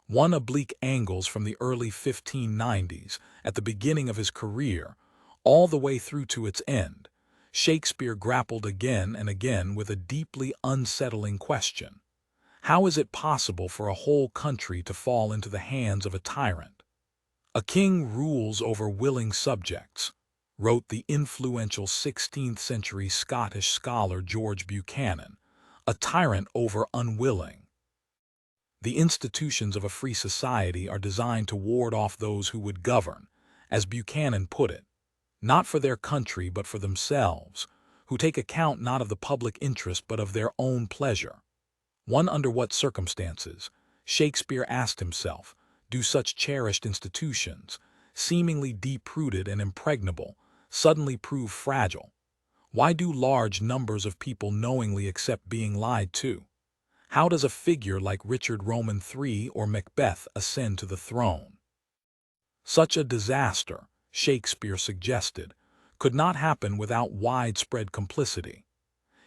One oblique angles from the early 1590s, at the beginning of his career, all the way through to its end, Shakespeare grappled again and again with a deeply unsettling question. How is it possible for a whole country to fall into the hands of a tyrant? A king rules over willing subjects, wrote the influential 16th-century Scottish scholar George Buchanan, a tyrant over unwilling. The institutions of a free society are designed to ward off those who would govern, as Buchanan put it, not for their country but for themselves, who take account not of the public interest but of their own pleasure. Under what circumstances, Shakespeare asked himself, do such cherished institutions, seemingly deep-rooted and impregnable, suddenly prove fragile? Why do large numbers of people knowingly accept being lied to? How does a figure like Richard Roman III or Macbeth ascend to the throne? Such a disaster, Shakespeare suggested, could not happen without widespread complicity.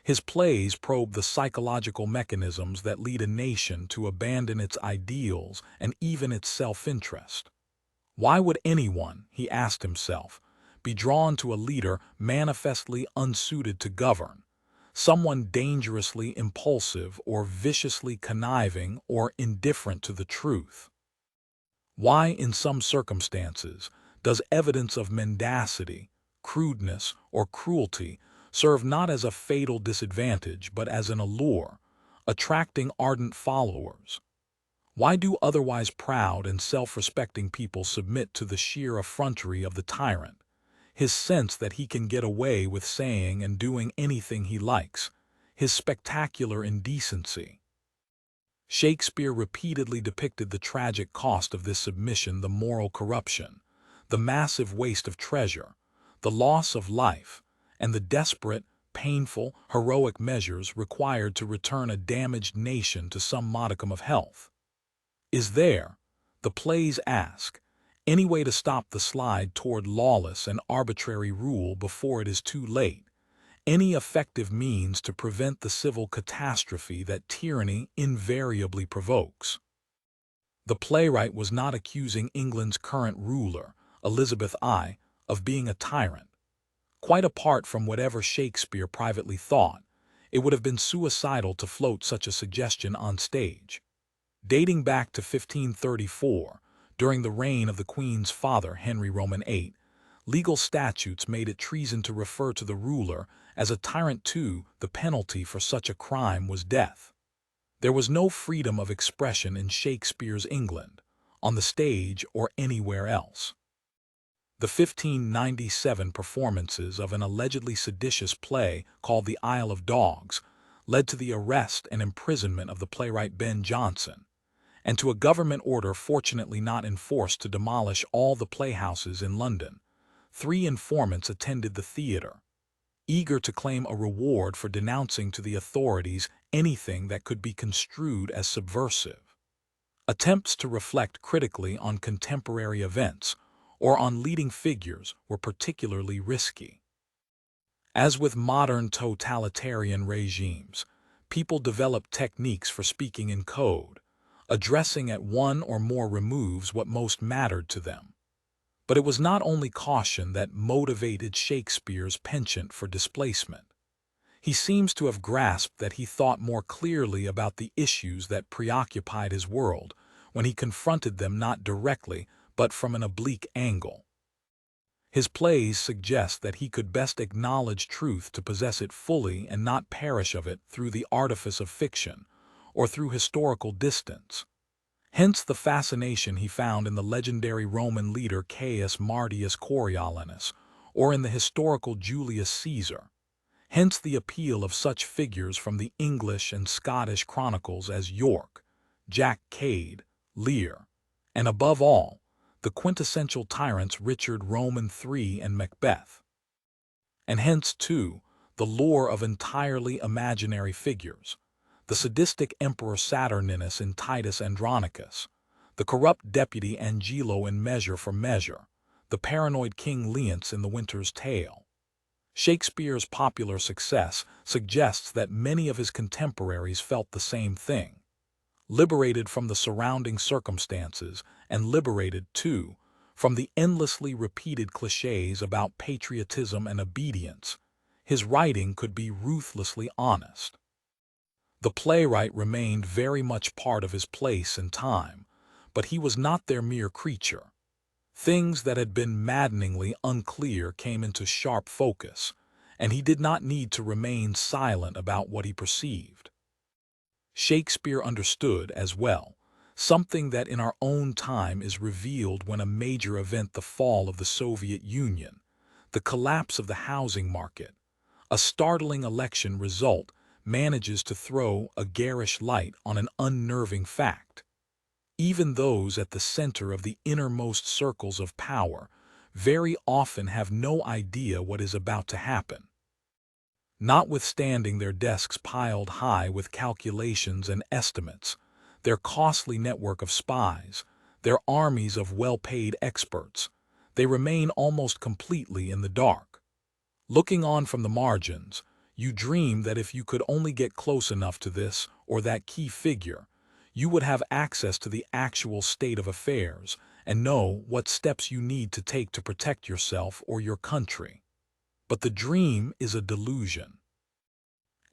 His plays probe the psychological mechanisms that lead a nation to abandon its ideals and even its self-interest. Why would anyone, he asked himself, be drawn to a leader manifestly unsuited to govern, someone dangerously impulsive or viciously conniving or indifferent to the truth? Why, in some circumstances, does evidence of mendacity, crudeness, or cruelty serve not as a fatal disadvantage but as an allure, attracting ardent followers? Why do otherwise proud and self-respecting people submit to the sheer effrontery of the tyrant, his sense that he can get away with saying and doing anything he likes, his spectacular indecency? Shakespeare repeatedly depicted the tragic cost of this submission: the moral corruption, the massive waste of treasure, the loss of life, and the desperate, painful, heroic measures required to return a damaged nation to some modicum of health. Is there, the plays ask, any way to stop the slide toward lawless and arbitrary rule before it is too late? Any effective means to prevent the civil catastrophe that tyranny invariably provokes? The playwright was not accusing England's current ruler, Elizabeth I, of being a tyrant. Quite apart from whatever Shakespeare privately thought, it would have been suicidal to float such a suggestion on stage. Dating back to 1534, during the reign of the Queen's father, Henry Roman VIII, legal statutes made it treason to refer to the ruler as a tyrant too. The penalty for such a crime was death. There was no freedom of expression in Shakespeare's England, on the stage or anywhere else. The 1597 performances of an allegedly seditious play called The Isle of Dogs led to the arrest and imprisonment of the playwright Ben Jonson, and to a government order fortunately not enforced to demolish all the playhouses in London. 3 informants attended the theater, eager to claim a reward for denouncing to the authorities anything that could be construed as subversive. Attempts to reflect critically on contemporary events or on leading figures were particularly risky. As with modern totalitarian regimes, people develop techniques for speaking in code, addressing at one or more removes what most mattered to them. But it was not only caution that motivated Shakespeare's penchant for displacement. He seems to have grasped that he thought more clearly about the issues that preoccupied his world when he confronted them not directly but from an oblique angle. His plays suggest that he could best acknowledge truth to possess it fully and not perish of it through the artifice of fiction or through historical distance. Hence the fascination he found in the legendary Roman leader Caius Marcius Coriolanus or in the historical Julius Caesar. Hence the appeal of such figures from the English and Scottish chronicles as York, Jack Cade, Lear, and above all, the quintessential tyrants Richard Roman III and Macbeth. And hence, too, the lure of entirely imaginary figures, the sadistic Emperor Saturninus in Titus Andronicus, the corrupt deputy Angelo in Measure for Measure, the paranoid King Leonce in The Winter's Tale. Shakespeare's popular success suggests that many of his contemporaries felt the same thing. liberated from the surrounding circumstances and liberated, too, from the endlessly repeated clichés about patriotism and obedience. His writing could be ruthlessly honest. The playwright remained very much part of his place and time, but he was not their mere creature. Things that had been maddeningly unclear came into sharp focus, and he did not need to remain silent about what he perceived. Shakespeare understood, as well, something that in our own time is revealed when a major event, the fall of the Soviet Union, the collapse of the housing market, a startling election result, manages to throw a garish light on an unnerving fact. Even those at the center of the innermost circles of power very often have no idea what is about to happen. Notwithstanding their desks piled high with calculations and estimates, their costly network of spies, their armies of well-paid experts, they remain almost completely in the dark. Looking on from the margins, you dream that if you could only get close enough to this or that key figure, you would have access to the actual state of affairs and know what steps you need to take to protect yourself or your country. But the dream is a delusion.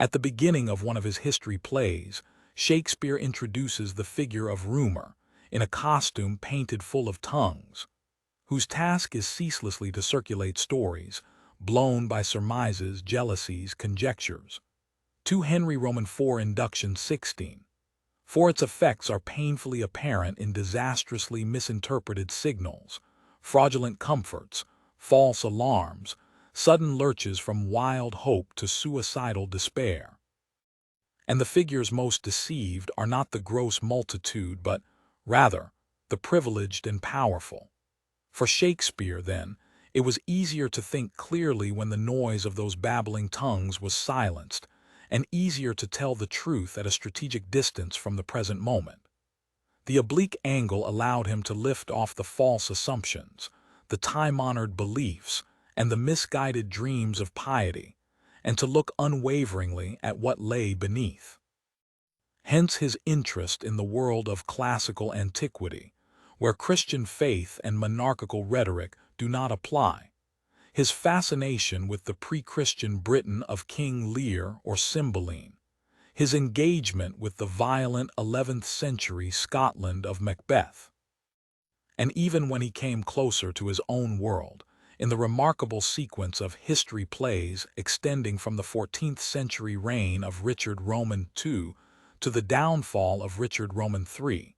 At the beginning of one of his history plays, Shakespeare introduces the figure of Rumor, in a costume painted full of tongues, whose task is ceaselessly to circulate stories, blown by surmises, jealousies, conjectures. 2 Henry Roman 4 Induction 16. For its effects are painfully apparent in disastrously misinterpreted signals, fraudulent comforts, false alarms, sudden lurches from wild hope to suicidal despair. And the figures most deceived are not the gross multitude, but, rather, the privileged and powerful. For Shakespeare, then, it was easier to think clearly when the noise of those babbling tongues was silenced, and easier to tell the truth at a strategic distance from the present moment. The oblique angle allowed him to lift off the false assumptions, the time-honored beliefs, and the misguided dreams of piety, and to look unwaveringly at what lay beneath. Hence his interest in the world of classical antiquity, where Christian faith and monarchical rhetoric do not apply. His fascination with the pre-Christian Britain of King Lear or Cymbeline, his engagement with the violent 11th century Scotland of Macbeth. And even when he came closer to his own world, in the remarkable sequence of history plays extending from the 14th century reign of Richard Roman II to the downfall of Richard Roman III,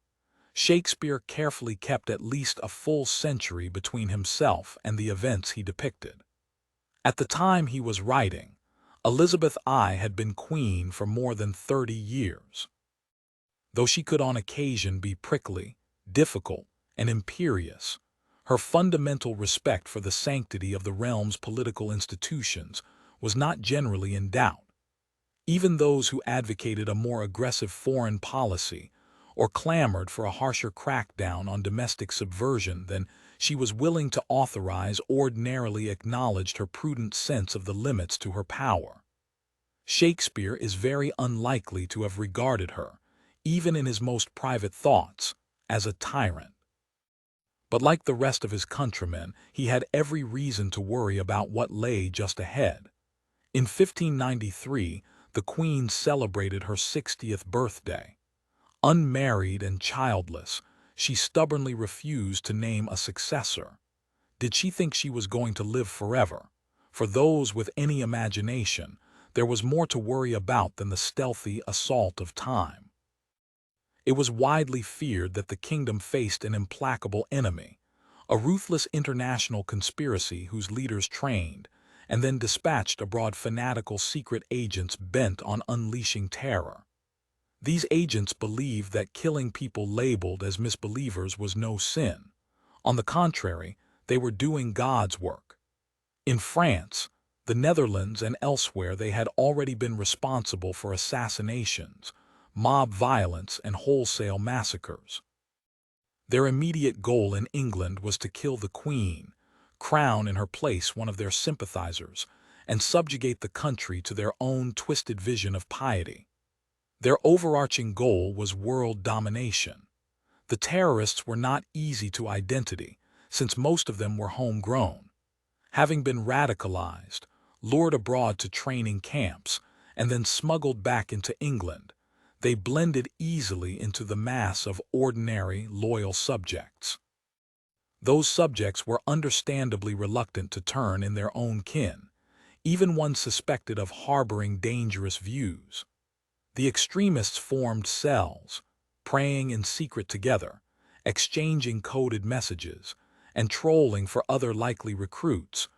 Shakespeare carefully kept at least a full century between himself and the events he depicted. At the time he was writing, Elizabeth I had been queen for more than 30 years. Though she could on occasion be prickly, difficult, and imperious, her fundamental respect for the sanctity of the realm's political institutions was not generally in doubt. Even those who advocated a more aggressive foreign policy or clamored for a harsher crackdown on domestic subversion than she was willing to authorize ordinarily acknowledged her prudent sense of the limits to her power. Shakespeare is very unlikely to have regarded her, even in his most private thoughts, as a tyrant. But like the rest of his countrymen, he had every reason to worry about what lay just ahead. In 1593, the Queen celebrated her 60th birthday. Unmarried and childless, she stubbornly refused to name a successor. Did she think she was going to live forever? For those with any imagination, there was more to worry about than the stealthy assault of time. It was widely feared that the kingdom faced an implacable enemy, a ruthless international conspiracy whose leaders trained and then dispatched abroad fanatical secret agents bent on unleashing terror. These agents believed that killing people labeled as misbelievers was no sin. On the contrary, they were doing God's work. In France, the Netherlands, and elsewhere, they had already been responsible for assassinations, mob violence, and wholesale massacres. Their immediate goal in England was to kill the Queen, crown in her place one of their sympathizers, and subjugate the country to their own twisted vision of piety. Their overarching goal was world domination. The terrorists were not easy to identify, since most of them were homegrown. Having been radicalized, lured abroad to training camps, and then smuggled back into England, they blended easily into the mass of ordinary, loyal subjects. Those subjects were understandably reluctant to turn in their own kin, even one suspected of harboring dangerous views. The extremists formed cells, praying in secret together, exchanging coded messages, and trolling for other likely recruits,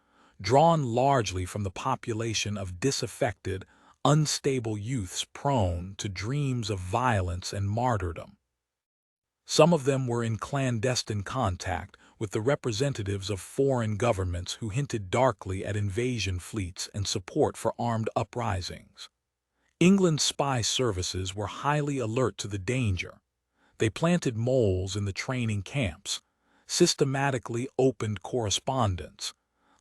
drawn largely from the population of disaffected, unstable youths prone to dreams of violence and martyrdom. Some of them were in clandestine contact with the representatives of foreign governments who hinted darkly at invasion fleets and support for armed uprisings. England's spy services were highly alert to the danger. They planted moles in the training camps, systematically opened correspondence,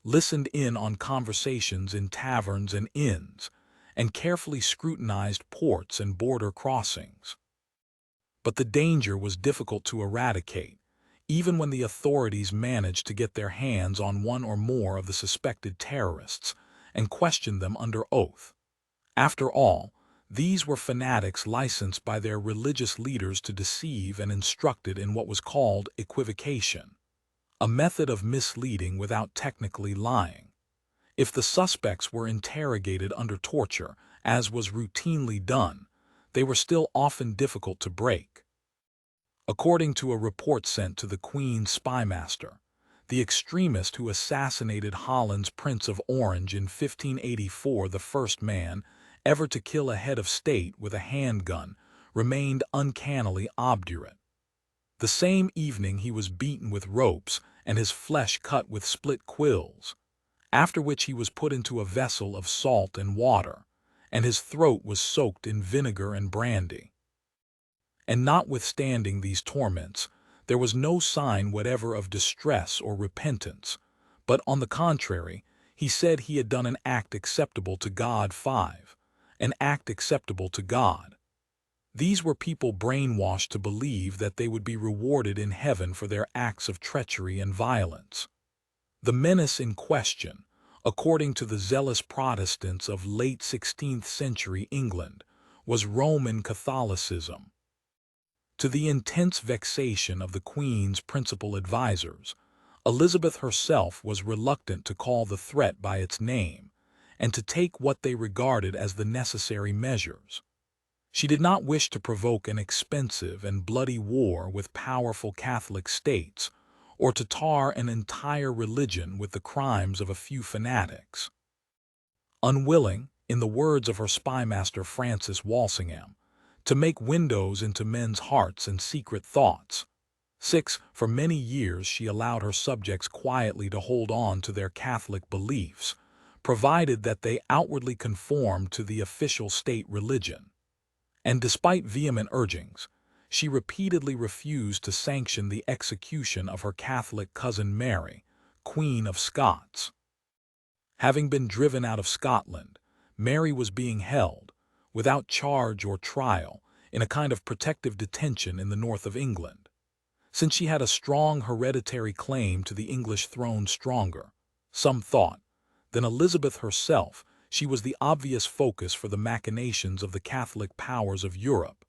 listened in on conversations in taverns and inns, and carefully scrutinized ports and border crossings. But the danger was difficult to eradicate, even when the authorities managed to get their hands on one or more of the suspected terrorists and question them under oath. After all, these were fanatics licensed by their religious leaders to deceive and instructed in what was called equivocation, a method of misleading without technically lying. If the suspects were interrogated under torture, as was routinely done, they were still often difficult to break. According to a report sent to the Queen's spymaster, the extremist who assassinated Holland's Prince of Orange in 1584, the first man ever to kill a head of state with a handgun, remained uncannily obdurate. The same evening he was beaten with ropes and his flesh cut with split quills, after which he was put into a vessel of salt and water, and his throat was soaked in vinegar and brandy. And notwithstanding these torments, there was no sign whatever of distress or repentance, but on the contrary, he said he had done an act acceptable to God. 5. An act acceptable to God. These were people brainwashed to believe that they would be rewarded in heaven for their acts of treachery and violence. The menace in question, according to the zealous Protestants of late 16th century England, was Roman Catholicism. To the intense vexation of the Queen's principal advisers, Elizabeth herself was reluctant to call the threat by its name and to take what they regarded as the necessary measures. She did not wish to provoke an expensive and bloody war with powerful Catholic states, or to tar an entire religion with the crimes of a few fanatics. Unwilling, in the words of her spymaster Francis Walsingham, to make windows into men's hearts and secret thoughts. 6. For many years she allowed her subjects quietly to hold on to their Catholic beliefs, provided that they outwardly conformed to the official state religion. And despite vehement urgings, she repeatedly refused to sanction the execution of her Catholic cousin Mary, Queen of Scots. Having been driven out of Scotland, Mary was being held, without charge or trial, in a kind of protective detention in the north of England. Since she had a strong hereditary claim to the English throne, stronger, some thought, than Elizabeth herself, she was the obvious focus for the machinations of the Catholic powers of Europe,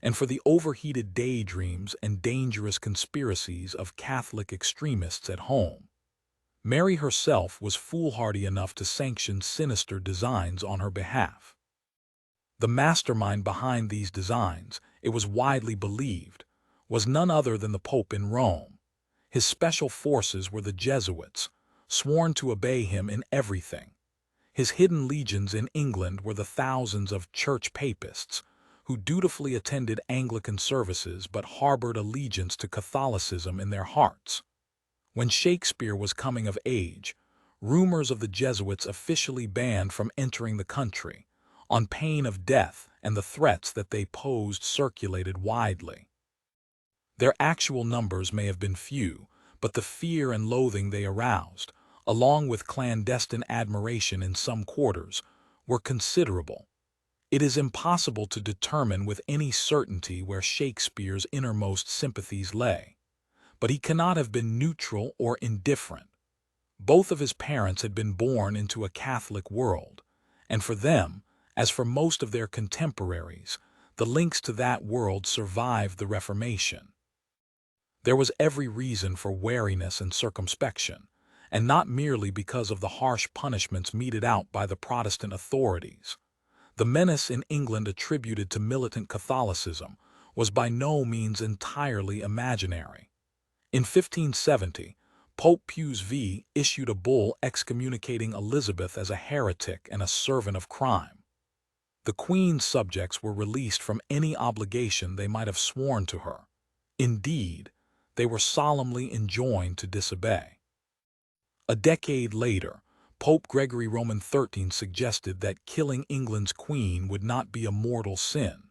and for the overheated daydreams and dangerous conspiracies of Catholic extremists at home. Mary herself was foolhardy enough to sanction sinister designs on her behalf. The mastermind behind these designs, it was widely believed, was none other than the Pope in Rome. His special forces were the Jesuits, sworn to obey him in everything. His hidden legions in England were the thousands of church papists, who dutifully attended Anglican services but harbored allegiance to Catholicism in their hearts. When Shakespeare was coming of age, rumors of the Jesuits officially banned from entering the country, on pain of death, and the threats that they posed circulated widely. Their actual numbers may have been few, but the fear and loathing they aroused, along with clandestine admiration in some quarters, were considerable. It is impossible to determine with any certainty where Shakespeare's innermost sympathies lay, but he cannot have been neutral or indifferent. Both of his parents had been born into a Catholic world, and for them, as for most of their contemporaries, the links to that world survived the Reformation. There was every reason for wariness and circumspection, and not merely because of the harsh punishments meted out by the Protestant authorities. The menace in England attributed to militant Catholicism was by no means entirely imaginary. In 1570, Pope Pius V issued a bull excommunicating Elizabeth as a heretic and a servant of crime. The Queen's subjects were released from any obligation they might have sworn to her. Indeed, they were solemnly enjoined to disobey. A decade later, Pope Gregory Roman XIII suggested that killing England's queen would not be a mortal sin.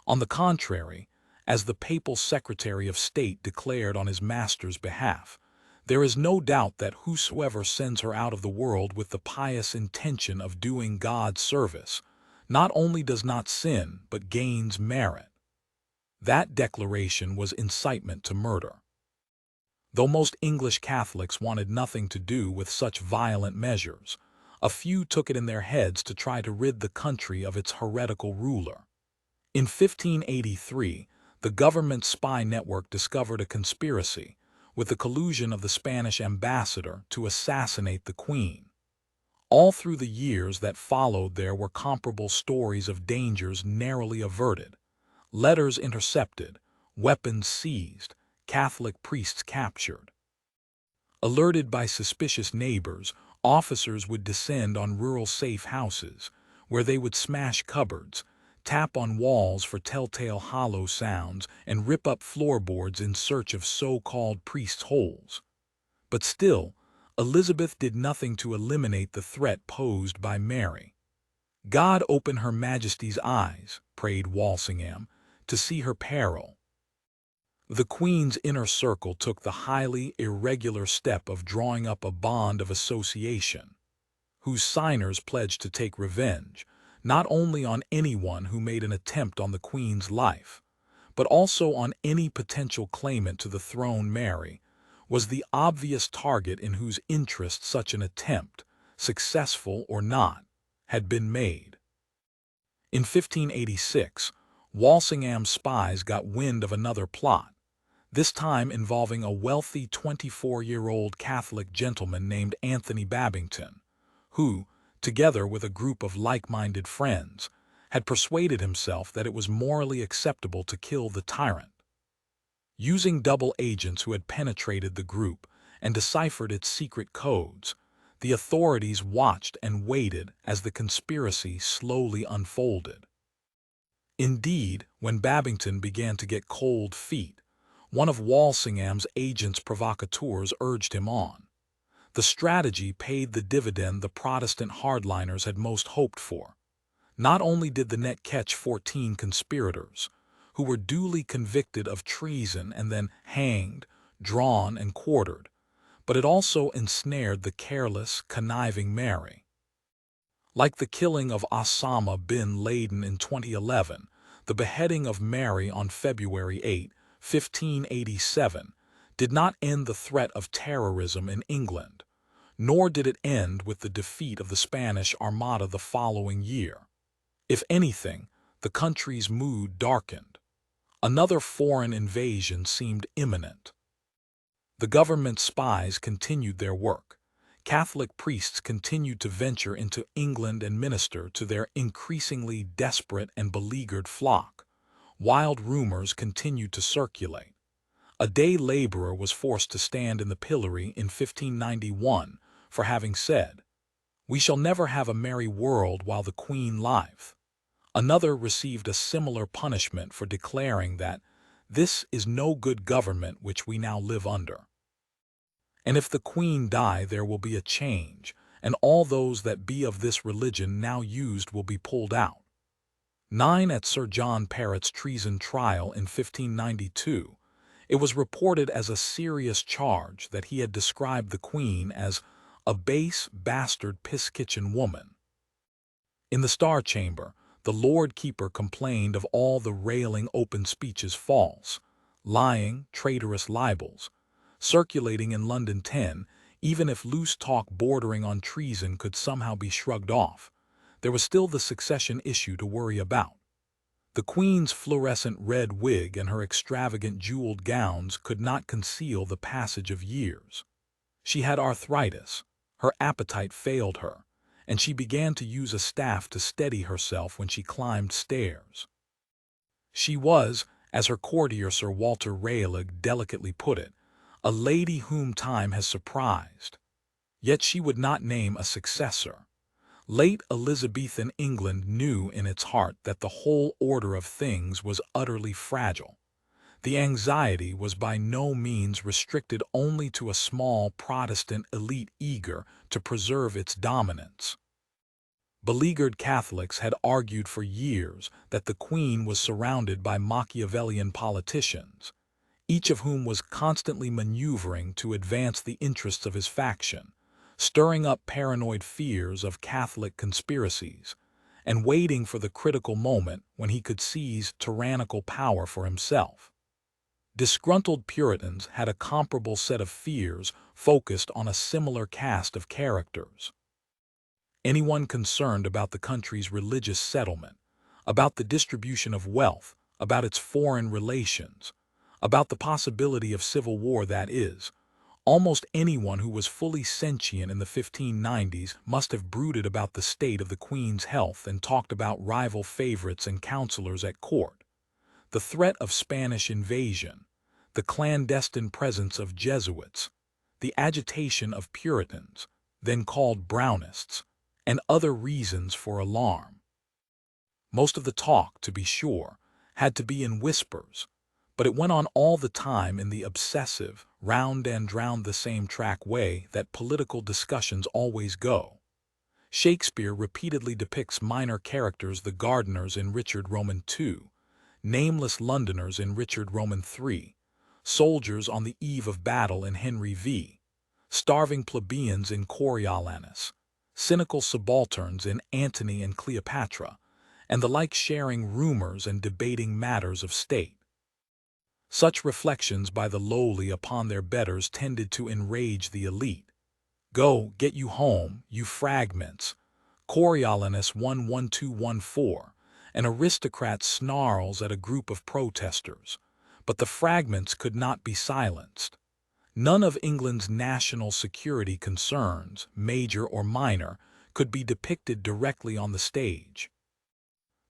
On the contrary, as the papal Secretary of State declared on his master's behalf, there is no doubt that whosoever sends her out of the world with the pious intention of doing God's service not only does not sin but gains merit. That declaration was incitement to murder. Though most English Catholics wanted nothing to do with such violent measures, a few took it in their heads to try to rid the country of its heretical ruler. In 1583, the government spy network discovered a conspiracy, with the collusion of the Spanish ambassador, to assassinate the Queen. All through the years that followed there were comparable stories of dangers narrowly averted, letters intercepted, weapons seized, Catholic priests captured. Alerted by suspicious neighbors, officers would descend on rural safe houses, where they would smash cupboards, tap on walls for telltale hollow sounds, and rip up floorboards in search of so-called priests' holes. But still, Elizabeth did nothing to eliminate the threat posed by Mary. "God open Her Majesty's eyes," prayed Walsingham, "to see her peril." The Queen's inner circle took the highly irregular step of drawing up a bond of association, whose signers pledged to take revenge, not only on anyone who made an attempt on the Queen's life, but also on any potential claimant to the throne. Mary was the obvious target in whose interest such an attempt, successful or not, had been made. In 1586, Walsingham's spies got wind of another plot, this time involving a wealthy 24-year-old Catholic gentleman named Anthony Babington, who, together with a group of like-minded friends, had persuaded himself that it was morally acceptable to kill the tyrant. Using double agents who had penetrated the group and deciphered its secret codes, the authorities watched and waited as the conspiracy slowly unfolded. Indeed, when Babington began to get cold feet, one of Walsingham's agents provocateurs urged him on. The strategy paid the dividend the Protestant hardliners had most hoped for. Not only did the net catch 14 conspirators, who were duly convicted of treason and then hanged, drawn, and quartered, but it also ensnared the careless, conniving Mary. Like the killing of Osama bin Laden in 2011, the beheading of Mary on February 8, 1587, did not end the threat of terrorism in England, nor did it end with the defeat of the Spanish Armada the following year. If anything, the country's mood darkened. Another foreign invasion seemed imminent. The government spies continued their work. Catholic priests continued to venture into England and minister to their increasingly desperate and beleaguered flock. Wild rumors continued to circulate. A day laborer was forced to stand in the pillory in 1591 for having said, "We shall never have a merry world while the Queen liveth." Another received a similar punishment for declaring that this is no good government which we now live under. And if the Queen die, there will be a change, and all those that be of this religion now used will be pulled out. 9. At Sir John Perrot's treason trial in 1592, it was reported as a serious charge that he had described the Queen as a base, bastard, piss-kitchen woman. In the Star Chamber, The Lord Keeper complained of all the railing open speeches false, lying, traitorous libels, circulating in London 10, even if loose talk bordering on treason could somehow be shrugged off, there was still the succession issue to worry about. The Queen's fluorescent red wig and her extravagant jeweled gowns could not conceal the passage of years. She had arthritis, her appetite failed her, and she began to use a staff to steady herself when she climbed stairs. She was, as her courtier Sir Walter Raleigh delicately put it, a lady whom time has surprised. Yet she would not name a successor. Late Elizabethan England knew in its heart that the whole order of things was utterly fragile. The anxiety was by no means restricted only to a small Protestant elite eager to preserve its dominance. Beleaguered Catholics had argued for years that the Queen was surrounded by Machiavellian politicians, each of whom was constantly maneuvering to advance the interests of his faction, stirring up paranoid fears of Catholic conspiracies, and waiting for the critical moment when he could seize tyrannical power for himself. Disgruntled Puritans had a comparable set of fears focused on a similar cast of characters. Anyone concerned about the country's religious settlement, about the distribution of wealth, about its foreign relations, about the possibility of civil war, that is, almost anyone who was fully sentient in the 1590s must have brooded about the state of the Queen's health and talked about rival favorites and counselors at court. The threat of Spanish invasion, the clandestine presence of Jesuits, the agitation of Puritans, then called Brownists, and other reasons for alarm. Most of the talk, to be sure, had to be in whispers, but it went on all the time in the obsessive, round-and-round-the-same-track way that political discussions always go. Shakespeare repeatedly depicts minor characters, the gardeners in Richard Roman II, nameless Londoners in Richard Roman III, soldiers on the eve of battle in Henry V, starving plebeians in Coriolanus, cynical subalterns in Antony and Cleopatra, and the like, sharing rumors and debating matters of state. Such reflections by the lowly upon their betters tended to enrage the elite. "Go, get you home, you fragments." Coriolanus 1:1214. An aristocrat snarls at a group of protesters, but the fragments could not be silenced. None of England's national security concerns, major or minor, could be depicted directly on the stage.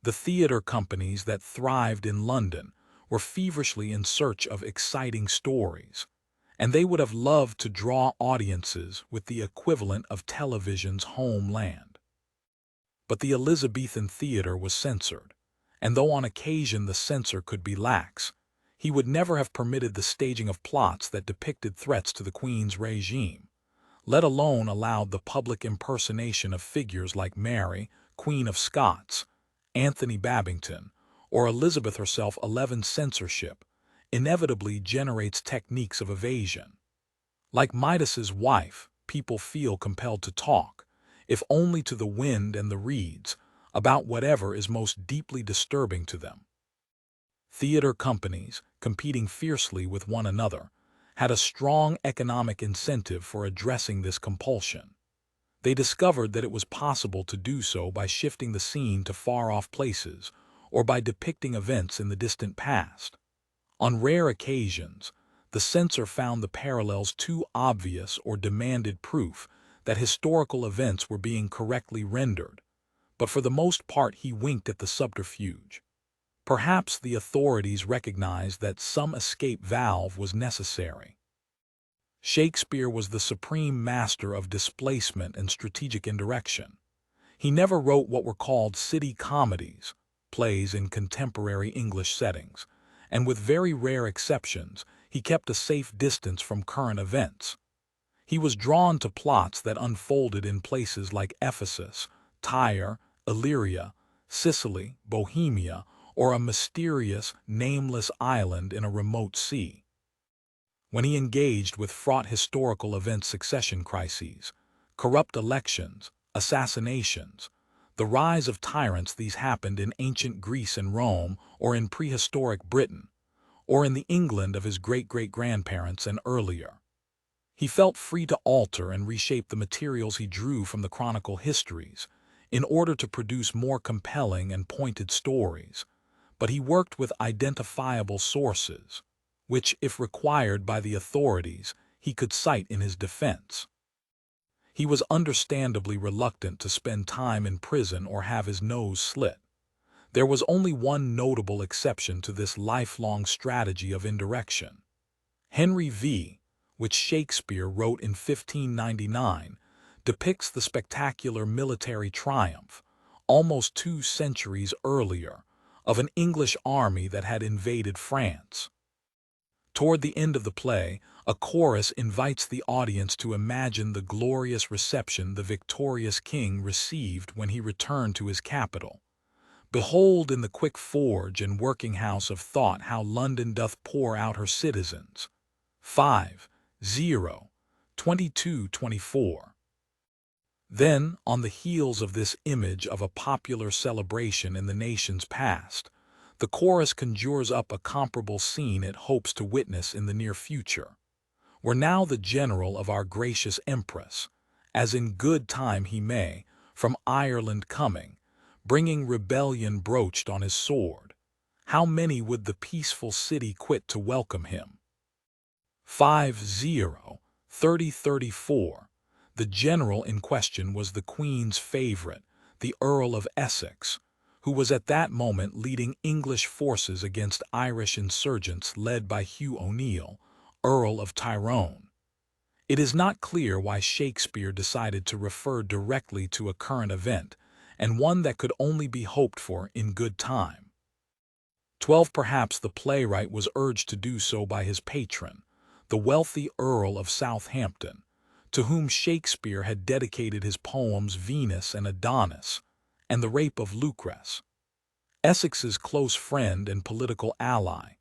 The theater companies that thrived in London were feverishly in search of exciting stories, and they would have loved to draw audiences with the equivalent of television's homeland. But the Elizabethan theater was censored, and though on occasion the censor could be lax, he would never have permitted the staging of plots that depicted threats to the Queen's regime, let alone allowed the public impersonation of figures like Mary, Queen of Scots, Anthony Babington, or Elizabeth herself. Censorship inevitably generates techniques of evasion. Like Midas's wife, people feel compelled to talk, if only to the wind and the reeds, about whatever is most deeply disturbing to them. Theater companies, competing fiercely with one another, had a strong economic incentive for addressing this compulsion. They discovered that it was possible to do so by shifting the scene to far-off places or by depicting events in the distant past. On rare occasions, the censor found the parallels too obvious or demanded proof that historical events were being correctly rendered, but for the most part he winked at the subterfuge. Perhaps the authorities recognized that some escape valve was necessary. Shakespeare was the supreme master of displacement and strategic indirection. He never wrote what were called city comedies, plays in contemporary English settings, and with very rare exceptions, he kept a safe distance from current events. He was drawn to plots that unfolded in places like Ephesus, Tyre, Illyria, Sicily, Bohemia, or a mysterious, nameless island in a remote sea. When he engaged with fraught historical events, succession crises, corrupt elections, assassinations, The rise of tyrants, these happened in ancient Greece and Rome, or in prehistoric Britain, or in the England of his great-great-grandparents and earlier. He felt free to alter and reshape the materials he drew from the chronicle histories in order to produce more compelling and pointed stories, but he worked with identifiable sources, which, if required by the authorities, he could cite in his defense. He was understandably reluctant to spend time in prison or have his nose slit. There was only one notable exception to this lifelong strategy of indirection. Henry V, which Shakespeare wrote in 1599, depicts the spectacular military triumph, almost 2 centuries earlier, of an English army that had invaded France. Toward the end of the play, a chorus invites the audience to imagine the glorious reception the victorious king received when he returned to his capital. Behold in the quick forge and working house of thought how London doth pour out her citizens. 5:22-24. Then, on the heels of this image of a popular celebration in the nation's past, the chorus conjures up a comparable scene it hopes to witness in the near future. Were now the general of our gracious Empress, as in good time he may, from Ireland coming, bringing rebellion broached on his sword, how many would the peaceful city quit to welcome him? 5:30-34. The general in question was the Queen's favorite, the Earl of Essex, who was at that moment leading English forces against Irish insurgents led by Hugh O'Neill, Earl of Tyrone. It is not clear why Shakespeare decided to refer directly to a current event, and one that could only be hoped for in good time. 12. Perhaps the playwright was urged to do so by his patron, the wealthy Earl of Southampton, to whom Shakespeare had dedicated his poems Venus and Adonis, and the Rape of Lucrece. Essex's close friend and political ally,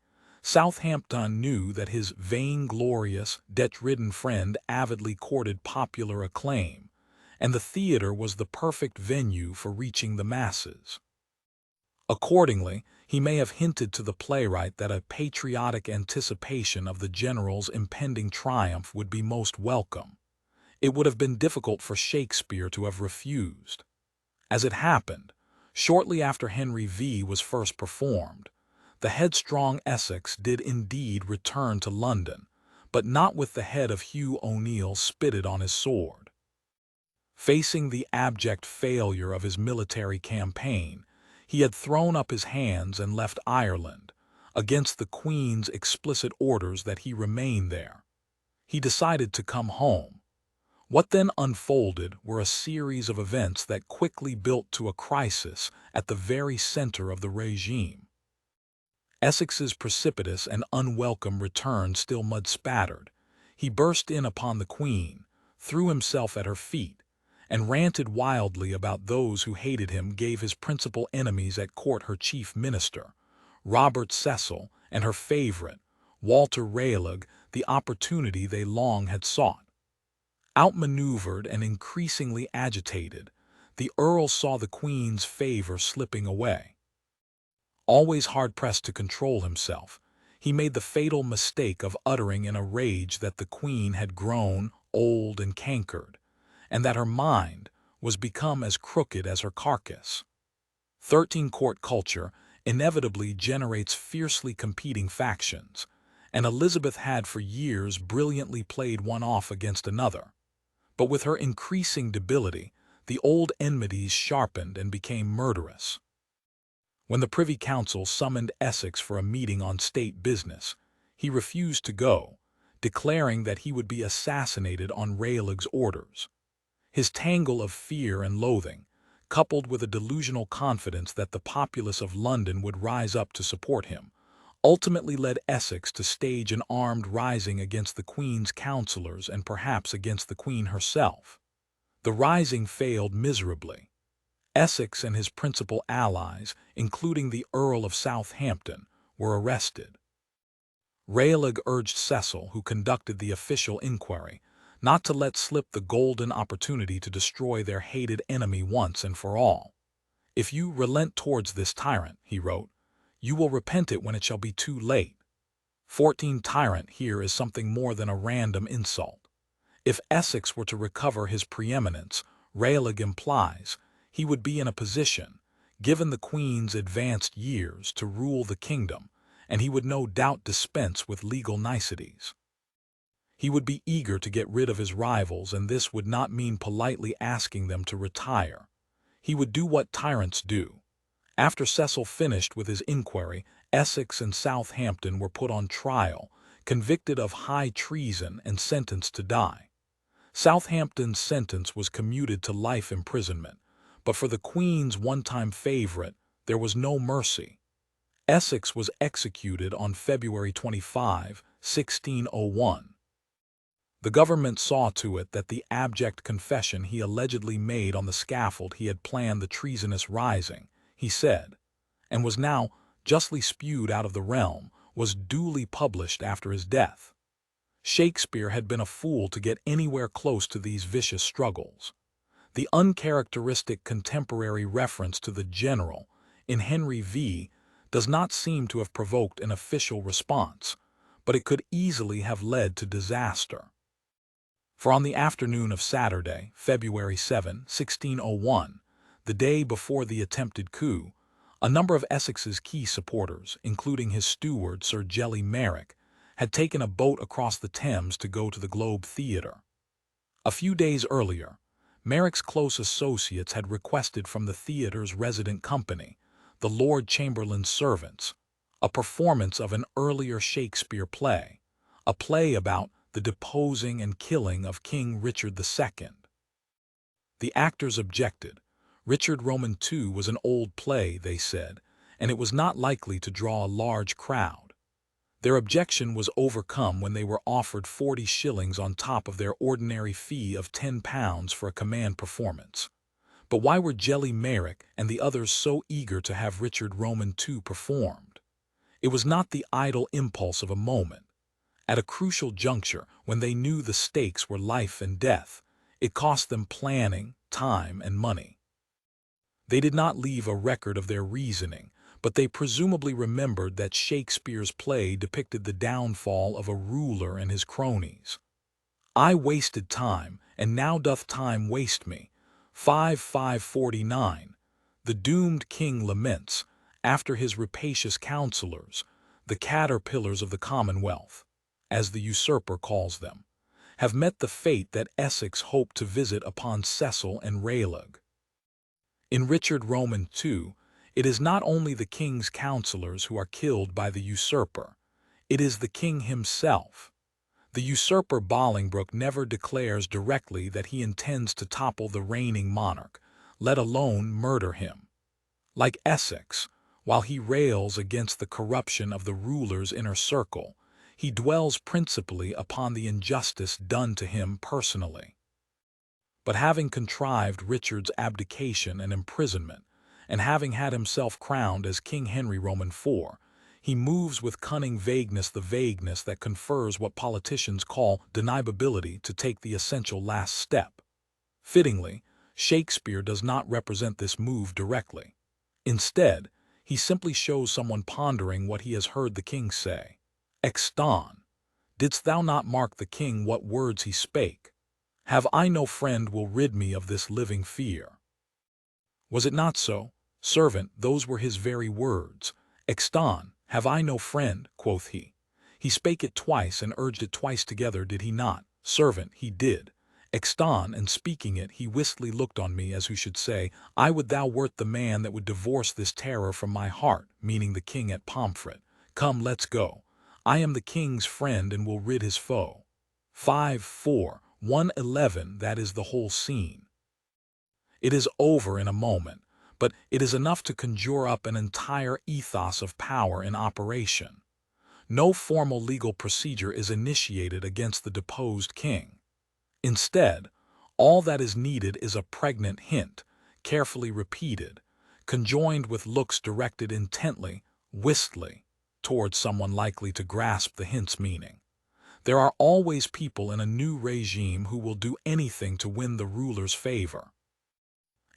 Southampton knew that his vainglorious, debt-ridden friend avidly courted popular acclaim, and the theater was the perfect venue for reaching the masses. Accordingly, he may have hinted to the playwright that a patriotic anticipation of the general's impending triumph would be most welcome. It would have been difficult for Shakespeare to have refused. As it happened, shortly after Henry V was first performed, the headstrong Essex did indeed return to London, but not with the head of Hugh O'Neill spitted on his sword. Facing the abject failure of his military campaign, he had thrown up his hands and left Ireland, against the Queen's explicit orders that he remain there. He decided to come home. What then unfolded were a series of events that quickly built to a crisis at the very center of the regime. Essex's precipitous and unwelcome return still mud-spattered, he burst in upon the Queen, threw himself at her feet, and ranted wildly about those who hated him, gave his principal enemies at court her chief minister, Robert Cecil, and her favorite, Walter Raleigh, the opportunity they long had sought. Outmaneuvered and increasingly agitated, the Earl saw the Queen's favor slipping away. Always hard-pressed to control himself, he made the fatal mistake of uttering in a rage that the Queen had grown old and cankered, and that her mind was become as crooked as her carcass. 13. Court culture inevitably generates fiercely competing factions, and Elizabeth had for years brilliantly played one off against another. But with her increasing debility, the old enmities sharpened and became murderous. When the Privy Council summoned Essex for a meeting on state business, he refused to go, declaring that he would be assassinated on Raleigh's orders. His tangle of fear and loathing, coupled with a delusional confidence that the populace of London would rise up to support him, ultimately led Essex to stage an armed rising against the Queen's councillors and perhaps against the Queen herself. The rising failed miserably. Essex and his principal allies, including the Earl of Southampton, were arrested. Raleigh urged Cecil, who conducted the official inquiry, not to let slip the golden opportunity to destroy their hated enemy once and for all. "If you relent towards this tyrant," he wrote, "you will repent it when it shall be too late." 14. Tyrant here is something more than a random insult. If Essex were to recover his preeminence, Raleigh implies, he would be in a position, given the Queen's advanced years, to rule the kingdom, and he would no doubt dispense with legal niceties. He would be eager to get rid of his rivals, and this would not mean politely asking them to retire. He would do what tyrants do. After Cecil finished with his inquiry, Essex and Southampton were put on trial, convicted of high treason and sentenced to die. Southampton's sentence was commuted to life imprisonment, but for the Queen's one-time favorite, there was no mercy. Essex was executed on February 25, 1601. The government saw to it that the abject confession he allegedly made on the scaffold he had planned the treasonous rising, he said, and was now justly spewed out of the realm, was duly published after his death. Shakespeare had been a fool to get anywhere close to these vicious struggles. The uncharacteristic contemporary reference to the general in Henry V does not seem to have provoked an official response, but it could easily have led to disaster. For on the afternoon of Saturday, February 7, 1601, the day before the attempted coup, a number of Essex's key supporters, including his steward Sir Jelly Merrick, had taken a boat across the Thames to go to the Globe Theatre. A few days earlier, Merrick's close associates had requested from the theatre's resident company, the Lord Chamberlain's servants, a performance of an earlier Shakespeare play, a play about the deposing and killing of King Richard II. The actors objected. Richard Roman II was an old play, they said, and it was not likely to draw a large crowd. Their objection was overcome when they were offered 40 shillings on top of their ordinary fee of £10 for a command performance. But why were Jelly Merrick and the others so eager to have Richard Roman II performed? It was not the idle impulse of a moment. At a crucial juncture, when they knew the stakes were life and death, it cost them planning, time, and money. They did not leave a record of their reasoning, but they presumably remembered that Shakespeare's play depicted the downfall of a ruler and his cronies. "I wasted time, and now doth time waste me." 5:549. The doomed king laments, after his rapacious counselors, the caterpillars of the Commonwealth, as the usurper calls them, have met the fate that Essex hoped to visit upon Cecil and Raleigh. In Richard Roman II, it is not only the king's counselors who are killed by the usurper, it is the king himself. The usurper Bolingbroke never declares directly that he intends to topple the reigning monarch, let alone murder him. Like Essex, while he rails against the corruption of the ruler's inner circle, he dwells principally upon the injustice done to him personally. But having contrived Richard's abdication and imprisonment, and having had himself crowned as King Henry Roman IV, he moves with cunning vagueness the vagueness that confers what politicians call deniability to take the essential last step. Fittingly, Shakespeare does not represent this move directly. Instead, he simply shows someone pondering what he has heard the king say. Exton, didst thou not mark the king what words he spake? Have I no friend will rid me of this living fear? Was it not so? Servant, those were his very words. Exton, have I no friend, quoth he. He spake it twice and urged it twice together, did he not? Servant, he did. Exton, and speaking it, he wistly looked on me as who should say, I would thou wert the man that would divorce this terror from my heart, meaning the king at Pomfret. Come, let's go. I am the king's friend and will rid his foe. 5:4:111. That is the whole scene. It is over in a moment, but it is enough to conjure up an entire ethos of power in operation. No formal legal procedure is initiated against the deposed king. Instead, all that is needed is a pregnant hint, carefully repeated, conjoined with looks directed intently, wistly, towards someone likely to grasp the hint's meaning. There are always people in a new regime who will do anything to win the ruler's favor.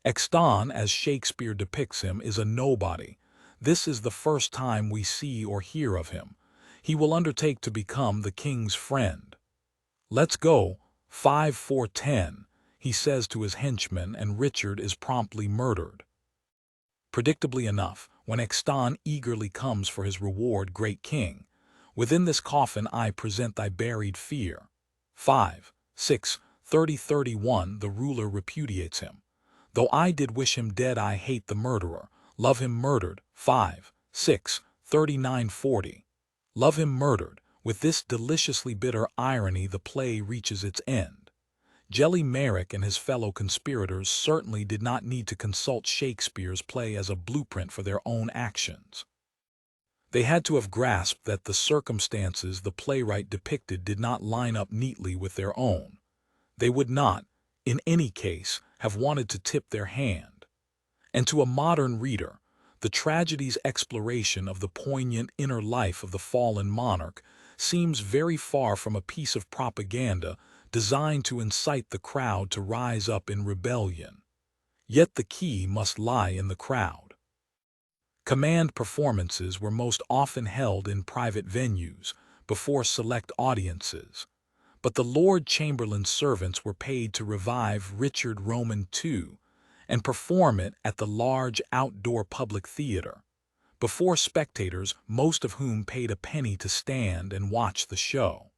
Exton, as Shakespeare depicts him, is a nobody. This is the first time we see or hear of him. He will undertake to become the king's friend. "Let's go, 5-4-10, he says to his henchmen, and Richard is promptly murdered. Predictably enough, when Exton eagerly comes for his reward, great king, within this coffin I present thy buried fear. 5-6-30-31, the ruler repudiates him. Though I did wish him dead, I hate the murderer. Love him murdered. 5-6-39-40. Love him murdered. With this deliciously bitter irony, the play reaches its end. Jelly Merrick and his fellow conspirators certainly did not need to consult Shakespeare's play as a blueprint for their own actions. They had to have grasped that the circumstances the playwright depicted did not line up neatly with their own. They would not, in any case, have wanted to tip their hand. And to a modern reader, the tragedy's exploration of the poignant inner life of the fallen monarch seems very far from a piece of propaganda designed to incite the crowd to rise up in rebellion. Yet the key must lie in the crowd. Command performances were most often held in private venues, before select audiences. But the Lord Chamberlain's servants were paid to revive Richard Roman II and perform it at the large outdoor public theater, before spectators, most of whom paid a penny to stand and watch the show.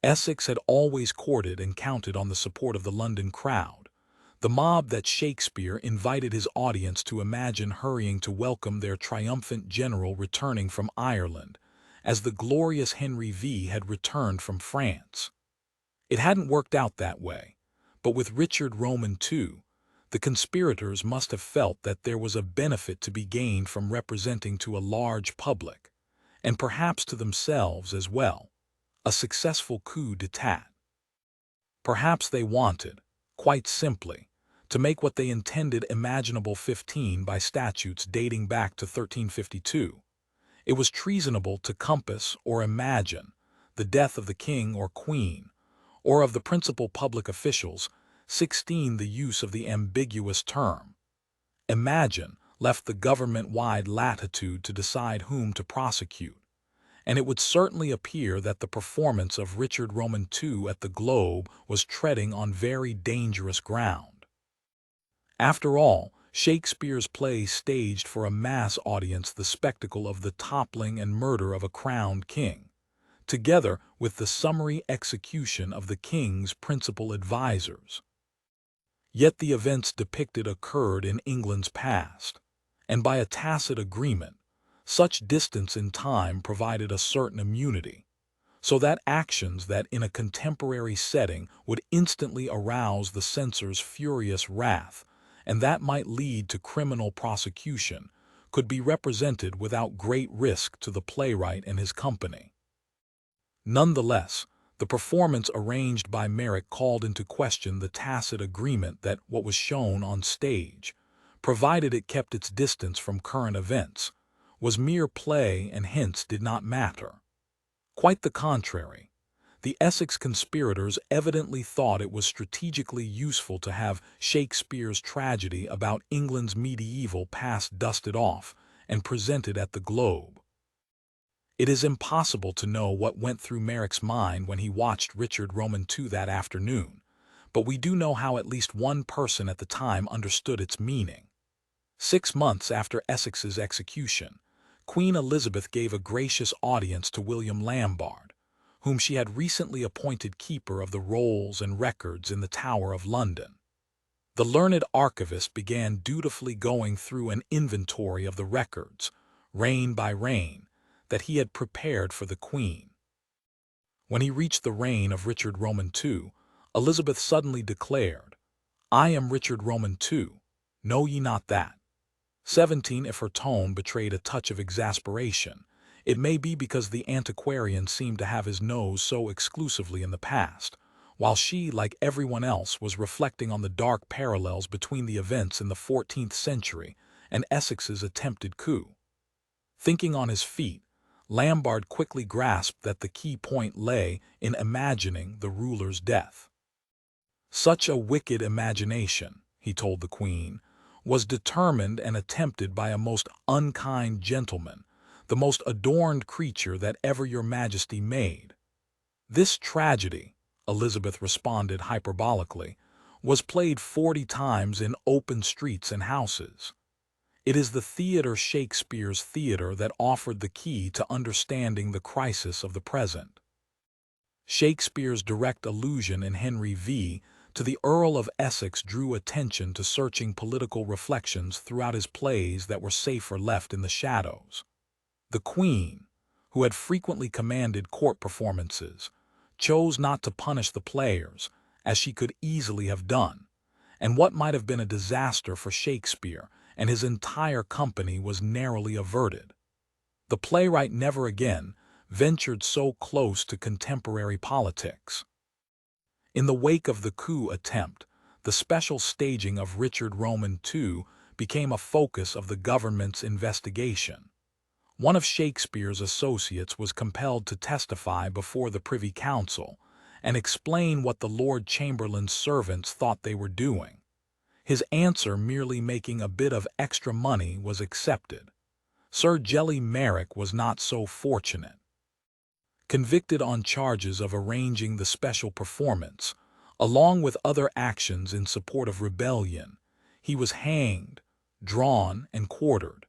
Essex had always courted and counted on the support of the London crowd, the mob that Shakespeare invited his audience to imagine hurrying to welcome their triumphant general returning from Ireland, as the glorious Henry V had returned from France. It hadn't worked out that way, but with Richard Roman II, the conspirators must have felt that there was a benefit to be gained from representing to a large public, and perhaps to themselves as well, a successful coup d'etat. Perhaps they wanted, quite simply, to make what they intended imaginable 15 by statutes dating back to 1352. It was treasonable to compass or imagine the death of the king or queen, or of the principal public officials. 16. The use of the ambiguous term imagine left the government wide latitude to decide whom to prosecute, and it would certainly appear that the performance of Richard Roman II at the Globe was treading on very dangerous ground. After all, Shakespeare's play staged for a mass audience the spectacle of the toppling and murder of a crowned king, together with the summary execution of the king's principal advisors. Yet the events depicted occurred in England's past, and by a tacit agreement, such distance in time provided a certain immunity, so that actions that in a contemporary setting would instantly arouse the censor's furious wrath, and that might lead to criminal prosecution, could be represented without great risk to the playwright and his company. Nonetheless, the performance arranged by Merrick called into question the tacit agreement that what was shown on stage, provided it kept its distance from current events, was mere play and hence did not matter. Quite the contrary. The Essex conspirators evidently thought it was strategically useful to have Shakespeare's tragedy about England's medieval past dusted off and presented at the Globe. It is impossible to know what went through Merrick's mind when he watched Richard Roman II that afternoon, but we do know how at least one person at the time understood its meaning. 6 months after Essex's execution, Queen Elizabeth gave a gracious audience to William Lambarde, whom she had recently appointed keeper of the rolls and records in the Tower of London. The learned archivist began dutifully going through an inventory of the records, reign by reign, that he had prepared for the Queen. When he reached the reign of Richard Roman II, Elizabeth suddenly declared, "I am Richard Roman II, know ye not that?" 17. If her tone betrayed a touch of exasperation, it may be because the antiquarian seemed to have his nose so exclusively in the past, while she, like everyone else, was reflecting on the dark parallels between the events in the 14th century and Essex's attempted coup. Thinking on his feet, Lambarde quickly grasped that the key point lay in imagining the ruler's death. "Such a wicked imagination," he told the Queen, was determined and attempted by a most unkind gentleman, the most adorned creature that ever your Majesty made. This tragedy, Elizabeth responded hyperbolically, was played 40 times in open streets and houses. It is the theater Shakespeare's theater that offered the key to understanding the crisis of the present. Shakespeare's direct allusion in Henry V to the Earl of Essex drew attention to searching political reflections throughout his plays that were safer left in the shadows. The Queen, who had frequently commanded court performances, chose not to punish the players, as she could easily have done, and what might have been a disaster for Shakespeare and his entire company was narrowly averted. The playwright never again ventured so close to contemporary politics. In the wake of the coup attempt, the special staging of Richard Roman II became a focus of the government's investigation. One of Shakespeare's associates was compelled to testify before the Privy Council and explain what the Lord Chamberlain's servants thought they were doing. His answer, merely making a bit of extra money, was accepted. Sir Jelly Merrick was not so fortunate. Convicted on charges of arranging the special performance, along with other actions in support of rebellion, he was hanged, drawn, and quartered.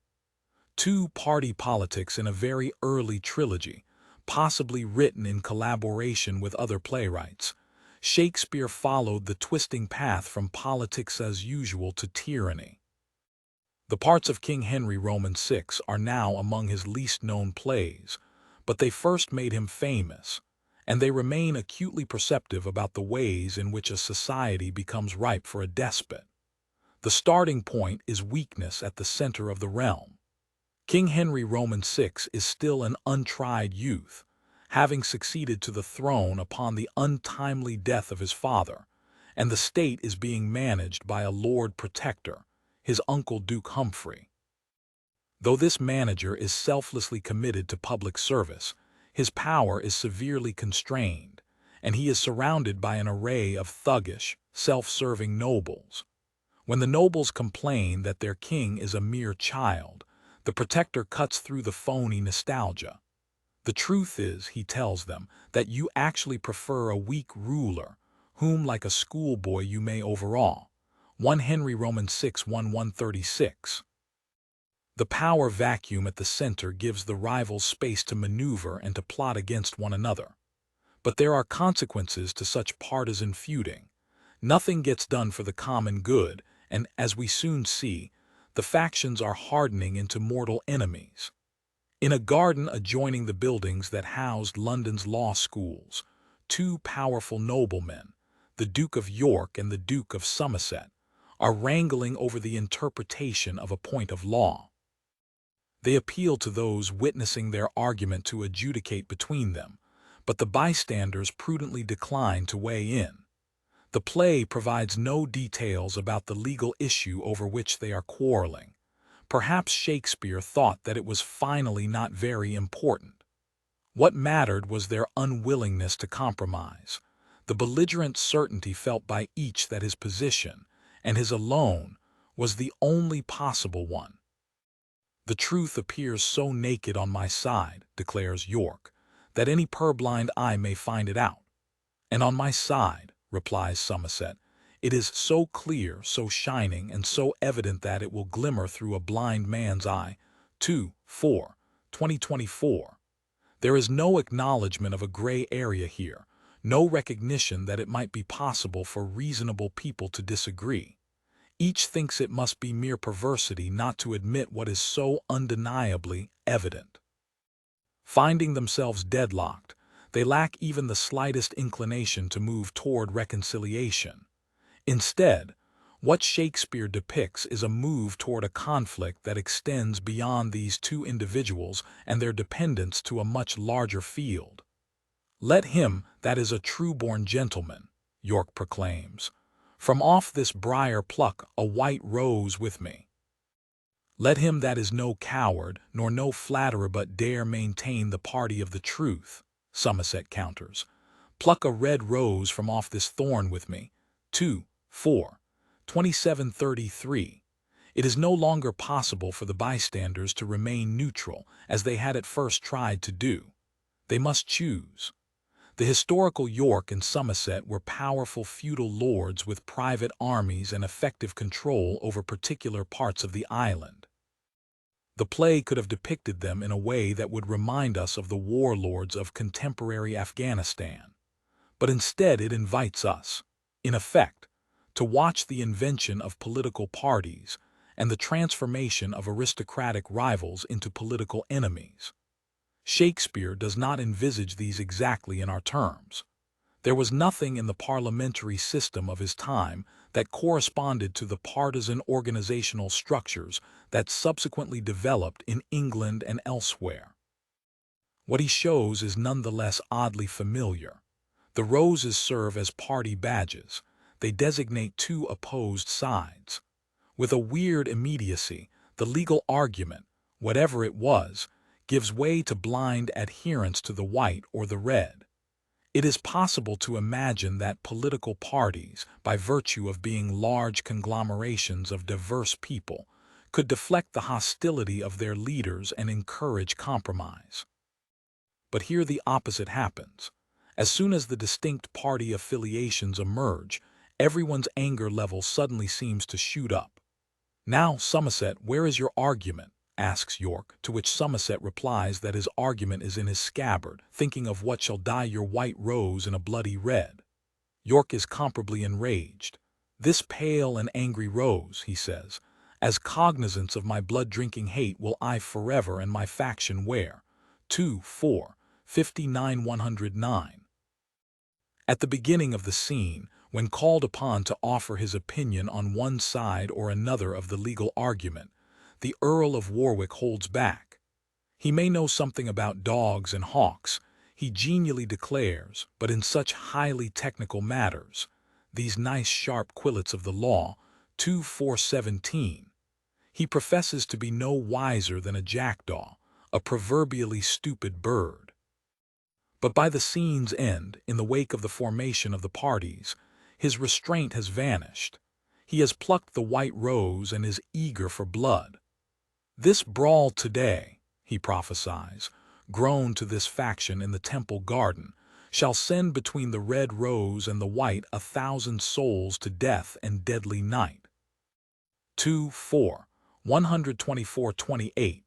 Two-party politics in a very early trilogy, possibly written in collaboration with other playwrights, Shakespeare followed the twisting path from politics as usual to tyranny. The parts of King Henry Roman VI are now among his least-known plays, but they first made him famous, and they remain acutely perceptive about the ways in which a society becomes ripe for a despot. The starting point is weakness at the center of the realm. King Henry Roman VI is still an untried youth, having succeeded to the throne upon the untimely death of his father, and the state is being managed by a Lord Protector, his uncle Duke Humphrey. Though this manager is selflessly committed to public service, his power is severely constrained, and he is surrounded by an array of thuggish, self-serving nobles. When the nobles complain that their king is a mere child, the Protector cuts through the phony nostalgia. The truth is, he tells them, that you actually prefer a weak ruler, whom like a schoolboy you may overawe. 1 Henry Roman VI 1:136. The power vacuum at the center gives the rivals space to maneuver and to plot against one another. But there are consequences to such partisan feuding. Nothing gets done for the common good, and, as we soon see, the factions are hardening into mortal enemies. In a garden adjoining the buildings that housed London's law schools, two powerful noblemen, the Duke of York and the Duke of Somerset, are wrangling over the interpretation of a point of law. They appeal to those witnessing their argument to adjudicate between them, but the bystanders prudently decline to weigh in. The play provides no details about the legal issue over which they are quarreling. Perhaps Shakespeare thought that it was finally not very important. What mattered was their unwillingness to compromise, the belligerent certainty felt by each that his position, and his alone, was the only possible one. The truth appears so naked on my side, declares York, that any purblind eye may find it out. And on my side, replies Somerset, it is so clear, so shining, and so evident that it will glimmer through a blind man's eye. 2024. There is no acknowledgment of a gray area here, no recognition that it might be possible for reasonable people to disagree. Each thinks it must be mere perversity not to admit what is so undeniably evident. Finding themselves deadlocked, they lack even the slightest inclination to move toward reconciliation. Instead, what Shakespeare depicts is a move toward a conflict that extends beyond these two individuals and their dependence to a much larger field. "Let him that is a true-born gentleman," York proclaims, "from off this briar pluck a white rose with me. Let him that is no coward nor no flatterer but dare maintain the party of the truth," Somerset counters, "pluck a red rose from off this thorn with me." 4. 2733. It is no longer possible for the bystanders to remain neutral, as they had at first tried to do. They must choose. The historical York and Somerset were powerful feudal lords with private armies and effective control over particular parts of the island. The play could have depicted them in a way that would remind us of the warlords of contemporary Afghanistan. But instead it invites us, in effect, to watch the invention of political parties and the transformation of aristocratic rivals into political enemies. Shakespeare does not envisage these exactly in our terms. There was nothing in the parliamentary system of his time that corresponded to the partisan organizational structures that subsequently developed in England and elsewhere. What he shows is nonetheless oddly familiar. The roses serve as party badges. They designate two opposed sides. With a weird immediacy, the legal argument, whatever it was, gives way to blind adherence to the white or the red. It is possible to imagine that political parties, by virtue of being large conglomerations of diverse people, could deflect the hostility of their leaders and encourage compromise. But here the opposite happens. As soon as the distinct party affiliations emerge, everyone's anger level suddenly seems to shoot up. "Now, Somerset, where is your argument?" asks York, to which Somerset replies that his argument is in his scabbard, thinking of what shall dye your white rose in a bloody red. York is comparably enraged. "This pale and angry rose," he says, "as cognizance of my blood-drinking hate will I forever and my faction wear." 2-4, 59-109. At the beginning of the scene, when called upon to offer his opinion on one side or another of the legal argument, the Earl of Warwick holds back. He may know something about dogs and hawks, he genially declares, but in such highly technical matters, these nice sharp quillets of the law, 2-4-17, he professes to be no wiser than a jackdaw, a proverbially stupid bird. But by the scene's end, in the wake of the formation of the parties, his restraint has vanished. He has plucked the white rose and is eager for blood. "This brawl today," he prophesies, "grown to this faction in the Temple Garden, shall send between the red rose and the white 1,000 souls to death and deadly night." 2-4, 124-28.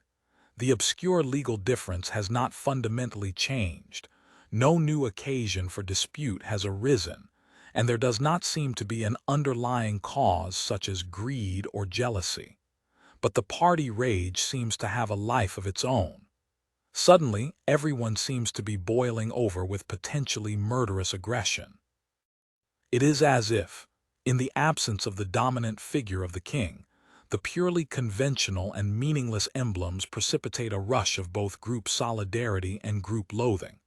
The obscure legal difference has not fundamentally changed. No new occasion for dispute has arisen, and there does not seem to be an underlying cause such as greed or jealousy. But the party rage seems to have a life of its own. Suddenly, everyone seems to be boiling over with potentially murderous aggression. It is as if, in the absence of the dominant figure of the king, the purely conventional and meaningless emblems precipitate a rush of both group solidarity and group loathing.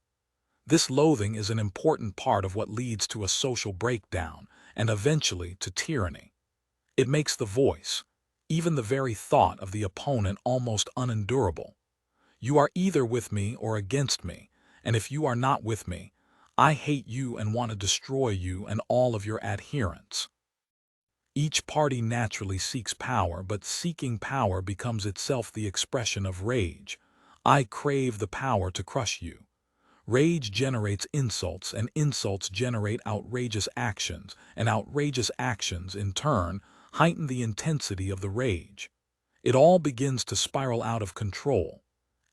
This loathing is an important part of what leads to a social breakdown and eventually to tyranny. It makes the voice, even the very thought of the opponent, almost unendurable. You are either with me or against me, and if you are not with me, I hate you and want to destroy you and all of your adherents. Each party naturally seeks power, but seeking power becomes itself the expression of rage. I crave the power to crush you. Rage generates insults, and insults generate outrageous actions, and outrageous actions, in turn, heighten the intensity of the rage. It all begins to spiral out of control.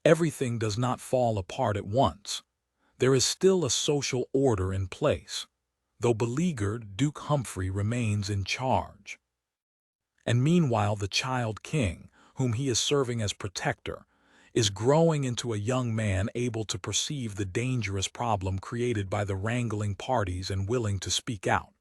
Everything does not fall apart at once. There is still a social order in place. Though beleaguered, Duke Humphrey remains in charge. And meanwhile the child king, whom he is serving as protector, is growing into a young man able to perceive the dangerous problem created by the wrangling parties and willing to speak out.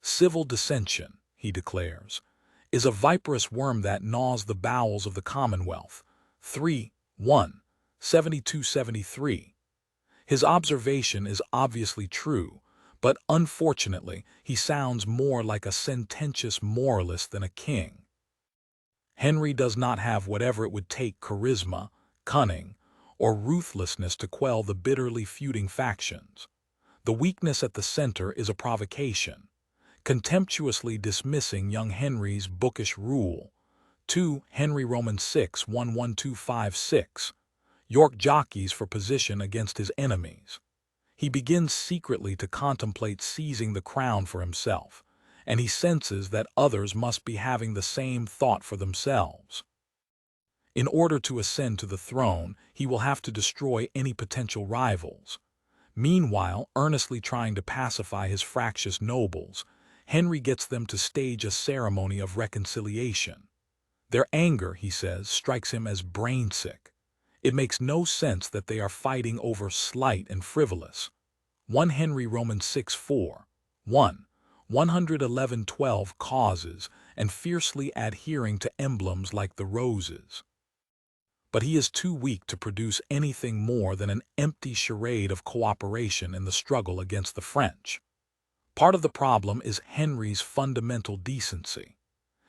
"Civil dissension," he declares, "is a viperous worm that gnaws the bowels of the Commonwealth." 3-1, 72-73. His observation is obviously true, but unfortunately he sounds more like a sententious moralist than a king. Henry does not have whatever it would take: charisma, cunning, or ruthlessness to quell the bitterly feuding factions. The weakness at the center is a provocation. contemptuously dismissing young Henry's bookish rule. 2 Henry Roman 6 11256. York jockeys for position against his enemies. He begins secretly to contemplate seizing the crown for himself, and he senses that others must be having the same thought for themselves. In order to ascend to the throne, he will have to destroy any potential rivals. Meanwhile, earnestly trying to pacify his fractious nobles, Henry gets them to stage a ceremony of reconciliation. Their anger, he says, strikes him as brainsick. It makes no sense that they are fighting over slight and frivolous. 1 Henry Roman 6:4, 111:12 causes, and fiercely adhering to emblems like the roses. But he is too weak to produce anything more than an empty charade of cooperation in the struggle against the French. Part of the problem is Henry's fundamental decency.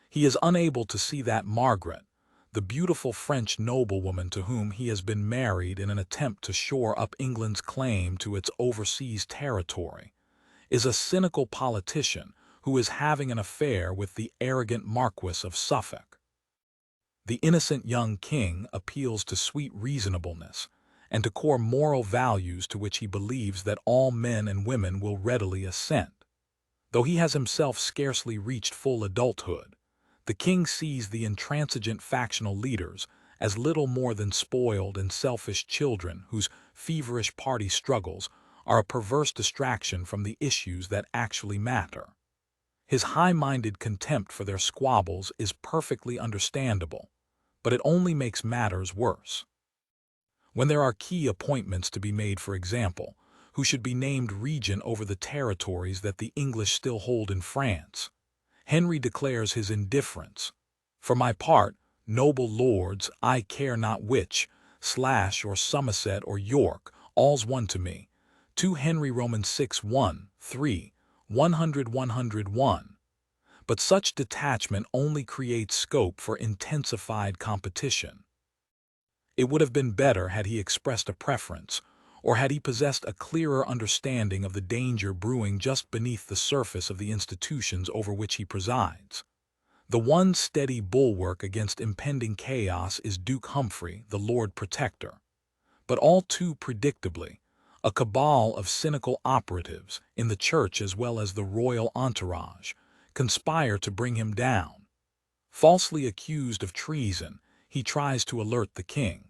He is unable to see that Margaret, the beautiful French noblewoman to whom he has been married in an attempt to shore up England's claim to its overseas territory, is a cynical politician who is having an affair with the arrogant Marquis of Suffolk. The innocent young king appeals to sweet reasonableness and to core moral values to which he believes that all men and women will readily assent. Though he has himself scarcely reached full adulthood, the king sees the intransigent factional leaders as little more than spoiled and selfish children whose feverish party struggles are a perverse distraction from the issues that actually matter. His high-minded contempt for their squabbles is perfectly understandable, but it only makes matters worse. When there are key appointments to be made, for example, who should be named regent over the territories that the English still hold in France, Henry declares his indifference. For my part, noble lords, I care not which, or Somerset or York, all's one to me. 2 Henry Roman 6 3, 101. But such detachment only creates scope for intensified competition. It would have been better had he expressed a preference, or had he possessed a clearer understanding of the danger brewing just beneath the surface of the institutions over which he presides. The one steady bulwark against impending chaos is Duke Humphrey, the Lord Protector. But all too predictably, a cabal of cynical operatives, in the church as well as the royal entourage, conspire to bring him down. Falsely accused of treason, he tries to alert the king.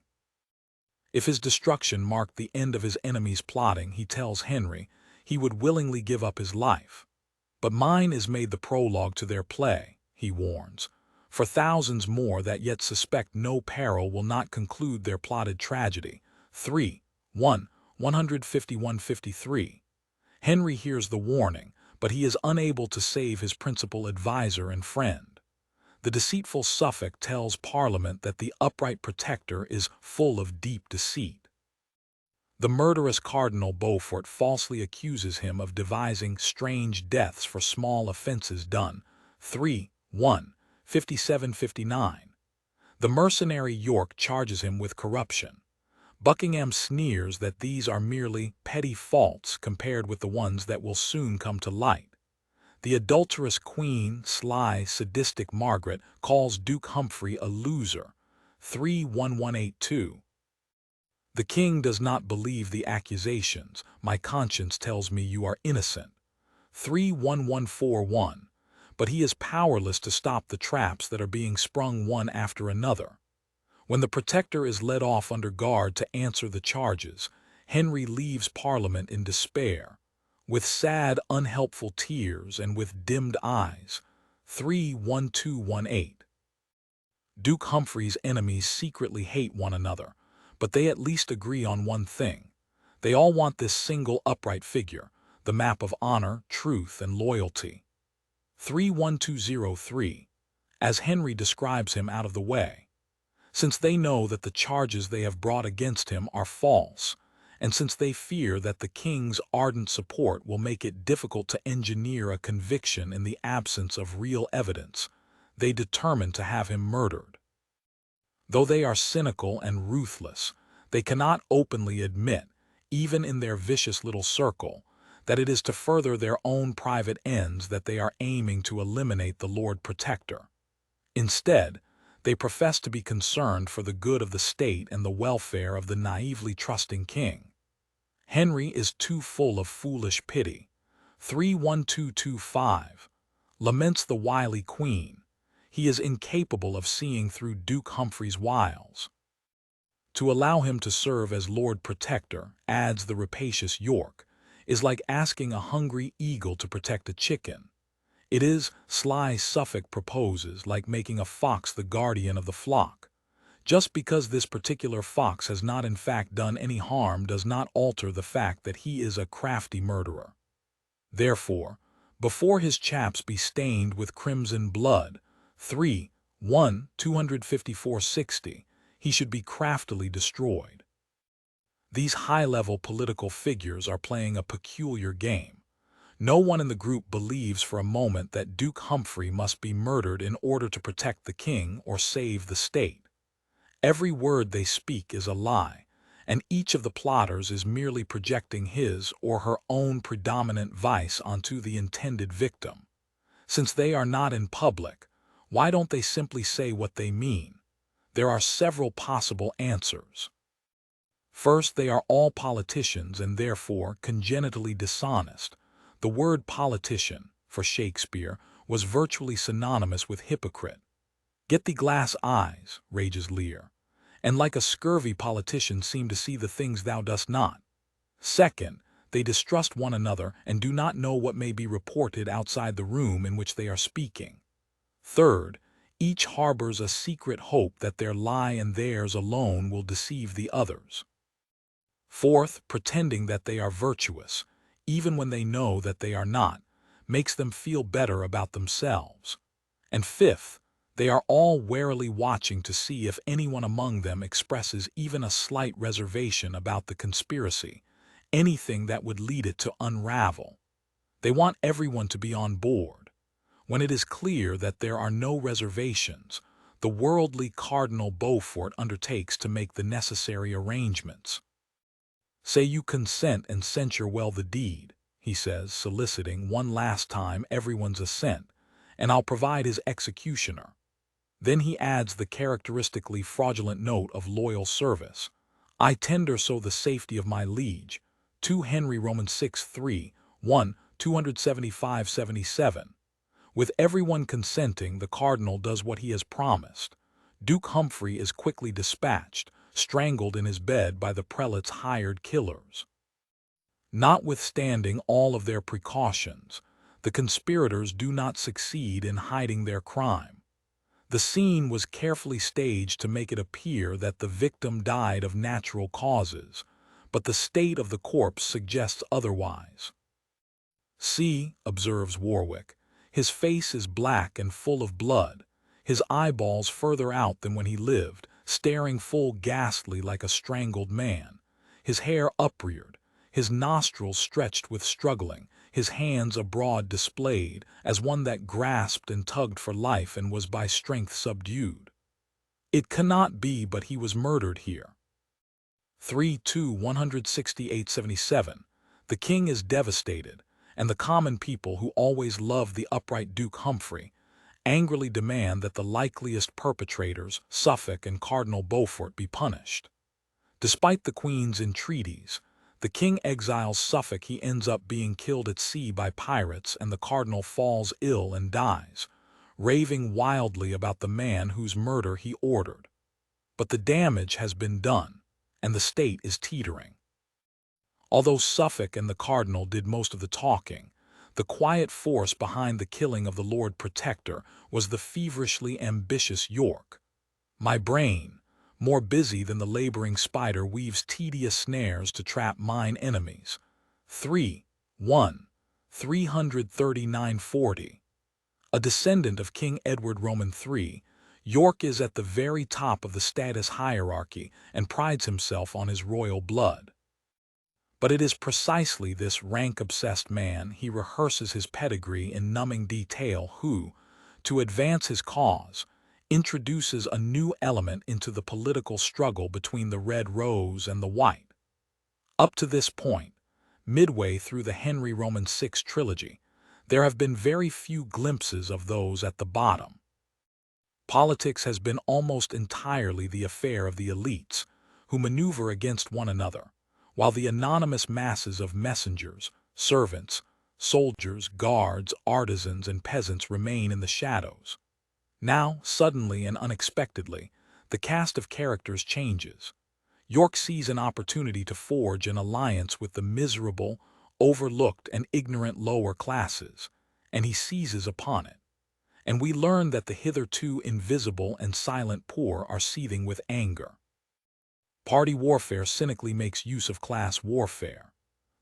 If his destruction marked the end of his enemies' plotting, he tells Henry, he would willingly give up his life. But mine is made the prologue to their play, he warns, for thousands more that yet suspect no peril will not conclude their plotted tragedy. 151-53. Henry hears the warning, but he is unable to save his principal adviser and friend. The deceitful Suffolk tells Parliament that the upright Protector is full of deep deceit. The murderous Cardinal Beaufort falsely accuses him of devising strange deaths for small offences done. 57-59. The mercenary York charges him with corruption. Buckingham sneers that these are merely petty faults compared with the ones that will soon come to light. The adulterous queen, sly, sadistic Margaret, calls Duke Humphrey a loser. 31182. The king does not believe the accusations. My conscience tells me you are innocent. 31141. But he is powerless to stop the traps that are being sprung one after another. When the Protector is led off under guard to answer the charges, Henry leaves Parliament in despair, with sad, unhelpful tears and with dimmed eyes. 31218. Duke Humphrey's enemies secretly hate one another, but they at least agree on one thing. They all want this single upright figure, the map of honor, truth, and loyalty. 31203. As Henry describes him out of the way. Since they know that the charges they have brought against him are false, and since they fear that the king's ardent support will make it difficult to engineer a conviction in the absence of real evidence, they determine to have him murdered. Though they are cynical and ruthless, they cannot openly admit, even in their vicious little circle, that it is to further their own private ends that they are aiming to eliminate the Lord Protector. Instead, they profess to be concerned for the good of the state and the welfare of the naively trusting king. Henry is too full of foolish pity. 31225 laments the wily queen. He is incapable of seeing through Duke Humphrey's wiles. To allow him to serve as Lord Protector, adds the rapacious York, is like asking a hungry eagle to protect a chicken. It is, sly Suffolk proposes, like making a fox the guardian of the flock. Just because this particular fox has not in fact done any harm does not alter the fact that he is a crafty murderer. Therefore, before his chaps be stained with crimson blood, 25460, he should be craftily destroyed. These high-level political figures are playing a peculiar game. No one in the group believes for a moment that Duke Humphrey must be murdered in order to protect the king or save the state. Every word they speak is a lie, and each of the plotters is merely projecting his or her own predominant vice onto the intended victim. Since they are not in public, why don't they simply say what they mean? There are several possible answers. First, they are all politicians and therefore congenitally dishonest. The word politician, for Shakespeare, was virtually synonymous with hypocrite. "Get thee glass eyes," rages Lear, "and like a scurvy politician seem to see the things thou dost not." Second, they distrust one another and do not know what may be reported outside the room in which they are speaking. Third, each harbors a secret hope that their lie and theirs alone will deceive the others. Fourth, pretending that they are virtuous, even when they know that they are not, makes them feel better about themselves. And fifth, they are all warily watching to see if anyone among them expresses even a slight reservation about the conspiracy, anything that would lead it to unravel. They want everyone to be on board. When it is clear that there are no reservations, the worldly Cardinal Beaufort undertakes to make the necessary arrangements. "Say you consent and censure well the deed," he says, soliciting one last time everyone's assent, "and I'll provide his executioner." Then he adds the characteristically fraudulent note of loyal service. "I tender so the safety of my liege." 2 Henry Roman 6:3, 275-77. With everyone consenting, the cardinal does what he has promised. Duke Humphrey is quickly dispatched, strangled in his bed by the prelate's hired killers. Notwithstanding all of their precautions, the conspirators do not succeed in hiding their crime. The scene was carefully staged to make it appear that the victim died of natural causes, but the state of the corpse suggests otherwise. "See," observes Warwick, "his face is black and full of blood, his eyeballs further out than when he lived, staring full ghastly like a strangled man, his hair upreared, his nostrils stretched with struggling, his hands abroad displayed, as one that grasped and tugged for life and was by strength subdued. It cannot be but he was murdered here." 168-77. The king is devastated, and the common people, who always loved the upright Duke Humphrey, angrily demand that the likeliest perpetrators, Suffolk and Cardinal Beaufort, be punished. Despite the Queen's entreaties, the king exiles Suffolk. He ends up being killed at sea by pirates, and the cardinal falls ill and dies, raving wildly about the man whose murder he ordered. But the damage has been done, and the state is teetering. Although Suffolk and the cardinal did most of the talking, the quiet force behind the killing of the Lord Protector was the feverishly ambitious York. "My brain, more busy than the laboring spider, weaves tedious snares to trap mine enemies." 33940. A descendant of King Edward Roman III, York is at the very top of the status hierarchy and prides himself on his royal blood. But it is precisely this rank-obsessed man, he rehearses his pedigree in numbing detail, who, to advance his cause, introduces a new element into the political struggle between the red rose and the white. Up to this point, midway through the Henry Roman VI trilogy, there have been very few glimpses of those at the bottom. Politics has been almost entirely the affair of the elites, who maneuver against one another, while the anonymous masses of messengers, servants, soldiers, guards, artisans, and peasants remain in the shadows. Now, suddenly and unexpectedly, the cast of characters changes. York sees an opportunity to forge an alliance with the miserable, overlooked, and ignorant lower classes, and he seizes upon it. And we learn that the hitherto invisible and silent poor are seething with anger. Party warfare cynically makes use of class warfare.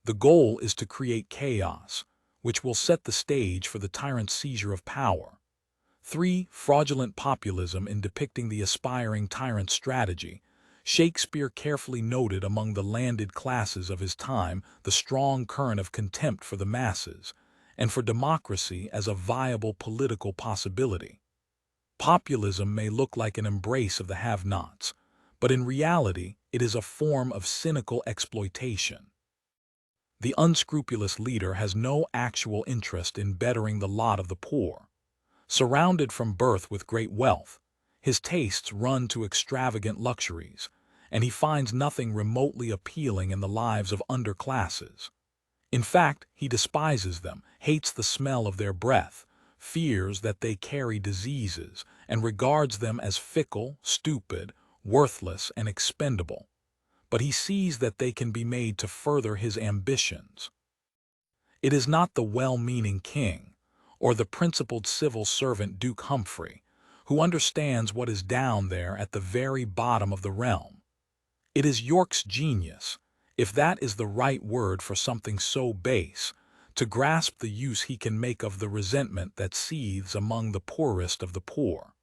The goal is to create chaos, which will set the stage for the tyrant's seizure of power. 3. Fraudulent populism. In depicting the aspiring tyrant's strategy, Shakespeare carefully noted among the landed classes of his time the strong current of contempt for the masses, and for democracy as a viable political possibility. Populism may look like an embrace of the have-nots, but in reality it is a form of cynical exploitation. The unscrupulous leader has no actual interest in bettering the lot of the poor. Surrounded from birth with great wealth, his tastes run to extravagant luxuries, and he finds nothing remotely appealing in the lives of underclasses. In fact, he despises them, hates the smell of their breath, fears that they carry diseases, and regards them as fickle, stupid, worthless, and expendable. But he sees that they can be made to further his ambitions. It is not the well-meaning king, or the principled civil servant Duke Humphrey, who understands what is down there at the very bottom of the realm. It is York's genius, if that is the right word for something so base, to grasp the use he can make of the resentment that seethes among the poorest of the poor.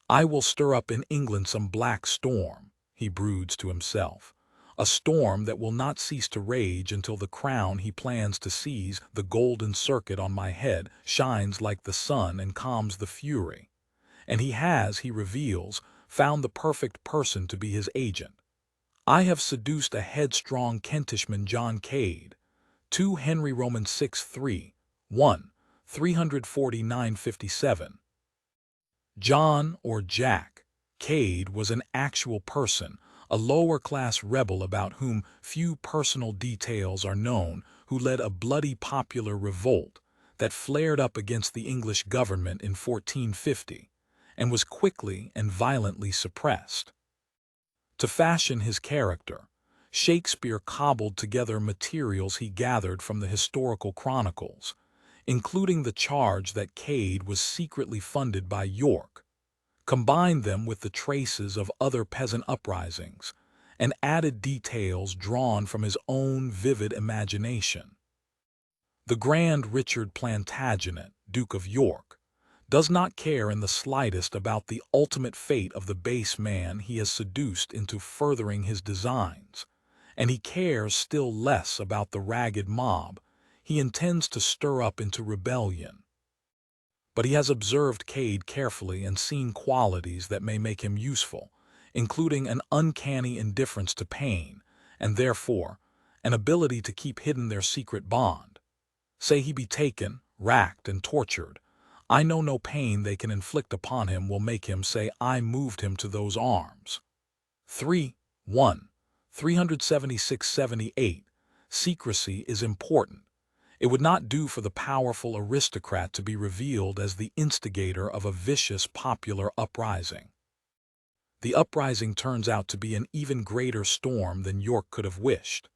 "I will stir up in England some black storm," he broods to himself, "a storm that will not cease to rage until the crown he plans to seize, the golden circuit on my head, shines like the sun and calms the fury." And he reveals, found the perfect person to be his agent. "I have seduced a headstrong Kentishman, John Cade." 2 Henry Roman 6:3, 1, 349-57. John, or Jack, Cade was an actual person, a lower-class rebel about whom few personal details are known, who led a bloody popular revolt that flared up against the English government in 1450, and was quickly and violently suppressed. To fashion his character, Shakespeare cobbled together materials he gathered from the historical chronicles, including the charge that Cade was secretly funded by York, combined them with the traces of other peasant uprisings, and added details drawn from his own vivid imagination. The grand Richard Plantagenet, Duke of York, does not care in the slightest about the ultimate fate of the base man he has seduced into furthering his designs, and he cares still less about the ragged mob he intends to stir up into rebellion. But he has observed Cade carefully and seen qualities that may make him useful, including an uncanny indifference to pain, and therefore an ability to keep hidden their secret bond. Say he be taken, racked, and tortured, I know no pain they can inflict upon him will make him say I moved him to those arms. 1. 376-78. Secrecy is important. It would not do for the powerful aristocrat to be revealed as the instigator of a vicious popular uprising. The uprising turns out to be an even greater storm than York could have wished.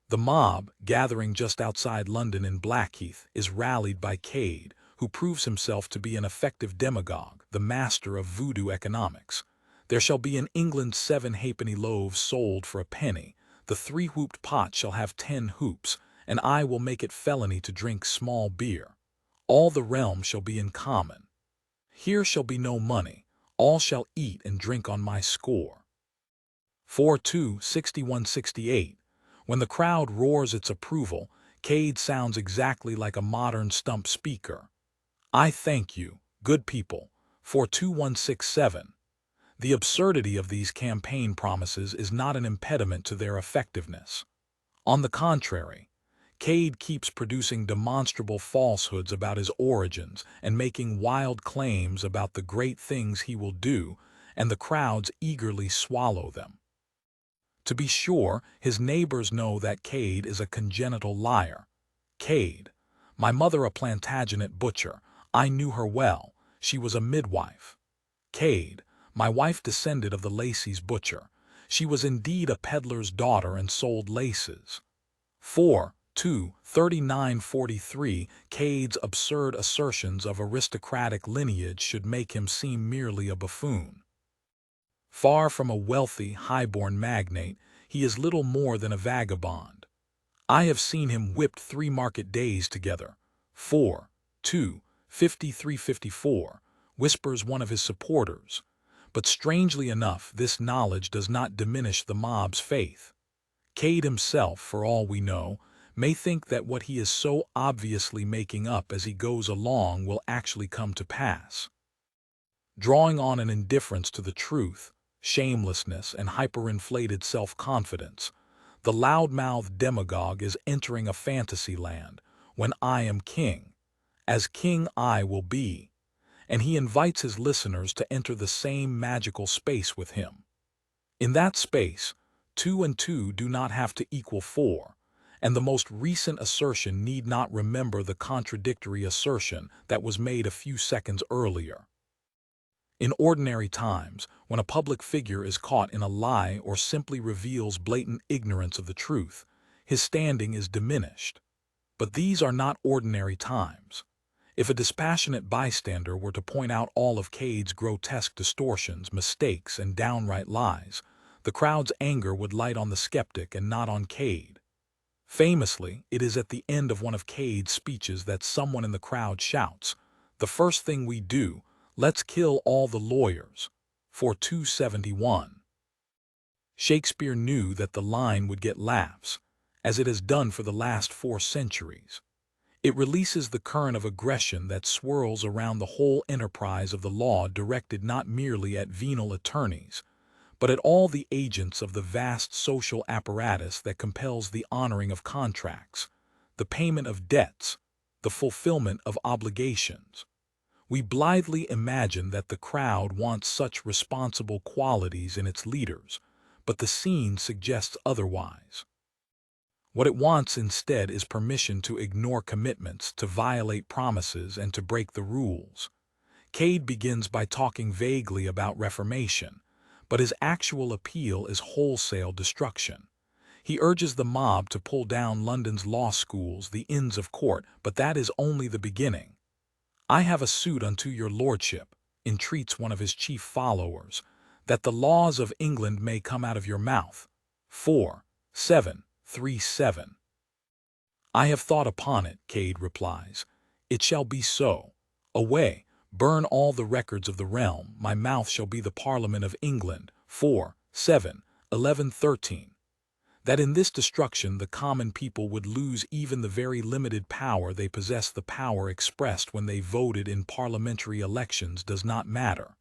The mob, gathering just outside London in Blackheath, is rallied by Cade, who proves himself to be an effective demagogue, the master of voodoo economics. There shall be in England 7 halfpenny loaves sold for a penny, the 3-hooped pot shall have 10 hoops, and I will make it felony to drink small beer. All the realm shall be in common. Here shall be no money, all shall eat and drink on my score. 61-68. When the crowd roars its approval, Cade sounds exactly like a modern stump speaker. I thank you, good people. 2167. The absurdity of these campaign promises is not an impediment to their effectiveness. On the contrary, Cade keeps producing demonstrable falsehoods about his origins and making wild claims about the great things he will do, and the crowds eagerly swallow them. To be sure, his neighbors know that Cade is a congenital liar. Cade: "My mother a Plantagenet butcher, I knew her well, she was a midwife." Cade: "My wife descended of the Lacey's butcher, she was indeed a peddler's daughter and sold laces." 3943. Cade's absurd assertions of aristocratic lineage should make him seem merely a buffoon. Far from a wealthy, high-born magnate, he is little more than a vagabond. "I have seen him whipped 3 market days together." 5354, whispers one of his supporters. But strangely enough, this knowledge does not diminish the mob's faith. Cade himself, for all we know, may think that what he is so obviously making up as he goes along will actually come to pass. Drawing on an indifference to the truth, shamelessness, and hyperinflated self-confidence, the loud-mouthed demagogue is entering a fantasy land. "When I am king, as king I will be," and he invites his listeners to enter the same magical space with him. In that space, 2 and 2 do not have to equal 4, and the most recent assertion need not remember the contradictory assertion that was made a few seconds earlier. In ordinary times, when a public figure is caught in a lie or simply reveals blatant ignorance of the truth, his standing is diminished. But these are not ordinary times. If a dispassionate bystander were to point out all of Cade's grotesque distortions, mistakes, and downright lies, the crowd's anger would light on the skeptic and not on Cade. Famously, it is at the end of one of Cade's speeches that someone in the crowd shouts, "The first thing we do, let's kill all the lawyers." 271. Shakespeare knew that the line would get laughs, as it has done for the last 4 centuries. It releases the current of aggression that swirls around the whole enterprise of the law, directed not merely at venal attorneys, but at all the agents of the vast social apparatus that compels the honoring of contracts, the payment of debts, the fulfillment of obligations. We blithely imagine that the crowd wants such responsible qualities in its leaders, but the scene suggests otherwise. What it wants instead is permission to ignore commitments, to violate promises, and to break the rules. Cade begins by talking vaguely about reformation, but his actual appeal is wholesale destruction. He urges the mob to pull down London's law schools, the Inns of Court, but that is only the beginning. "I have a suit unto your lordship," entreats one of his chief followers, "that the laws of England may come out of your mouth." 4737. "I have thought upon it," Cade replies. "It shall be so. Away, burn all the records of the realm, my mouth shall be the Parliament of England." 1113. That in this destruction the common people would lose even the very limited power they possess, the power expressed when they voted in parliamentary elections, does not matter.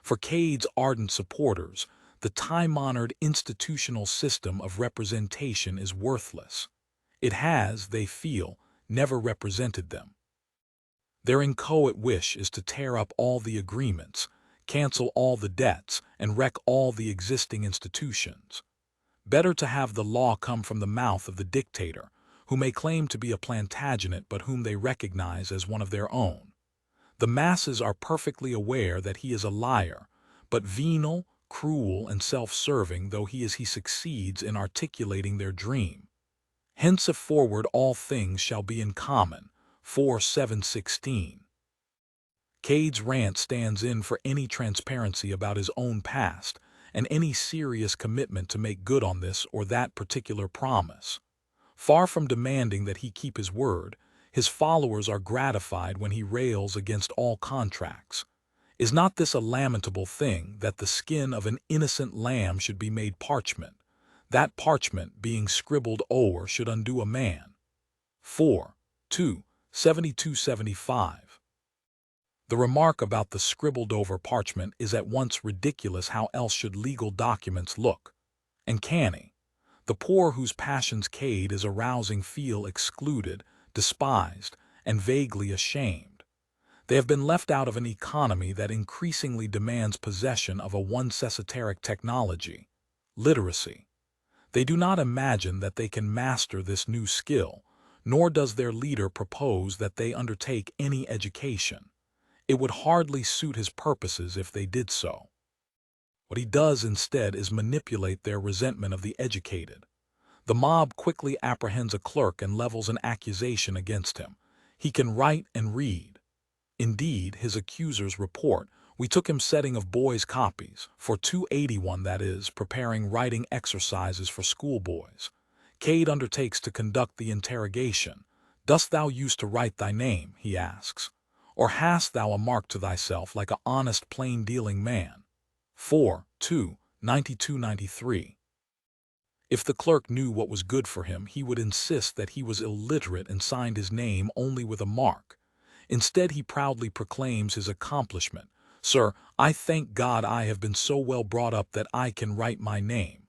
For Cade's ardent supporters, the time-honored institutional system of representation is worthless. It has, they feel, never represented them. Their inchoate wish is to tear up all the agreements, cancel all the debts, and wreck all the existing institutions. Better to have the law come from the mouth of the dictator, who may claim to be a Plantagenet but whom they recognize as one of their own. The masses are perfectly aware that he is a liar, but venal, cruel, and self-serving though he succeeds in articulating their dream. "Henceforward all things shall be in common." 4716. Cade's rant stands in for any transparency about his own past and any serious commitment to make good on this or that particular promise. Far from demanding that he keep his word, his followers are gratified when he rails against all contracts. Is not this a lamentable thing, that the skin of an innocent lamb should be made parchment? That parchment, being scribbled o'er, should undo a man. 7275. The remark about the scribbled-over parchment is at once ridiculous. How else should legal documents look? And canny. The poor whose passions Cade is arousing feel excluded, despised, and vaguely ashamed. They have been left out of an economy that increasingly demands possession of a one-esoteric technology, literacy. They do not imagine that they can master this new skill, nor does their leader propose that they undertake any education. It would hardly suit his purposes if they did so. What he does instead is manipulate their resentment of the educated. The mob quickly apprehends a clerk and levels an accusation against him. He can write and read. Indeed, his accusers report, "We took him setting of boys' copies, for 281 that is, preparing writing exercises for schoolboys." Cade undertakes to conduct the interrogation. "Dost thou use to write thy name?" he asks. "Or hast thou a mark to thyself like a honest plain-dealing man?" 4:2, 92-93. If the clerk knew what was good for him, he would insist that he was illiterate and signed his name only with a mark. Instead, he proudly proclaims his accomplishment. "Sir, I thank God I have been so well brought up that I can write my name."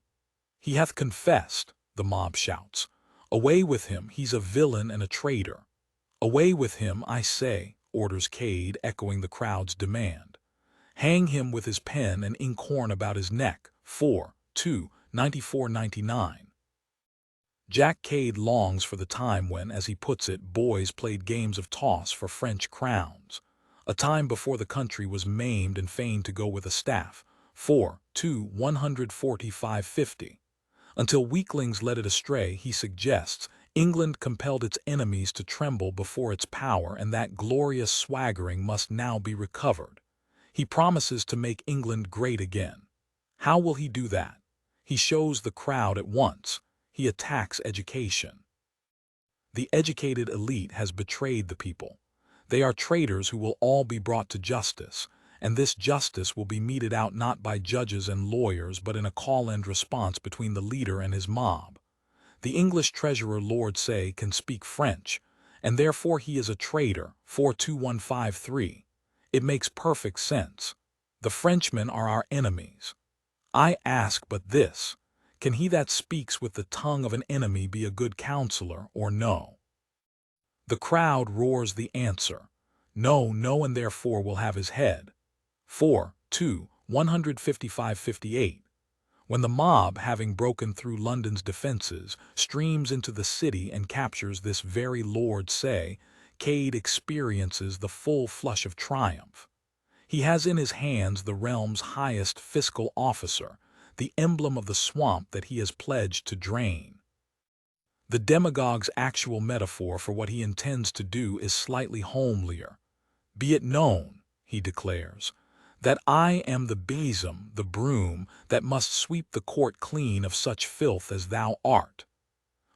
"He hath confessed," the mob shouts. "Away with him, he's a villain and a traitor." "Away with him, I say," orders Cade, echoing the crowd's demand. "Hang him with his pen and inkhorn about his neck." 4:2, 94-99. Jack Cade longs for the time when, as he puts it, boys played games of toss for French crowns, a time before the country was maimed and fain to go with a staff. 4:2, 145-50. Until weaklings led it astray, he suggests, England compelled its enemies to tremble before its power, and that glorious swaggering must now be recovered. He promises to make England great again. How will he do that? He shows the crowd at once. He attacks education. The educated elite has betrayed the people. They are traitors who will all be brought to justice, and this justice will be meted out not by judges and lawyers but in a call and response between the leader and his mob. The English treasurer Lord Say can speak French, and therefore he is a traitor. 4:2153. It makes perfect sense. The Frenchmen are our enemies. I ask but this: can he that speaks with the tongue of an enemy be a good counselor, or no? The crowd roars the answer. No, no, and therefore will have his head. 4:2, 155-58. When the mob, having broken through London's defenses, streams into the city and captures this very Lord Say, Cade experiences the full flush of triumph. He has in his hands the realm's highest fiscal officer, the emblem of the swamp that he has pledged to drain. The demagogue's actual metaphor for what he intends to do is slightly homelier. "Be it known," he declares, "that I am the besom, the broom, that must sweep the court clean of such filth as thou art."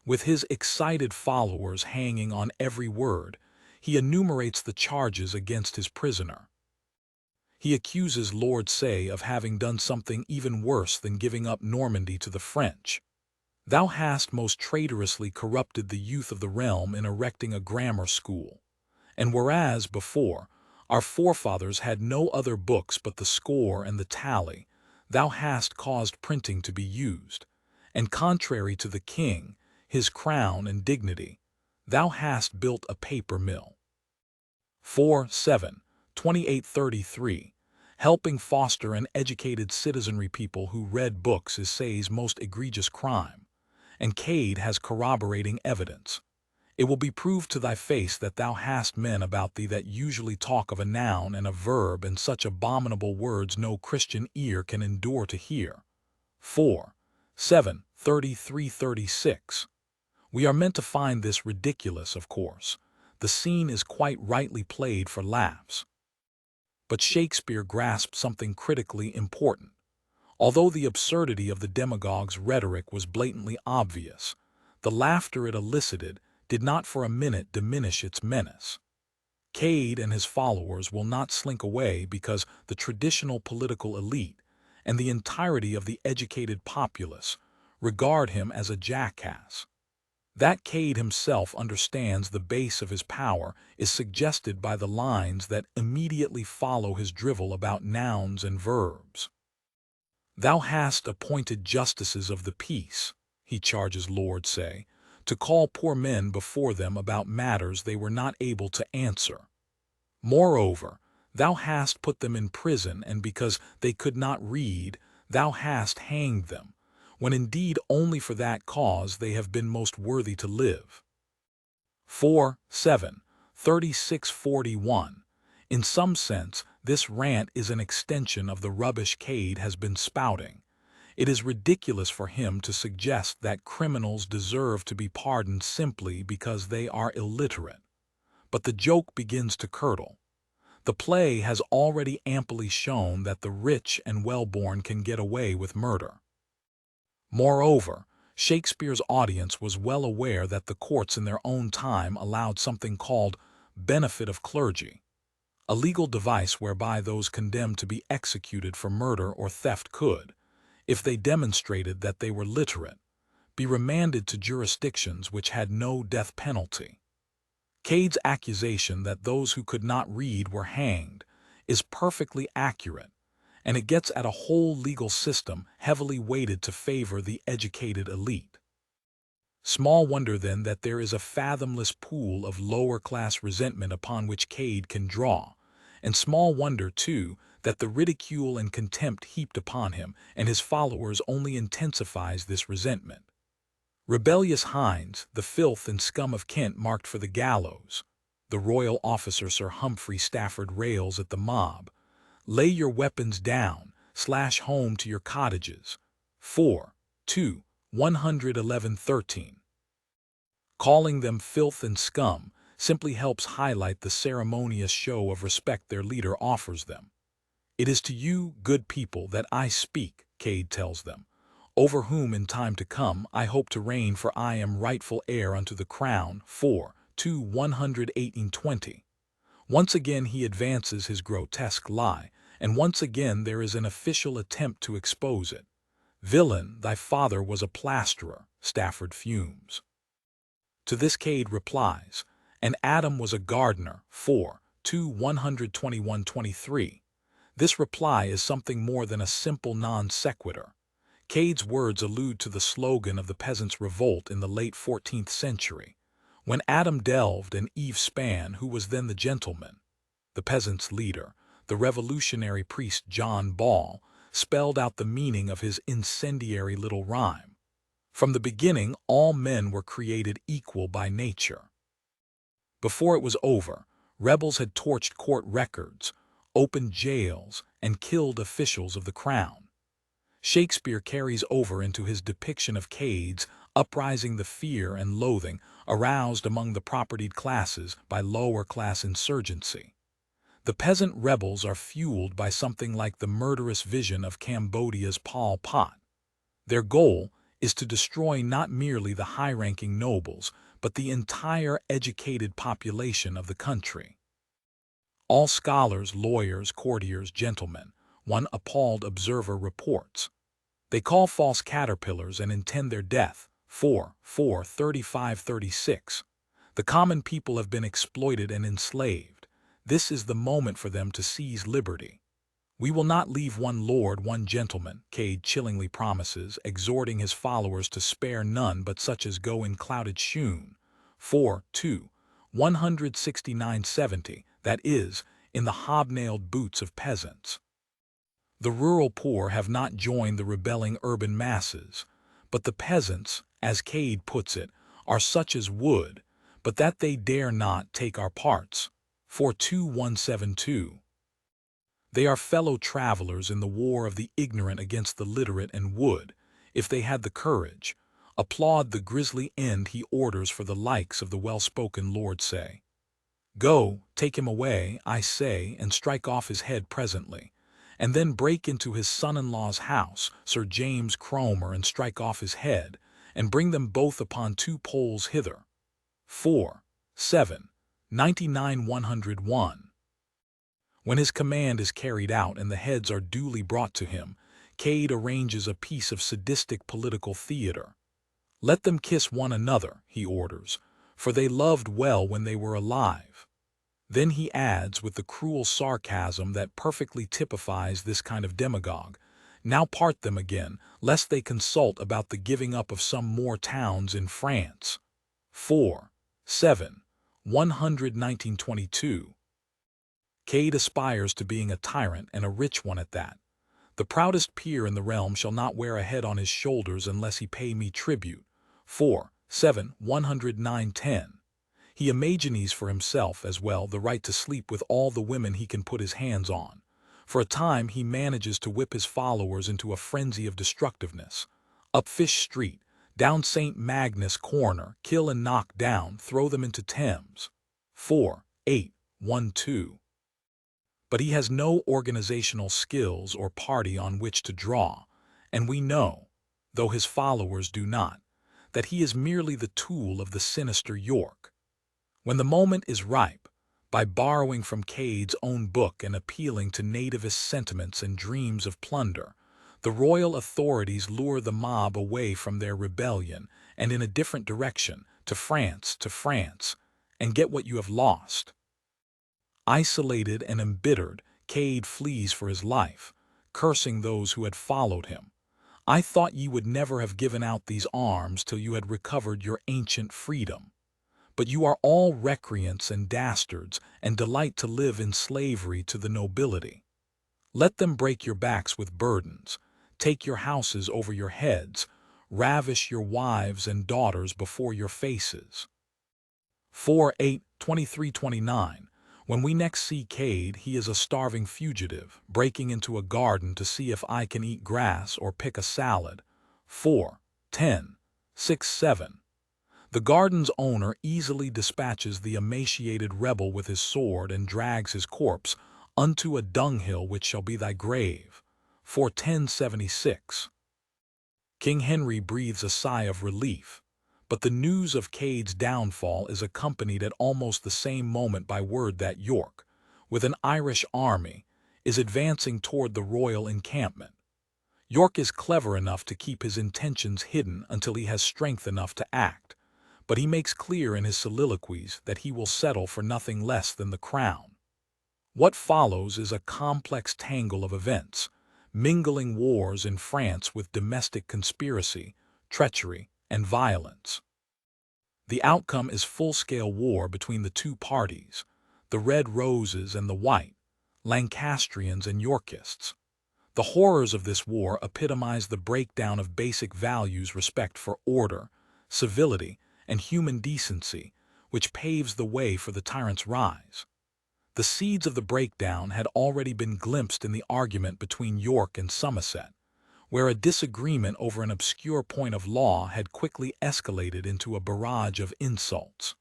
With his excited followers hanging on every word, he enumerates the charges against his prisoner. He accuses Lord Say of having done something even worse than giving up Normandy to the French. "Thou hast most traitorously corrupted the youth of the realm in erecting a grammar school. And whereas, before, our forefathers had no other books but the score and the tally, thou hast caused printing to be used, and contrary to the king, his crown and dignity, thou hast built a paper mill." 4:7, 28-33. Helping foster an educated citizenry people who read books is Say's most egregious crime, and Cade has corroborating evidence. "It will be proved to thy face that thou hast men about thee that usually talk of a noun and a verb and such abominable words no Christian ear can endure to hear." 4:7, 33-36. We are meant to find this ridiculous, of course. The scene is quite rightly played for laughs. But Shakespeare grasped something critically important. Although the absurdity of the demagogue's rhetoric was blatantly obvious, the laughter it elicited did not for a minute diminish its menace. Cade and his followers will not slink away because the traditional political elite and the entirety of the educated populace regard him as a jackass. That Cade himself understands the base of his power is suggested by the lines that immediately follow his drivel about nouns and verbs. "Thou hast appointed justices of the peace," he charges Lord say, to call poor men before them about matters they were not able to answer. Moreover, thou hast put them in prison, and because they could not read, thou hast hanged them, when indeed only for that cause they have been most worthy to live. 4:7, 3641. In some sense, this rant is an extension of the rubbish Cade has been spouting. It is ridiculous for him to suggest that criminals deserve to be pardoned simply because they are illiterate. But the joke begins to curdle. The play has already amply shown that the rich and well-born can get away with murder. Moreover, Shakespeare's audience was well aware that the courts in their own time allowed something called benefit of clergy, a legal device whereby those condemned to be executed for murder or theft could, if they demonstrated that they were literate, be remanded to jurisdictions which had no death penalty. Cade's accusation that those who could not read were hanged is perfectly accurate, and it gets at a whole legal system heavily weighted to favor the educated elite. Small wonder then that there is a fathomless pool of lower-class resentment upon which Cade can draw, and small wonder, too, that the ridicule and contempt heaped upon him and his followers only intensifies this resentment. Rebellious hinds, the filth and scum of Kent marked for the gallows. The royal officer Sir Humphrey Stafford rails at the mob. Lay your weapons down, slash home to your cottages. 4:2, 111-13. Calling them filth and scum simply helps highlight the ceremonious show of respect their leader offers them. It is to you, good people, that I speak, Cade tells them, over whom in time to come I hope to reign, for I am rightful heir unto the crown. 4:2, 118-20. Once again he advances his grotesque lie, and once again there is an official attempt to expose it. Villain, thy father was a plasterer, Stafford fumes. To this Cade replies, and Adam was a gardener. 4:2, 121-23. This reply is something more than a simple non sequitur. Cade's words allude to the slogan of the peasants' revolt in the late 14th century, when Adam delved and Eve span, who was then the gentleman. The peasants' leader, the revolutionary priest John Ball, spelled out the meaning of his incendiary little rhyme. From the beginning, all men were created equal by nature. Before it was over, rebels had torched court records, opened jails, and killed officials of the crown. Shakespeare carries over into his depiction of Cade's uprising the fear and loathing aroused among the propertied classes by lower-class insurgency. The peasant rebels are fueled by something like the murderous vision of Cambodia's Pol Pot. Their goal is to destroy not merely the high-ranking nobles, but the entire educated population of the country. All scholars, lawyers, courtiers, gentlemen, one appalled observer reports. They call false caterpillars and intend their death. 4:35-36. The common people have been exploited and enslaved. This is the moment for them to seize liberty. We will not leave one lord, one gentleman, Cade chillingly promises, exhorting his followers to spare none but such as go in clouted shoon. 4:2, 169-70, that is, in the hobnailed boots of peasants. The rural poor have not joined the rebelling urban masses, but the peasants, as Cade puts it, are such as would, but that they dare not take our parts. 4:2172. They are fellow travelers in the war of the ignorant against the literate, and would, if they had the courage, applaud the grisly end he orders for the likes of the well-spoken Lord say. Go, take him away, I say, and strike off his head presently, and then break into his son-in-law's house, Sir James Cromer, and strike off his head, and bring them both upon 2 poles hither. 4:7, 99-101. When his command is carried out and the heads are duly brought to him, Cade arranges a piece of sadistic political theater. Let them kiss one another, he orders, for they loved well when they were alive. Then he adds, with the cruel sarcasm that perfectly typifies this kind of demagogue, Now part them again, lest they consult about the giving up of some more towns in France. 4. 7. 1922. Cade aspires to being a tyrant, and a rich one at that. The proudest peer in the realm shall not wear a head on his shoulders unless he pay me tribute. 4. 7. 109:10. He imagines for himself as well the right to sleep with all the women he can put his hands on. For a time he manages to whip his followers into a frenzy of destructiveness. Up Fish Street, down St. Magnus Corner, kill and knock down, throw them into Thames. 4. 8. 1-2. But he has no organizational skills or party on which to draw, and we know, though his followers do not, that he is merely the tool of the sinister York. When the moment is ripe, by borrowing from Cade's own book and appealing to nativist sentiments and dreams of plunder, the royal authorities lure the mob away from their rebellion and in a different direction, to France, and get what you have lost. Isolated and embittered, Cade flees for his life, cursing those who had followed him. I thought ye would never have given out these arms till you had recovered your ancient freedom. But you are all recreants and dastards, and delight to live in slavery to the nobility. Let them break your backs with burdens, take your houses over your heads, ravish your wives and daughters before your faces. 4. 8. 23-29. When we next see Cade, he is a starving fugitive, breaking into a garden to see if I can eat grass or pick a salad. 4. 10. 6. 7. The garden's owner easily dispatches the emaciated rebel with his sword and drags his corpse unto a dunghill which shall be thy grave. 410-76. King Henry breathes a sigh of relief, but the news of Cade's downfall is accompanied at almost the same moment by word that York, with an Irish army, is advancing toward the royal encampment. York is clever enough to keep his intentions hidden until he has strength enough to act, but he makes clear in his soliloquies that he will settle for nothing less than the crown. What follows is a complex tangle of events, mingling wars in France with domestic conspiracy, treachery, and violence. The outcome is full-scale war between the two parties, the Red Roses and the White, Lancastrians and Yorkists. The horrors of this war epitomize the breakdown of basic values: respect for order, civility, and human decency, which paves the way for the tyrant's rise. The seeds of the breakdown had already been glimpsed in the argument between York and Somerset, where a disagreement over an obscure point of law had quickly escalated into a barrage of insults.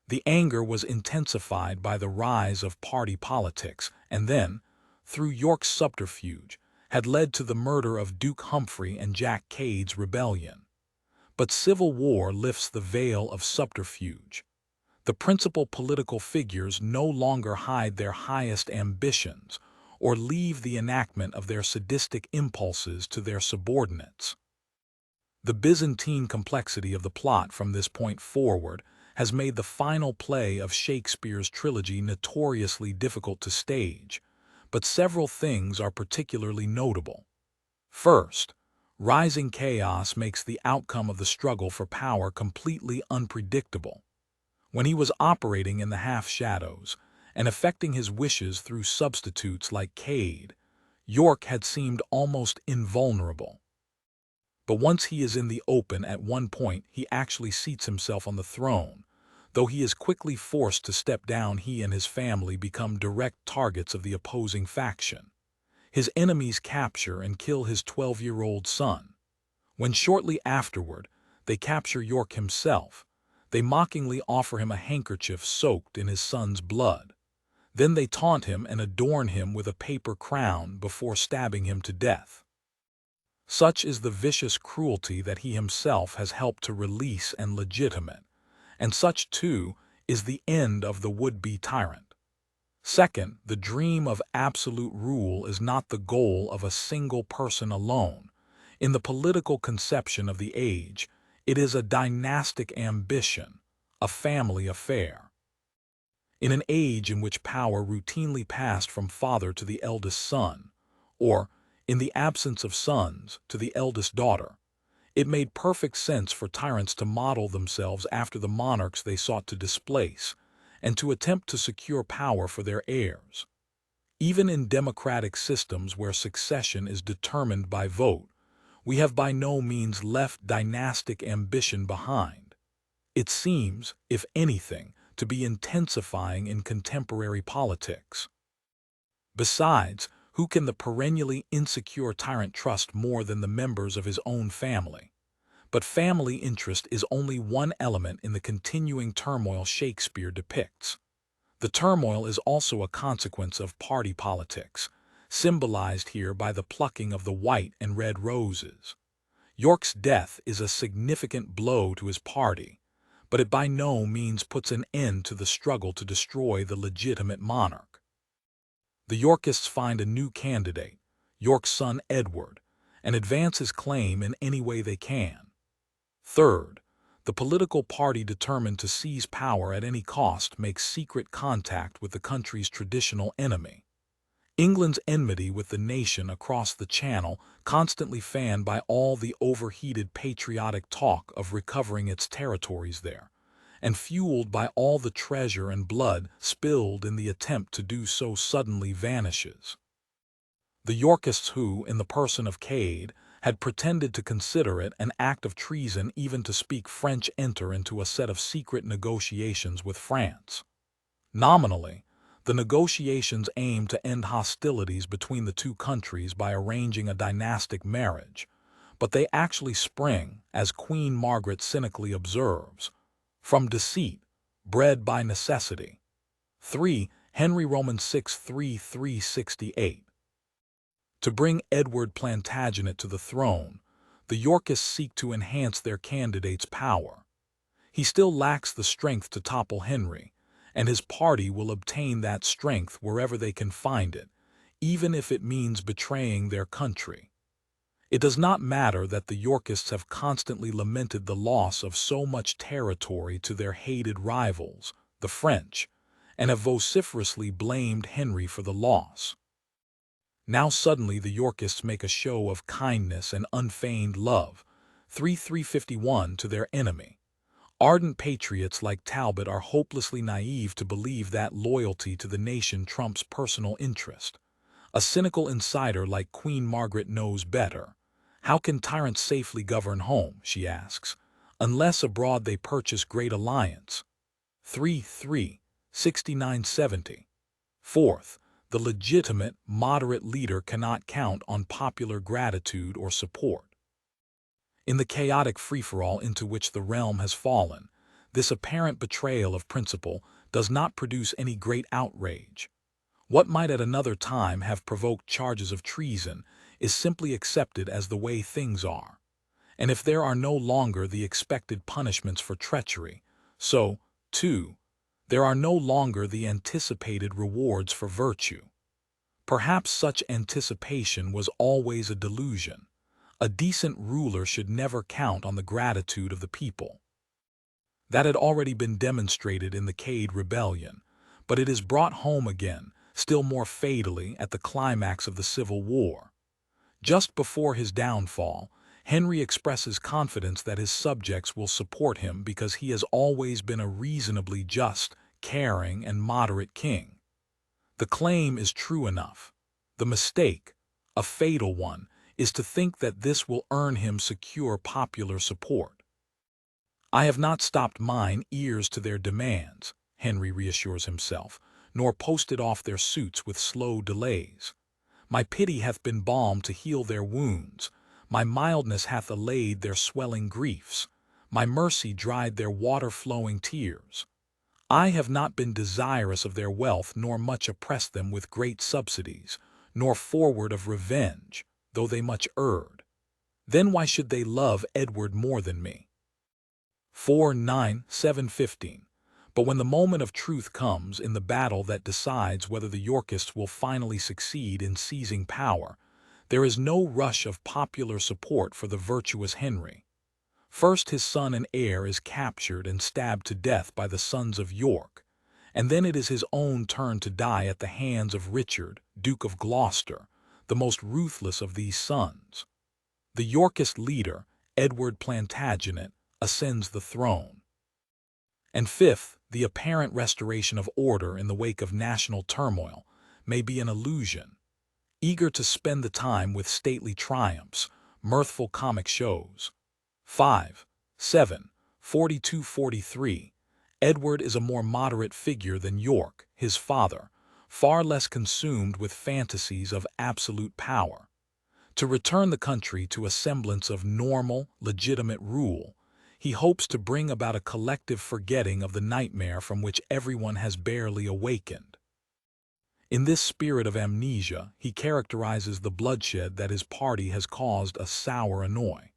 The anger was intensified by the rise of party politics, and then, through York's subterfuge, had led to the murder of Duke Humphrey and Jack Cade's rebellion. But civil war lifts the veil of subterfuge. The principal political figures no longer hide their highest ambitions or leave the enactment of their sadistic impulses to their subordinates. The Byzantine complexity of the plot from this point forward has made the final play of Shakespeare's trilogy notoriously difficult to stage, but several things are particularly notable. First, rising chaos makes the outcome of the struggle for power completely unpredictable. When he was operating in the half-shadows and effecting his wishes through substitutes like Cade, York had seemed almost invulnerable. But once he is in the open, at one point he actually seats himself on the throne. Though he is quickly forced to step down, he and his family become direct targets of the opposing faction. His enemies capture and kill his 12-year-old son. When shortly afterward they capture York himself, they mockingly offer him a handkerchief soaked in his son's blood. Then they taunt him and adorn him with a paper crown before stabbing him to death. Such is the vicious cruelty that he himself has helped to release and legitimate, and such, too, is the end of the would-be tyrant. Second, the dream of absolute rule is not the goal of a single person alone. In the political conception of the age, it is a dynastic ambition, a family affair. In an age in which power routinely passed from father to the eldest son, or, In the absence of sons, to the eldest daughter. It made perfect sense for tyrants to model themselves after the monarchs they sought to displace, and to attempt to secure power for their heirs. Even in democratic systems where succession is determined by vote, we have by no means left dynastic ambition behind. It seems, if anything, to be intensifying in contemporary politics. Besides, who can the perennially insecure tyrant trust more than the members of his own family? But family interest is only one element in the continuing turmoil Shakespeare depicts. The turmoil is also a consequence of party politics, symbolized here by the plucking of the white and red roses. York's death is a significant blow to his party, but it by no means puts an end to the struggle to destroy the legitimate monarch. The Yorkists find a new candidate, York's son Edward, and advance his claim in any way they can. Third, the political party determined to seize power at any cost makes secret contact with the country's traditional enemy. England's enmity with the nation across the Channel, constantly fanned by all the overheated patriotic talk of recovering its territories there, and fueled by all the treasure and blood spilled in the attempt to do so, suddenly vanishes. The Yorkists who, in the person of Cade, had pretended to consider it an act of treason even to speak French, enter into a set of secret negotiations with France. Nominally, the negotiations aim to end hostilities between the two countries by arranging a dynastic marriage, but they actually spring, as Queen Margaret cynically observes, from deceit, bred by necessity. 3 Henry Romans 6:3-368. To bring Edward Plantagenet to the throne, the Yorkists seek to enhance their candidate's power. He still lacks the strength to topple Henry, and his party will obtain that strength wherever they can find it, even if it means betraying their country. It does not matter that the Yorkists have constantly lamented the loss of so much territory to their hated rivals, the French, and have vociferously blamed Henry for the loss. Now suddenly the Yorkists make a show of kindness and unfeigned love, 351 to their enemy. Ardent patriots like Talbot are hopelessly naive to believe that loyalty to the nation trumps personal interest. A cynical insider like Queen Margaret knows better. How can tyrants safely govern home, she asks, unless abroad they purchase great alliance? 6970. Fourth, the legitimate, moderate leader cannot count on popular gratitude or support. In the chaotic free-for-all into which the realm has fallen, this apparent betrayal of principle does not produce any great outrage. What might at another time have provoked charges of treason is simply accepted as the way things are. And if there are no longer the expected punishments for treachery, so, too, there are no longer the anticipated rewards for virtue. Perhaps such anticipation was always a delusion. A decent ruler should never count on the gratitude of the people. That had already been demonstrated in the Cade Rebellion, but it is brought home again, still more fatally, at the climax of the Civil War. Just before his downfall, Henry expresses confidence that his subjects will support him because he has always been a reasonably just, caring, and moderate king. The claim is true enough. The mistake, a fatal one, is to think that this will earn him secure popular support. I have not stopped mine ears to their demands, Henry reassures himself, nor posted off their suits with slow delays. My pity hath been balm to heal their wounds, my mildness hath allayed their swelling griefs, my mercy dried their water-flowing tears. I have not been desirous of their wealth, nor much oppressed them with great subsidies, nor forward of revenge, though they much erred. Then why should they love Edward more than me? 7:15. But when the moment of truth comes in the battle that decides whether the Yorkists will finally succeed in seizing power, there is no rush of popular support for the virtuous Henry. First his son and heir is captured and stabbed to death by the sons of York, and then it is his own turn to die at the hands of Richard, Duke of Gloucester, the most ruthless of these sons. The Yorkist leader, Edward Plantagenet, ascends the throne. And fifth, the apparent restoration of order in the wake of national turmoil may be an illusion. Eager to spend the time with stately triumphs, mirthful comic shows. 5. 7. 42-43. Edward is a more moderate figure than York, his father, far less consumed with fantasies of absolute power. To return the country to a semblance of normal, legitimate rule, he hopes to bring about a collective forgetting of the nightmare from which everyone has barely awakened. In this spirit of amnesia, he characterizes the bloodshed that his party has caused a sour annoy,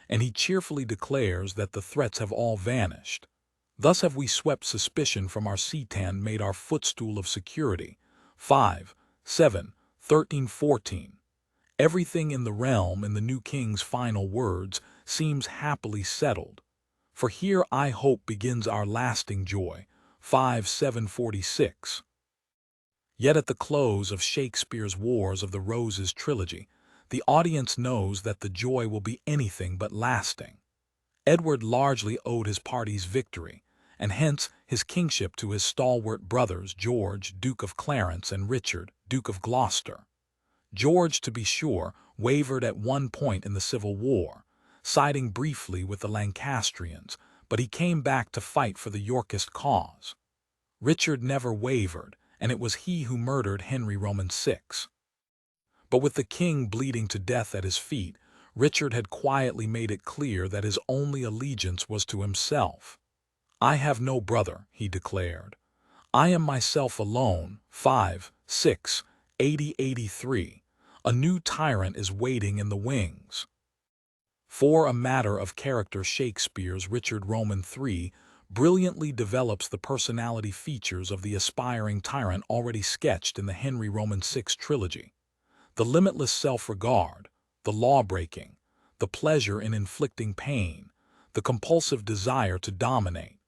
and he cheerfully declares that the threats have all vanished. Thus have we swept suspicion from our seat and made our footstool of security. 5, 7, 13, 14. Everything in the realm, in the new king's final words, seems happily settled. For here I hope begins our lasting joy. 5, 7, 46. Yet at the close of Shakespeare's Wars of the Roses trilogy, the audience knows that the joy will be anything but lasting. Edward largely owed his party's victory, and hence his kingship, to his stalwart brothers George, Duke of Clarence, and Richard, Duke of Gloucester. George, to be sure, wavered at one point in the Civil War, siding briefly with the Lancastrians, but he came back to fight for the Yorkist cause. Richard never wavered, and it was he who murdered Henry Roman VI. But with the king bleeding to death at his feet, Richard had quietly made it clear that his only allegiance was to himself. "I have no brother," he declared. "I am myself alone." 5, 6, 80, 83. A new tyrant is waiting in the wings. For a matter of character, Shakespeare's Richard Roman III brilliantly develops the personality features of the aspiring tyrant already sketched in the Henry Roman VI trilogy. The limitless self-regard, the law-breaking, the pleasure in inflicting pain, the compulsive desire to dominate.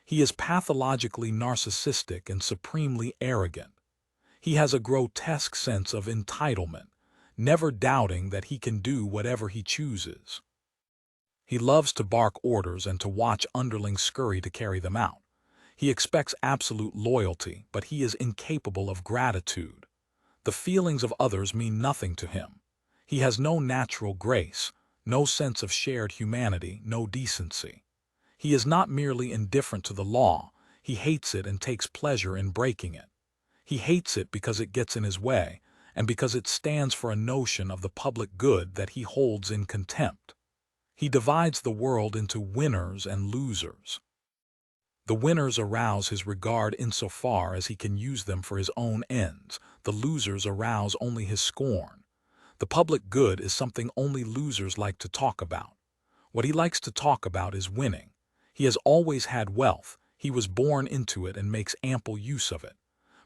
He is pathologically narcissistic and supremely arrogant. He has a grotesque sense of entitlement, never doubting that he can do whatever he chooses. He loves to bark orders and to watch underlings scurry to carry them out. He expects absolute loyalty, but he is incapable of gratitude. The feelings of others mean nothing to him. He has no natural grace, no sense of shared humanity, no decency. He is not merely indifferent to the law, he hates it and takes pleasure in breaking it. He hates it because it gets in his way, and because it stands for a notion of the public good that he holds in contempt. He divides the world into winners and losers. The winners arouse his regard insofar as he can use them for his own ends. The losers arouse only his scorn. The public good is something only losers like to talk about. What he likes to talk about is winning. He has always had wealth, he was born into it and makes ample use of it.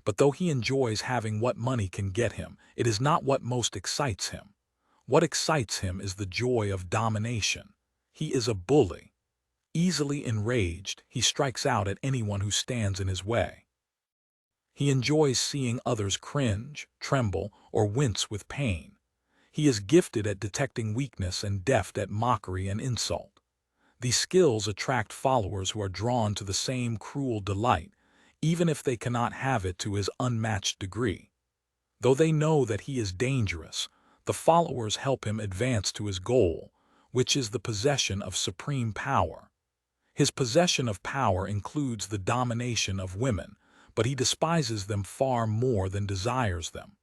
But though he enjoys having what money can get him, it is not what most excites him. What excites him is the joy of domination. He is a bully. Easily enraged, he strikes out at anyone who stands in his way. He enjoys seeing others cringe, tremble, or wince with pain. He is gifted at detecting weakness and deft at mockery and insult. These skills attract followers who are drawn to the same cruel delight, even if they cannot have it to his unmatched degree. Though they know that he is dangerous, the followers help him advance to his goal, which is the possession of supreme power. His possession of power includes the domination of women, but he despises them far more than desires them.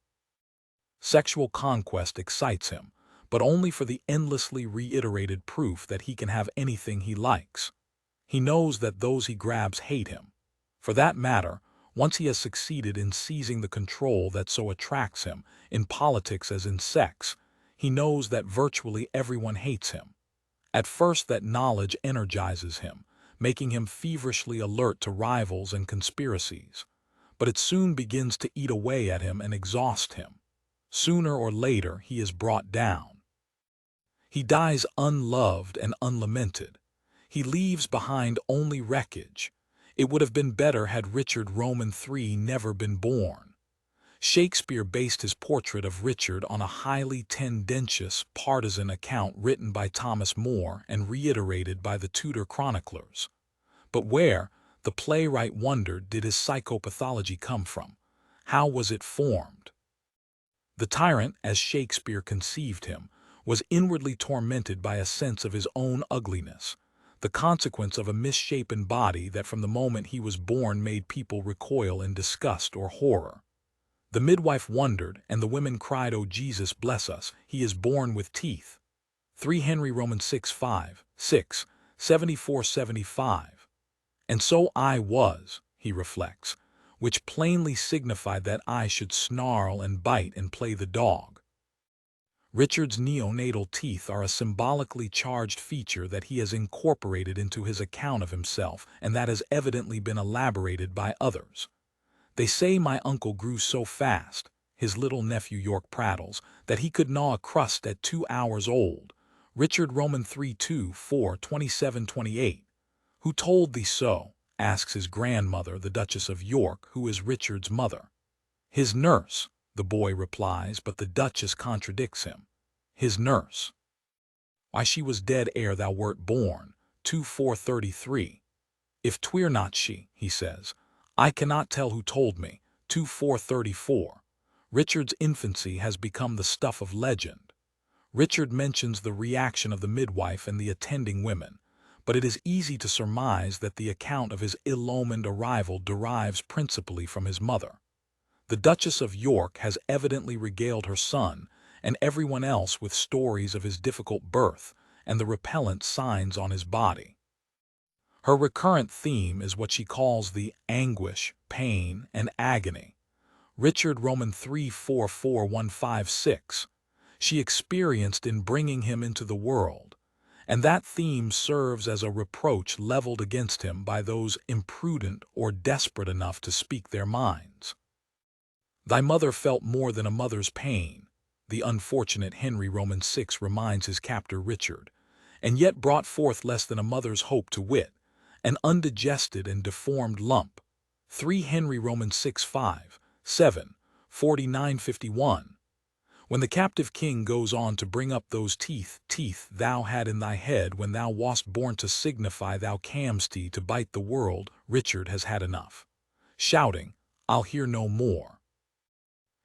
Sexual conquest excites him, but only for the endlessly reiterated proof that he can have anything he likes. He knows that those he grabs hate him. For that matter, once he has succeeded in seizing the control that so attracts him, in politics as in sex, he knows that virtually everyone hates him. At first that knowledge energizes him, making him feverishly alert to rivals and conspiracies. But it soon begins to eat away at him and exhaust him. Sooner or later he is brought down. He dies unloved and unlamented. He leaves behind only wreckage. It would have been better had Richard Roman III never been born. Shakespeare based his portrait of Richard on a highly tendentious, partisan account written by Thomas More and reiterated by the Tudor chroniclers. But where, the playwright wondered, did his psychopathology come from? How was it formed? The tyrant, as Shakespeare conceived him, was inwardly tormented by a sense of his own ugliness, the consequence of a misshapen body that from the moment he was born made people recoil in disgust or horror. The midwife wondered, and the women cried, "O Jesus, bless us, he is born with teeth." 3 Henry Romans 6:5, 6, 74-75. And so I was, he reflects, which plainly signified that I should snarl and bite and play the dog. Richard's neonatal teeth are a symbolically charged feature that he has incorporated into his account of himself, and that has evidently been elaborated by others. They say my uncle grew so fast, his little nephew York prattles, that he could gnaw a crust at 2 hours old. Richard Roman 3:2, 4, 27-28. Who told thee so? Asks his grandmother, the Duchess of York, who is Richard's mother. His nurse, the boy replies, but the Duchess contradicts him. His nurse. Why, she was dead ere thou wert born. 2:4-33. If 'twere not she, he says, I cannot tell who told me. 2:4-34. Richard's infancy has become the stuff of legend. Richard mentions the reaction of the midwife and the attending women, but it is easy to surmise that the account of his ill-omened arrival derives principally from his mother. The Duchess of York has evidently regaled her son and everyone else with stories of his difficult birth and the repellent signs on his body. Her recurrent theme is what she calls the anguish, pain, and agony. Richard Roman 3:4-4-1-5-6. She experienced in bringing him into the world, and that theme serves as a reproach leveled against him by those imprudent or desperate enough to speak their minds. Thy mother felt more than a mother's pain, the unfortunate Henry Roman 6 reminds his captor Richard, and yet brought forth less than a mother's hope, to wit, an undigested and deformed lump. 3 Henry Roman 6:5, 7, 49-51. When the captive king goes on to bring up those teeth thou had in thy head when thou wast born to signify thou cam'st to bite the world, Richard has had enough. Shouting, I'll hear no more.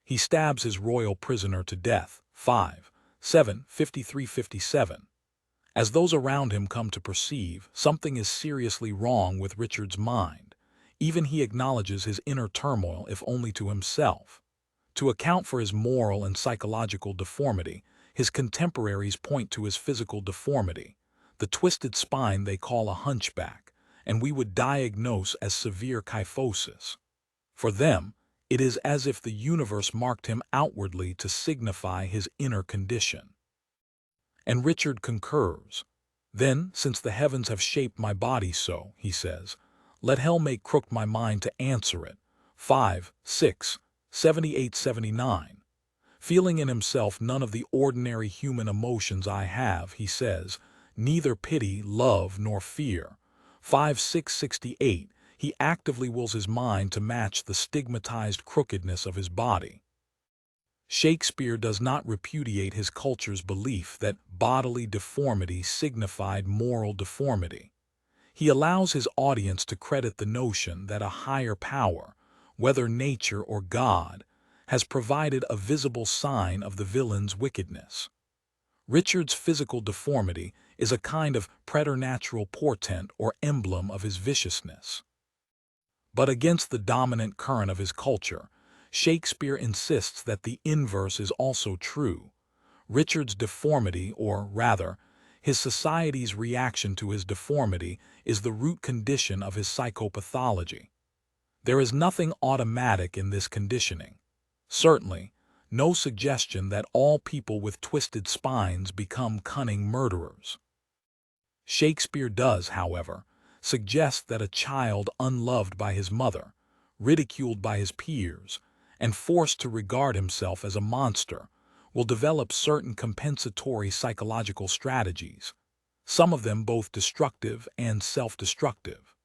He stabs his royal prisoner to death. 5, 7, 53-57. As those around him come to perceive, something is seriously wrong with Richard's mind. Even he acknowledges his inner turmoil, if only to himself. To account for his moral and psychological deformity, his contemporaries point to his physical deformity, the twisted spine they call a hunchback, and we would diagnose as severe kyphosis. For them, it is as if the universe marked him outwardly to signify his inner condition. And Richard concurs. Then, since the heavens have shaped my body so, he says, let hell make crooked my mind to answer it. 5, 6, 78-79. Feeling in himself none of the ordinary human emotions I have, he says, neither pity, love, nor fear. 5, 6, 68. He actively wills his mind to match the stigmatized crookedness of his body. Shakespeare does not repudiate his culture's belief that bodily deformity signified moral deformity. He allows his audience to credit the notion that a higher power, whether nature or God, has provided a visible sign of the villain's wickedness. Richard's physical deformity is a kind of preternatural portent or emblem of his viciousness. But against the dominant current of his culture, Shakespeare insists that the inverse is also true. Richard's deformity, or rather, his society's reaction to his deformity, is the root condition of his psychopathology. There is nothing automatic in this conditioning. Certainly, no suggestion that all people with twisted spines become cunning murderers. Shakespeare does, however, suggest that a child unloved by his mother, ridiculed by his peers, and forced to regard himself as a monster, will develop certain compensatory psychological strategies, some of them both destructive and self-destructive.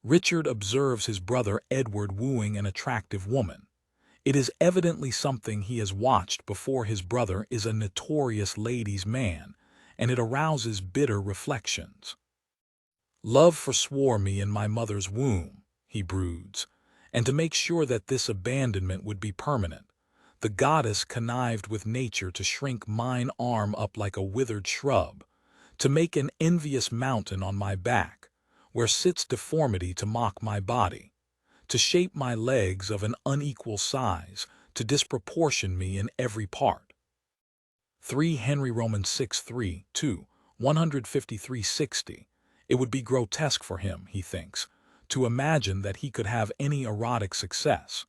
Richard observes his brother Edward wooing an attractive woman. It is evidently something he has watched before. His brother is a notorious ladies' man, and it arouses bitter reflections. Love forswore me in my mother's womb, he broods, and to make sure that this abandonment would be permanent, the goddess connived with nature to shrink mine arm up like a withered shrub, to make an envious mountain on my back, where sits deformity to mock my body, to shape my legs of an unequal size, to disproportion me in every part. 3 Henry Roman 6:3, 2, 153:60. It would be grotesque for him, he thinks, to imagine that he could have any erotic success.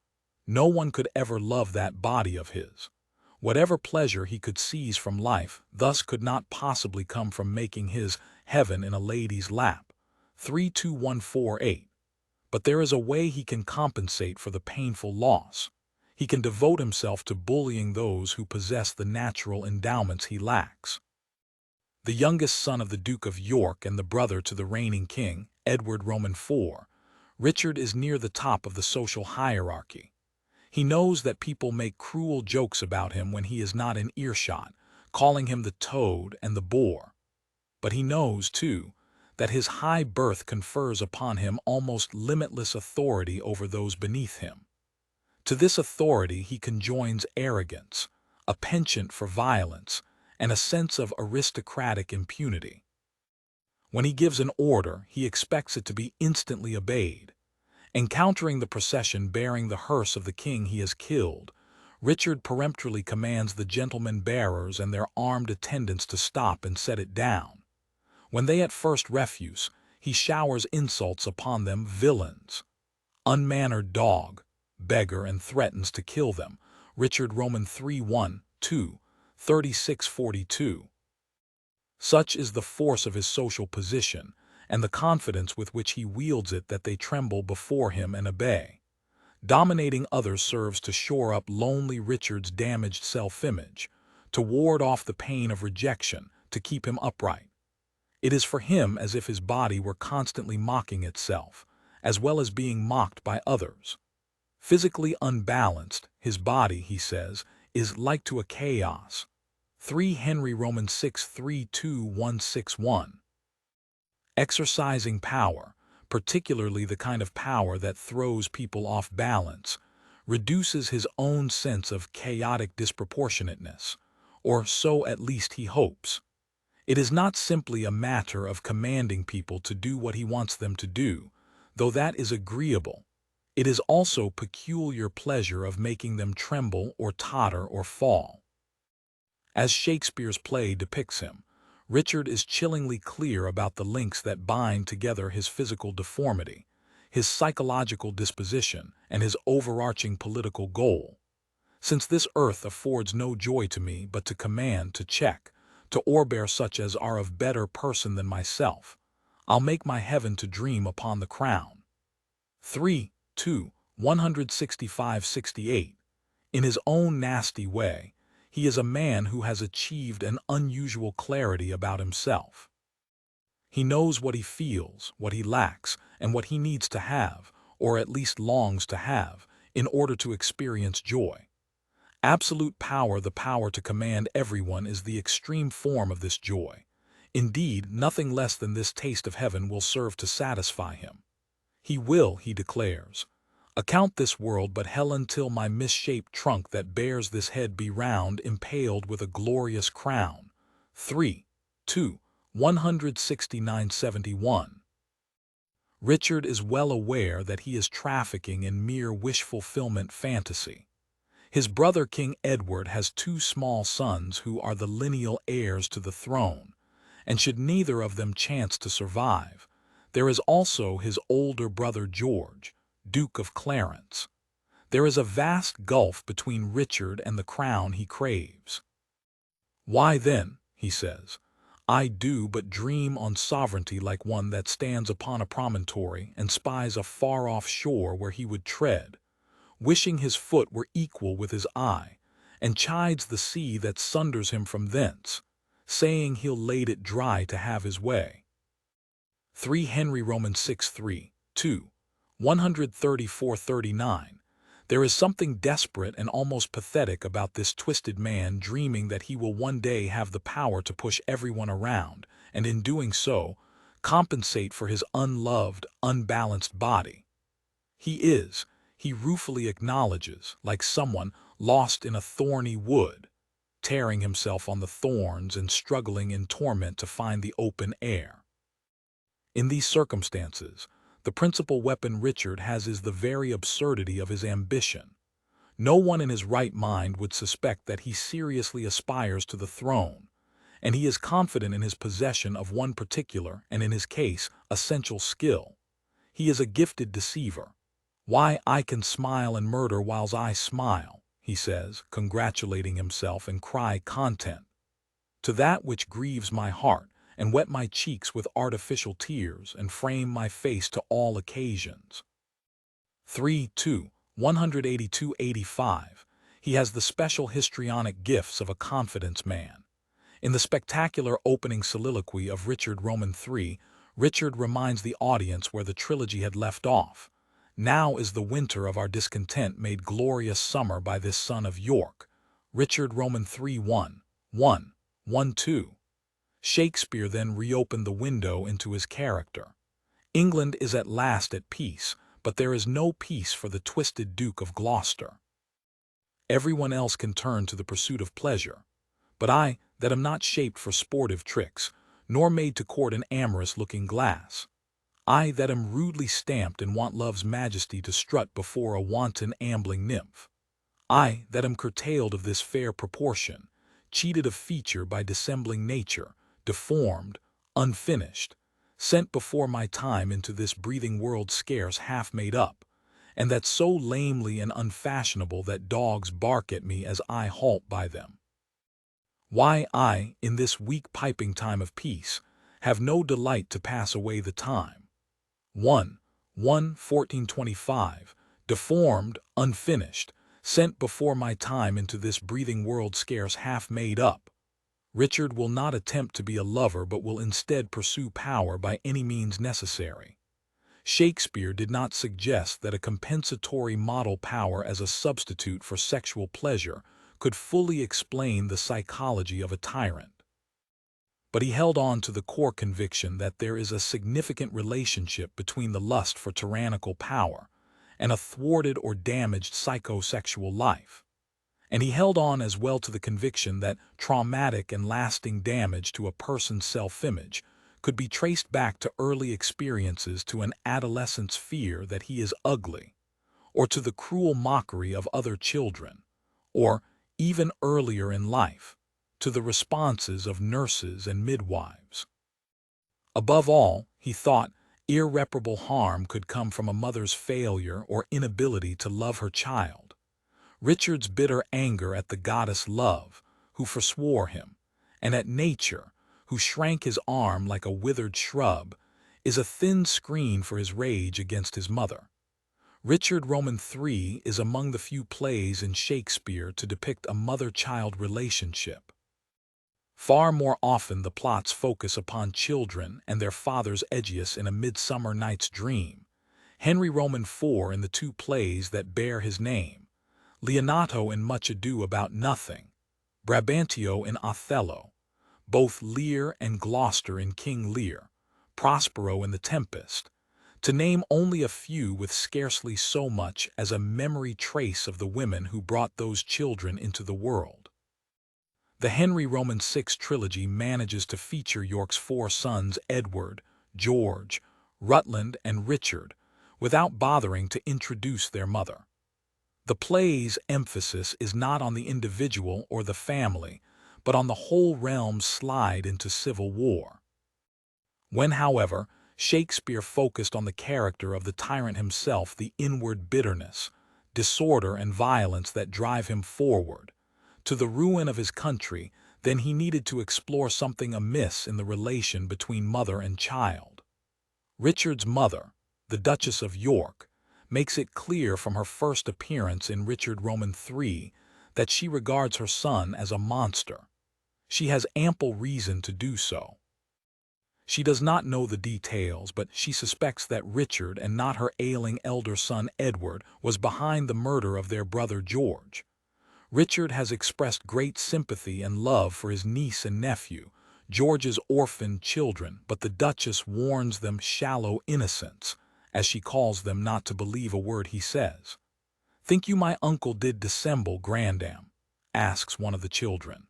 No one could ever love that body of his. Whatever pleasure he could seize from life thus could not possibly come from making his heaven in a lady's lap. 32148. But there is a way he can compensate for the painful loss. He can devote himself to bullying those who possess the natural endowments he lacks. The youngest son of the Duke of York and the brother to the reigning king, Edward Roman 4, Richard is near the top of the social hierarchy. He knows that people make cruel jokes about him when he is not in earshot, calling him the toad and the boar. But he knows, too, that his high birth confers upon him almost limitless authority over those beneath him. To this authority he conjoins arrogance, a penchant for violence, and a sense of aristocratic impunity. When he gives an order, he expects it to be instantly obeyed. Encountering the procession bearing the hearse of the king he has killed, Richard peremptorily commands the gentlemen bearers and their armed attendants to stop and set it down. When they at first refuse, he showers insults upon them, villains, unmannered dog, beggar, and threatens to kill them. Richard Roman 3:1, 2, 36:42. Such is the force of his social position, and the confidence with which he wields it that they tremble before him and obey. Dominating others serves to shore up lonely Richard's damaged self-image, to ward off the pain of rejection, to keep him upright. It is for him as if his body were constantly mocking itself, as well as being mocked by others. Physically unbalanced, his body, he says, is like to a chaos. 3 Henry Roman 6:32161. Exercising power, particularly the kind of power that throws people off balance, reduces his own sense of chaotic disproportionateness, or so at least he hopes. It is not simply a matter of commanding people to do what he wants them to do, though that is agreeable. It is also peculiar pleasure of making them tremble or totter or fall. As Shakespeare's play depicts him, Richard is chillingly clear about the links that bind together his physical deformity, his psychological disposition, and his overarching political goal. Since this earth affords no joy to me but to command, to check, to o'erbear such as are of better person than myself, I'll make my heaven to dream upon the crown. 3, 2, 165:68. In his own nasty way, he is a man who has achieved an unusual clarity about himself. He knows what he feels, what he lacks, and what he needs to have, or at least longs to have, in order to experience joy. Absolute power, the power to command everyone, is the extreme form of this joy. Indeed, nothing less than this taste of heaven will serve to satisfy him. He will, he declares, account this world but hell until my misshaped trunk that bears this head be round, impaled with a glorious crown. 3, 2, 169:71. Richard is well aware that he is trafficking in mere wish-fulfillment fantasy. His brother King Edward has 2 small sons who are the lineal heirs to the throne, and should neither of them chance to survive, there is also his older brother George, Duke of Clarence. There is a vast gulf between Richard and the crown he craves. Why then, he says, I do but dream on sovereignty like one that stands upon a promontory and spies a far-off shore where he would tread, wishing his foot were equal with his eye, and chides the sea that sunders him from thence, saying he'll lade it dry to have his way. 3 Henry Roman 6:3, 2, 134:39. There is something desperate and almost pathetic about this twisted man dreaming that he will one day have the power to push everyone around, and in doing so, compensate for his unloved, unbalanced body. He ruefully acknowledges, like someone lost in a thorny wood, tearing himself on the thorns and struggling in torment to find the open air. In these circumstances, the principal weapon Richard has is the very absurdity of his ambition. No one in his right mind would suspect that he seriously aspires to the throne, and he is confident in his possession of one particular, and in his case, essential skill. He is a gifted deceiver. "Why, I can smile and murder whiles I smile," he says, congratulating himself, and cry content to that which grieves my heart, and wet my cheeks with artificial tears, and frame my face to all occasions. 3-2, 182-85. He has the special histrionic gifts of a confidence man. In the spectacular opening soliloquy of Richard Roman III, Richard reminds the audience where the trilogy had left off. "Now is the winter of our discontent made glorious summer by this son of York." Richard Roman III 1:1-2. Shakespeare then reopened the window into his character. England is at last at peace, but there is no peace for the twisted Duke of Gloucester. Everyone else can turn to the pursuit of pleasure, but I, that am not shaped for sportive tricks, nor made to court an amorous looking glass, I that am rudely stamped and want love's majesty to strut before a wanton ambling nymph, I that am curtailed of this fair proportion, cheated of feature by dissembling nature, deformed, unfinished, sent before my time into this breathing world scarce half made up, and that so lamely and unfashionable that dogs bark at me as I halt by them. Why, I, in this weak piping time of peace, have no delight to pass away the time. 1:1425, deformed, unfinished, sent before my time into this breathing world scarce half made up. Richard will not attempt to be a lover, but will instead pursue power by any means necessary. Shakespeare did not suggest that a compensatory model power as a substitute for sexual pleasure could fully explain the psychology of a tyrant. But he held on to the core conviction that there is a significant relationship between the lust for tyrannical power and a thwarted or damaged psychosexual life. And he held on as well to the conviction that traumatic and lasting damage to a person's self-image could be traced back to early experiences, to an adolescent's fear that he is ugly, or to the cruel mockery of other children, or, even earlier in life, to the responses of nurses and midwives. Above all, he thought, irreparable harm could come from a mother's failure or inability to love her child. Richard's bitter anger at the goddess Love, who forswore him, and at nature, who shrank his arm like a withered shrub, is a thin screen for his rage against his mother. Richard Roman III is among the few plays in Shakespeare to depict a mother-child relationship. Far more often the plots focus upon children and their fathers, Aegeus in A Midsummer Night's Dream, Henry Roman IV in the two plays that bear his name, Leonato in Much Ado About Nothing, Brabantio in Othello, both Lear and Gloucester in King Lear, Prospero in The Tempest, to name only a few, with scarcely so much as a memory trace of the women who brought those children into the world. The Henry Roman VI trilogy manages to feature York's four sons, Edward, George, Rutland, and Richard, without bothering to introduce their mother. The play's emphasis is not on the individual or the family, but on the whole realm's slide into civil war. When, however, Shakespeare focused on the character of the tyrant himself, the inward bitterness, disorder, and violence that drive him forward, to the ruin of his country, then he needed to explore something amiss in the relation between mother and child. Richard's mother, the Duchess of York, makes it clear from her first appearance in Richard Roman III that she regards her son as a monster. She has ample reason to do so. She does not know the details, but she suspects that Richard, and not her ailing elder son Edward, was behind the murder of their brother George. Richard has expressed great sympathy and love for his niece and nephew, George's orphaned children, but the Duchess warns them shallow innocents, as she calls them, not to believe a word he says. "Think you my uncle did dissemble, grandam?" asks one of the children.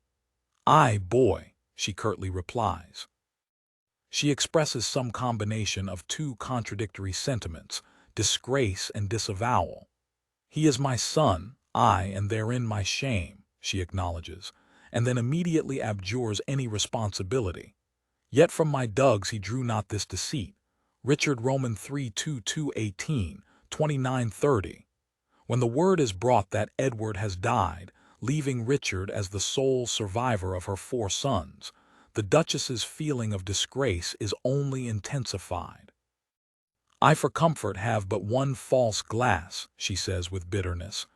"Aye, boy," she curtly replies. She expresses some combination of two contradictory sentiments, disgrace and disavowal. "He is my son, aye, and therein my shame," she acknowledges, and then immediately abjures any responsibility. "Yet from my dugs he drew not this deceit." Richard Roman 3:2-2:18, 29:30. When the word is brought that Edward has died, leaving Richard as the sole survivor of her 4 sons, the Duchess's feeling of disgrace is only intensified. "I for comfort have but one false glass," she says with bitterness.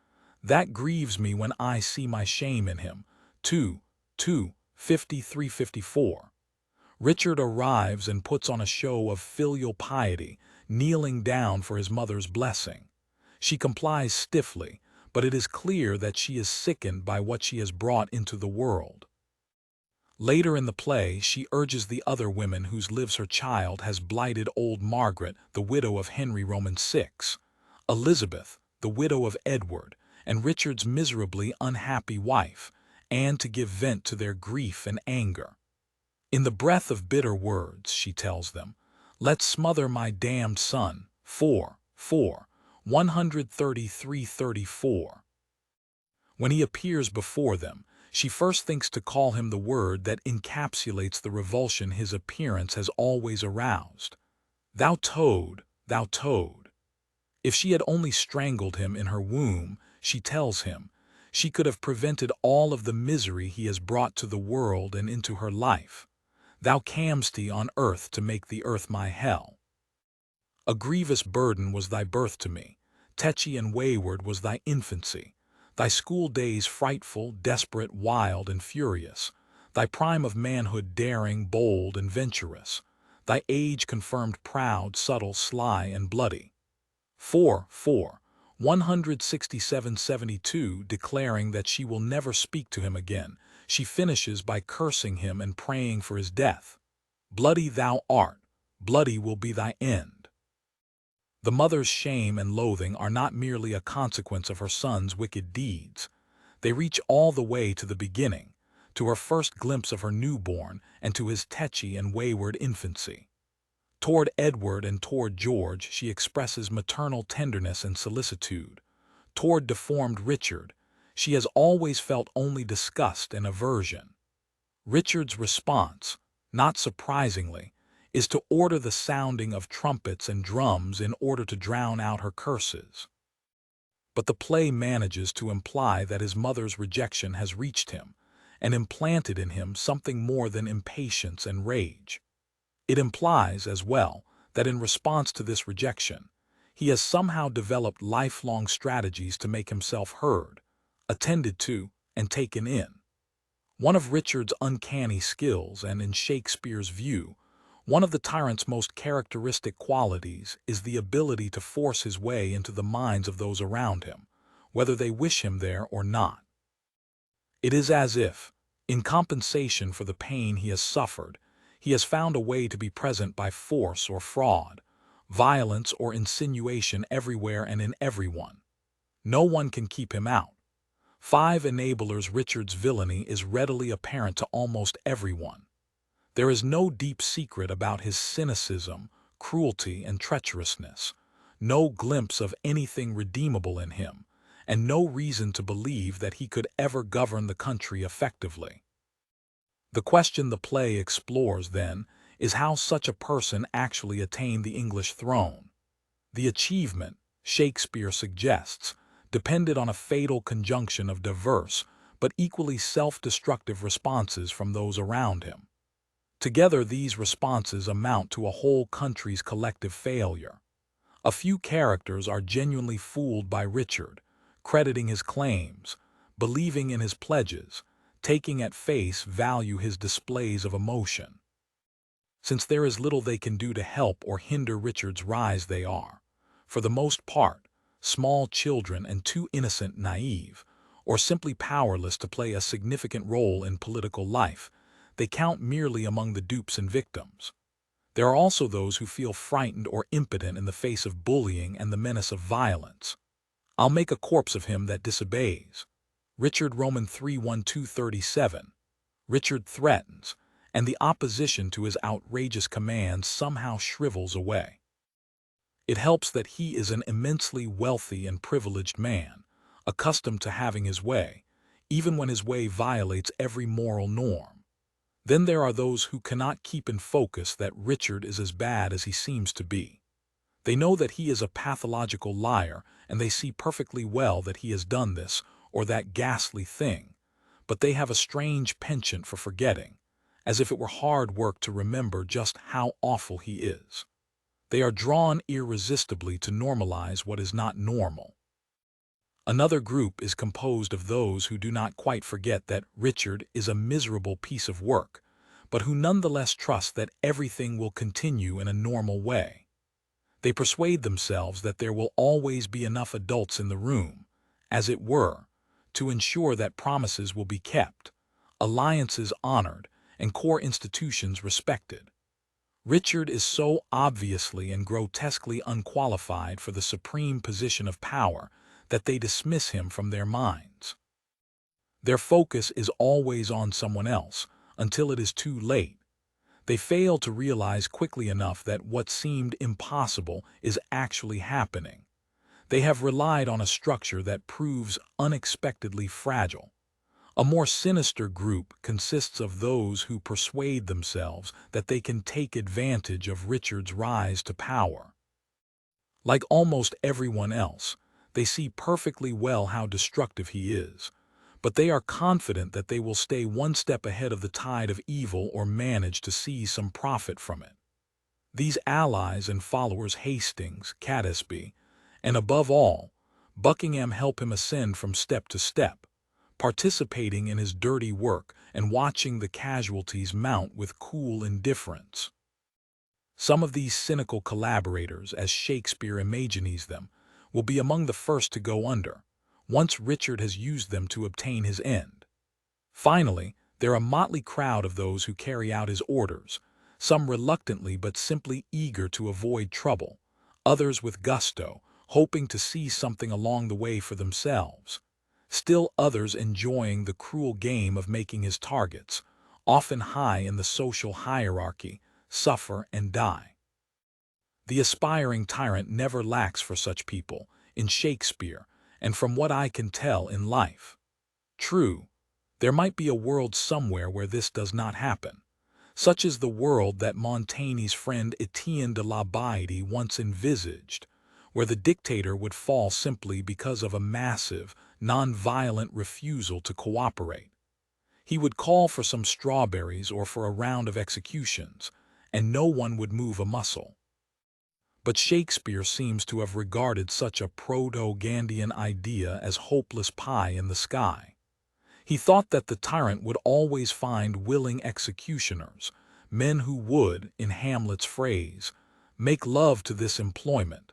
"That grieves me when I see my shame in him." 53-54. Richard arrives and puts on a show of filial piety, kneeling down for his mother's blessing. She complies stiffly, but it is clear that she is sickened by what she has brought into the world. Later in the play, she urges the other women whose lives her child has blighted: old Margaret, the widow of Henry Roman 6, Elizabeth, the widow of Edward, and Richard's miserably unhappy wife, and to give vent to their grief and anger. "In the breath of bitter words," she tells them, "let's smother my damned son." 133-34. When he appears before them, she first thinks to call him the word that encapsulates the revulsion his appearance has always aroused. "Thou toad, thou toad." If she had only strangled him in her womb, she tells him, she could have prevented all of the misery he has brought to the world and into her life. "Thou cam'st on earth to make the earth my hell. A grievous burden was thy birth to me, tetchy and wayward was thy infancy. Thy school days frightful, desperate, wild, and furious. Thy prime of manhood daring, bold, and venturous. Thy age confirmed proud, subtle, sly, and bloody." 167-72. Declaring that she will never speak to him again, she finishes by cursing him and praying for his death. "Bloody thou art, bloody will be thy end." The mother's shame and loathing are not merely a consequence of her son's wicked deeds. They reach all the way to the beginning, to her first glimpse of her newborn and to his tetchy and wayward infancy. Toward Edward and toward George she expresses maternal tenderness and solicitude. Toward deformed Richard, she has always felt only disgust and aversion. Richard's response, not surprisingly, is to order the sounding of trumpets and drums in order to drown out her curses. But the play manages to imply that his mother's rejection has reached him and implanted in him something more than impatience and rage. It implies, as well, that in response to this rejection, he has somehow developed lifelong strategies to make himself heard, attended to, and taken in. One of Richard's uncanny skills, and in Shakespeare's view, one of the tyrant's most characteristic qualities, is the ability to force his way into the minds of those around him, whether they wish him there or not. It is as if, in compensation for the pain he has suffered, he has found a way to be present by force or fraud, violence or insinuation everywhere and in everyone. No one can keep him out. 5 enablers. Richard's villainy is readily apparent to almost everyone. There is no deep secret about his cynicism, cruelty, and treacherousness, no glimpse of anything redeemable in him, and no reason to believe that he could ever govern the country effectively. The question the play explores, then, is how such a person actually attained the English throne. The achievement, Shakespeare suggests, depended on a fatal conjunction of diverse but equally self-destructive responses from those around him. Together, these responses amount to a whole country's collective failure. A few characters are genuinely fooled by Richard, crediting his claims, believing in his pledges, taking at face value his displays of emotion. since there is little they can do to help or hinder Richard's rise. They are, for the most part, small children and too innocent, naive, or simply powerless to play a significant role in political life. They count merely among the dupes and victims. There are also those who feel frightened or impotent in the face of bullying and the menace of violence. I'll make a corpse of him that disobeys. Richard Roman 3:1-237. Richard threatens, and the opposition to his outrageous commands somehow shrivels away. It helps that he is an immensely wealthy and privileged man, accustomed to having his way, even when his way violates every moral norm. Then there are those who cannot keep in focus that Richard is as bad as he seems to be. They know that he is a pathological liar, and they see perfectly well that he has done this or that ghastly thing, but they have a strange penchant for forgetting, as if it were hard work to remember just how awful he is. They are drawn irresistibly to normalize what is not normal. Another group is composed of those who do not quite forget that Richard is a miserable piece of work, but who nonetheless trust that everything will continue in a normal way. They persuade themselves that there will always be enough adults in the room, as it were, to ensure that promises will be kept, alliances honored, and core institutions respected. Richard is so obviously and grotesquely unqualified for the supreme position of power that they dismiss him from their minds. Their focus is always on someone else, until it is too late. They fail to realize quickly enough that what seemed impossible is actually happening. They have relied on a structure that proves unexpectedly fragile. A more sinister group consists of those who persuade themselves that they can take advantage of Richard's rise to power. Like almost everyone else, they see perfectly well how destructive he is, but they are confident that they will stay one step ahead of the tide of evil or manage to seize some profit from it. These allies and followers Hastings, Catesby, and above all, Buckingham help him ascend from step to step, participating in his dirty work and watching the casualties mount with cool indifference. Some of these cynical collaborators, as Shakespeare imagines them, will be among the first to go under, once Richard has used them to obtain his end. Finally, there are a motley crowd of those who carry out his orders, some reluctantly but simply eager to avoid trouble, others with gusto, hoping to see something along the way for themselves, still others enjoying the cruel game of making his targets, often high in the social hierarchy, suffer and die. The aspiring tyrant never lacks for such people, in Shakespeare, and from what I can tell in life. True, there might be a world somewhere where this does not happen, such as the world that Montaigne's friend Etienne de la Baïdy once envisaged, where the dictator would fall simply because of a massive, non-violent refusal to cooperate. He would call for some strawberries or for a round of executions, and no one would move a muscle. But Shakespeare seems to have regarded such a proto-Gandhian idea as hopeless pie in the sky. He thought that the tyrant would always find willing executioners, men who would, in Hamlet's phrase, make love to this employment.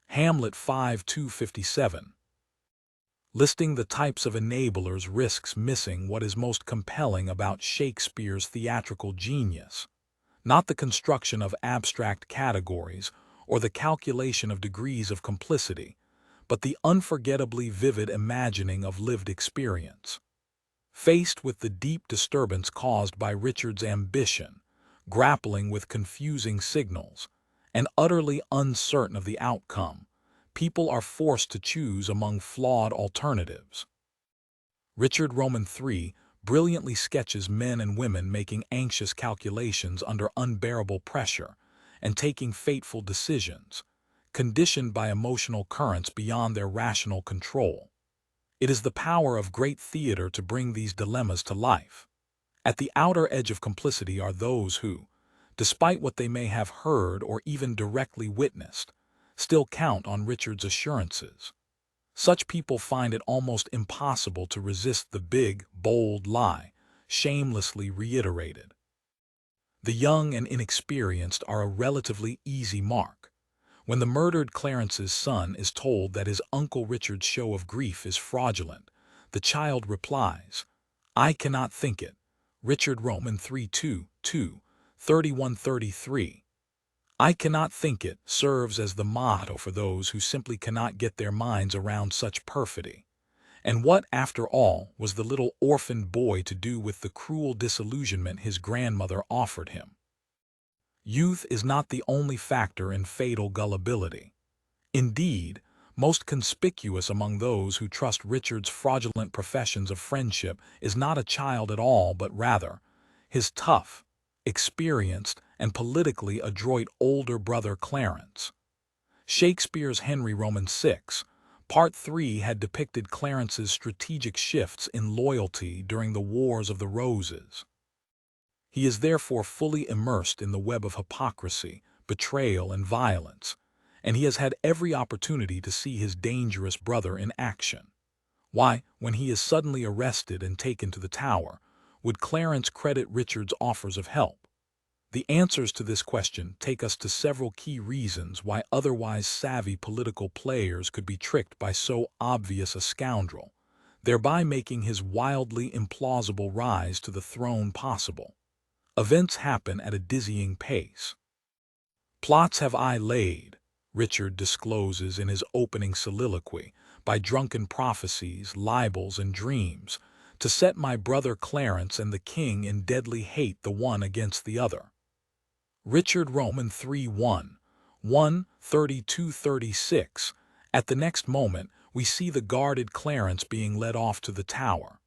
Hamlet 5:257. Listing the types of enablers risks missing what is most compelling about Shakespeare's theatrical genius, not the construction of abstract categories or the calculation of degrees of complicity, but the unforgettably vivid imagining of lived experience. Faced with the deep disturbance caused by Richard's ambition, grappling with confusing signals, and utterly uncertain of the outcome, people are forced to choose among flawed alternatives. Richard Roman 3 brilliantly sketches men and women making anxious calculations under unbearable pressure and taking fateful decisions, conditioned by emotional currents beyond their rational control. It is the power of great theater to bring these dilemmas to life. At the outer edge of complicity are those who, despite what they may have heard or even directly witnessed, still count on Richard's assurances. Such people find it almost impossible to resist the big, bold lie, shamelessly reiterated. The young and inexperienced are a relatively easy mark. When the murdered Clarence's son is told that his Uncle Richard's show of grief is fraudulent, the child replies, "I cannot think it." Richard Roman 3:2, 31-33. "I cannot think it" serves as the motto for those who simply cannot get their minds around such perfidy. And what, after all, was the little orphaned boy to do with the cruel disillusionment his grandmother offered him? Youth is not the only factor in fatal gullibility. Indeed, most conspicuous among those who trust Richard's fraudulent professions of friendship is not a child at all, but rather his tough, experienced, and politically adroit older brother Clarence. Shakespeare's Henry Roman 6, Part 3 had depicted Clarence's strategic shifts in loyalty during the Wars of the Roses. He is therefore fully immersed in the web of hypocrisy, betrayal, and violence, and he has had every opportunity to see his dangerous brother in action. Why, when he is suddenly arrested and taken to the Tower, would Clarence credit Richard's offers of help? The answers to this question take us to several key reasons why otherwise savvy political players could be tricked by so obvious a scoundrel, thereby making his wildly implausible rise to the throne possible. Events happen at a dizzying pace. "Plots have I laid," Richard discloses in his opening soliloquy, "by drunken prophecies, libels, and dreams, to set my brother Clarence and the king in deadly hate the one against the other." Richard Roman 3:1, 32-36. At the next moment, we see the guarded Clarence being led off to the Tower.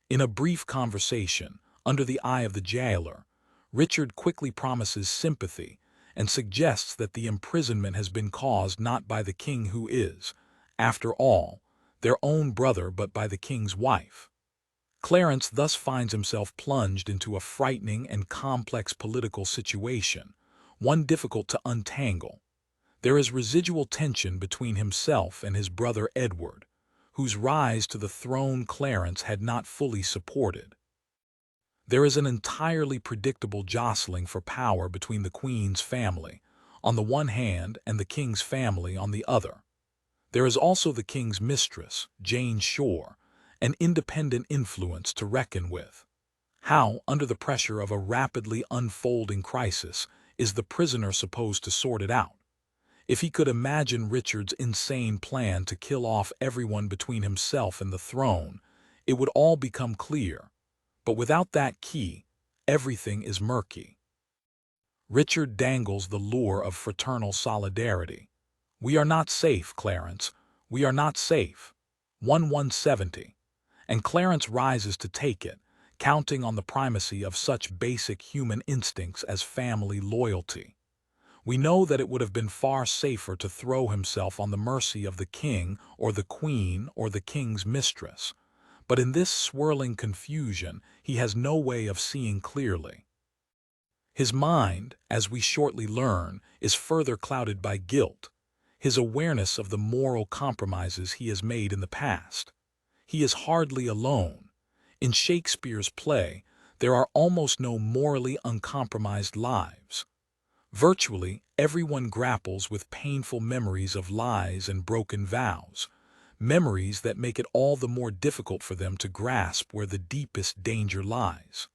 In a brief conversation, under the eye of the jailer, Richard quickly promises sympathy and suggests that the imprisonment has been caused not by the king who is, after all, their own brother, but by the king's wife. Clarence thus finds himself plunged into a frightening and complex political situation, one difficult to untangle. There is residual tension between himself and his brother Edward, whose rise to the throne Clarence had not fully supported. There is an entirely predictable jostling for power between the Queen's family, on the one hand, and the King's family on the other. There is also the King's mistress, Jane Shore, an independent influence to reckon with. How, under the pressure of a rapidly unfolding crisis, is the prisoner supposed to sort it out? If he could imagine Richard's insane plan to kill off everyone between himself and the throne, it would all become clear. But without that key, everything is murky. Richard dangles the lure of fraternal solidarity. "We are not safe, Clarence. We are not safe." 1:170. And Clarence rises to take it, counting on the primacy of such basic human instincts as family loyalty. We know that it would have been far safer to throw himself on the mercy of the king or the queen or the king's mistress. But in this swirling confusion, he has no way of seeing clearly. His mind, as we shortly learn, is further clouded by guilt, his awareness of the moral compromises he has made in the past. He is hardly alone. In Shakespeare's play, there are almost no morally uncompromised lives. Virtually everyone grapples with painful memories of lies and broken vows, memories that make it all the more difficult for them to grasp where the deepest danger lies.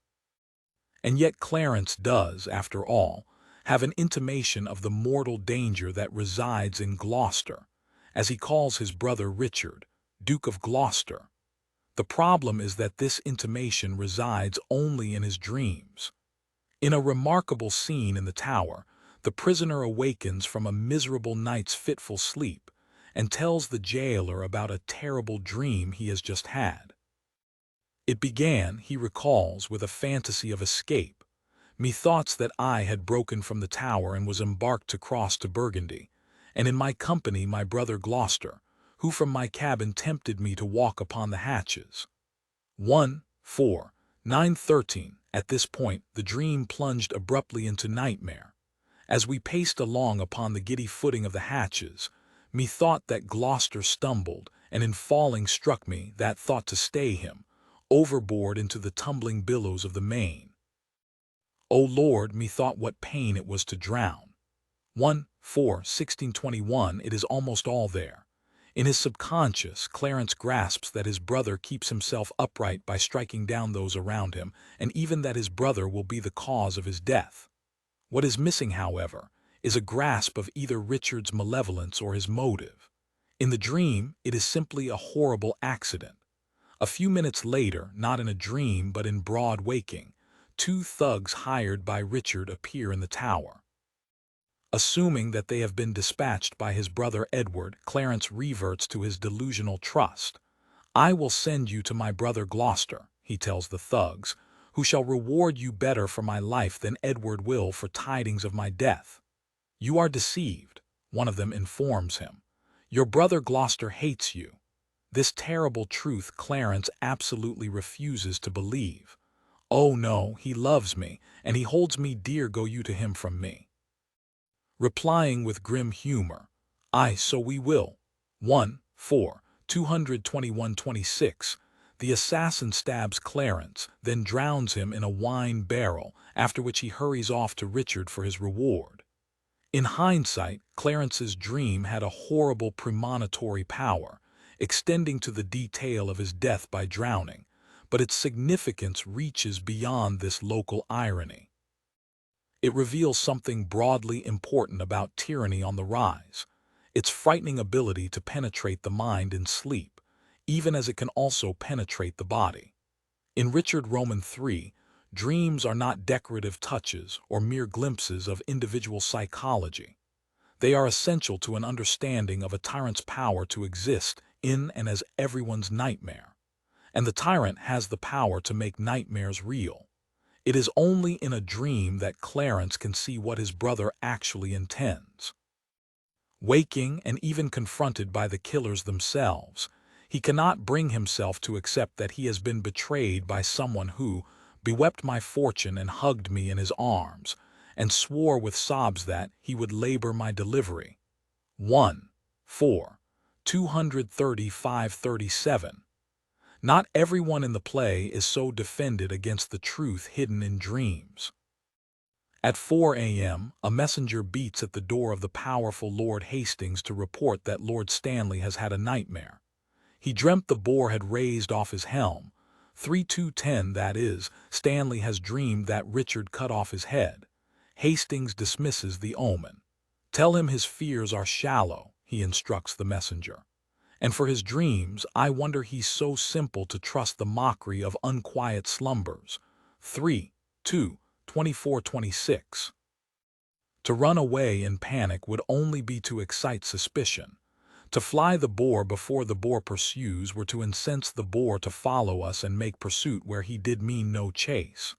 And yet Clarence does, after all, have an intimation of the mortal danger that resides in Gloucester, as he calls his brother Richard, Duke of Gloucester. The problem is that this intimation resides only in his dreams. In a remarkable scene in the Tower, the prisoner awakens from a miserable night's fitful sleep and tells the jailer about a terrible dream he has just had. "It began," he recalls, "with a fantasy of escape. Methoughts that I had broken from the Tower and was embarked to cross to Burgundy, and in my company my brother Gloucester, who from my cabin tempted me to walk upon the hatches." 1:4-9-13. At this point, the dream plunged abruptly into nightmare. "As we paced along upon the giddy footing of the hatches, methought that Gloucester stumbled, and in falling struck me that thought to stay him, overboard into the tumbling billows of the main." O Lord, methought what pain it was to drown. 1:4, 1621. It is almost all there. In his subconscious, Clarence grasps that his brother keeps himself upright by striking down those around him, and even that his brother will be the cause of his death. What is missing, however, is a grasp of either Richard's malevolence or his motive. In the dream, it is simply a horrible accident. A few minutes later, not in a dream but in broad waking, two thugs hired by Richard appear in the tower. Assuming that they have been dispatched by his brother Edward, Clarence reverts to his delusional trust. "I will send you to my brother Gloucester," he tells the thugs, "who shall reward you better for my life than Edward will for tidings of my death." "You are deceived," one of them informs him. "Your brother Gloucester hates you." This terrible truth Clarence absolutely refuses to believe. "Oh no, he loves me, and he holds me dear, go you to him from me." Replying with grim humor, "Aye, so we will." 1:4, 221-26. The assassin stabs Clarence, then drowns him in a wine barrel, after which he hurries off to Richard for his reward. In hindsight, Clarence's dream had a horrible premonitory power, extending to the detail of his death by drowning, but its significance reaches beyond this local irony. It reveals something broadly important about tyranny on the rise, its frightening ability to penetrate the mind in sleep, even as it can also penetrate the body. In Richard Roman III, dreams are not decorative touches or mere glimpses of individual psychology. They are essential to an understanding of a tyrant's power to exist in and as everyone's nightmare. And the tyrant has the power to make nightmares real. It is only in a dream that Clarence can see what his brother actually intends. Waking and even confronted by the killers themselves, he cannot bring himself to accept that he has been betrayed by someone who bewept my fortune and hugged me in his arms, and swore with sobs that he would labor my delivery. 1:4, 235-37. Not everyone in the play is so defended against the truth hidden in dreams. At 4 a.m., a messenger beats at the door of the powerful Lord Hastings to report that Lord Stanley has had a nightmare. He dreamt the boar had raised off his helm. 3:10, that is, Stanley has dreamed that Richard cut off his head. Hastings dismisses the omen. "Tell him his fears are shallow," he instructs the messenger. "And for his dreams, I wonder he's so simple to trust the mockery of unquiet slumbers." 3:2, 24-26. To run away in panic would only be to excite suspicion. To fly the boar before the boar pursues were to incense the boar to follow us and make pursuit where he did mean no chase.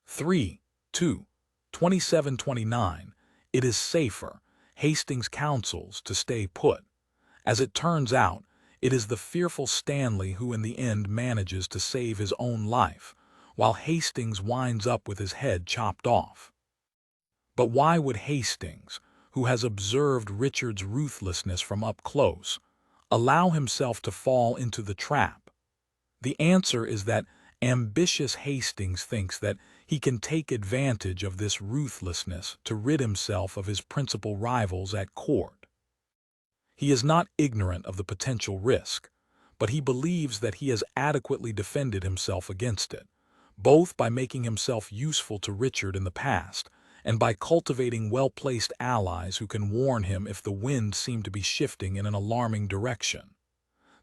3:2, 27-29. It is safer, Hastings counsels, to stay put. As it turns out, it is the fearful Stanley who in the end manages to save his own life, while Hastings winds up with his head chopped off. But why would Hastings, who has observed Richard's ruthlessness from up close, allow himself to fall into the trap? The answer is that ambitious Hastings thinks that he can take advantage of this ruthlessness to rid himself of his principal rivals at court. He is not ignorant of the potential risk, but he believes that he has adequately defended himself against it, both by making himself useful to Richard in the past and by cultivating well-placed allies who can warn him if the wind seem to be shifting in an alarming direction.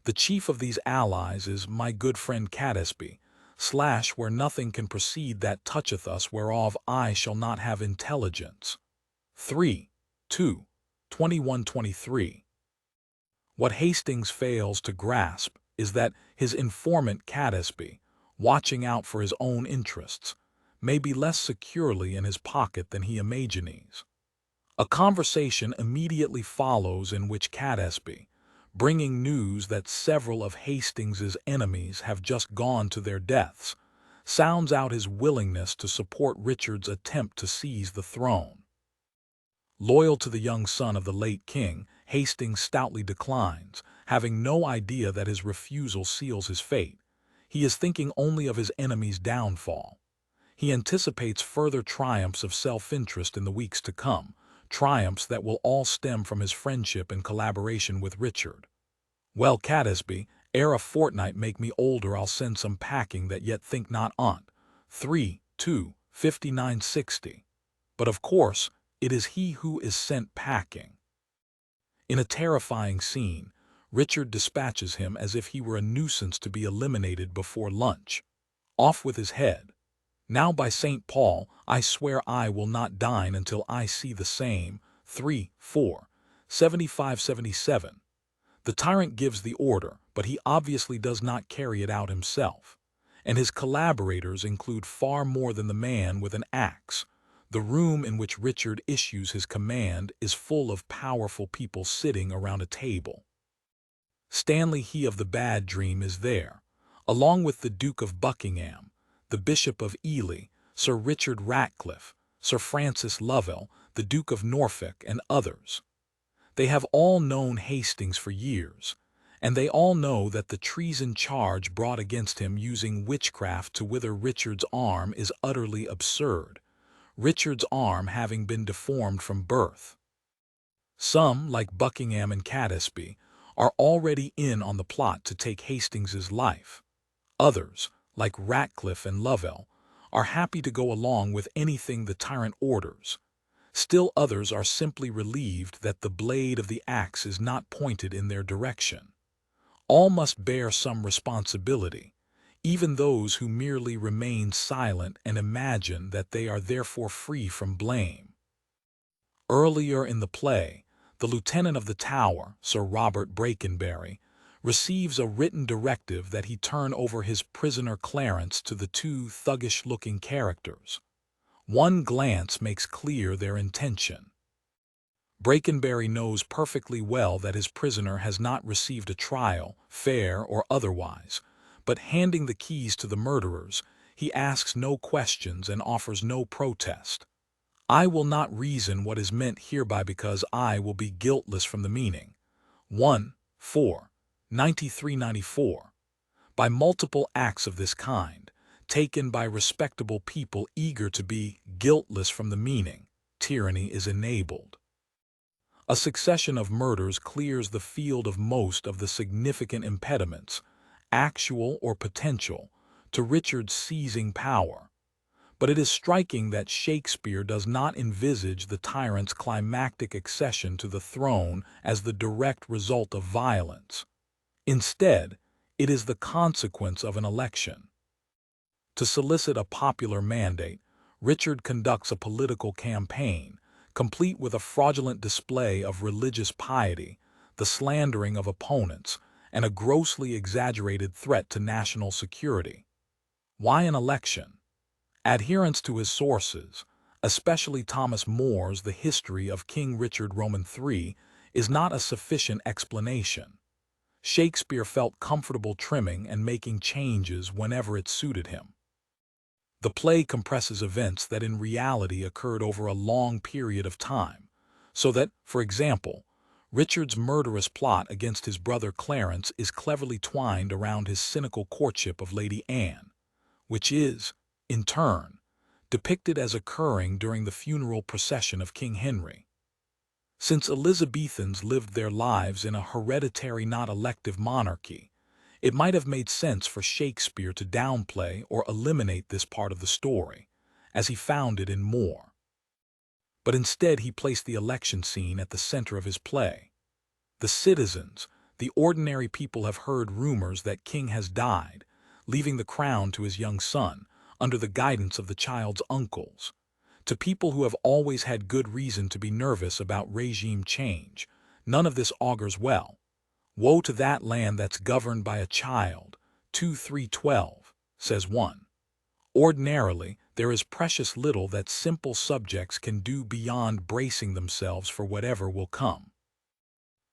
The chief of these allies is my good friend Catesby, / where nothing can proceed that toucheth us whereof I shall not have intelligence. 3:2, 21-23. What Hastings fails to grasp is that his informant Catesby, watching out for his own interests, may be less securely in his pocket than he imagines. A conversation immediately follows in which Catesby, bringing news that several of Hastings's enemies have just gone to their deaths, sounds out his willingness to support Richard's attempt to seize the throne. Loyal to the young son of the late king, Hastings stoutly declines, having no idea that his refusal seals his fate. He is thinking only of his enemy's downfall. He anticipates further triumphs of self-interest in the weeks to come, triumphs that will all stem from his friendship and collaboration with Richard. "Well, Catesby, ere a fortnight make me older I'll send some packing that yet think not on't." 5960. But of course, it is he who is sent packing. In a terrifying scene, Richard dispatches him as if he were a nuisance to be eliminated before lunch. Off with his head. "Now by St. Paul, I swear I will not dine until I see the same." 7577. The tyrant gives the order, but he obviously does not carry it out himself. And his collaborators include far more than the man with an axe. The room in which Richard issues his command is full of powerful people sitting around a table. Stanley he of the bad dream is there, along with the Duke of Buckingham, the Bishop of Ely, Sir Richard Ratcliffe, Sir Francis Lovell, the Duke of Norfolk, and others. They have all known Hastings for years, and they all know that the treason charge brought against him using witchcraft to wither Richard's arm is utterly absurd, Richard's arm having been deformed from birth. Some, like Buckingham and Catesby, are already in on the plot to take Hastings's life. Others, like Ratcliffe and Lovell, are happy to go along with anything the tyrant orders. Still others are simply relieved that the blade of the axe is not pointed in their direction. All must bear some responsibility, even those who merely remain silent and imagine that they are therefore free from blame. Earlier in the play, the lieutenant of the Tower, Sir Robert Brakenbury, receives a written directive that he turn over his prisoner Clarence to the two thuggish-looking characters. One glance makes clear their intention. Brakenbury knows perfectly well that his prisoner has not received a trial, fair or otherwise, but handing the keys to the murderers, he asks no questions and offers no protest. "I will not reason what is meant hereby because I will be guiltless from the meaning." 9394. By multiple acts of this kind, taken by respectable people eager to be guiltless from the meaning, tyranny is enabled. A succession of murders clears the field of most of the significant impediments, actual or potential, to Richard's seizing power. But it is striking that Shakespeare does not envisage the tyrant's climactic accession to the throne as the direct result of violence. Instead, it is the consequence of an election. To solicit a popular mandate, Richard conducts a political campaign, complete with a fraudulent display of religious piety, the slandering of opponents, and a grossly exaggerated threat to national security. Why an election? Adherence to his sources, especially Thomas More's The History of King Richard III, is not a sufficient explanation. Shakespeare felt comfortable trimming and making changes whenever it suited him. The play compresses events that in reality occurred over a long period of time, so that, for example, Richard's murderous plot against his brother Clarence is cleverly twined around his cynical courtship of Lady Anne, which is, in turn, depicted as occurring during the funeral procession of King Henry. Since Elizabethans lived their lives in a hereditary not elective monarchy, it might have made sense for Shakespeare to downplay or eliminate this part of the story, as he found it in More. But instead he placed the election scene at the center of his play. The citizens, the ordinary people have heard rumors that King has died, leaving the crown to his young son, under the guidance of the child's uncles. To people who have always had good reason to be nervous about regime change, none of this augurs well. Woe to that land that's governed by a child, 2312, says one. Ordinarily, there is precious little that simple subjects can do beyond bracing themselves for whatever will come.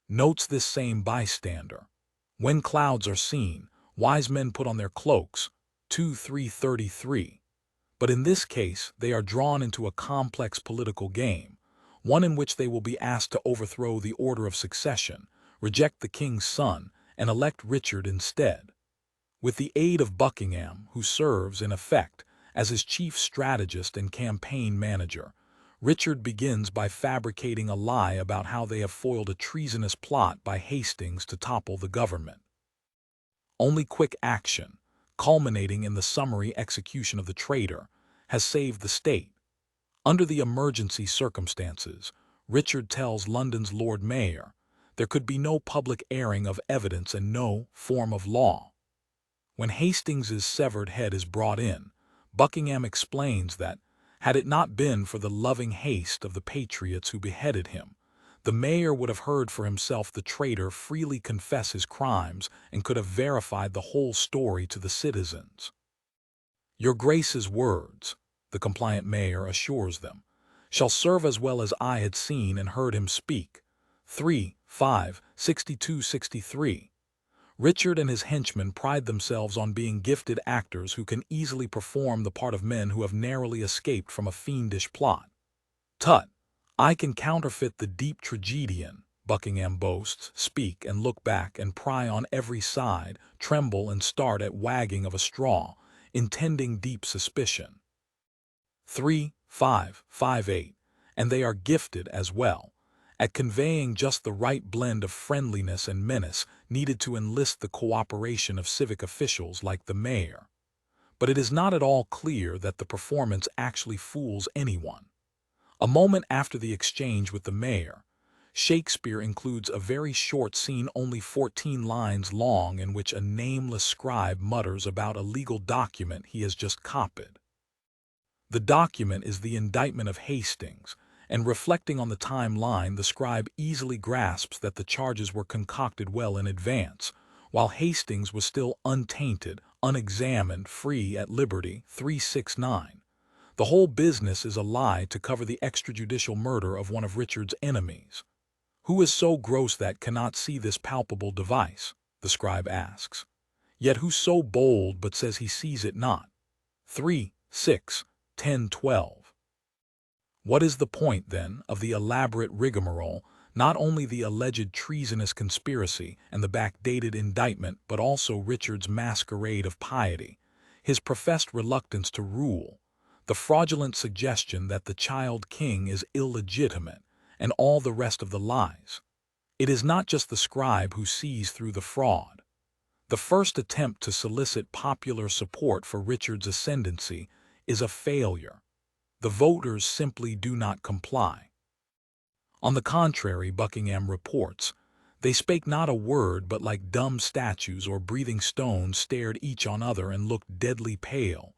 Notes this same bystander. When clouds are seen, wise men put on their cloaks, 2333. But in this case, they are drawn into a complex political game, one in which they will be asked to overthrow the order of succession, reject the king's son, and elect Richard instead. With the aid of Buckingham, who serves, in effect, As his chief strategist and campaign manager, Richard begins by fabricating a lie about how they have foiled a treasonous plot by Hastings to topple the government. Only quick action, culminating in the summary execution of the traitor, has saved the state. Under the emergency circumstances, Richard tells London's Lord Mayor there could be no public airing of evidence and no form of law. When Hastings's severed head is brought in, Buckingham explains that, had it not been for the loving haste of the patriots who beheaded him, the mayor would have heard for himself the traitor freely confess his crimes and could have verified the whole story to the citizens. Your Grace's words, the compliant mayor assures them, shall serve as well as I had seen and heard him speak. 3-5-62-63. Richard and his henchmen pride themselves on being gifted actors who can easily perform the part of men who have narrowly escaped from a fiendish plot. Tut! I can counterfeit the deep tragedian, Buckingham boasts, speak and look back and pry on every side, tremble and start at wagging of a straw, intending deep suspicion. 3-5-5-8. And they are gifted as well at conveying just the right blend of friendliness and menace needed to enlist the cooperation of civic officials like the mayor. But it is not at all clear that the performance actually fools anyone. A moment after the exchange with the mayor, Shakespeare includes a very short scene only 14 lines long in which a nameless scribe mutters about a legal document he has just copied. The document is the indictment of Hastings, and reflecting on the timeline, the scribe easily grasps that the charges were concocted well in advance, while Hastings was still untainted, unexamined, free at liberty. 369. The whole business is a lie to cover the extrajudicial murder of one of Richard's enemies. Who is so gross that cannot see this palpable device? The scribe asks. Yet who so bold but says he sees it not? 3-6-10-12. What is the point, then, of the elaborate rigmarole, not only the alleged treasonous conspiracy and the backdated indictment, but also Richard's masquerade of piety, his professed reluctance to rule, the fraudulent suggestion that the child king is illegitimate, and all the rest of the lies? It is not just the scribe who sees through the fraud. The first attempt to solicit popular support for Richard's ascendancy is a failure. The voters simply do not comply. On the contrary, Buckingham reports, they spake not a word, but like dumb statues or breathing stones stared each on other and looked deadly pale.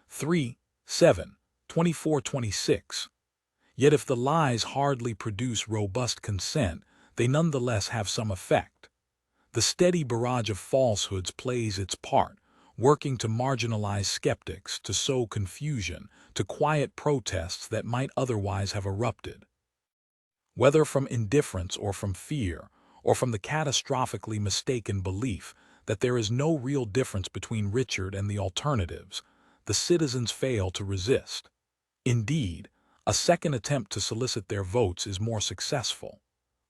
3-7-24-26. Yet if the lies hardly produce robust consent, they nonetheless have some effect. The steady barrage of falsehoods plays its part, working to marginalize skeptics, to sow confusion, to quiet protests that might otherwise have erupted. Whether from indifference or from fear, or from the catastrophically mistaken belief that there is no real difference between Richard and the alternatives, the citizens fail to resist. Indeed, a second attempt to solicit their votes is more successful.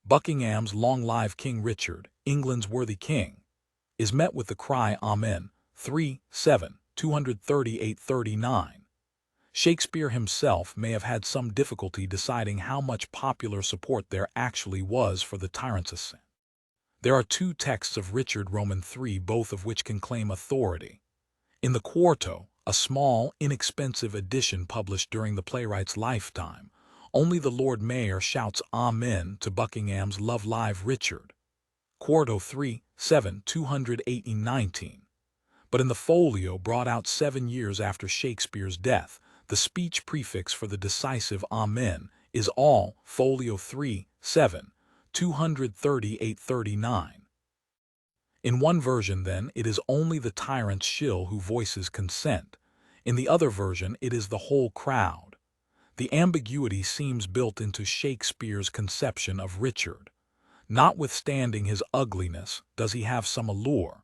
Buckingham's "Long live King Richard, England's worthy king," is met with the cry Amen. 3-7-238-39. Shakespeare himself may have had some difficulty deciding how much popular support there actually was for the tyrant's ascent. There are two texts of Richard Roman III, both of which can claim authority. In the Quarto, a small, inexpensive edition published during the playwright's lifetime, only the Lord Mayor shouts Amen to Buckingham's "Love live Richard." Quarto 3-7-280-19. But in the folio brought out 7 years after Shakespeare's death, the speech prefix for the decisive Amen is all, folio 3-7-238-39. In one version, then, it is only the tyrant's shill who voices consent. In the other version, it is the whole crowd. The ambiguity seems built into Shakespeare's conception of Richard. Notwithstanding his ugliness, does he have some allure?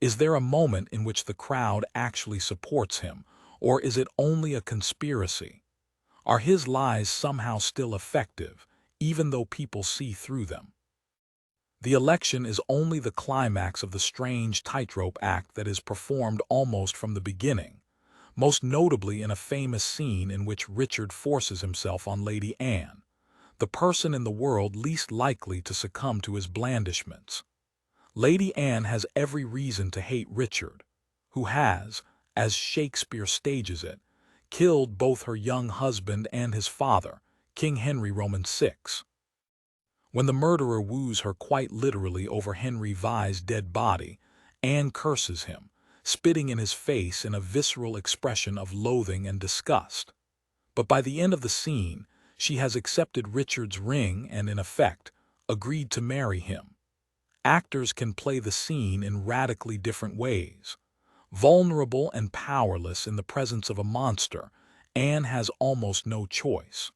Is there a moment in which the crowd actually supports him, or is it only a conspiracy? Are his lies somehow still effective, even though people see through them? The election is only the climax of the strange tightrope act that is performed almost from the beginning. most notably in a famous scene in which Richard forces himself on Lady Anne, the person in the world least likely to succumb to his blandishments. Lady Anne has every reason to hate Richard, who has, as Shakespeare stages it, killed both her young husband and his father, King Henry VI. When the murderer woos her quite literally over Henry VI's dead body, Anne curses him, spitting in his face in a visceral expression of loathing and disgust. But by the end of the scene, she has accepted Richard's ring and, in effect, agreed to marry him. Actors can play the scene in radically different ways. Vulnerable and powerless in the presence of a monster, Anne has almost no choice.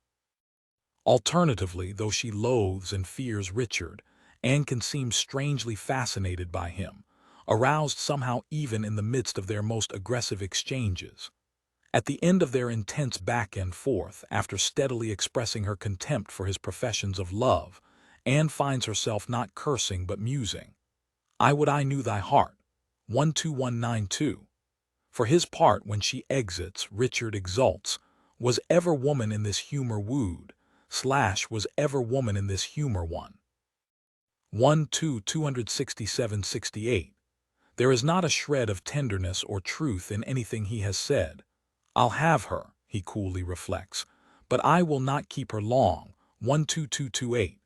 Alternatively, though she loathes and fears Richard, Anne can seem strangely fascinated by him, aroused somehow even in the midst of their most aggressive exchanges. At the end of their intense back and forth, after steadily expressing her contempt for his professions of love, Anne finds herself not cursing but musing. "I would I knew thy heart." 12192. For his part, when she exits, Richard exults, "Was ever woman in this humor wooed? Was ever woman in this humor won?" 267-68. There is not a shred of tenderness or truth in anything he has said. "I'll have her," he coolly reflects, "but I will not keep her long." 12228.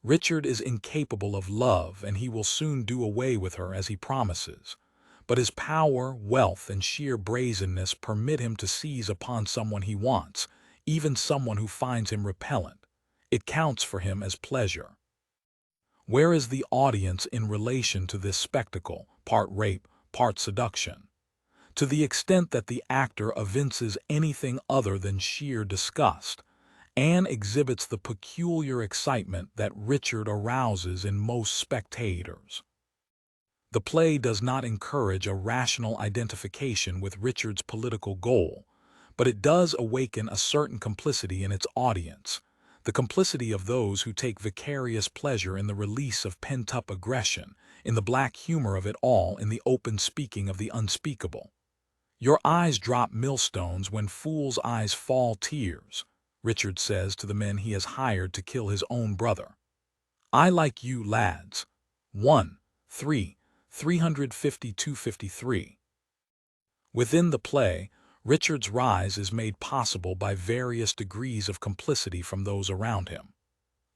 Richard is incapable of love, and he will soon do away with her as he promises. But his power, wealth, and sheer brazenness permit him to seize upon someone he wants, even someone who finds him repellent. It counts for him as pleasure. Where is the audience in relation to this spectacle, part rape, part seduction? To the extent that the actor evinces anything other than sheer disgust, Anne exhibits the peculiar excitement that Richard arouses in most spectators. The play does not encourage a rational identification with Richard's political goal, but it does awaken a certain complicity in its audience, the complicity of those who take vicarious pleasure in the release of pent-up aggression, in the black humor of it all, in the open speaking of the unspeakable. "Your eyes drop millstones when fools' eyes fall tears," Richard says to the men he has hired to kill his own brother. "I like you, lads." 352-53. Within the play, Richard's rise is made possible by various degrees of complicity from those around him.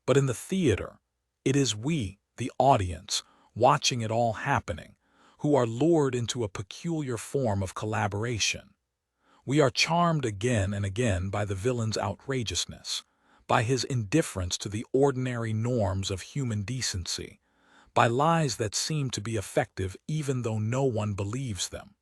But in the theater, it is we, the audience, watching it all happening, who are lured into a peculiar form of collaboration. We are charmed again and again by the villain's outrageousness, by his indifference to the ordinary norms of human decency, by lies that seem to be effective even though no one believes them.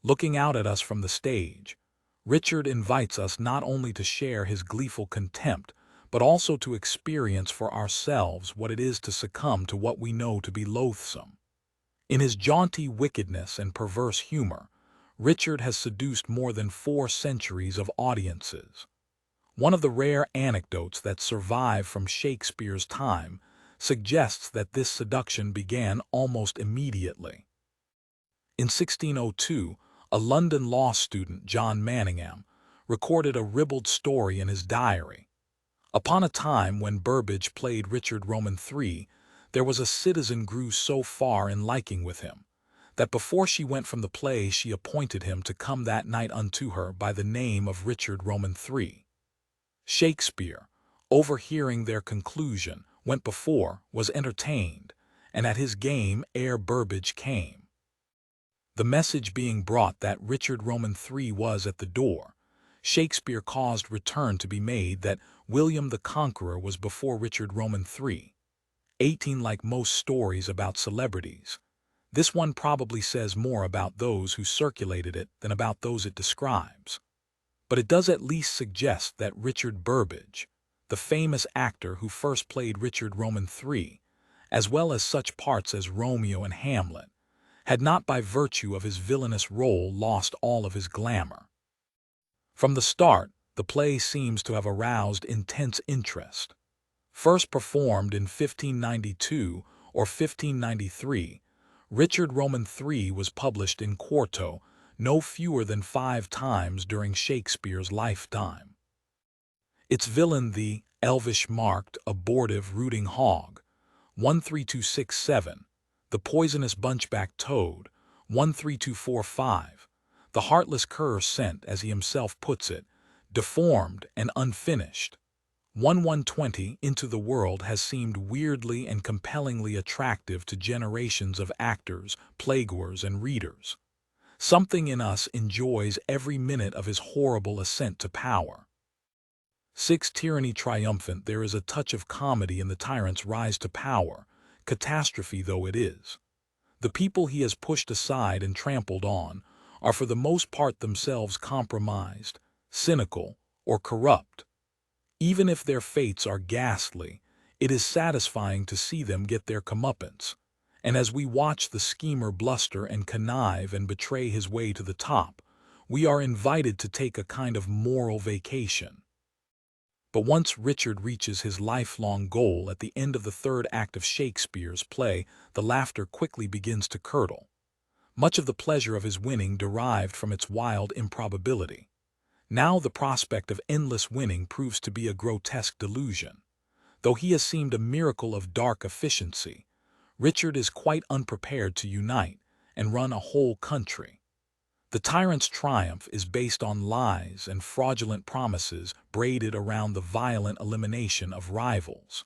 Looking out at us from the stage, Richard invites us not only to share his gleeful contempt, but also to experience for ourselves what it is to succumb to what we know to be loathsome. In his jaunty wickedness and perverse humor, Richard has seduced more than 4 centuries of audiences. One of the rare anecdotes that survive from Shakespeare's time suggests that this seduction began almost immediately. In 1602, a London law student, John Manningham, recorded a ribald story in his diary. Upon a time when Burbage played Richard III, there was a citizen grew so far in liking with him, that before she went from the play she appointed him to come that night unto her by the name of Richard III. Shakespeare, overhearing their conclusion, went before, was entertained, and at his game ere Burbage came. The message being brought that Richard III was at the door, Shakespeare caused return to be made that William the Conqueror was before Richard III. 18. Like most stories about celebrities, this one probably says more about those who circulated it than about those it describes. But it does at least suggest that Richard Burbage, the famous actor who first played Richard III, as well as such parts as Romeo and Hamlet, had not by virtue of his villainous role lost all of his glamour. From the start, the play seems to have aroused intense interest. First performed in 1592 or 1593, Richard III was published in quarto, no fewer than 5 times during Shakespeare's lifetime. Its villain, the elvish-marked, abortive rooting hog, 13267, the poisonous bunchback toad, 13245, the heartless cur sent, as he himself puts it, deformed and unfinished, 1120 into the world has seemed weirdly and compellingly attractive to generations of actors, playgoers, and readers. Something in us enjoys every minute of his horrible ascent to power. 6. Tyranny triumphant. There is a touch of comedy in the tyrant's rise to power, catastrophe though it is. The people he has pushed aside and trampled on are for the most part themselves compromised, cynical, or corrupt. Even if their fates are ghastly, it is satisfying to see them get their comeuppance, and as we watch the schemer bluster and connive and betray his way to the top, we are invited to take a kind of moral vacation. But once Richard reaches his lifelong goal at the end of the third act of Shakespeare's play, the laughter quickly begins to curdle. Much of the pleasure of his winning derived from its wild improbability. Now the prospect of endless winning proves to be a grotesque delusion. Though he has seemed a miracle of dark efficiency, Richard is quite unprepared to unite and run a whole country. The tyrant's triumph is based on lies and fraudulent promises braided around the violent elimination of rivals.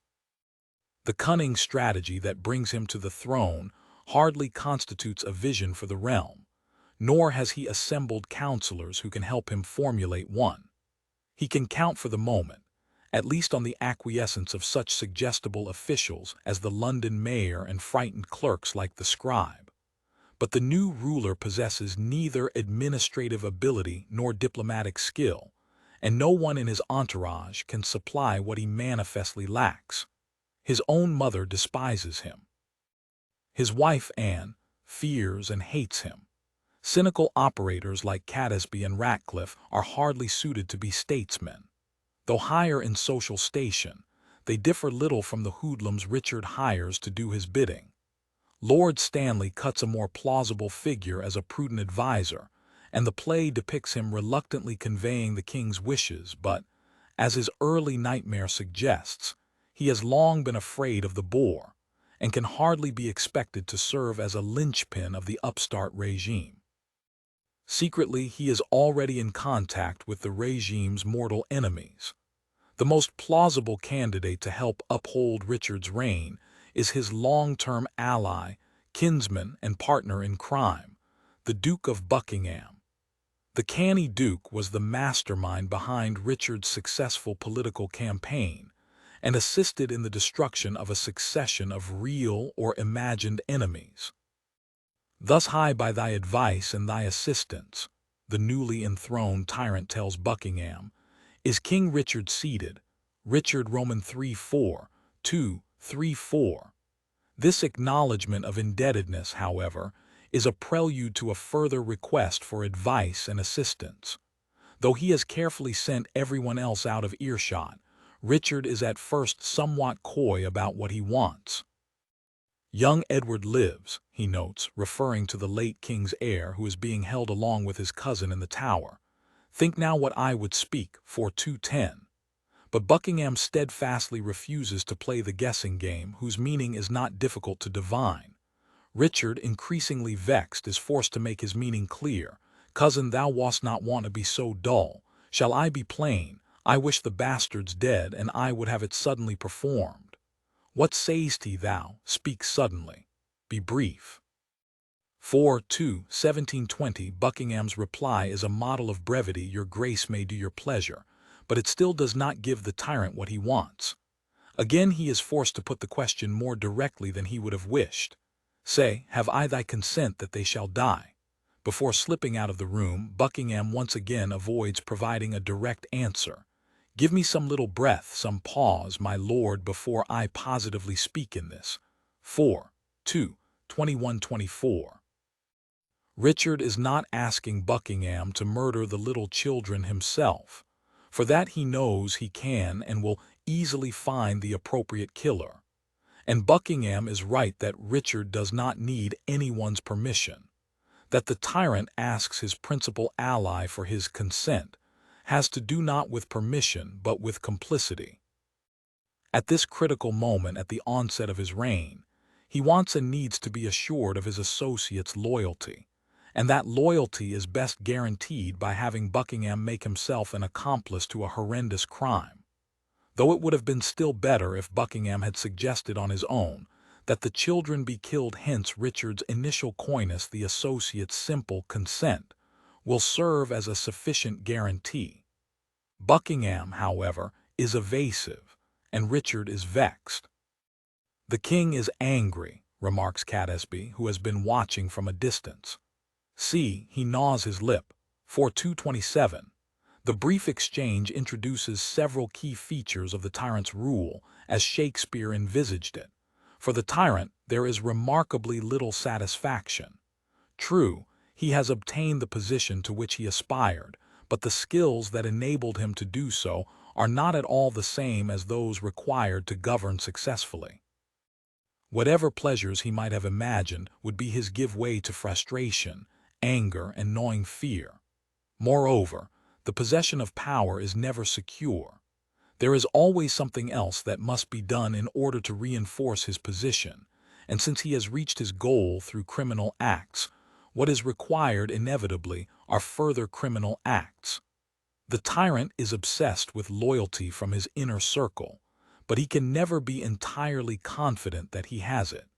The cunning strategy that brings him to the throne hardly constitutes a vision for the realm, nor has he assembled counselors who can help him formulate one. He can count for the moment, at least on the acquiescence of such suggestible officials as the London mayor and frightened clerks like the scribe. But the new ruler possesses neither administrative ability nor diplomatic skill, and no one in his entourage can supply what he manifestly lacks. His own mother despises him. His wife, Anne, fears and hates him. Cynical operators like Catesby and Ratcliffe are hardly suited to be statesmen. Though higher in social station, they differ little from the hoodlums Richard hires to do his bidding. Lord Stanley cuts a more plausible figure as a prudent adviser, and the play depicts him reluctantly conveying the king's wishes, but, as his early nightmare suggests, he has long been afraid of the boar, and can hardly be expected to serve as a linchpin of the upstart regime. Secretly, he is already in contact with the regime's mortal enemies. The most plausible candidate to help uphold Richard's reign is his long-term ally, kinsman, and partner in crime, the Duke of Buckingham. The canny Duke was the mastermind behind Richard's successful political campaign, and assisted in the destruction of a succession of real or imagined enemies. Thus high by thy advice and thy assistance, the newly enthroned tyrant tells Buckingham, is King Richard seated, Richard Roman 3-4, 2-3-4. This acknowledgment of indebtedness, however, is a prelude to a further request for advice and assistance. Though he has carefully sent everyone else out of earshot, Richard is at first somewhat coy about what he wants. Young Edward lives, he notes, referring to the late king's heir who is being held along with his cousin in the Tower. Think now what I would speak for 210. But Buckingham steadfastly refuses to play the guessing game, whose meaning is not difficult to divine. Richard, increasingly vexed, is forced to make his meaning clear. Cousin, thou wast not wont to be so dull. Shall I be plain? I wish the bastard's dead, and I would have it suddenly performed. What say'st thou? Speak suddenly. Be brief. 4-2-1720. Buckingham's reply is a model of brevity. Your grace may do your pleasure, but it still does not give the tyrant what he wants. Again he is forced to put the question more directly than he would have wished. Say, have I thy consent that they shall die? Before slipping out of the room, Buckingham once again avoids providing a direct answer. Give me some little breath, some pause, my lord, before I positively speak in this. 4-2-21-24. Richard is not asking Buckingham to murder the little children himself. For that he knows he can and will easily find the appropriate killer. And Buckingham is right that Richard does not need anyone's permission. that the tyrant asks his principal ally for his consent has to do not with permission but with complicity. At this critical moment at the onset of his reign, he wants and needs to be assured of his associates' loyalty, and that loyalty is best guaranteed by having Buckingham make himself an accomplice to a horrendous crime. Though it would have been still better if Buckingham had suggested on his own that the children be killed, hence Richard's initial coyness, the associate's simple consent will serve as a sufficient guarantee. Buckingham, however, is evasive, and Richard is vexed. "The king is angry," remarks Catesby, who has been watching from a distance. "See, he gnaws his lip." 4227. The brief exchange introduces several key features of the tyrant's rule as Shakespeare envisaged it. For the tyrant, there is remarkably little satisfaction. True, he has obtained the position to which he aspired, but the skills that enabled him to do so are not at all the same as those required to govern successfully. Whatever pleasures he might have imagined would be his give way to frustration, anger, and gnawing fear. Moreover, the possession of power is never secure. There is always something else that must be done in order to reinforce his position, and since he has reached his goal through criminal acts, what is required inevitably are further criminal acts. The tyrant is obsessed with loyalty from his inner circle, but he can never be entirely confident that he has it.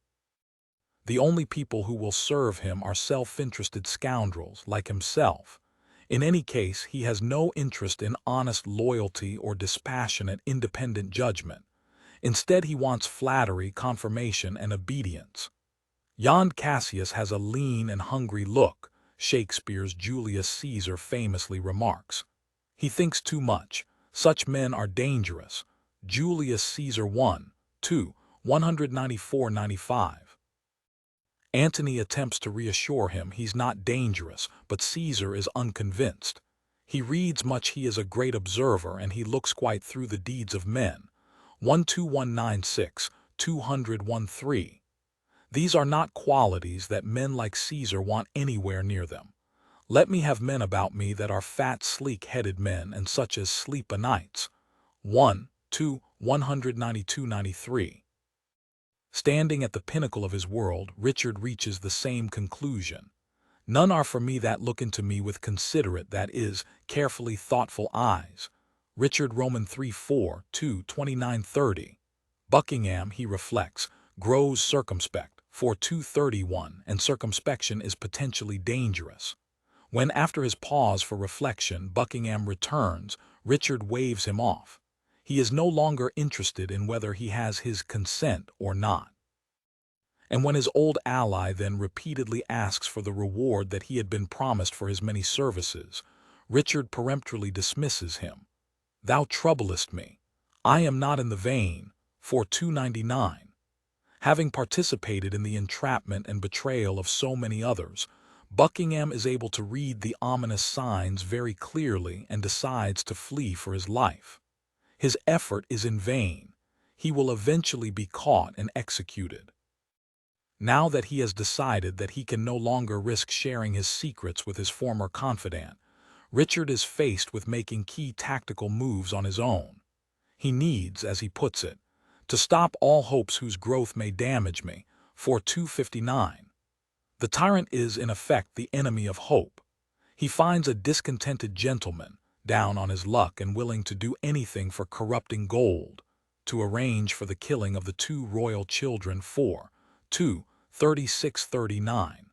The only people who will serve him are self-interested scoundrels like himself. In any case, he has no interest in honest loyalty or dispassionate independent judgment. Instead, he wants flattery, confirmation, and obedience. "Yond Cassius has a lean and hungry look," Shakespeare's Julius Caesar famously remarks. "He thinks too much. Such men are dangerous." Julius Caesar 1:2, 194-95. Antony attempts to reassure him he's not dangerous, but Caesar is unconvinced. "He reads much, he is a great observer, and he looks quite through the deeds of men." 12196, 200-13. These are not qualities that men like Caesar want anywhere near them. "Let me have men about me that are fat, sleek-headed men, and such as sleep o' nights." 192-193. Standing at the pinnacle of his world, Richard reaches the same conclusion. "None are for me that look into me with considerate, that is, carefully thoughtful eyes." Richard Roman 3:4, 2:29-30. Buckingham, he reflects, grows circumspect, 4231, and circumspection is potentially dangerous. When, after his pause for reflection, Buckingham returns, Richard waves him off. He is no longer interested in whether he has his consent or not. And when his old ally then repeatedly asks for the reward that he had been promised for his many services, Richard peremptorily dismisses him. "Thou troublest me. I am not in the vein." 4299. Having participated in the entrapment and betrayal of so many others, Buckingham is able to read the ominous signs very clearly and decides to flee for his life. His effort is in vain. He will eventually be caught and executed. Now that he has decided that he can no longer risk sharing his secrets with his former confidant, Richard is faced with making key tactical moves on his own. He needs, as he puts it, to stop all hopes whose growth may damage me. 4259. The tyrant is, in effect, the enemy of hope. He finds a discontented gentleman, down on his luck and willing to do anything for corrupting gold, to arrange for the killing of the two royal children 3639.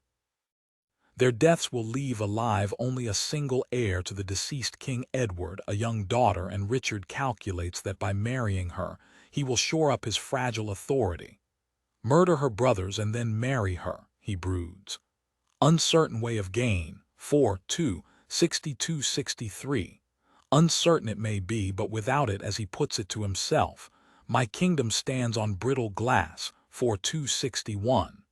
Their deaths will leave alive only a single heir to the deceased King Edward, a young daughter, and Richard calculates that by marrying her, he will shore up his fragile authority. "Murder her brothers and then marry her," he broods. Uncertain way of gain. 6263. Uncertain it may be, but without it, as he puts it to himself, "my kingdom stands on brittle glass." 4261.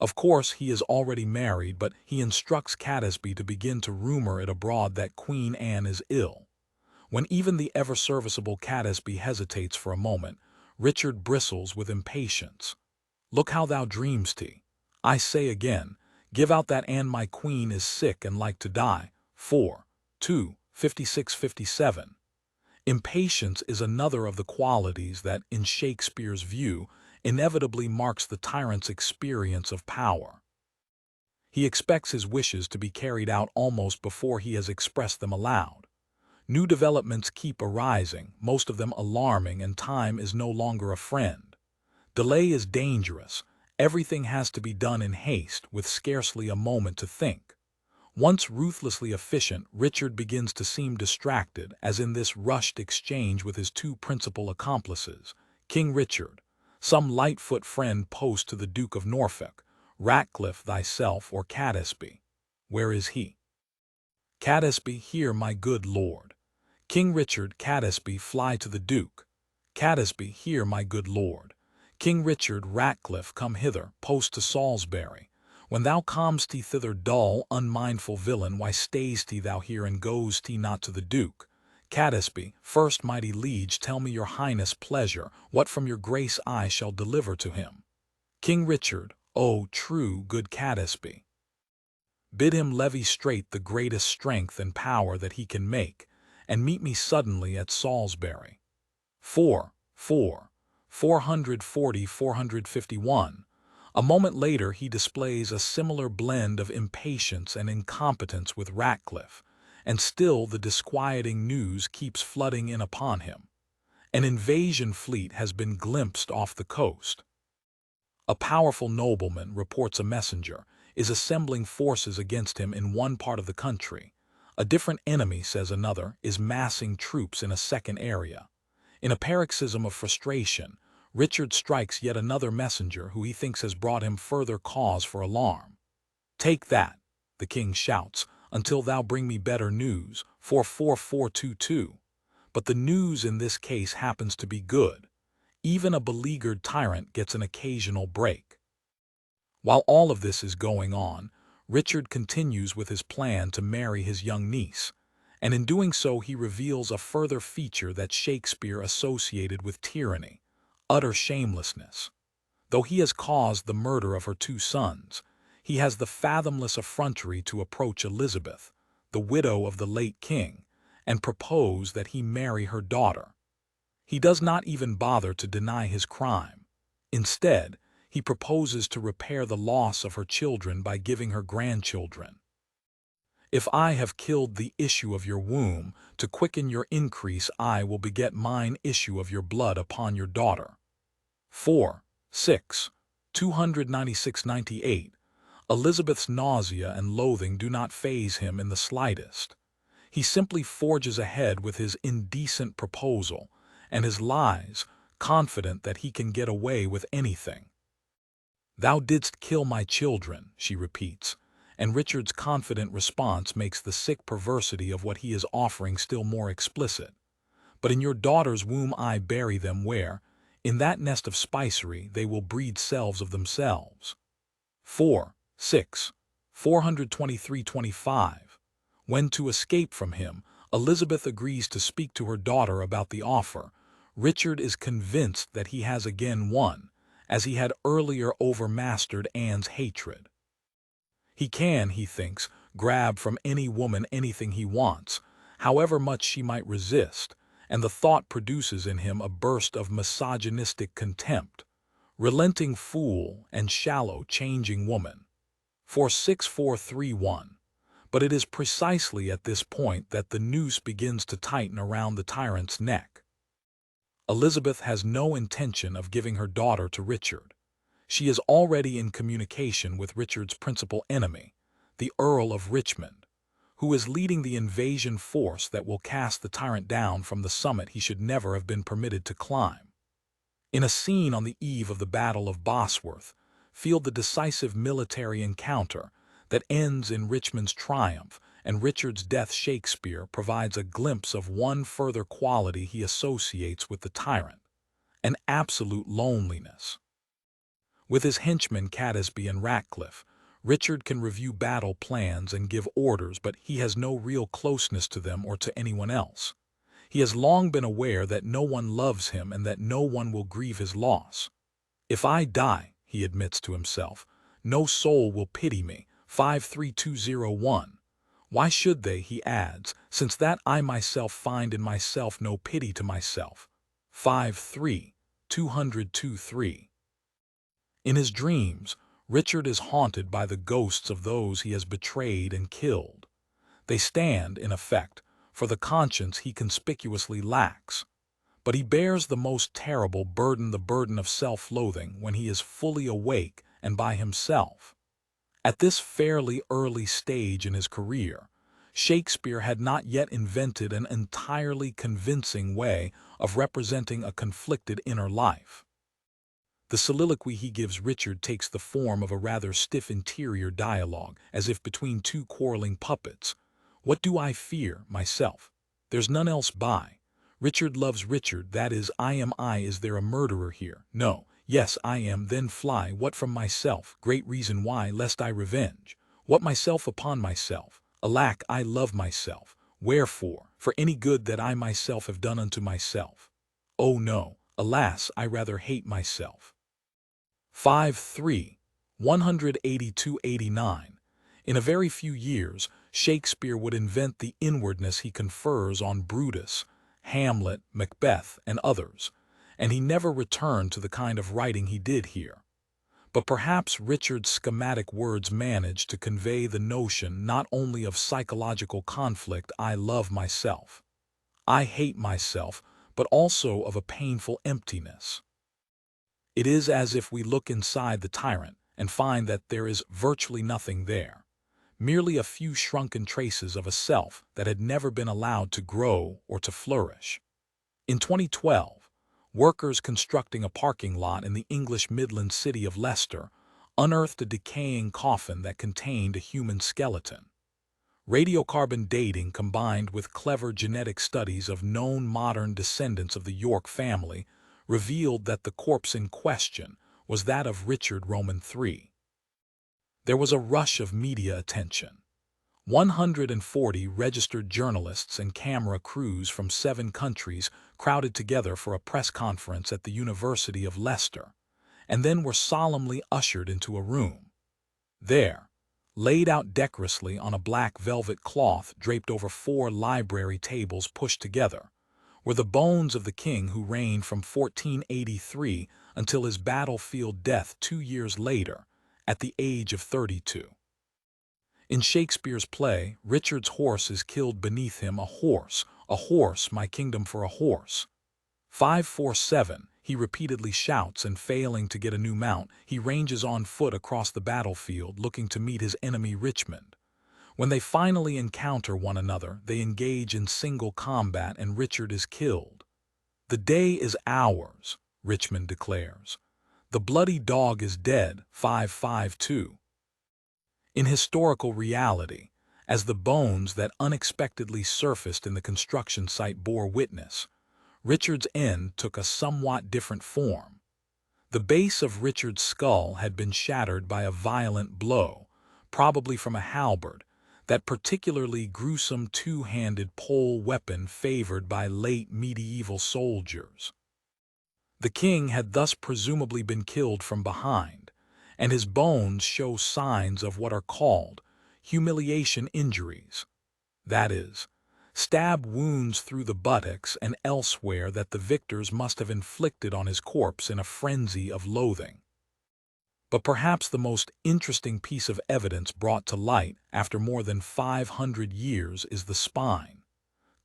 Of course, he is already married, but he instructs Catesby to begin to rumor it abroad that Queen Anne is ill. When even the ever-serviceable Catesby hesitates for a moment, Richard bristles with impatience. "Look how thou dream'st he. I say again, Give out that and my queen is sick and like to die. 4. 2. 56-57. Impatience is another of the qualities that, in Shakespeare's view, inevitably marks the tyrant's experience of power. He expects his wishes to be carried out almost before he has expressed them aloud. New developments keep arising, most of them alarming, and time is no longer a friend. Delay is dangerous. Everything has to be done in haste, with scarcely a moment to think. Once ruthlessly efficient, Richard begins to seem distracted, as in this rushed exchange with his two principal accomplices. King Richard, some Lightfoot friend post to the Duke of Norfolk, Ratcliffe thyself or Catesby. Where is he? Catesby, here my good lord. King Richard, Catesby, fly to the Duke. Catesby, here my good lord. King Richard, Ratcliffe, come hither, post to Salisbury. When thou com'st thither, dull, unmindful villain, why stay'st thou here and goest not to the Duke? Catesby, first mighty liege, tell me your highness' pleasure, what from your grace I shall deliver to him. King Richard, O true good Catesby. Bid him levy straight the greatest strength and power that he can make, and meet me suddenly at Salisbury. 440-451. A moment later he displays a similar blend of impatience and incompetence with Ratcliffe, and still the disquieting news keeps flooding in upon him. An invasion fleet has been glimpsed off the coast. A powerful nobleman, reports a messenger, is assembling forces against him in one part of the country. A different enemy, says another, is massing troops in a second area. In a paroxysm of frustration, Richard strikes yet another messenger who he thinks has brought him further cause for alarm. Take that, the king shouts, until thou bring me better news. 44422. But the news in this case happens to be good. Even a beleaguered tyrant gets an occasional break. While all of this is going on, Richard continues with his plan to marry his young niece, and in doing so he reveals a further feature that Shakespeare associated with tyranny: utter shamelessness. Though he has caused the murder of her two sons, he has the fathomless effrontery to approach Elizabeth, the widow of the late king, and propose that he marry her daughter. He does not even bother to deny his crime. Instead, he proposes to repair the loss of her children by giving her grandchildren. If I have killed the issue of your womb, to quicken your increase I will beget mine issue of your blood upon your daughter. 296-98. Elizabeth's nausea and loathing do not faze him in the slightest. He simply forges ahead with his indecent proposal and his lies, confident that he can get away with anything. Thou didst kill my children, she repeats, and Richard's confident response makes the sick perversity of what he is offering still more explicit. But in your daughter's womb I bury them, where, in that nest of spicery, they will breed selves of themselves. 423-25. When, to escape from him, Elizabeth agrees to speak to her daughter about the offer, Richard is convinced that he has again won, as he had earlier overmastered Anne's hatred. He can, he thinks, grab from any woman anything he wants, however much she might resist, and the thought produces in him a burst of misogynistic contempt. Relenting fool and shallow changing woman. 46431. But it is precisely at this point that the noose begins to tighten around the tyrant's neck. Elizabeth has no intention of giving her daughter to Richard. She is already in communication with Richard's principal enemy, the Earl of Richmond, who is leading the invasion force that will cast the tyrant down from the summit he should never have been permitted to climb. In a scene on the eve of the Battle of Bosworth, feel the decisive military encounter that ends in Richmond's triumph, and Richard's death. Shakespeare provides a glimpse of one further quality he associates with the tyrant: an absolute loneliness. With his henchmen Catesby and Ratcliffe, Richard can review battle plans and give orders, but he has no real closeness to them or to anyone else. He has long been aware that no one loves him and that no one will grieve his loss. If I die, he admits to himself, no soul will pity me, 53201. Why should they, he adds, since that I myself find in myself no pity to myself? 53203. In his dreams, Richard is haunted by the ghosts of those he has betrayed and killed. They stand, in effect, for the conscience he conspicuously lacks. But he bears the most terrible burden, the burden of self-loathing, when he is fully awake and by himself. At this fairly early stage in his career, Shakespeare had not yet invented an entirely convincing way of representing a conflicted inner life. The soliloquy he gives Richard takes the form of a rather stiff interior dialogue, as if between two quarreling puppets. What do I fear, myself? There's none else by. Richard loves Richard, that is, I am I. Is there a murderer here? No. Yes, I am. Then fly. What from myself? Great reason why, lest I revenge. What myself upon myself? Alack, I love myself. Wherefore? For any good that I myself have done unto myself. Oh no, alas, I rather hate myself. 182-89. In a very few years, Shakespeare would invent the inwardness he confers on Brutus, Hamlet, Macbeth, and others, and he never returned to the kind of writing he did here. But perhaps Richard's schematic words managed to convey the notion not only of psychological conflict, I love myself, I hate myself, but also of a painful emptiness. It is as if we look inside the tyrant and find that there is virtually nothing there, merely a few shrunken traces of a self that had never been allowed to grow or to flourish. In 2012, workers constructing a parking lot in the English Midland city of Leicester unearthed a decaying coffin that contained a human skeleton. Radiocarbon dating combined with clever genetic studies of known modern descendants of the York family revealed that the corpse in question was that of Richard Roman III. There was a rush of media attention. 140 registered journalists and camera crews from 7 countries crowded together for a press conference at the University of Leicester, and then were solemnly ushered into a room. There, laid out decorously on a black velvet cloth draped over 4 library tables pushed together, were the bones of the king who reigned from 1483 until his battlefield death 2 years later, at the age of 32. In Shakespeare's play, Richard's horse is killed beneath him. A horse, my kingdom for a horse. 547, he repeatedly shouts, and failing to get a new mount, he ranges on foot across the battlefield looking to meet his enemy Richmond. When they finally encounter one another, they engage in single combat and Richard is killed. The day is ours, Richmond declares. The bloody dog is dead, 552. In historical reality, as the bones that unexpectedly surfaced in the construction site bore witness, Richard's end took a somewhat different form. The base of Richard's skull had been shattered by a violent blow, probably from a halberd, that particularly gruesome two-handed pole weapon favored by late medieval soldiers. The king had thus presumably been killed from behind, and his bones show signs of what are called humiliation injuries. That is, stab wounds through the buttocks and elsewhere that the victors must have inflicted on his corpse in a frenzy of loathing. But perhaps the most interesting piece of evidence brought to light after more than 500 years is the spine.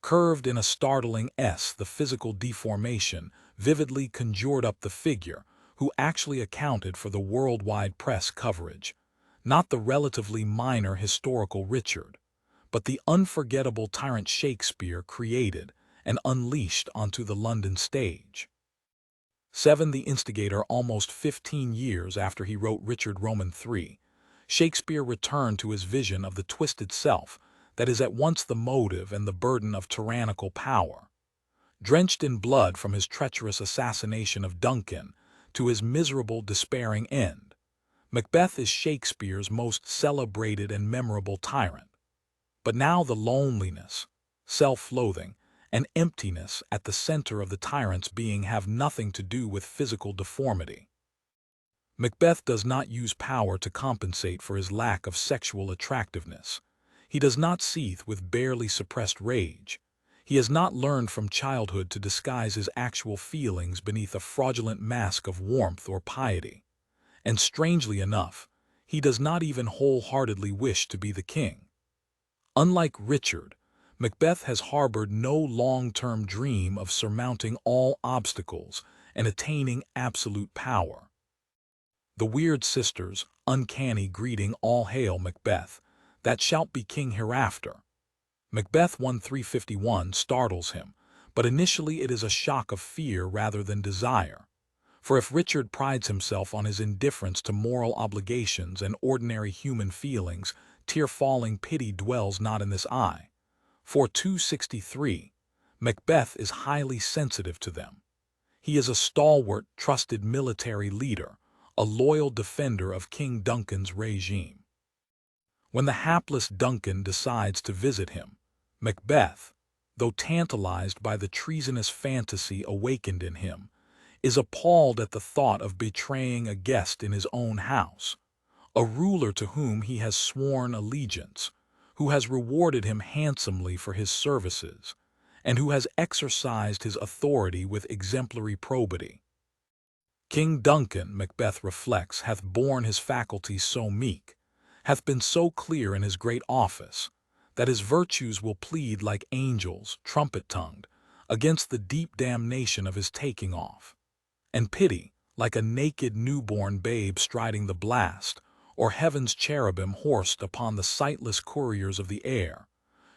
Curved in a startling S, the physical deformation vividly conjured up the figure who actually accounted for the worldwide press coverage, not the relatively minor historical Richard, but the unforgettable Tyrant Shakespeare created and unleashed onto the London stage. 7. The instigator. Almost 15 years after he wrote Richard Roman III, Shakespeare returned to his vision of the twisted self that is at once the motive and the burden of tyrannical power. Drenched in blood from his treacherous assassination of Duncan to his miserable, despairing end, Macbeth is Shakespeare's most celebrated and memorable tyrant. But now the loneliness, self-loathing, and emptiness at the center of the tyrant's being have nothing to do with physical deformity. Macbeth does not use power to compensate for his lack of sexual attractiveness. He does not seethe with barely suppressed rage. He has not learned from childhood to disguise his actual feelings beneath a fraudulent mask of warmth or piety. And strangely enough, he does not even wholeheartedly wish to be the king. Unlike Richard, Macbeth has harbored no long-term dream of surmounting all obstacles and attaining absolute power. The weird sisters' uncanny greeting, "All hail, Macbeth, that shalt be king hereafter." Macbeth 1:351 startles him, but initially it is a shock of fear rather than desire. For if Richard prides himself on his indifference to moral obligations and ordinary human feelings, tear-falling pity dwells not in this eye. For 263, Macbeth is highly sensitive to them. He is a stalwart, trusted military leader, a loyal defender of King Duncan's regime. When the hapless Duncan decides to visit him, Macbeth, though tantalized by the treasonous fantasy awakened in him, is appalled at the thought of betraying a guest in his own house, a ruler to whom he has sworn allegiance, who has rewarded him handsomely for his services, and who has exercised his authority with exemplary probity. King Duncan, Macbeth reflects, hath borne his faculties so meek, hath been so clear in his great office, that his virtues will plead like angels, trumpet-tongued, against the deep damnation of his taking off. And pity, like a naked newborn babe striding the blast, or heaven's cherubim horsed upon the sightless couriers of the air,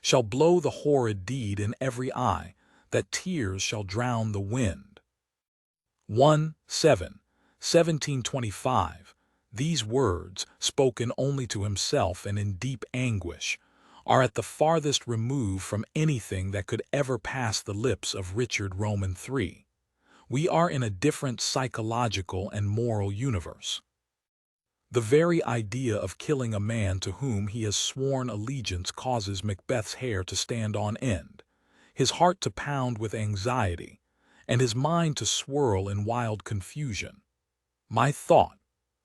shall blow the horrid deed in every eye, that tears shall drown the wind. 1725, these words, spoken only to himself and in deep anguish, are at the farthest remove from anything that could ever pass the lips of Richard Roman III. We are in a different psychological and moral universe. The very idea of killing a man to whom he has sworn allegiance causes Macbeth's hair to stand on end, his heart to pound with anxiety, and his mind to swirl in wild confusion. My thought,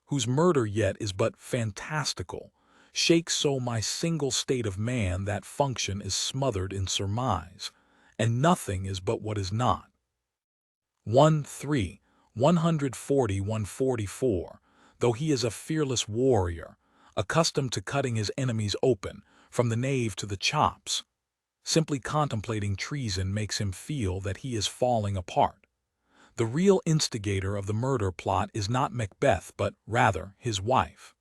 whose murder yet is but fantastical, shakes so my single state of man that function is smothered in surmise, and nothing is but what is not. 144, though he is a fearless warrior, accustomed to cutting his enemies open, from the nave to the chops, simply contemplating treason makes him feel that he is falling apart. The real instigator of the murder plot is not Macbeth, but rather his wife.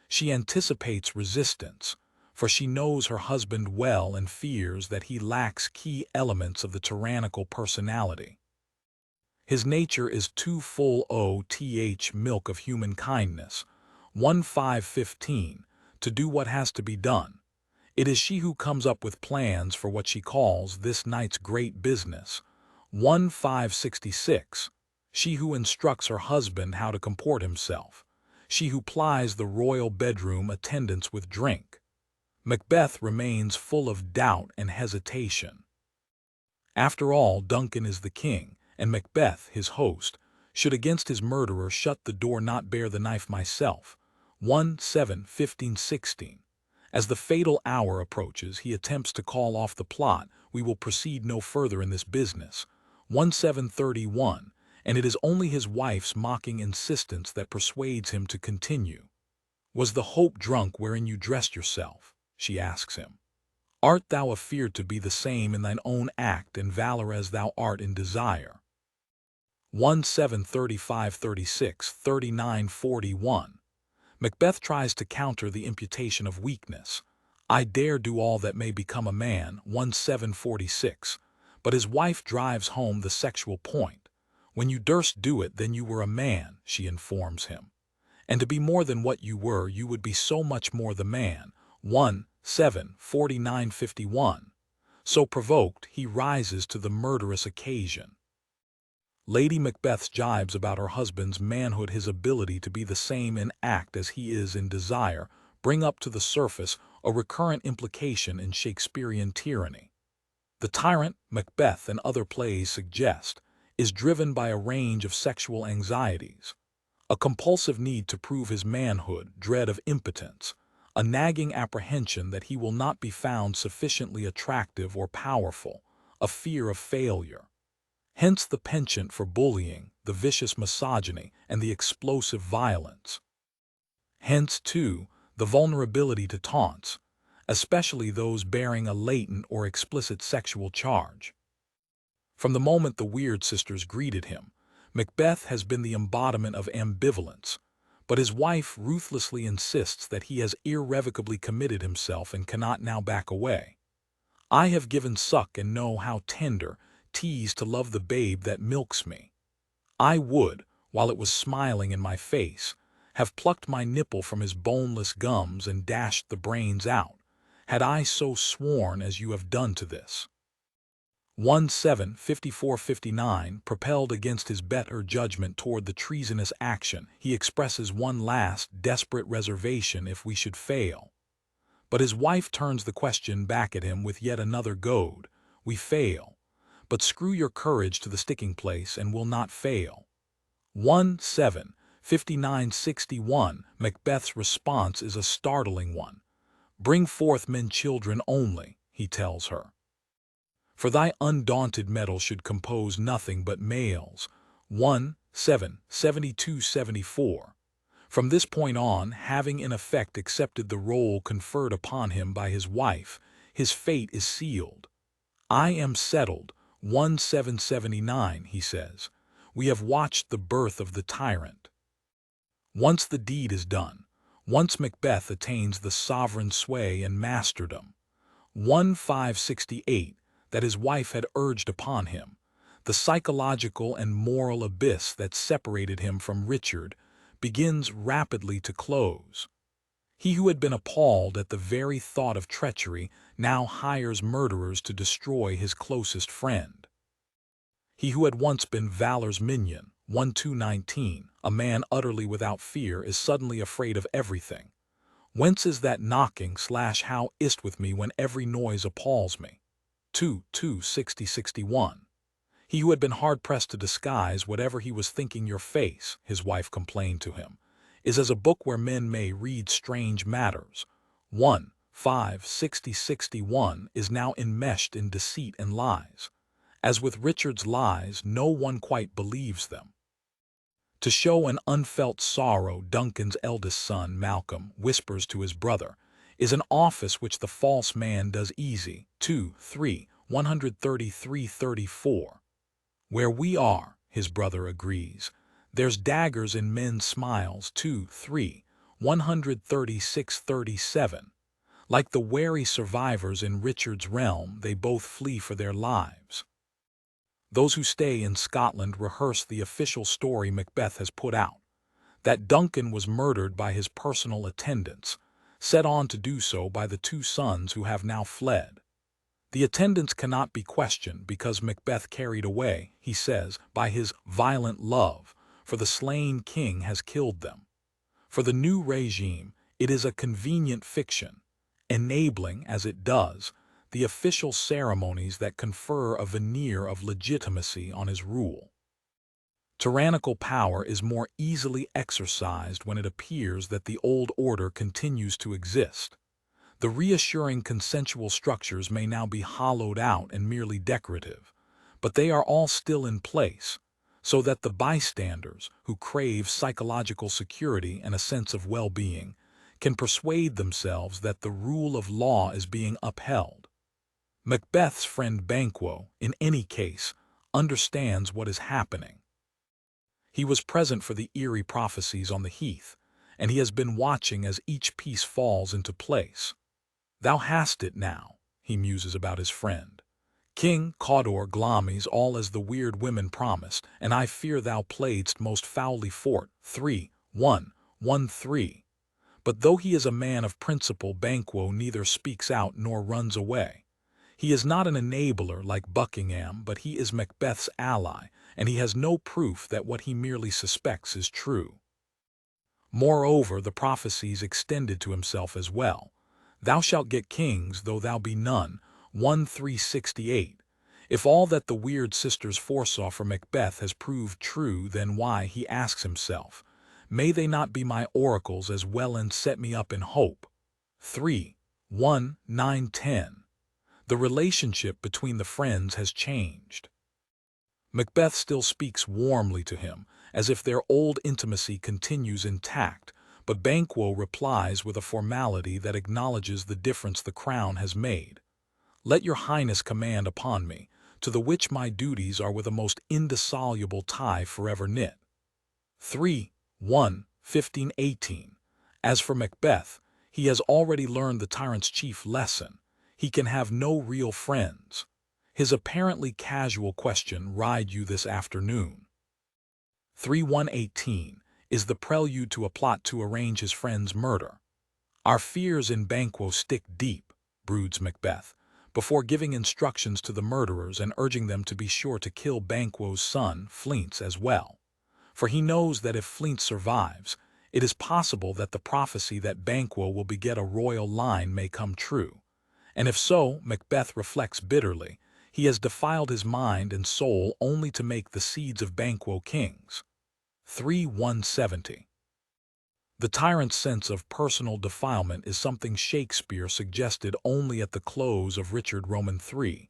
She anticipates resistance, for she knows her husband well and fears that he lacks key elements of the tyrannical personality. His nature is too full milk of human kindness, 1515, to do what has to be done. It is she who comes up with plans for what she calls this night's great business, 1566, she who instructs her husband how to comport himself, she who plies the royal bedroom attendants with drink. Macbeth remains full of doubt and hesitation. After all, Duncan is the king, and Macbeth, his host, should against his murderer shut the door, not bear the knife myself. 1516. As the fatal hour approaches, he attempts to call off the plot. We will proceed no further in this business. 1731, and it is only his wife's mocking insistence that persuades him to continue. Was the hope drunk wherein you dressed yourself? She asks him. Art thou afeard to be the same in thine own act and valor as thou art in desire? 1735, 36, 39, 41. Macbeth tries to counter the imputation of weakness. I dare do all that may become a man, 1746. But his wife drives home the sexual point. When you durst do it, then you were a man, she informs him. And to be more than what you were, you would be so much more the man, 49, 51. So provoked, he rises to the murderous occasion. Lady Macbeth's jibes about her husband's manhood, his ability to be the same in act as he is in desire, bring up to the surface a recurrent implication in Shakespearean tyranny. The tyrant, Macbeth and other plays suggest, is driven by a range of sexual anxieties. A compulsive need to prove his manhood, dread of impotence, a nagging apprehension that he will not be found sufficiently attractive or powerful, a fear of failure. Hence the penchant for bullying, the vicious misogyny, and the explosive violence. Hence, too, the vulnerability to taunts, especially those bearing a latent or explicit sexual charge. From the moment the Weird sisters greeted him, Macbeth has been the embodiment of ambivalence, but his wife ruthlessly insists that he has irrevocably committed himself and cannot now back away. I have given suck and know how tender, tease to love the babe that milks me. I would, while it was smiling in my face, have plucked my nipple from his boneless gums and dashed the brains out, had I so sworn as you have done to this. 1:7:54:59 propelled against his better judgment toward the treasonous action, he expresses one last, desperate reservation if we should fail. But his wife turns the question back at him with yet another goad. We fail. But screw your courage to the sticking place and will not fail. 1:7:59:61 Macbeth's response is a startling one. Bring forth men-children only, he tells her. For thy undaunted mettle should compose nothing but males. 1:7:72:74. From this point on, having in effect accepted the role conferred upon him by his wife, his fate is sealed. I am settled. 1:7:79, he says. We have watched the birth of the tyrant. Once the deed is done, once Macbeth attains the sovereign sway and masterdom. 1:568, that his wife had urged upon him, the psychological and moral abyss that separated him from Richard begins rapidly to close. He who had been appalled at the very thought of treachery now hires murderers to destroy his closest friend. He who had once been valor's minion, 1:219, a man utterly without fear, is suddenly afraid of everything. Whence is that knocking/how is't with me when every noise appalls me? 2:260:61. He who had been hard-pressed to disguise whatever he was thinking your face, his wife complained to him, is as a book where men may read strange matters. 1:560:61 is now enmeshed in deceit and lies. As with Richard's lies, no one quite believes them. To show an unfelt sorrow, Duncan's eldest son, Malcolm, whispers to his brother, is an office which the false man does easy. 2:3:133:34. Where we are, his brother agrees, there's daggers in men's smiles. 2:3:136:37. Like the wary survivors in Richard's realm, they both flee for their lives. Those who stay in Scotland rehearse the official story Macbeth has put out, that Duncan was murdered by his personal attendants, set on to do so by the two sons who have now fled. The attendants cannot be questioned because Macbeth carried away, he says, by his violent love, for the slain king has killed them. For the new regime, it is a convenient fiction, enabling, as it does, the official ceremonies that confer a veneer of legitimacy on his rule. Tyrannical power is more easily exercised when it appears that the old order continues to exist. The reassuring consensual structures may now be hollowed out and merely decorative, but they are all still in place, so that the bystanders, who crave psychological security and a sense of well-being, can persuade themselves that the rule of law is being upheld. Macbeth's friend Banquo, in any case, understands what is happening. He was present for the eerie prophecies on the heath, and he has been watching as each piece falls into place. Thou hast it now, he muses about his friend. King Cawdor Glamis all as the weird women promised, and I fear thou playedst most foully for't. 3:1:13. But though he is a man of principle, Banquo neither speaks out nor runs away. He is not an enabler like Buckingham, but he is Macbeth's ally, and he has no proof that what he merely suspects is true. Moreover, the prophecies extended to himself as well. Thou shalt get kings, though thou be none. 1:368. If all that the Weird sisters foresaw for Macbeth has proved true, then why, he asks himself, May they not be my oracles as well and set me up in hope. 3. 1, 9, 10. The relationship between the friends has changed. Macbeth still speaks warmly to him, as if their old intimacy continues intact, but Banquo replies with a formality that acknowledges the difference the crown has made. Let your highness command upon me, to the which my duties are with a most indissoluble tie forever knit. 3. 1, 15, 18. As for Macbeth, he has already learned the tyrant's chief lesson. He can have no real friends. His apparently casual question, "Ride you this afternoon?" 3:118 is the prelude to a plot to arrange his friend's murder. Our fears in Banquo stick deep, broods Macbeth, before giving instructions to the murderers and urging them to be sure to kill Banquo's son, Fleance, as well. For he knows that if Fleance survives, it is possible that the prophecy that Banquo will beget a royal line may come true. And if so, Macbeth reflects bitterly, he has defiled his mind and soul only to make the seeds of Banquo kings. 3:170. The tyrant's sense of personal defilement is something Shakespeare suggested only at the close of Richard Roman III.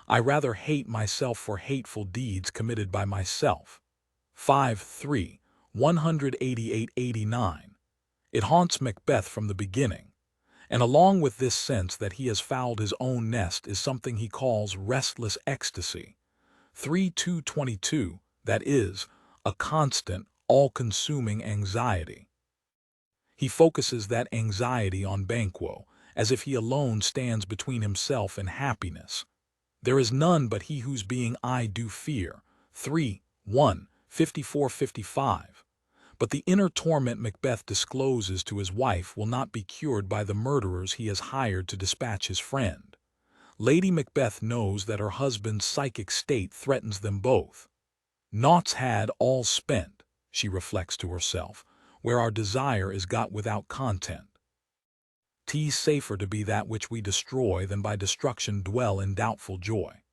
I rather hate myself for hateful deeds committed by myself. 5:3, 188-89. It haunts Macbeth from the beginning, and along with this sense that he has fouled his own nest is something he calls restless ecstasy. 3:222, that is, a constant, all-consuming anxiety. He focuses that anxiety on Banquo, as if he alone stands between himself and happiness. There is none but he whose being I do fear. 3:1, 54-55. But the inner torment Macbeth discloses to his wife will not be cured by the murderers he has hired to dispatch his friend. Lady Macbeth knows that her husband's psychic state threatens them both. Naught's had, all's spent, she reflects to herself, where our desire is got without content. 'Tis safer to be that which we destroy than by destruction dwell in doubtful joy.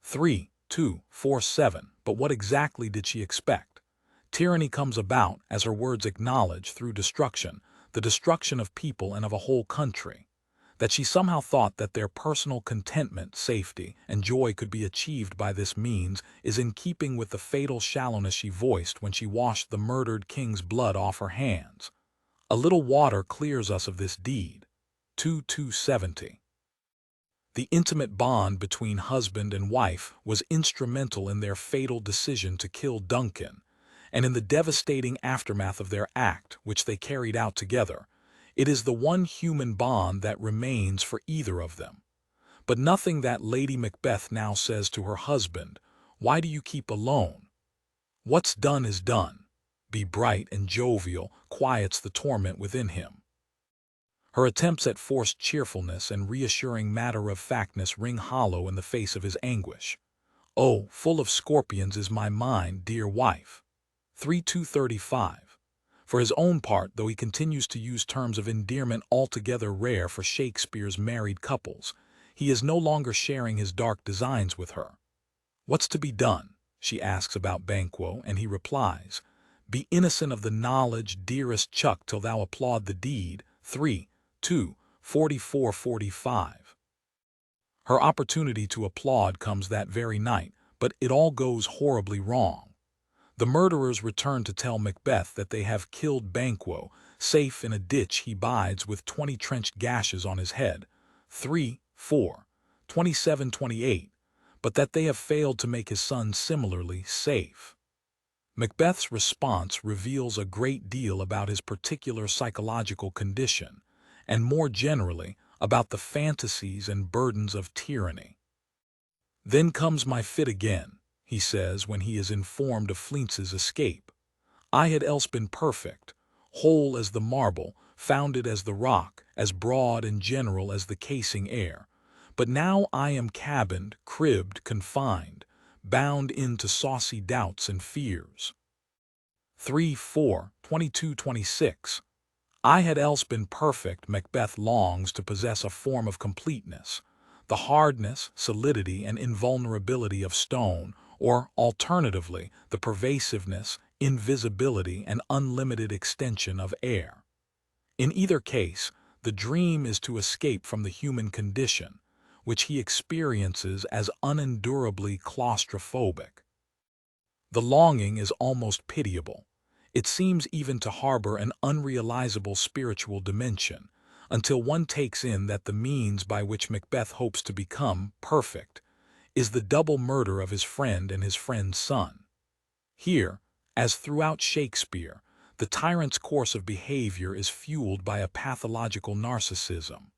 3:247. But what exactly did she expect? Tyranny comes about, as her words acknowledge, through destruction, the destruction of people and of a whole country. That she somehow thought that their personal contentment, safety, and joy could be achieved by this means is in keeping with the fatal shallowness she voiced when she washed the murdered king's blood off her hands. A little water clears us of this deed. 2:270. The intimate bond between husband and wife was instrumental in their fatal decision to kill Duncan, and in the devastating aftermath of their act, which they carried out together. It is the one human bond that remains for either of them. But nothing that Lady Macbeth now says to her husband, "Why do you keep alone? What's done is done. Be bright and jovial," quiets the torment within him. Her attempts at forced cheerfulness and reassuring matter-of-factness ring hollow in the face of his anguish. "Oh, full of scorpions is my mind, dear wife." 3:235. For his own part, though he continues to use terms of endearment altogether rare for Shakespeare's married couples, he is no longer sharing his dark designs with her. "What's to be done?" she asks about Banquo, and he replies, "Be innocent of the knowledge, dearest Chuck, till thou applaud the deed." 3:244-45. Her opportunity to applaud comes that very night, but it all goes horribly wrong. The murderers return to tell Macbeth that they have killed Banquo, safe in a ditch he bides with 20 trenched gashes on his head. 3:4-27-28. But that they have failed to make his son similarly safe. Macbeth's response reveals a great deal about his particular psychological condition, and more generally, about the fantasies and burdens of tyranny. "Then comes my fit again," he says when he is informed of Fleance's escape. "I had else been perfect, whole as the marble, founded as the rock, as broad and general as the casing air. But now I am cabined, cribbed, confined, bound into saucy doubts and fears." 3:4-22-26. I had else been perfect. Macbeth longs to possess a form of completeness, the hardness, solidity, and invulnerability of stone, or, alternatively, the pervasiveness, invisibility, and unlimited extension of air. In either case, the dream is to escape from the human condition, which he experiences as unendurably claustrophobic. The longing is almost pitiable. It seems even to harbor an unrealizable spiritual dimension, until one takes in that the means by which Macbeth hopes to become perfect is the double murder of his friend and his friend's son. Here, as throughout Shakespeare, the tyrant's course of behavior is fueled by a pathological narcissism.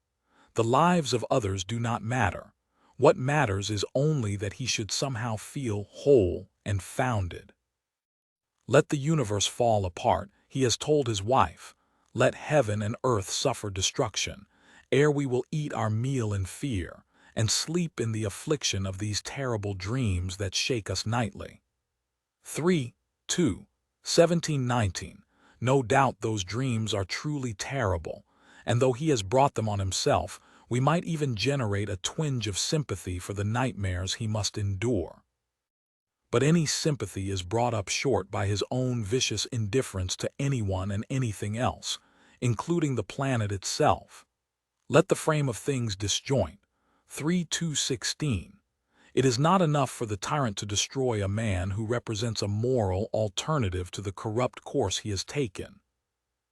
The lives of others do not matter. What matters is only that he should somehow feel whole and founded. Let the universe fall apart, he has told his wife. Let heaven and earth suffer destruction, ere we will eat our meal in fear, and sleep in the affliction of these terrible dreams that shake us nightly. 1719. No doubt those dreams are truly terrible, and though he has brought them on himself, we might even generate a twinge of sympathy for the nightmares he must endure. But any sympathy is brought up short by his own vicious indifference to anyone and anything else, including the planet itself. Let the frame of things disjoint. 16. It is not enough for the tyrant to destroy a man who represents a moral alternative to the corrupt course he has taken.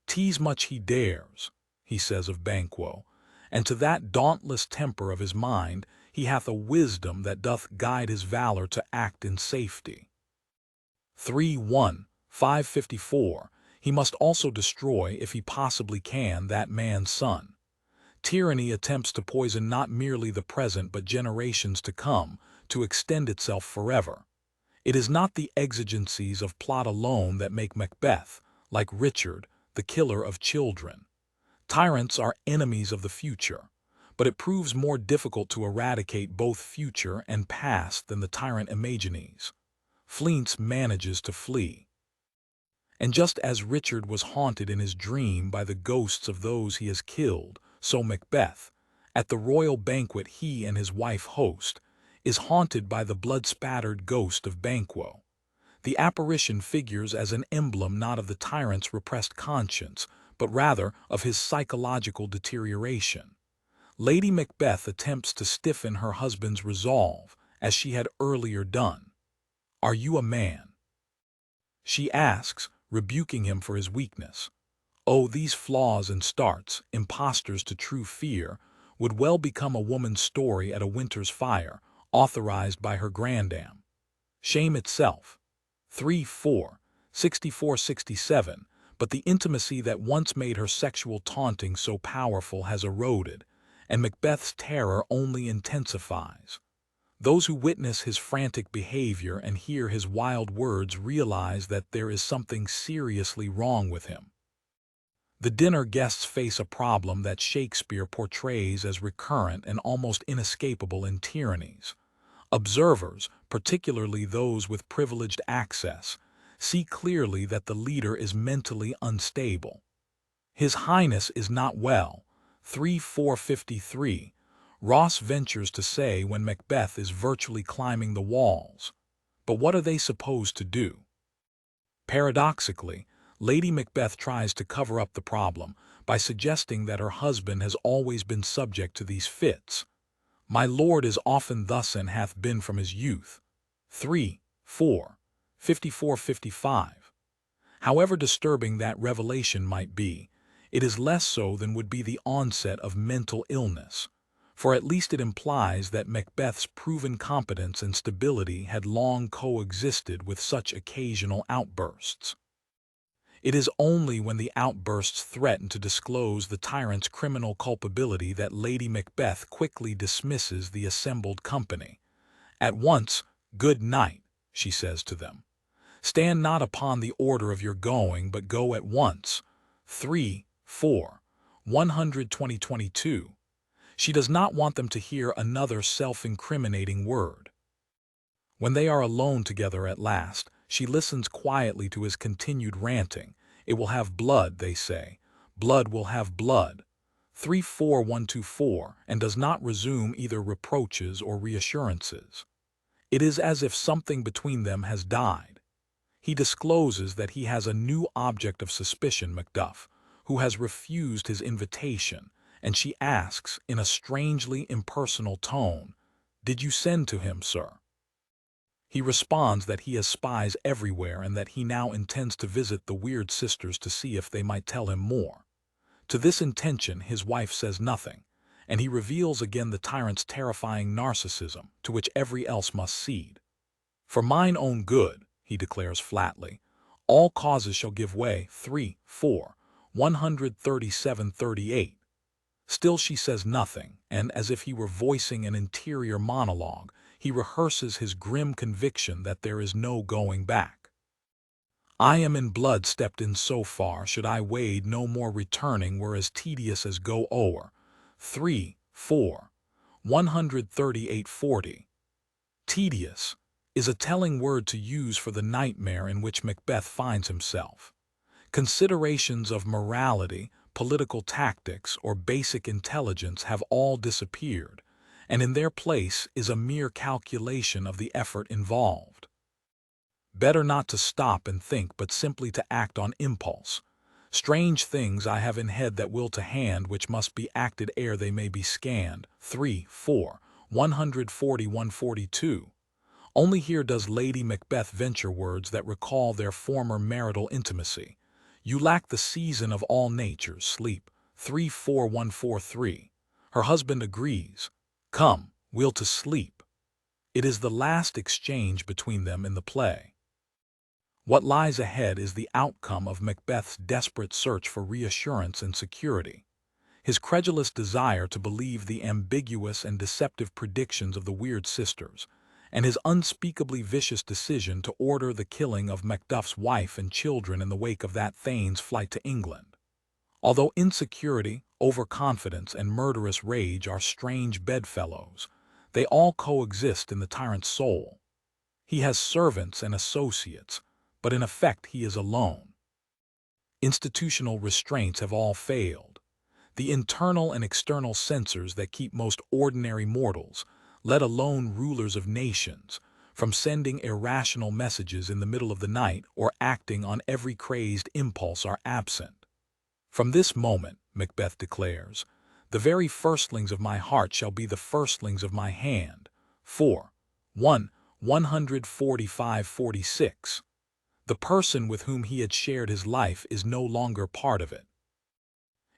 "'Tis much he dares," he says of Banquo, "and to that dauntless temper of his mind he hath a wisdom that doth guide his valor to act in safety." 554. He must also destroy, if he possibly can, that man's son. Tyranny attempts to poison not merely the present but generations to come, to extend itself forever. It is not the exigencies of plot alone that make Macbeth, like Richard, the killer of children. Tyrants are enemies of the future, but it proves more difficult to eradicate both future and past than the tyrant imagines. Fleance manages to flee. And just as Richard was haunted in his dream by the ghosts of those he has killed, so Macbeth, at the royal banquet he and his wife host, is haunted by the blood-spattered ghost of Banquo. The apparition figures as an emblem not of the tyrant's repressed conscience, but rather of his psychological deterioration. Lady Macbeth attempts to stiffen her husband's resolve, as she had earlier done. "Are you a man?" she asks, rebuking him for his weakness. Oh, these flaws and starts, impostors to true fear, would well become a woman's story at a winter's fire, authorized by her grandam. Shame itself. 64-67, but the intimacy that once made her sexual taunting so powerful has eroded, and Macbeth's terror only intensifies. Those who witness his frantic behavior and hear his wild words realize that there is something seriously wrong with him. The dinner guests face a problem that Shakespeare portrays as recurrent and almost inescapable in tyrannies. Observers, particularly those with privileged access, see clearly that the leader is mentally unstable. His Highness is not well. 453. Roth ventures to say when Macbeth is virtually climbing the walls. But what are they supposed to do? Paradoxically, Lady Macbeth tries to cover up the problem by suggesting that her husband has always been subject to these fits. "My lord is often thus and hath been from his youth." 54-55. However disturbing that revelation might be, it is less so than would be the onset of mental illness, for at least it implies that Macbeth's proven competence and stability had long coexisted with such occasional outbursts. It is only when the outbursts threaten to disclose the tyrant's criminal culpability that Lady Macbeth quickly dismisses the assembled company. "At once, good night," she says to them. "Stand not upon the order of your going, but go at once." 122. She does not want them to hear another self-incriminating word. When they are alone together at last, she listens quietly to his continued ranting. "It will have blood," they say. "Blood will have blood." 34124, and does not resume either reproaches or reassurances. It is as if something between them has died. He discloses that he has a new object of suspicion, Macduff, who has refused his invitation, and she asks, in a strangely impersonal tone, "Did you send to him, sir?" He responds that he has spies everywhere and that he now intends to visit the weird sisters to see if they might tell him more. To this intention his wife says nothing, and he reveals again the tyrant's terrifying narcissism, to which every else must cede. "For mine own good," he declares flatly, "all causes shall give way." 3, 4, 137-38. Still she says nothing, and as if he were voicing an interior monologue, he rehearses his grim conviction that there is no going back. "I am in blood stepped in so far, should I wade no more returning were as tedious as go o'er." 3, 4, 138-40. Tedious is a telling word to use for the nightmare in which Macbeth finds himself. Considerations of morality, political tactics, or basic intelligence have all disappeared, and in their place is a mere calculation of the effort involved. Better not to stop and think, but simply to act on impulse. "Strange things I have in head that will to hand, which must be acted ere they may be scanned." 3, 4, 141-42. Only here does Lady Macbeth venture words that recall their former marital intimacy. "You lack the season of all nature's sleep." 3, 4, 143. Her husband agrees. "Come, we'll to sleep." It is the last exchange between them in the play. What lies ahead is the outcome of Macbeth's desperate search for reassurance and security. His credulous desire to believe the ambiguous and deceptive predictions of the weird sisters, and his unspeakably vicious decision to order the killing of Macduff's wife and children in the wake of that Thane's flight to England. Although insecurity, overconfidence, and murderous rage are strange bedfellows, they all coexist in the tyrant's soul. He has servants and associates, but in effect he is alone. Institutional restraints have all failed. The internal and external censors that keep most ordinary mortals, let alone rulers of nations, from sending irrational messages in the middle of the night or acting on every crazed impulse are absent. "From this moment," Macbeth declares, "the very firstlings of my heart shall be the firstlings of my hand." 4, 145-46. The person with whom he had shared his life is no longer part of it.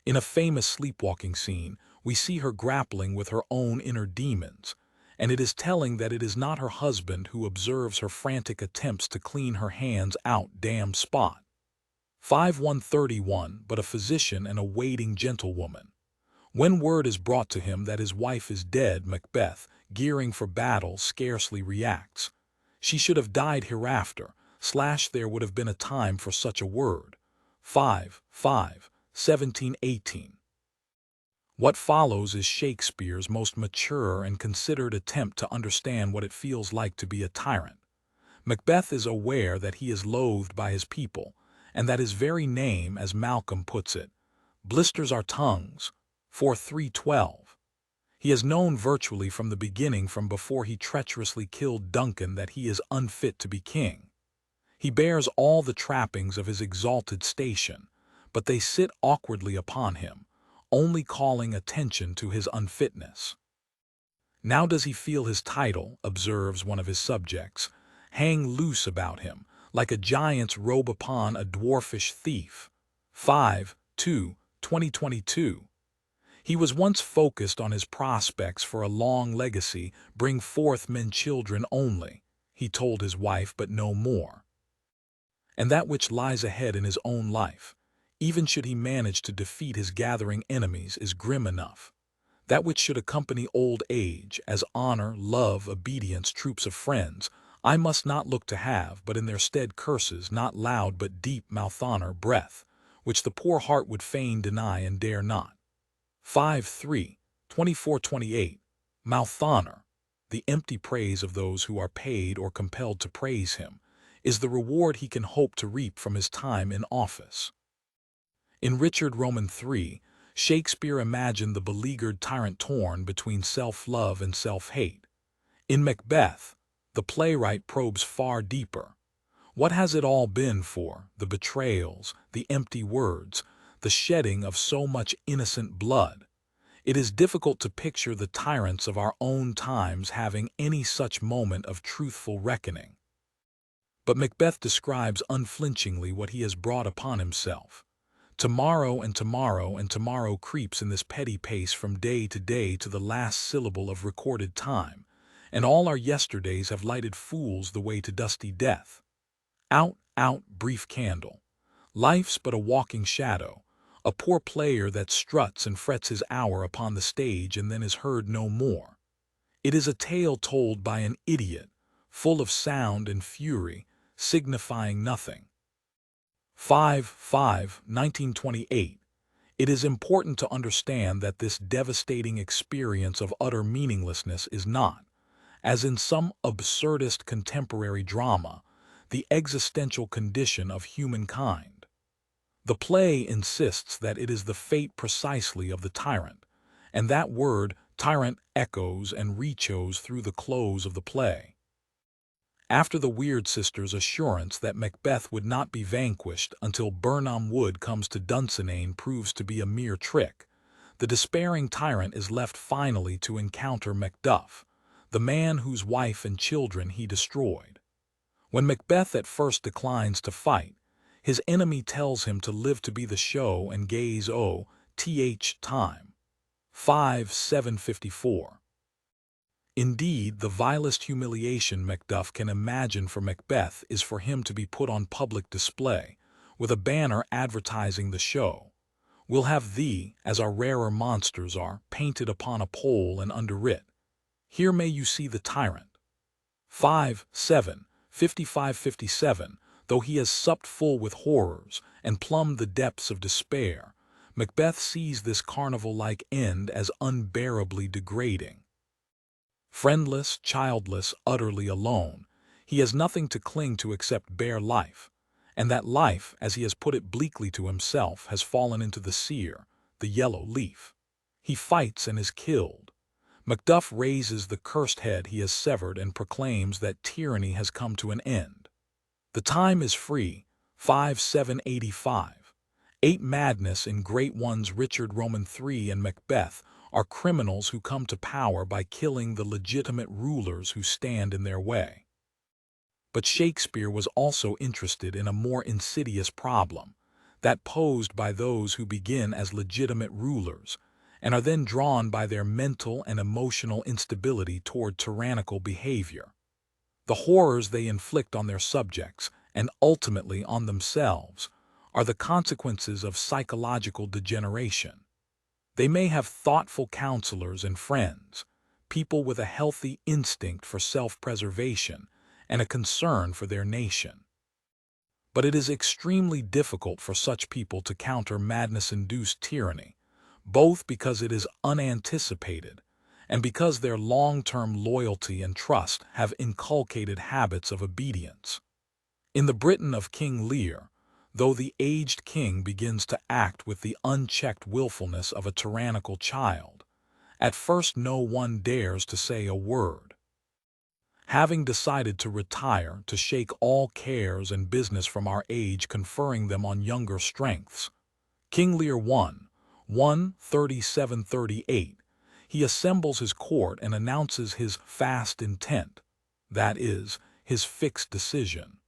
In a famous sleepwalking scene, we see her grappling with her own inner demons, and it is telling that it is not her husband who observes her frantic attempts to clean her hands out damned spot. 5:131, but a physician and a waiting gentlewoman. When word is brought to him that his wife is dead, Macbeth, gearing for battle, scarcely reacts. She should have died hereafter, / there would have been a time for such a word. 5:17-18. What follows is Shakespeare's most mature and considered attempt to understand what it feels like to be a tyrant. Macbeth is aware that he is loathed by his people, and that his very name, as Malcolm puts it, blisters our tongues. 4:312. He has known virtually from the beginning, from before he treacherously killed Duncan, that he is unfit to be king. He bears all the trappings of his exalted station, but they sit awkwardly upon him, only calling attention to his unfitness. "Now does he feel his title," observes one of his subjects, "hang loose about him, like a giant's robe upon a dwarfish thief." 5:2-2022. He was once focused on his prospects for a long legacy. "Bring forth men children only," he told his wife, "but no more." And that which lies ahead in his own life, even should he manage to defeat his gathering enemies, is grim enough. That which should accompany old age, as honor, love, obedience, troops of friends, I must not look to have, but in their stead curses, not loud but deep, mouth honor, breath, which the poor heart would fain deny and dare not. 5:3-24-28. Mouth honor, the empty praise of those who are paid or compelled to praise him, is the reward he can hope to reap from his time in office. In Richard Roman III, Shakespeare imagined the beleaguered tyrant torn between self-love and self-hate. In Macbeth, the playwright probes far deeper. What has it all been for? The betrayals, the empty words, the shedding of so much innocent blood. It is difficult to picture the tyrants of our own times having any such moment of truthful reckoning. But Macbeth describes unflinchingly what he has brought upon himself. Tomorrow and tomorrow and tomorrow creeps in this petty pace from day to day to the last syllable of recorded time, and all our yesterdays have lighted fools the way to dusty death. Out, out, brief candle. Life's but a walking shadow, a poor player that struts and frets his hour upon the stage and then is heard no more. It is a tale told by an idiot, full of sound and fury, signifying nothing. 1928. It is important to understand that this devastating experience of utter meaninglessness is not, as in some absurdist contemporary drama, the existential condition of humankind. The play insists that it is the fate precisely of the tyrant, and that word tyrant echoes and re-echoes through the close of the play. After the Weird Sisters' assurance that Macbeth would not be vanquished until Birnam Wood comes to Dunsinane proves to be a mere trick, the despairing tyrant is left finally to encounter Macduff, the man whose wife and children he destroyed. When Macbeth at first declines to fight, his enemy tells him to live to be the show and gaze time. 754. Indeed, the vilest humiliation Macduff can imagine for Macbeth is for him to be put on public display, with a banner advertising the show. We'll have thee, as our rarer monsters are, painted upon a pole and underwrit, here may you see the tyrant. 55-57, though he has supped full with horrors and plumbed the depths of despair, Macbeth sees this carnival-like end as unbearably degrading. Friendless, childless, utterly alone, he has nothing to cling to except bare life, and that life, as he has put it bleakly to himself, has fallen into the sere, the yellow leaf. He fights and is killed. Macduff raises the cursed head he has severed and proclaims that tyranny has come to an end. The time is free. 5785. 8 Madness in great ones Richard Roman III and Macbeth are criminals who come to power by killing the legitimate rulers who stand in their way. But Shakespeare was also interested in a more insidious problem, that posed by those who begin as legitimate rulers and are then drawn by their mental and emotional instability toward tyrannical behavior. The horrors they inflict on their subjects, and ultimately on themselves, are the consequences of psychological degeneration. They may have thoughtful counselors and friends, people with a healthy instinct for self-preservation and a concern for their nation. But it is extremely difficult for such people to counter madness-induced tyranny, both because it is unanticipated and because their long-term loyalty and trust have inculcated habits of obedience. In the Britain of King Lear, though the aged king begins to act with the unchecked willfulness of a tyrannical child, at first no one dares to say a word. Having decided to retire to shake all cares and business from our age, conferring them on younger strengths, King Lear 3738, he assembles his court and announces his fast intent, that is, his fixed decision.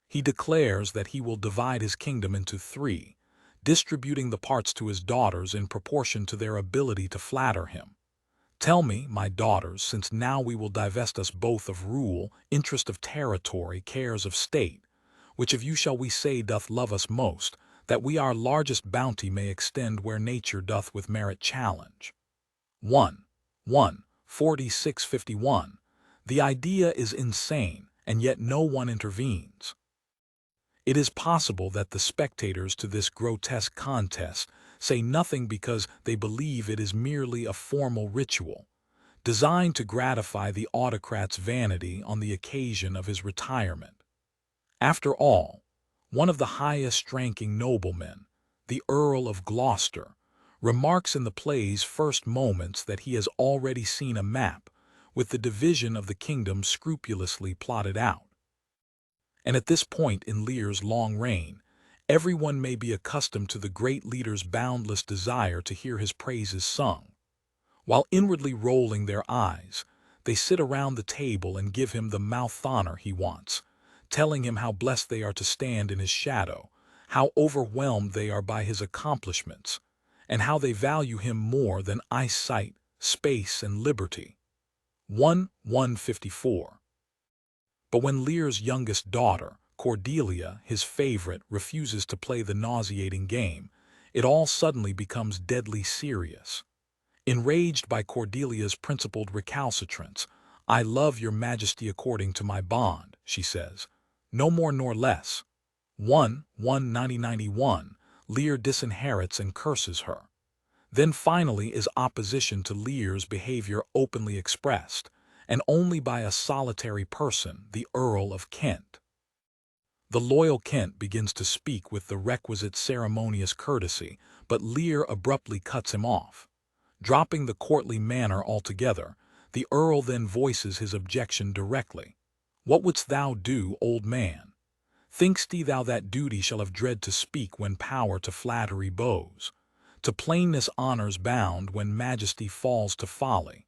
He declares that he will divide his kingdom into 3, distributing the parts to his daughters in proportion to their ability to flatter him. Tell me, my daughters, since now we will divest us both of rule, interest of territory, cares of state, which of you shall we say doth love us most, that we our largest bounty may extend where nature doth with merit challenge? 4651. The idea is insane, and yet no one intervenes. It is possible that the spectators to this grotesque contest say nothing because they believe it is merely a formal ritual, designed to gratify the autocrat's vanity on the occasion of his retirement. After all, one of the highest-ranking noblemen, the Earl of Gloucester, remarks in the play's first moments that he has already seen a map with the division of the kingdom scrupulously plotted out. And at this point in Lear's long reign, everyone may be accustomed to the great leader's boundless desire to hear his praises sung. While inwardly rolling their eyes, they sit around the table and give him the mouth honor he wants, telling him how blessed they are to stand in his shadow, how overwhelmed they are by his accomplishments, and how they value him more than eyesight, space, and liberty. 1:154. But when Lear's youngest daughter, Cordelia, his favorite, refuses to play the nauseating game, it all suddenly becomes deadly serious. Enraged by Cordelia's principled recalcitrance, "I love your majesty according to my bond," she says. No more nor less. 1:9091, Lear disinherits and curses her. Then finally is opposition to Lear's behavior openly expressed, and only by a solitary person, the Earl of Kent. The loyal Kent begins to speak with the requisite ceremonious courtesy, but Lear abruptly cuts him off. Dropping the courtly manner altogether, the Earl then voices his objection directly. "What wouldst thou do, old man? Think'st thou that duty shall have dread to speak when power to flattery bows? To plainness honor's bound when majesty falls to folly?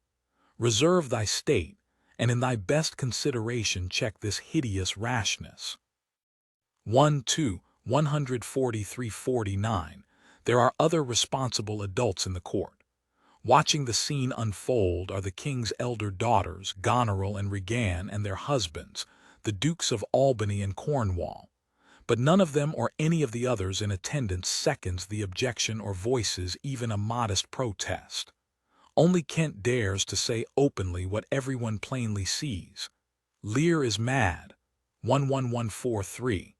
Reserve thy state, and in thy best consideration check this hideous rashness." 14349. There are other responsible adults in the court. Watching the scene unfold are the king's elder daughters, Goneril and Regan, and their husbands, the Dukes of Albany and Cornwall. But none of them or any of the others in attendance seconds the objection or voices even a modest protest. Only Kent dares to say openly what everyone plainly sees. Lear is mad. 11143.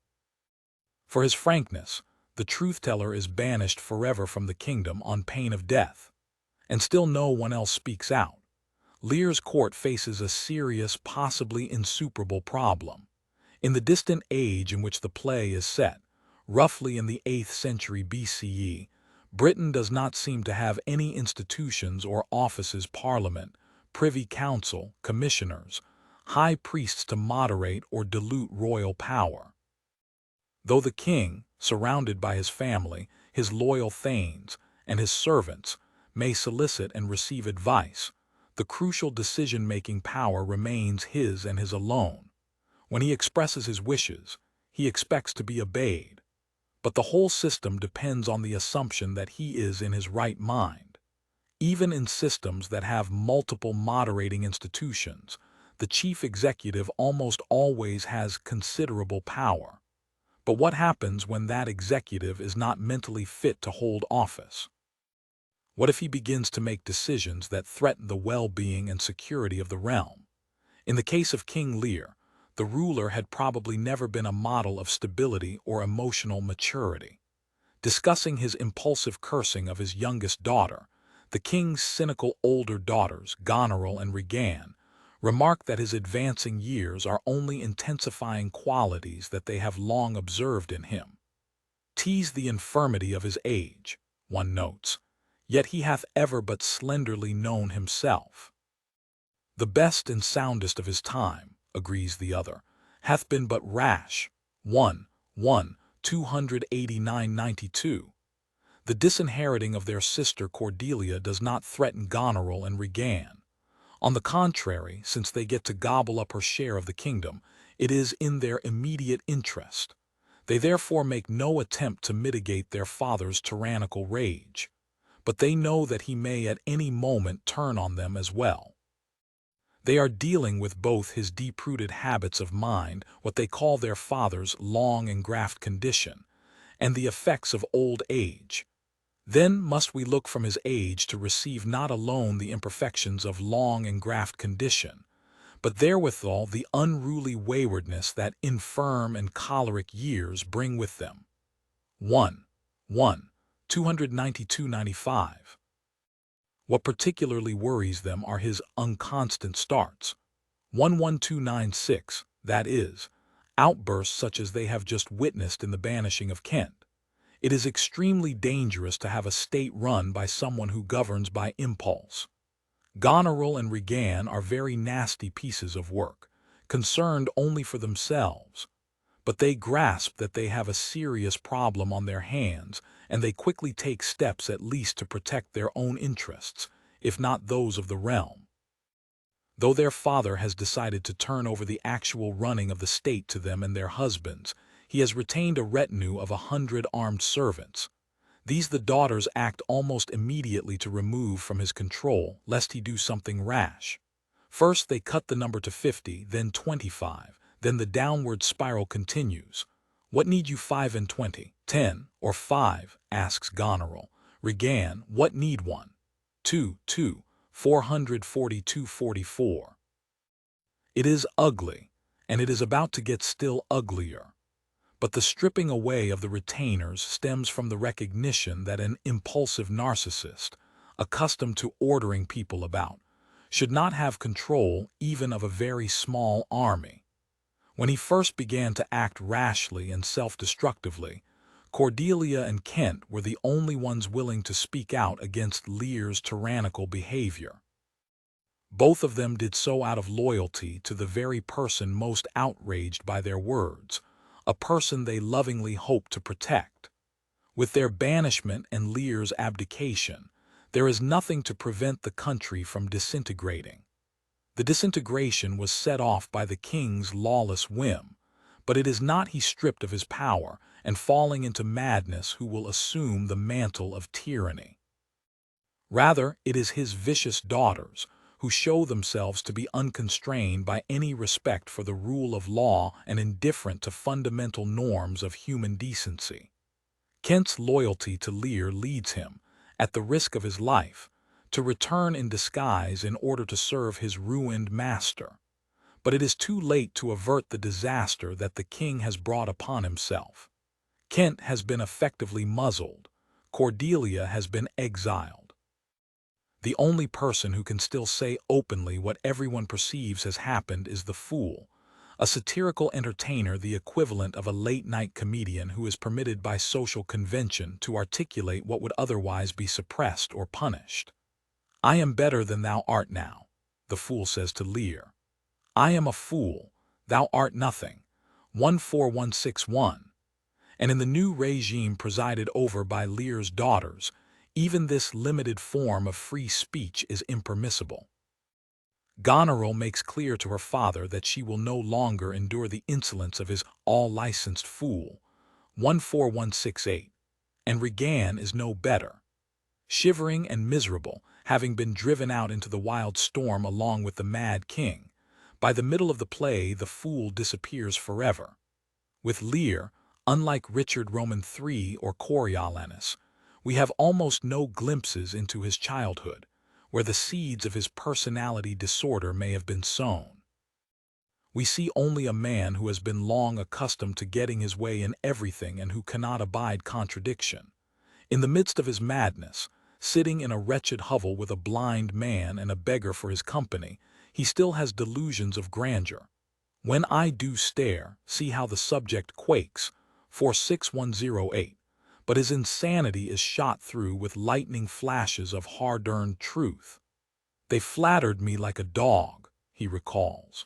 For his frankness, the truth-teller is banished forever from the kingdom on pain of death. And still no one else speaks out. Lear's court faces a serious, possibly insuperable problem. In the distant age in which the play is set, roughly in the 8th century BCE, Britain does not seem to have any institutions or offices, parliament, privy council, commissioners, high priests to moderate or dilute royal power. Though the king, surrounded by his family, his loyal thanes, and his servants, may solicit and receive advice, the crucial decision-making power remains his and his alone. When he expresses his wishes, he expects to be obeyed. But the whole system depends on the assumption that he is in his right mind. Even in systems that have multiple moderating institutions, the chief executive almost always has considerable power. But what happens when that executive is not mentally fit to hold office? What if he begins to make decisions that threaten the well-being and security of the realm? In the case of King Lear, the ruler had probably never been a model of stability or emotional maturity. Discussing his impulsive cursing of his youngest daughter, the king's cynical older daughters, Goneril and Regan, remark that his advancing years are only intensifying qualities that they have long observed in him. "'Tis the infirmity of his age," one notes, "yet he hath ever but slenderly known himself." "The best and soundest of his time," agrees the other, "hath been but rash." 28992. The disinheriting of their sister Cordelia does not threaten Goneril and Regan. On the contrary, since they get to gobble up her share of the kingdom, it is in their immediate interest. They therefore make no attempt to mitigate their father's tyrannical rage. But they know that he may at any moment turn on them as well. They are dealing with both his deep-rooted habits of mind, what they call their father's long and graft condition, and the effects of old age. Then must we look from his age to receive not alone the imperfections of long and graft condition, but therewithal the unruly waywardness that infirm and choleric years bring with them. 29295. What particularly worries them are his unconstant starts. 11296, that is, outbursts such as they have just witnessed in the banishing of Kent. It is extremely dangerous to have a state run by someone who governs by impulse. Goneril and Regan are very nasty pieces of work, concerned only for themselves. but they grasp that they have a serious problem on their hands, and they quickly take steps at least to protect their own interests, if not those of the realm. Though their father has decided to turn over the actual running of the state to them and their husbands, he has retained a retinue of 100 armed servants. These the daughters act almost immediately to remove from his control, lest he do something rash. First they cut the number to 50, then 25, then the downward spiral continues. "What need you 5 and 20, 10, or 5? Asks Goneril. Regan, what need 1? 2, 442, 44. It is ugly, and it is about to get still uglier. But the stripping away of the retainers stems from the recognition that an impulsive narcissist, accustomed to ordering people about, should not have control even of a very small army. When he first began to act rashly and self-destructively, Cordelia and Kent were the only ones willing to speak out against Lear's tyrannical behavior. Both of them did so out of loyalty to the very person most outraged by their words, a person they lovingly hoped to protect. With their banishment and Lear's abdication, there is nothing to prevent the country from disintegrating. The disintegration was set off by the king's lawless whim, but it is not he stripped of his power and falling into madness who will assume the mantle of tyranny. Rather, it is his vicious daughters who show themselves to be unconstrained by any respect for the rule of law and indifferent to fundamental norms of human decency. Kent's loyalty to Lear leads him, at the risk of his life, to return in disguise in order to serve his ruined master. But it is too late to avert the disaster that the king has brought upon himself. Kent has been effectively muzzled. Cordelia has been exiled. The only person who can still say openly what everyone perceives has happened is the fool, a satirical entertainer, the equivalent of a late-night comedian who is permitted by social convention to articulate what would otherwise be suppressed or punished. "I am better than thou art now," the fool says to Lear. "I am a fool, thou art nothing." 14161. And in the new regime presided over by Lear's daughters, even this limited form of free speech is impermissible. Goneril makes clear to her father that she will no longer endure the insolence of his all-licensed fool, 14168, and Regan is no better. Shivering and miserable, having been driven out into the wild storm along with the mad king, by the middle of the play the fool disappears forever. With Lear, unlike Richard Roman III or Coriolanus, we have almost no glimpses into his childhood, where the seeds of his personality disorder may have been sown. We see only a man who has been long accustomed to getting his way in everything and who cannot abide contradiction. In the midst of his madness, sitting in a wretched hovel with a blind man and a beggar for his company, he still has delusions of grandeur. "When I do stare, see how the subject quakes," 46108. But his insanity is shot through with lightning flashes of hard-earned truth. "They flattered me like a dog," he recalls.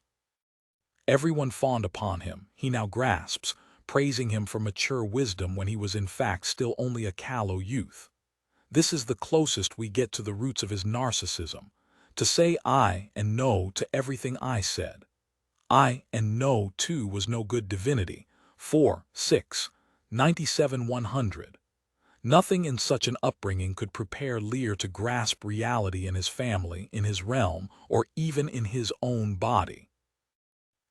Everyone fawned upon him, he now grasps, praising him for mature wisdom when he was in fact still only a callow youth. This is the closest we get to the roots of his narcissism, to say aye and no to everything I said. Aye and no, too, was no good divinity. 97 100. Nothing in such an upbringing could prepare Lear to grasp reality in his family, in his realm, or even in his own body.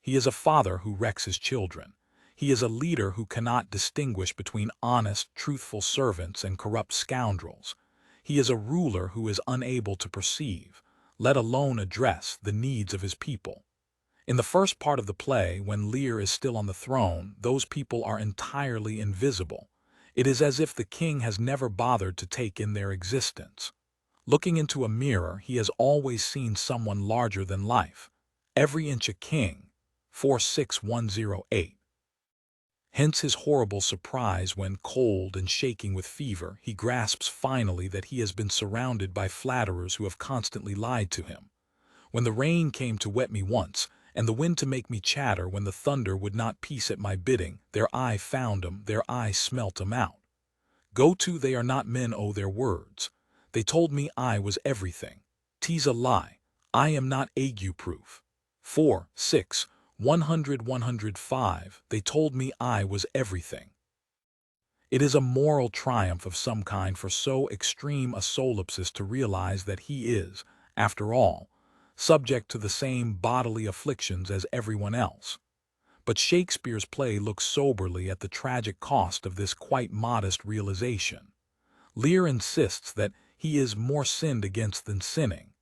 He is a father who wrecks his children. He is a leader who cannot distinguish between honest, truthful servants and corrupt scoundrels. He is a ruler who is unable to perceive, let alone address, the needs of his people. In the first part of the play, when Lear is still on the throne, those people are entirely invisible. It is as if the king has never bothered to take in their existence. Looking into a mirror, he has always seen someone larger than life. Every inch a king. 46108. Hence his horrible surprise when, cold and shaking with fever, he grasps finally that he has been surrounded by flatterers who have constantly lied to him. "When the rain came to wet me once, and the wind to make me chatter when the thunder would not peace at my bidding. Their eye found 'em, their eye smelt 'em out. Go to, they are not men, oh their words. They told me I was everything. 'Tis a lie, I am not ague-proof. 4, 6, 100, 105, they told me I was everything. It is a moral triumph of some kind for so extreme a solipsist to realize that he is, after all, subject to the same bodily afflictions as everyone else. But Shakespeare's play looks soberly at the tragic cost of this quite modest realization. Lear insists that he is more sinned against than sinning,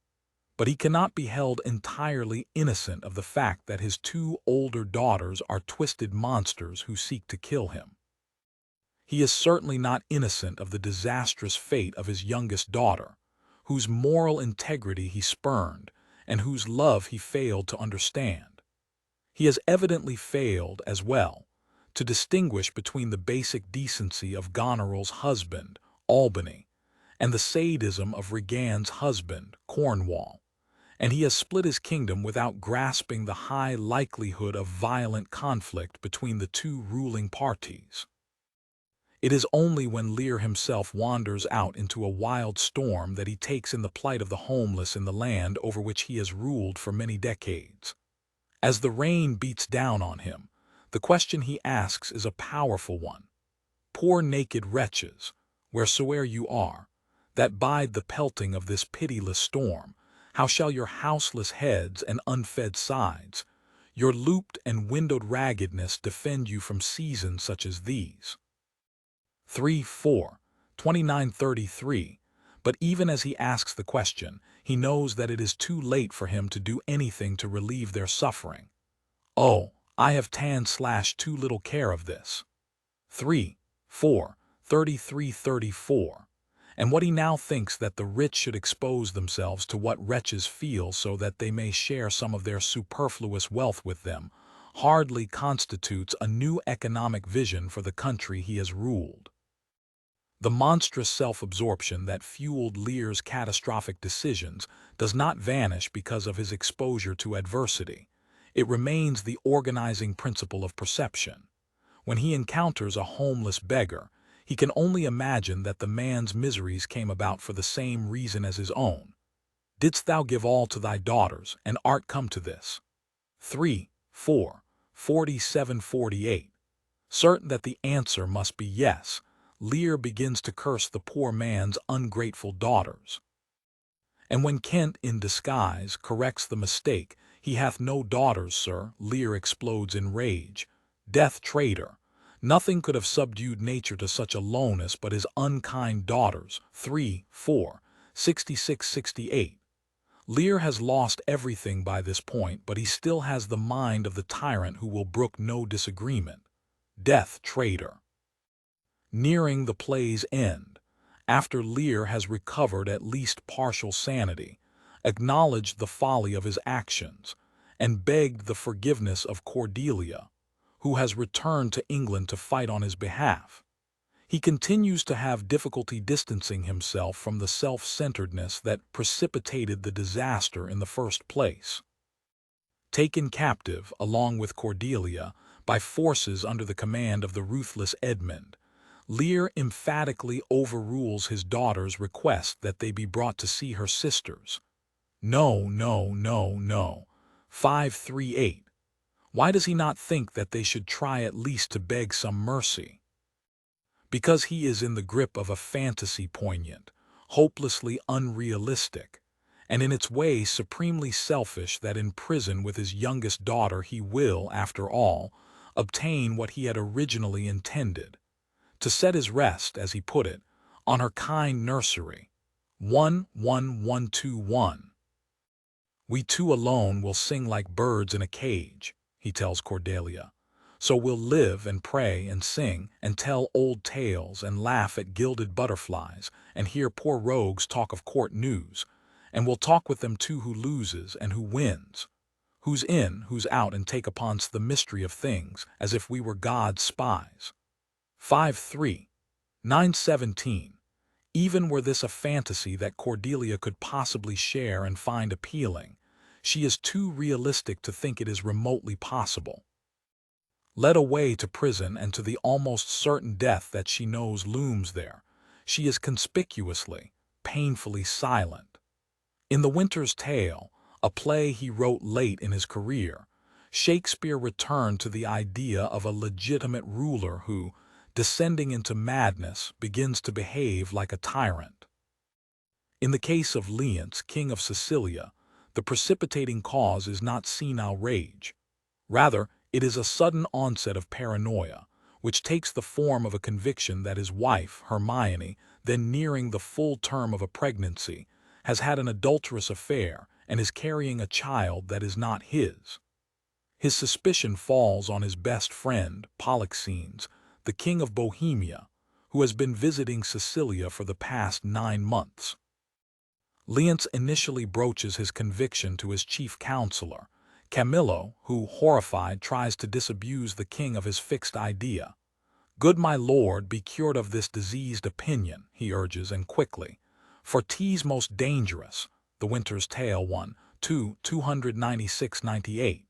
but he cannot be held entirely innocent of the fact that his two older daughters are twisted monsters who seek to kill him. He is certainly not innocent of the disastrous fate of his youngest daughter, whose moral integrity he spurned and whose love he failed to understand. He has evidently failed, as well, to distinguish between the basic decency of Goneril's husband, Albany, and the sadism of Regan's husband, Cornwall, and he has split his kingdom without grasping the high likelihood of violent conflict between the two ruling parties. It is only when Lear himself wanders out into a wild storm that he takes in the plight of the homeless in the land over which he has ruled for many decades. As the rain beats down on him, the question he asks is a powerful one. Poor naked wretches, wheresoe'er you are, that bide the pelting of this pitiless storm, how shall your houseless heads and unfed sides, your looped and windowed raggedness defend you from seasons such as these? 3, 4, 29, 33. But even as he asks the question, he knows that it is too late for him to do anything to relieve their suffering. Oh, I have too little care of this. 3, 4, 33, 34. And what he now thinks that the rich should expose themselves to what wretches feel so that they may share some of their superfluous wealth with them, hardly constitutes a new economic vision for the country he has ruled. The monstrous self-absorption that fueled Lear's catastrophic decisions does not vanish because of his exposure to adversity. It remains the organizing principle of perception. When he encounters a homeless beggar, he can only imagine that the man's miseries came about for the same reason as his own. Didst thou give all to thy daughters, and art come to this? 3, 4, 47, 48. Certain that the answer must be yes, Lear begins to curse the poor man's ungrateful daughters. And when Kent, in disguise, corrects the mistake, "He hath no daughters, sir," Lear explodes in rage. "Death, traitor! Nothing could have subdued nature to such a lowness but his unkind daughters." 3, 4, 66, 68. Lear has lost everything by this point, but he still has the mind of the tyrant who will brook no disagreement. Death, traitor! Nearing the play's end, after Lear has recovered at least partial sanity, acknowledged the folly of his actions, and begged the forgiveness of Cordelia, who has returned to England to fight on his behalf, he continues to have difficulty distancing himself from the self-centeredness that precipitated the disaster in the first place. Taken captive, along with Cordelia, by forces under the command of the ruthless Edmund, Lear emphatically overrules his daughter's request that they be brought to see her sisters. No, no, no, no. 538. Why does he not think that they should try at least to beg some mercy? Because he is in the grip of a fantasy poignant, hopelessly unrealistic, and in its way supremely selfish, that in prison with his youngest daughter he will, after all, obtain what he had originally intended, to set his rest, as he put it, on her kind nursery. 11121. "We two alone will sing like birds in a cage," he tells Cordelia. "So we'll live and pray and sing and tell old tales and laugh at gilded butterflies and hear poor rogues talk of court news, and we'll talk with them too who loses and who wins, who's in, who's out, and take upon us the mystery of things as if we were God's spies." 5.3. 9.17. Even were this a fantasy that Cordelia could possibly share and find appealing, She is too realistic to think it is remotely possible. Led away to prison and to the almost certain death that she knows looms there, she is conspicuously, painfully silent. In The Winter's Tale, a play he wrote late in his career, Shakespeare returned to the idea of a legitimate ruler who, descending into madness, begins to behave like a tyrant. In the case of Lear, King of Sicilia, the precipitating cause is not senile rage. Rather, it is a sudden onset of paranoia, which takes the form of a conviction that his wife, Hermione, then nearing the full term of a pregnancy, has had an adulterous affair and is carrying a child that is not his. His suspicion falls on his best friend, Polixenes, the King of Bohemia, who has been visiting Sicilia for the past 9 months. Lear initially broaches his conviction to his chief counselor, Camillo, who, horrified, tries to disabuse the king of his fixed idea. "Good my lord, be cured of this diseased opinion," he urges, and quickly. "For 'tis most dangerous." The Winter's Tale 296-98.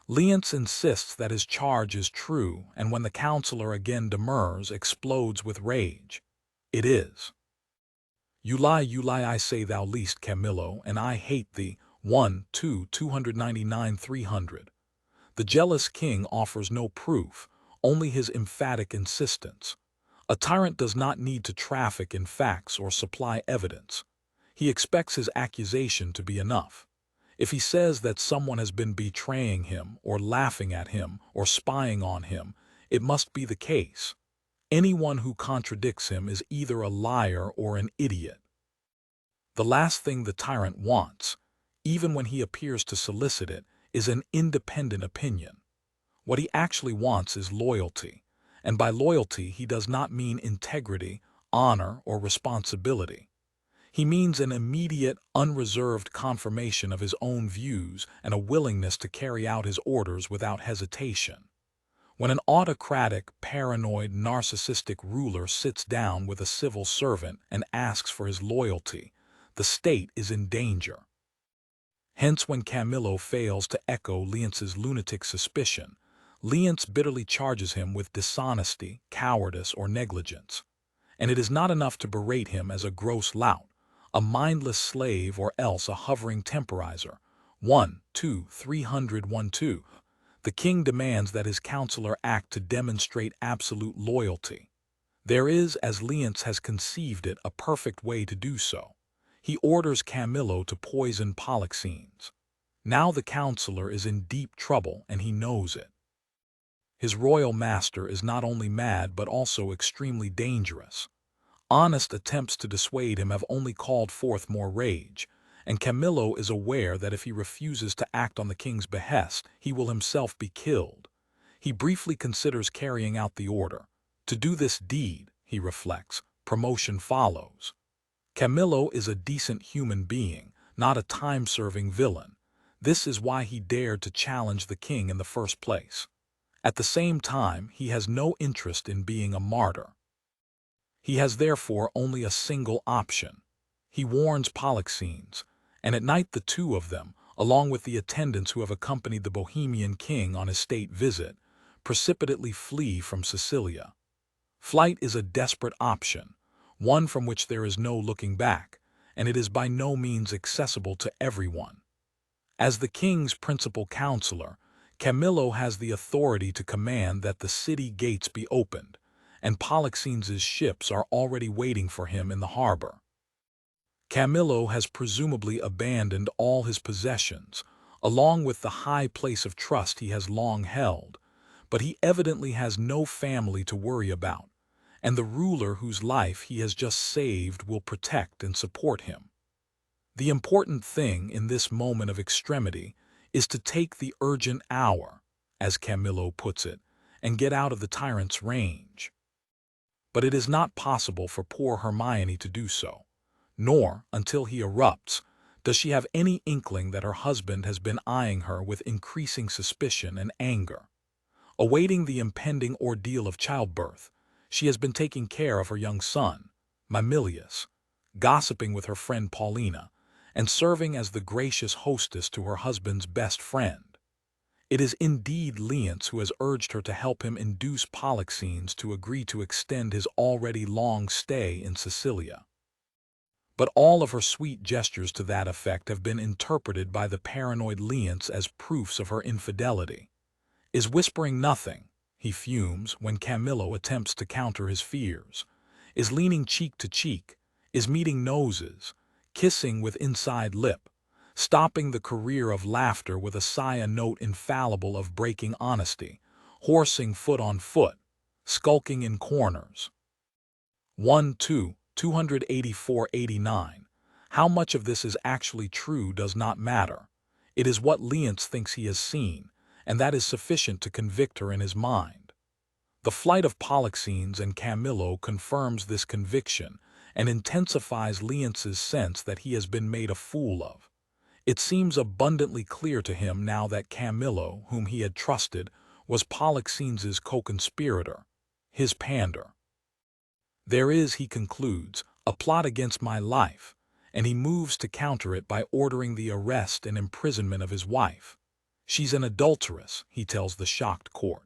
Lear insists that his charge is true, and when the counselor again demurs, explodes with rage. "It is. You lie, I say thou liest, Camillo, and I hate thee." 299-300. The jealous king offers no proof, only his emphatic insistence. A tyrant does not need to traffic in facts or supply evidence. He expects his accusation to be enough. If he says that someone has been betraying him, or laughing at him, or spying on him, it must be the case. Anyone who contradicts him is either a liar or an idiot. The last thing the tyrant wants, even when he appears to solicit it, is an independent opinion. What he actually wants is loyalty, and by loyalty he does not mean integrity, honor, or responsibility. He means an immediate, unreserved confirmation of his own views and a willingness to carry out his orders without hesitation. When an autocratic, paranoid, narcissistic ruler sits down with a civil servant and asks for his loyalty, the state is in danger. Hence, when Camillo fails to echo Lear's lunatic suspicion, Lear bitterly charges him with dishonesty, cowardice, or negligence. And it is not enough to berate him as a gross lout, a mindless slave, or else a hovering temporizer. 300-1-2. The king demands that his counselor act to demonstrate absolute loyalty. There is, as Lear has conceived it, a perfect way to do so. He orders Camillo to poison Polixenes. Now the counselor is in deep trouble, and he knows it. His royal master is not only mad but also extremely dangerous. Honest attempts to dissuade him have only called forth more rage, and Camillo is aware that if he refuses to act on the king's behest, he will himself be killed. He briefly considers carrying out the order. To do this deed, he reflects, promotion follows. Camillo is a decent human being, not a time-serving villain. This is why he dared to challenge the king in the first place. At the same time, he has no interest in being a martyr. He has therefore only a single option. He warns Polixenes, and at night the two of them, along with the attendants who have accompanied the Bohemian king on his state visit, precipitately flee from Sicilia. Flight is a desperate option, one from which there is no looking back, and it is by no means accessible to everyone. As the king's principal counselor, Camillo has the authority to command that the city gates be opened, and Polixenes' ships are already waiting for him in the harbor. Camillo has presumably abandoned all his possessions, along with the high place of trust he has long held, but he evidently has no family to worry about, and the ruler whose life he has just saved will protect and support him. The important thing in this moment of extremity is to take the urgent hour, as Camillo puts it, and get out of the tyrant's range. But it is not possible for poor Hermione to do so, nor, until he erupts, does she have any inkling that her husband has been eyeing her with increasing suspicion and anger. Awaiting the impending ordeal of childbirth, she has been taking care of her young son, Mamilius, gossiping with her friend Paulina, and serving as the gracious hostess to her husband's best friend. It is indeed Leonce who has urged her to help him induce Polixenes to agree to extend his already long stay in Sicilia. But all of her sweet gestures to that effect have been interpreted by the paranoid Leonce as proofs of her infidelity. Is whispering nothing, he fumes when Camillo attempts to counter his fears. Is leaning cheek to cheek, is meeting noses, kissing with inside lip, stopping the career of laughter with a sigh, a note infallible of breaking honesty, horsing foot on foot, skulking in corners. 284-89. How much of this is actually true does not matter. It is what Leonce thinks he has seen, and that is sufficient to convict her in his mind. The flight of Polixenes and Camillo confirms this conviction and intensifies Leonce's sense that he has been made a fool of. It seems abundantly clear to him now that Camillo, whom he had trusted, was Polixenes's co-conspirator, his pander. There is, he concludes, a plot against my life, and he moves to counter it by ordering the arrest and imprisonment of his wife. She's an adulteress, he tells the shocked court.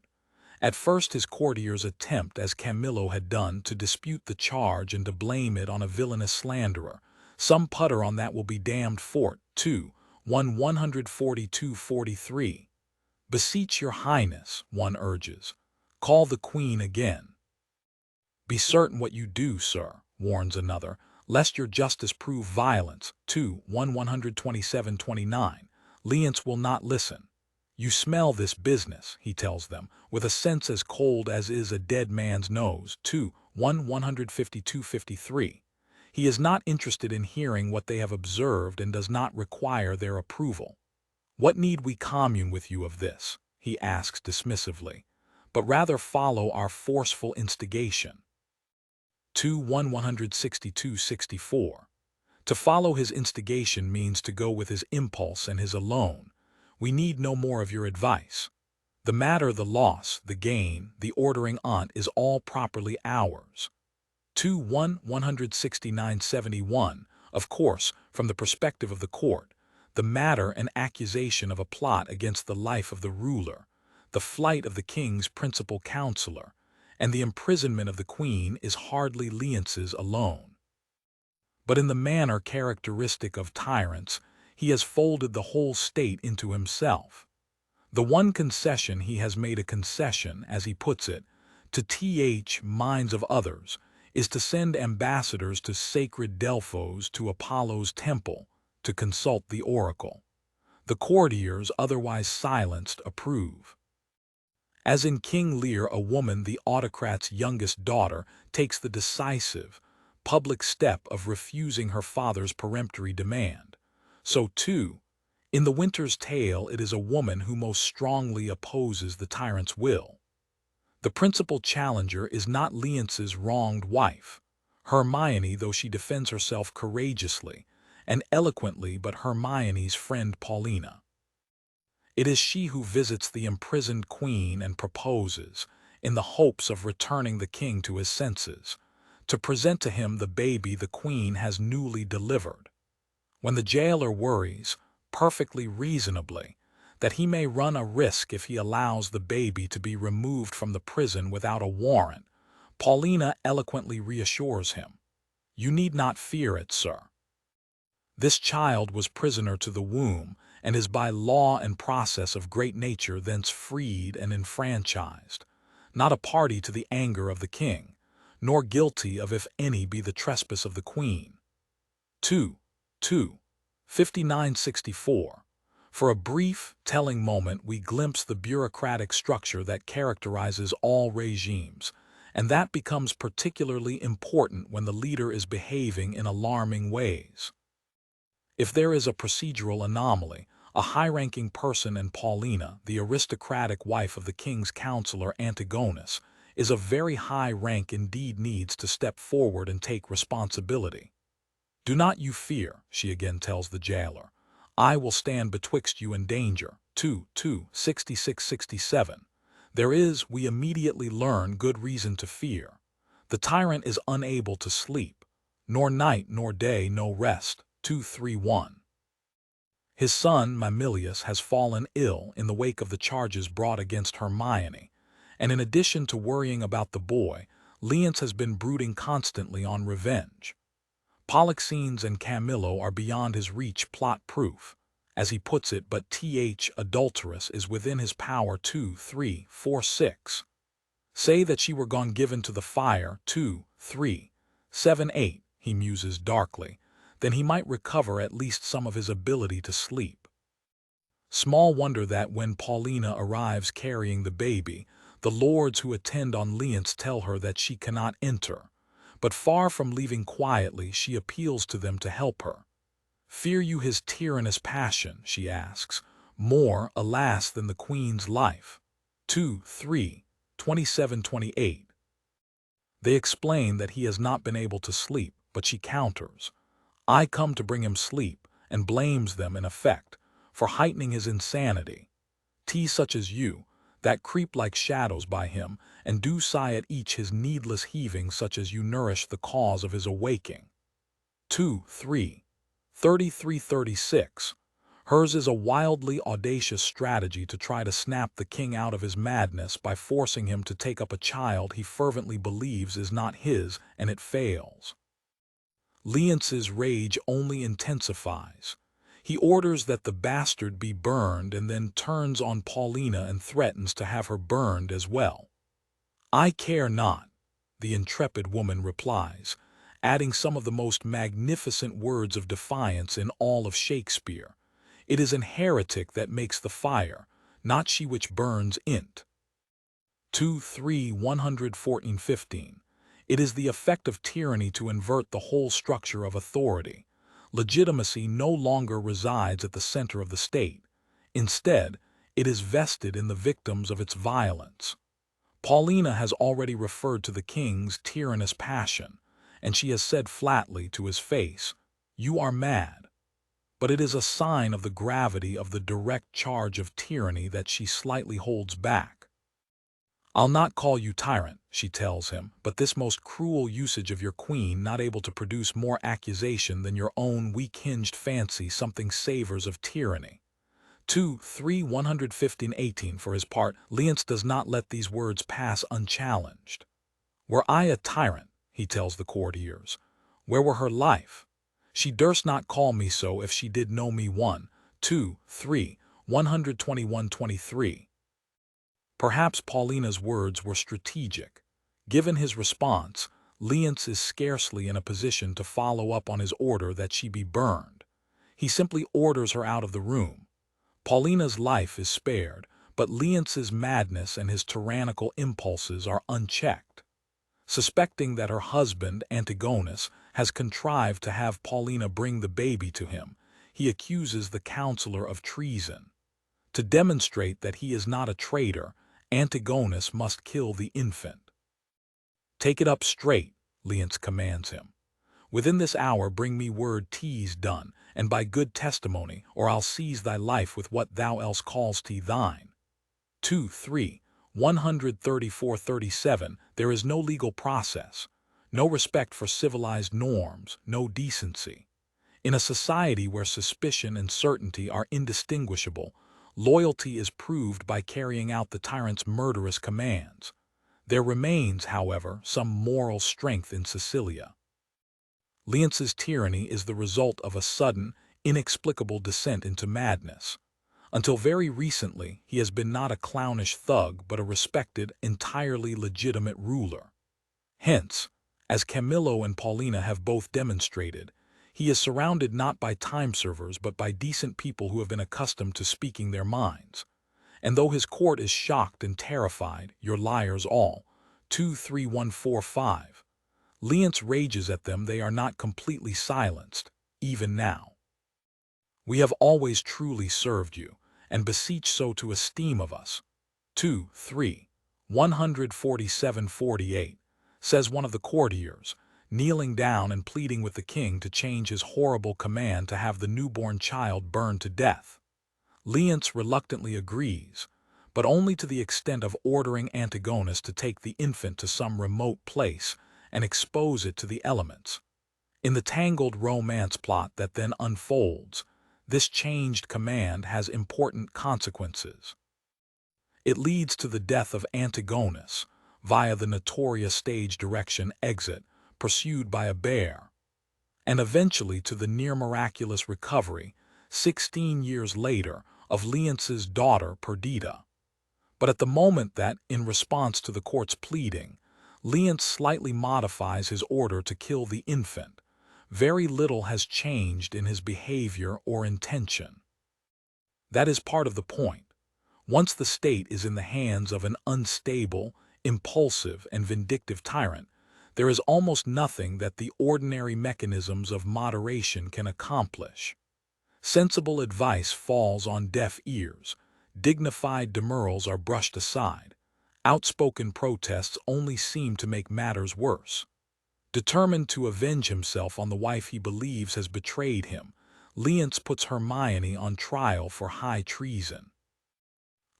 At first his courtiers attempt, as Camillo had done, to dispute the charge and to blame it on a villainous slanderer. Some putter on that will be damned fort. 142-43. Beseech your highness, one urges. Call the queen again. Be certain what you do, sir, warns another, lest your justice prove violence. 127-29. Leonce will not listen. You smell this business, he tells them, with a sense as cold as is a dead man's nose. 152-53. He is not interested in hearing what they have observed and does not require their approval. What need we commune with you of this, he asks dismissively, but rather follow our forceful instigation. 162-64. To follow his instigation means to go with his impulse and his alone. We need no more of your advice. The matter, the loss, the gain, the ordering on't is all properly ours. 169-71. Of course, from the perspective of the court, the matter an accusation of a plot against the life of the ruler, the flight of the king's principal counselor, and the imprisonment of the queen is hardly Leonce's alone. But in the manner characteristic of tyrants, he has folded the whole state into himself. The one concession he has made a concession, as he puts it, to minds of others, is to send ambassadors to sacred Delphos, to Apollo's temple, to consult the oracle. The courtiers, otherwise silenced, approve. As in King Lear, a woman, the autocrat's youngest daughter, takes the decisive, public step of refusing her father's peremptory demand. So, too, in The Winter's Tale, it is a woman who most strongly opposes the tyrant's will. The principal challenger is not Leonce's wronged wife, Hermione, though she defends herself courageously and eloquently, but Hermione's friend Paulina. It is she who visits the imprisoned queen and proposes, in the hopes of returning the king to his senses, to present to him the baby the queen has newly delivered. When the jailer worries, perfectly reasonably, that he may run a risk if he allows the baby to be removed from the prison without a warrant, Paulina eloquently reassures him. You need not fear it, sir. This child was prisoner to the womb, and is by law and process of great nature thence freed and enfranchised, not a party to the anger of the king, nor guilty of if any be the trespass of the queen. 59-64. For a brief, telling moment we glimpse the bureaucratic structure that characterizes all regimes, and that becomes particularly important when the leader is behaving in alarming ways. If there is a procedural anomaly, a high-ranking person, and Paulina, the aristocratic wife of the king's counselor Antigonus, is of very high rank indeed, needs to step forward and take responsibility. Do not you fear, she again tells the jailer. I will stand betwixt you and danger. 66-67. There is, we immediately learn, good reason to fear. The tyrant is unable to sleep, nor night nor day no rest. 231. His son, Mamilius, has fallen ill in the wake of the charges brought against Hermione, and in addition to worrying about the boy, Leonce has been brooding constantly on revenge. Polixenes and Camillo are beyond his reach plot-proof, as he puts it, but adulteress is within his power 2, 3, 4, 6. Say that she were gone given to the fire 2, 3, 7, 8, he muses darkly, then he might recover at least some of his ability to sleep. Small wonder that when Paulina arrives carrying the baby, the lords who attend on Leonce tell her that she cannot enter, but far from leaving quietly, she appeals to them to help her. Fear you his tyrannous passion, she asks, more, alas, than the queen's life. 2, 3, 27, 28. They explain that he has not been able to sleep, but she counters, I come to bring him sleep, and blames them, in effect, for heightening his insanity. Such as you, that creep like shadows by him, and do sigh at each his needless heaving, such as you nourish the cause of his awaking. 2, 3, 33, 36. Hers is a wildly audacious strategy to try to snap the king out of his madness by forcing him to take up a child he fervently believes is not his, and it fails. Leonce's rage only intensifies. He orders that the bastard be burned and then turns on Paulina and threatens to have her burned as well. I care not, the intrepid woman replies, adding some of the most magnificent words of defiance in all of Shakespeare. It is an heretic that makes the fire, not she which burns int. 2, 3, 114, 15. It is the effect of tyranny to invert the whole structure of authority. Legitimacy no longer resides at the center of the state. Instead, it is vested in the victims of its violence. Paulina has already referred to the king's tyrannous passion, and she has said flatly to his face, "You are mad." But it is a sign of the gravity of the direct charge of tyranny that she slightly holds back. I'll not call you tyrant, she tells him, but this most cruel usage of your queen, not able to produce more accusation than your own weak-hinged fancy, something savors of tyranny. 2, 3, 115, 18. For his part, Leonce does not let these words pass unchallenged. Were I a tyrant, he tells the courtiers, where were her life? She durst not call me so if she did know me. 1, 2, 3, 121, 23. Perhaps Paulina's words were strategic. Given his response, Leonce is scarcely in a position to follow up on his order that she be burned. He simply orders her out of the room. Paulina's life is spared, but Leonce's madness and his tyrannical impulses are unchecked. Suspecting that her husband, Antigonus, has contrived to have Paulina bring the baby to him, he accuses the counselor of treason. To demonstrate that he is not a traitor, Antigonus must kill the infant. Take it up straight, Leonce commands him. Within this hour bring me word T's done, and by good testimony, or I'll seize thy life with what thou else call'st thine. 2, 3, 134, 37. There is no legal process, no respect for civilized norms, no decency. In a society where suspicion and certainty are indistinguishable, loyalty is proved by carrying out the tyrant's murderous commands. There remains, however, some moral strength in Sicilia. Leonce's tyranny is the result of a sudden, inexplicable descent into madness. Until very recently, he has been not a clownish thug but a respected, entirely legitimate ruler. Hence, as Camillo and Paulina have both demonstrated, he is surrounded not by time-servers but by decent people who have been accustomed to speaking their minds. And though his court is shocked and terrified, your liars all, 2, 3, 1, 4, 5. Leonce rages at them, they are not completely silenced, even now. We have always truly served you, and beseech so to esteem of us. 2, 3, 147, 48, says one of the courtiers, kneeling down and pleading with the king to change his horrible command to have the newborn child burned to death. Leonce reluctantly agrees, but only to the extent of ordering Antigonus to take the infant to some remote place and expose it to the elements. In the tangled romance plot that then unfolds, This changed command has important consequences. It leads to the death of Antigonus via the notorious stage direction exit pursued by a bear, and eventually to the near-miraculous recovery, 16 years later, of Leonce's daughter Perdita. But at the moment that, in response to the court's pleading, Leonce slightly modifies his order to kill the infant, very little has changed in his behavior or intention. That is part of the point. Once the state is in the hands of an unstable, impulsive, and vindictive tyrant, there is almost nothing that the ordinary mechanisms of moderation can accomplish. Sensible advice falls on deaf ears, dignified demurrals are brushed aside, outspoken protests only seem to make matters worse. Determined to avenge himself on the wife he believes has betrayed him, Leonce puts Hermione on trial for high treason.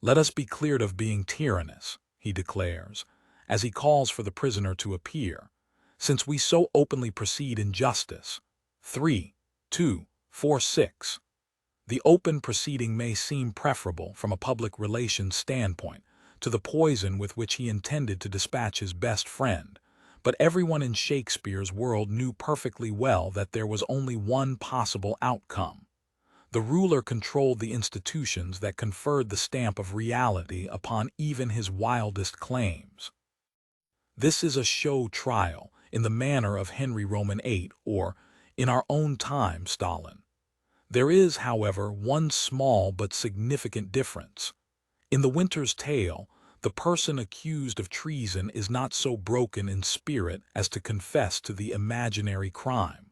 "Let us be cleared of being tyrannous," he declares, as he calls for the prisoner to appear, "since we so openly proceed in justice." 3, 2, 4, 6. The open proceeding may seem preferable from a public relations standpoint to the poison with which he intended to dispatch his best friend, but everyone in Shakespeare's world knew perfectly well that there was only one possible outcome. The ruler controlled the institutions that conferred the stamp of reality upon even his wildest claims. This is a show trial in the manner of Henry Roman VIII or, in our own time, Stalin. There is, however, one small but significant difference. In The Winter's Tale, the person accused of treason is not so broken in spirit as to confess to the imaginary crime.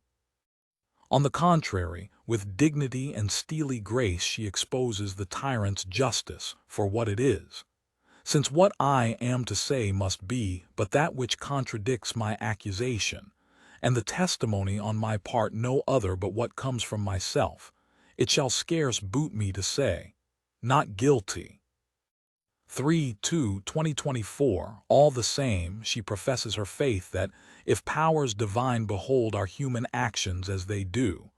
On the contrary, with dignity and steely grace she exposes the tyrant's justice for what it is. "Since what I am to say must be but that which contradicts my accusation, and the testimony on my part no other but what comes from myself, it shall scarce boot me to say, not guilty." 2024. All the same, she professes her faith that, if powers divine behold our human actions as they do,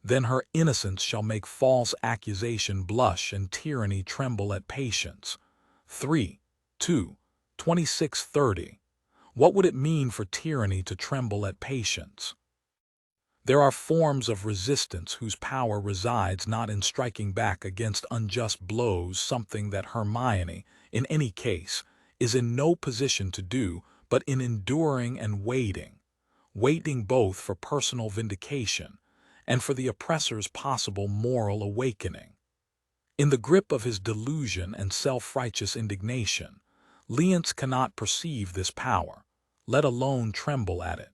then her innocence shall make false accusation blush and tyranny tremble at patience. 26:30. What would it mean for tyranny to tremble at patience? There are forms of resistance whose power resides not in striking back against unjust blows, something that Hermione, in any case, is in no position to do, but in enduring and waiting both for personal vindication and for the oppressor's possible moral awakening. In the grip of his delusion and self-righteous indignation, Leonce cannot perceive this power, let alone tremble at it.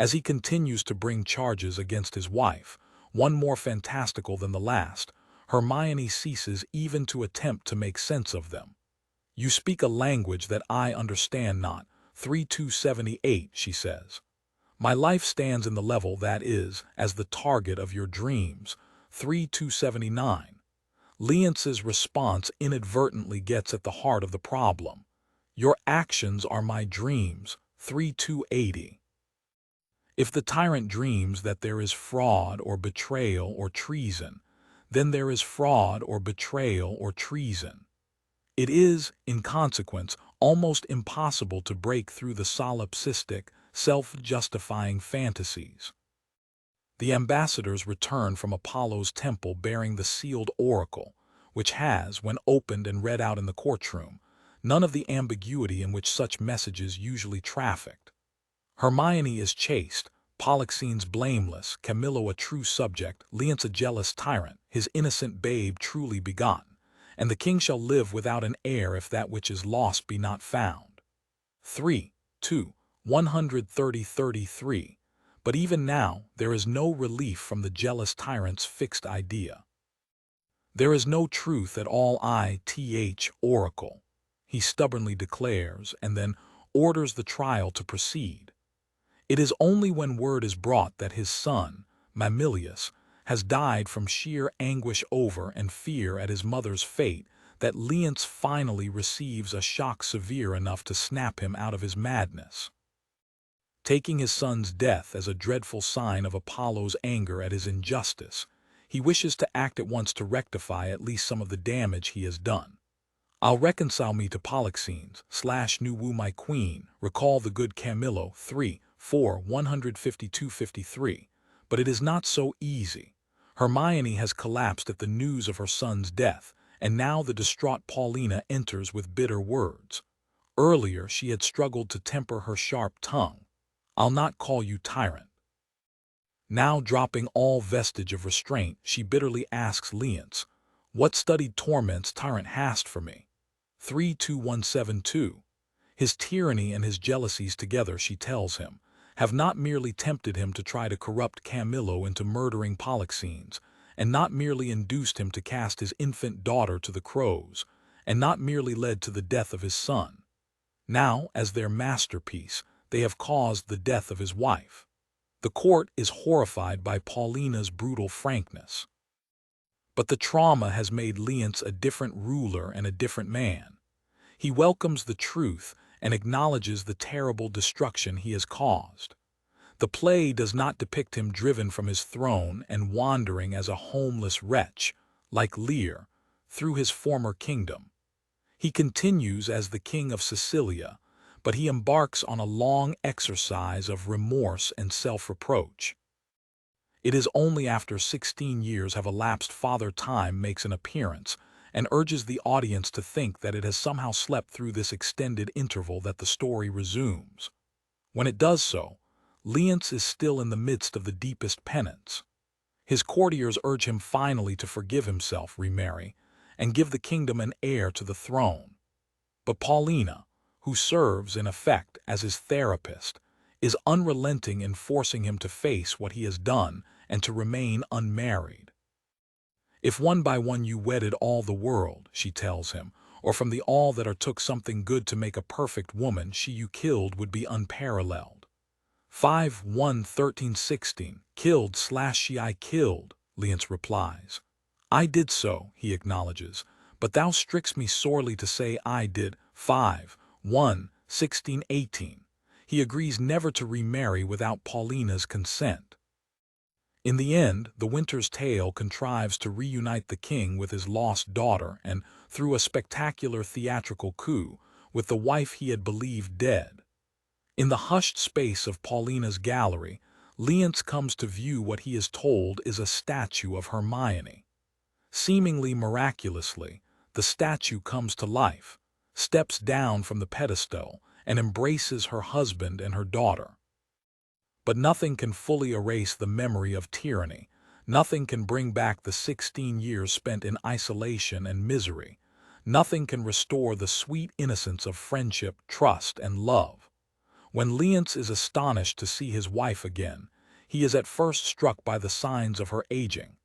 As he continues to bring charges against his wife, one more fantastical than the last, Hermione ceases even to attempt to make sense of them. "You speak a language that I understand not." 3278, she says. "My life stands in the level that is, as the target of your dreams." 3279. Leonce's response inadvertently gets at the heart of the problem. "Your actions are my dreams." 3280. If the tyrant dreams that there is fraud or betrayal or treason, then there is fraud or betrayal or treason. It is, in consequence, almost impossible to break through the solipsistic, self-justifying fantasies. The ambassadors return from Apollo's temple bearing the sealed oracle, which has, when opened and read out in the courtroom, none of the ambiguity in which such messages usually trafficked. Hermione is chaste, Polixenes blameless, Camillo a true subject, Leonce a jealous tyrant, his innocent babe truly begotten, and the king shall live without an heir if that which is lost be not found. 130-33. But even now there is no relief from the jealous tyrant's fixed idea. "There is no truth at all oracle," he stubbornly declares, and then orders the trial to proceed. It is only when word is brought that his son, Mamilius, has died from sheer anguish over and fear at his mother's fate that Leonce finally receives a shock severe enough to snap him out of his madness. Taking his son's death as a dreadful sign of Apollo's anger at his injustice, He wishes to act at once to rectify at least some of the damage he has done. I'll reconcile me to Polixenes, / new woo my queen, recall the good Camillo, 152-53, but it is not so easy. Hermione has collapsed at the news of her son's death, and now the distraught Paulina enters with bitter words. Earlier she had struggled to temper her sharp tongue. I'll not call you tyrant. Now dropping all vestige of restraint, she bitterly asks Leonce, what studied torments tyrant hast for me? 32172. His tyranny and his jealousies together, she tells him, have not merely tempted him to try to corrupt Camillo into murdering Polixenes, and not merely induced him to cast his infant daughter to the crows, and not merely led to the death of his son. Now, as their masterpiece, they have caused the death of his wife. The court is horrified by Paulina's brutal frankness. But the trauma has made Leonce a different ruler and a different man. He welcomes the truth and acknowledges the terrible destruction he has caused. The play does not depict him driven from his throne and wandering as a homeless wretch, like Lear, through his former kingdom. He continues as the king of Sicilia, but he embarks on a long exercise of remorse and self-reproach. It is only after 16 years have elapsed Father Time makes an appearance and urges the audience to think that it has somehow slept through this extended interval that the story resumes. When it does so, Leonce is still in the midst of the deepest penance. His courtiers urge him finally to forgive himself, remarry, and give the kingdom an heir to the throne. But Paulina, who serves in effect as his therapist, is unrelenting in forcing him to face what he has done and to remain unmarried. If one by one you wedded all the world, she tells him, or from the all that are took something good to make a perfect woman, she you killed would be unparalleled. 5-1-13-16, killed / she I killed, Leonce replies. I did so, he acknowledges, but thou strictest me sorely to say I did. 5-1-16-18. He agrees never to remarry without Paulina's consent. In the end, the Winter's Tale contrives to reunite the king with his lost daughter and, through a spectacular theatrical coup, with the wife he had believed dead. In the hushed space of Paulina's gallery, Leonce comes to view what he is told is a statue of Hermione. Seemingly miraculously, the statue comes to life, steps down from the pedestal, and embraces her husband and her daughter. But nothing can fully erase the memory of tyranny. Nothing can bring back the 16 years spent in isolation and misery. Nothing can restore the sweet innocence of friendship, trust, and love. When Leonce is astonished to see his wife again, he is at first struck by the signs of her aging.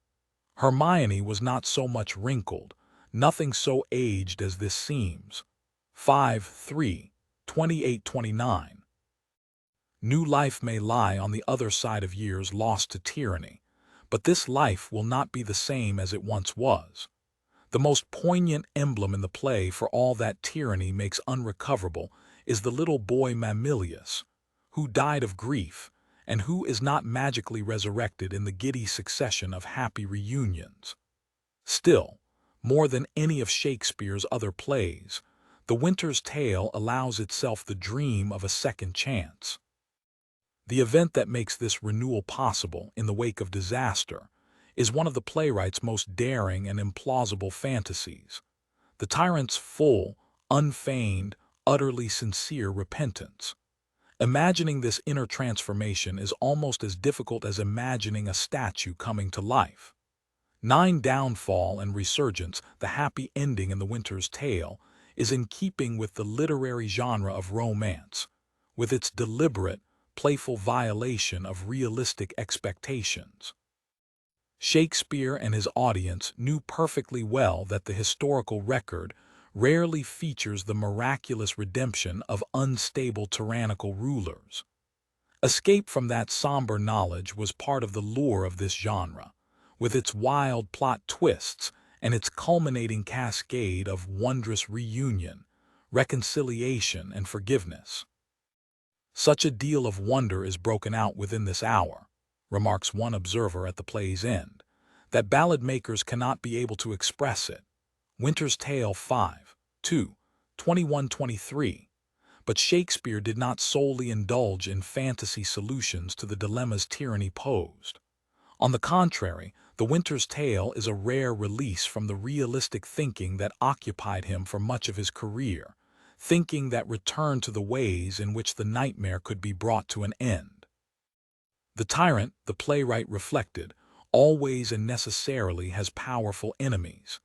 Hermione was not so much wrinkled, nothing so aged as this seems. 5-3-28-29. New life may lie on the other side of years lost to tyranny, but this life will not be the same as it once was. The most poignant emblem in the play for all that tyranny makes unrecoverable is the little boy Mamilius, who died of grief, and who is not magically resurrected in the giddy succession of happy reunions. Still, more than any of Shakespeare's other plays, The Winter's Tale allows itself the dream of a second chance. The event that makes this renewal possible in the wake of disaster is one of the playwright's most daring and implausible fantasies, the tyrant's full, unfeigned, utterly sincere repentance. Imagining this inner transformation is almost as difficult as imagining a statue coming to life. 9 Downfall and Resurgence, the happy ending in The Winter's Tale, is in keeping with the literary genre of romance, with its deliberate, playful violation of realistic expectations. Shakespeare and his audience knew perfectly well that the historical record rarely features the miraculous redemption of unstable tyrannical rulers. Escape from that somber knowledge was part of the lure of this genre, with its wild plot twists and its culminating cascade of wondrous reunion, reconciliation, and forgiveness. Such a deal of wonder is broken out within this hour, remarks one observer at the play's end, that ballad makers cannot be able to express it. Winter's Tale 5, 2, 21-23. But Shakespeare did not solely indulge in fantasy solutions to the dilemmas tyranny posed. On the contrary, The Winter's Tale is a rare release from the realistic thinking that occupied him for much of his career, thinking that returned to the ways in which the nightmare could be brought to an end. The tyrant, the playwright reflected, always and necessarily has powerful enemies.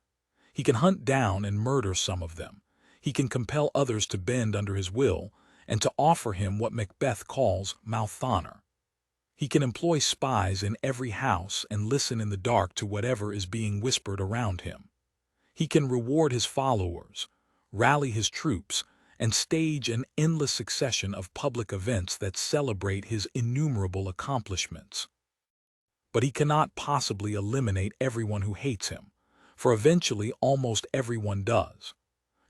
He can hunt down and murder some of them. He can compel others to bend under his will and to offer him what Macbeth calls mouth honor. He can employ spies in every house and listen in the dark to whatever is being whispered around him. He can reward his followers, rally his troops, and stage an endless succession of public events that celebrate his innumerable accomplishments. But he cannot possibly eliminate everyone who hates him, for eventually almost everyone does.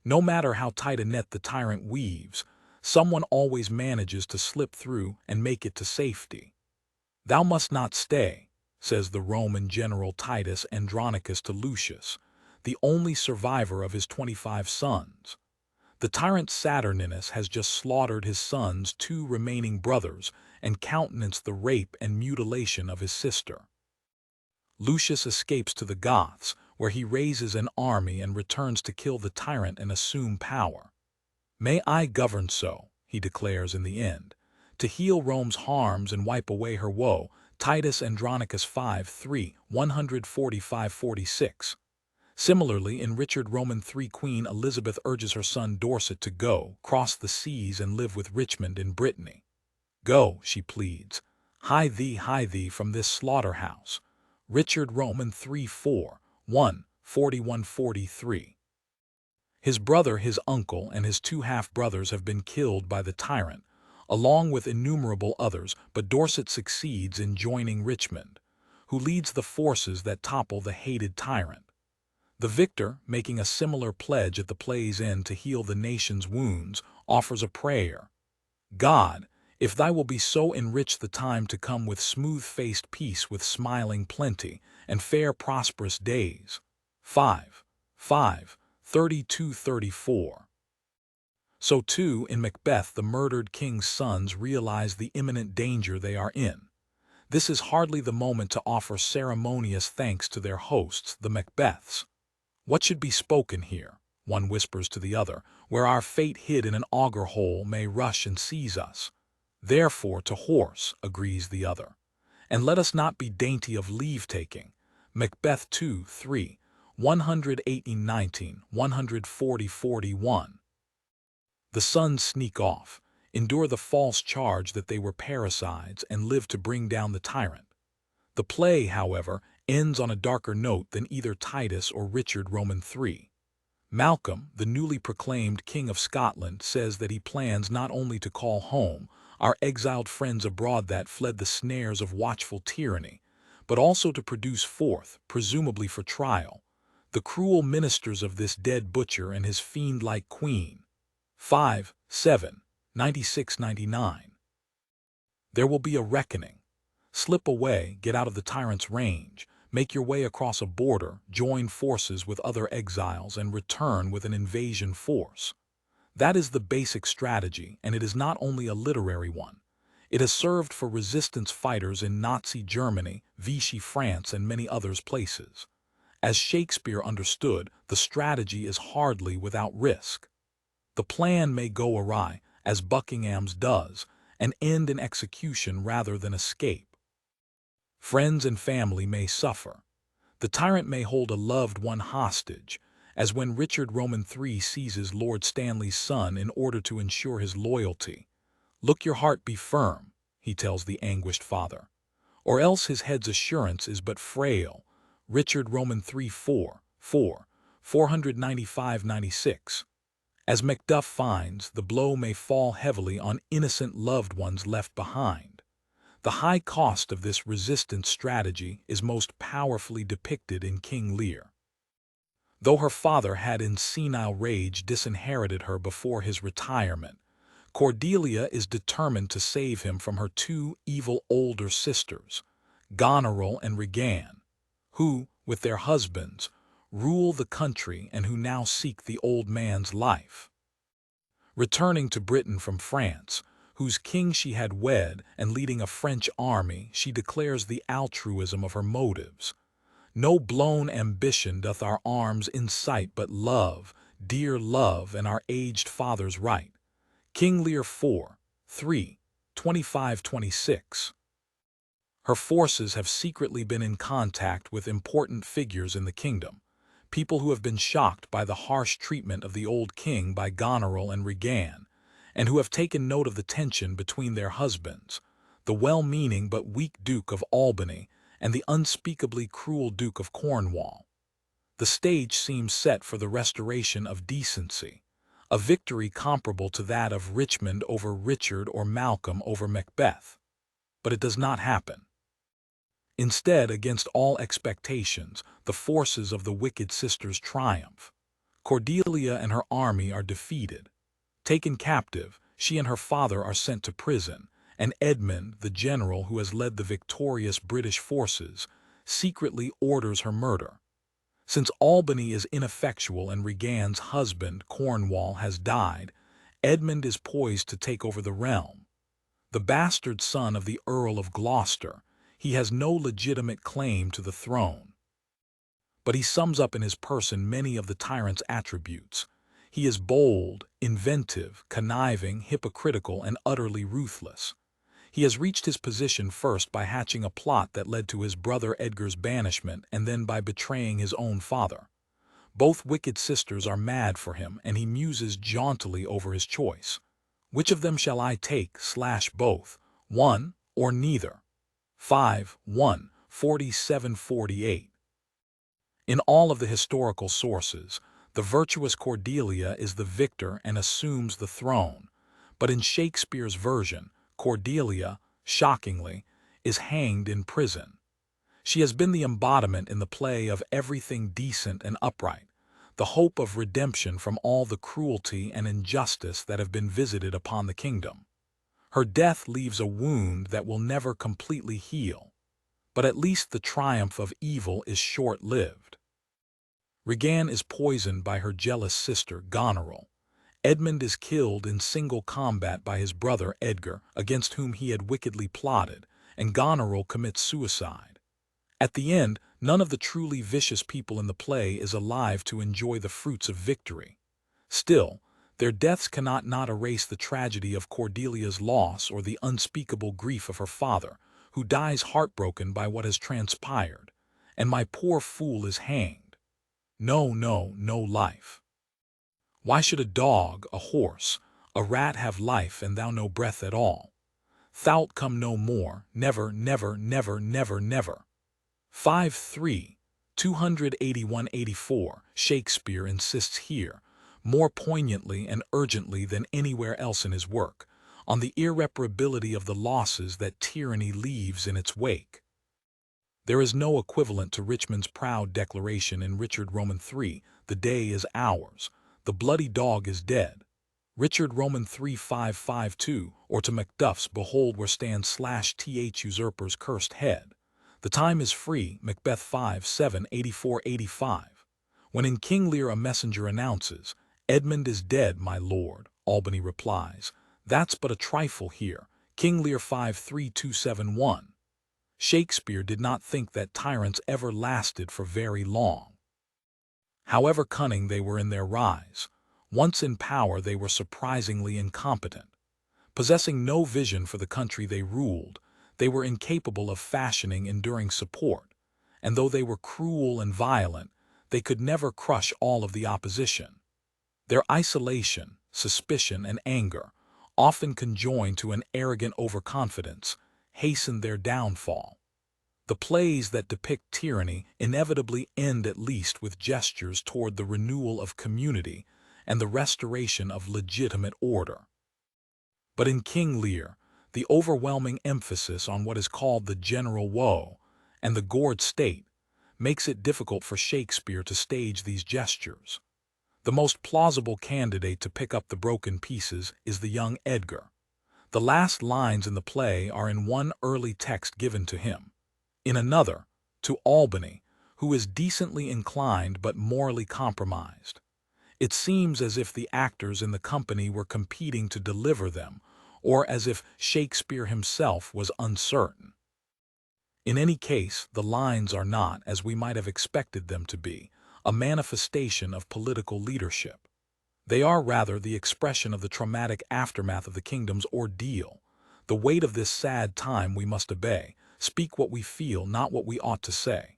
No matter how tight a net the tyrant weaves, someone always manages to slip through and make it to safety. "Thou must not stay," says the Roman general Titus Andronicus to Lucius, the only survivor of his 25 sons. The tyrant Saturninus has just slaughtered his son's 2 remaining brothers and countenanced the rape and mutilation of his sister. Lucius escapes to the Goths, where he raises an army and returns to kill the tyrant and assume power. "May I govern so," he declares in the end, "to heal Rome's harms and wipe away her woe." Titus Andronicus 5:3, 145-46. Similarly, in Richard Roman III, Queen Elizabeth urges her son Dorset to go, cross the seas and live with Richmond in Brittany. "Go," she pleads, hie thee from this slaughterhouse." Richard Roman III 4, 1, 41-43. His brother, his uncle, and his 2 half-brothers have been killed by the tyrant, along with innumerable others, but Dorset succeeds in joining Richmond, who leads the forces that topple the hated tyrant. The victor, making a similar pledge at the play's end to heal the nation's wounds, offers a prayer. "God, if thou will be so enrich the time to come with smooth-faced peace, with smiling plenty, and fair prosperous days." 5, 32-34. So too, in Macbeth, the murdered king's sons realize the imminent danger they are in. This is hardly the moment to offer ceremonious thanks to their hosts, the Macbeths. "What should be spoken here?" one whispers to the other, "where our fate hid in an auger hole may rush and seize us." "Therefore to horse," agrees the other. "And let us not be dainty of leave-taking." Macbeth 2:3, 118-19, 140-41. The sons sneak off, endure the false charge that they were parricides, and live to bring down the tyrant. The play, however, ends on a darker note than either Titus or Richard Roman III. Malcolm, the newly proclaimed King of Scotland, says that he plans not only to call home our exiled friends abroad that fled the snares of watchful tyranny, but also to produce forth, presumably for trial, the cruel ministers of this dead butcher and his fiend-like queen. 5, 7, 96-99. There will be a reckoning. Slip away, get out of the tyrant's range, make your way across a border, join forces with other exiles, and return with an invasion force. That is the basic strategy, and it is not only a literary one. It has served for resistance fighters in Nazi Germany, Vichy France, and many other places. As Shakespeare understood, the strategy is hardly without risk. The plan may go awry, as Buckingham's does, and end in execution rather than escape. Friends and family may suffer. The tyrant may hold a loved one hostage, as when Richard Roman III seizes Lord Stanley's son in order to ensure his loyalty. "Look your heart be firm," he tells the anguished father, "or else his head's assurance is but frail." Richard Roman III 4, 495-96. As Macduff finds, the blow may fall heavily on innocent loved ones left behind. The high cost of this resistance strategy is most powerfully depicted in King Lear. Though her father had in senile rage disinherited her before his retirement, Cordelia is determined to save him from her 2 evil older sisters, Goneril and Regan, who, with their husbands, rule the country and who now seek the old man's life. Returning to Britain from France, whose king she had wed, and leading a French army, she declares the altruism of her motives. No blown ambition doth our arms incite, but love, dear love, and our aged father's right. King Lear 4:3, 25-26. Her forces have secretly been in contact with important figures in the kingdom, people who have been shocked by the harsh treatment of the old king by Goneril and Regan, and who have taken note of the tension between their husbands, the well-meaning but weak Duke of Albany and the unspeakably cruel Duke of Cornwall. The stage seems set for the restoration of decency, a victory comparable to that of Richmond over Richard or Malcolm over Macbeth. But it does not happen. Instead, against all expectations, the forces of the wicked sisters triumph. Cordelia and her army are defeated. Taken captive, she and her father are sent to prison, and Edmund, the general who has led the victorious British forces, secretly orders her murder. Since Albany is ineffectual and Regan's husband, Cornwall, has died, Edmund is poised to take over the realm. The bastard son of the Earl of Gloucester, he has no legitimate claim to the throne. But he sums up in his person many of the tyrant's attributes. He is bold, inventive, conniving, hypocritical, and utterly ruthless. He has reached his position first by hatching a plot that led to his brother Edgar's banishment and then by betraying his own father. Both wicked sisters are mad for him, and he muses jauntily over his choice. Which of them shall I take/both, one or neither? 5:1, 47-48. In all of the historical sources, the virtuous Cordelia is the victor and assumes the throne, but in Shakespeare's version, Cordelia, shockingly, is hanged in prison. She has been the embodiment in the play of everything decent and upright, the hope of redemption from all the cruelty and injustice that have been visited upon the kingdom. Her death leaves a wound that will never completely heal, but at least the triumph of evil is short-lived. Regan is poisoned by her jealous sister, Goneril. Edmund is killed in single combat by his brother Edgar, against whom he had wickedly plotted, and Goneril commits suicide. At the end, none of the truly vicious people in the play is alive to enjoy the fruits of victory. Still, their deaths cannot not erase the tragedy of Cordelia's loss or the unspeakable grief of her father, who dies heartbroken by what has transpired. And my poor fool is hanged. No, no, no life. Why should a dog, a horse, a rat have life and thou no breath at all? Thou'lt come no more, never, never, never, never, never. 5:3, 281-84. Shakespeare insists here, more poignantly and urgently than anywhere else in his work, on the irreparability of the losses that tyranny leaves in its wake. There is no equivalent to Richmond's proud declaration in Richard Roman III, "The day is ours, the bloody dog is dead." Richard Roman III 552, or to Macduff's "Behold where stands/th usurper's cursed head. The time is free," Macbeth 5:7-84-85. When in King Lear a messenger announces, "Edmund is dead, my lord," Albany replies, "That's but a trifle here," King Lear 5:3-271. Shakespeare did not think that tyrants ever lasted for very long. However cunning they were in their rise, once in power they were surprisingly incompetent. Possessing no vision for the country they ruled, they were incapable of fashioning enduring support, and though they were cruel and violent, they could never crush all of the opposition. Their isolation, suspicion, and anger, often conjoined to an arrogant overconfidence, hastened their downfall. The plays that depict tyranny inevitably end at least with gestures toward the renewal of community and the restoration of legitimate order. But in King Lear, the overwhelming emphasis on what is called the general woe and the gored state makes it difficult for Shakespeare to stage these gestures. The most plausible candidate to pick up the broken pieces is the young Edgar. The last lines in the play are in one early text given to him. In another, to Albany, who is decently inclined but morally compromised. It seems as if the actors in the company were competing to deliver them, or as if Shakespeare himself was uncertain. In any case, the lines are not, as we might have expected them to be, a manifestation of political leadership. They are rather the expression of the traumatic aftermath of the kingdom's ordeal. The weight of this sad time we must obey, speak what we feel, not what we ought to say.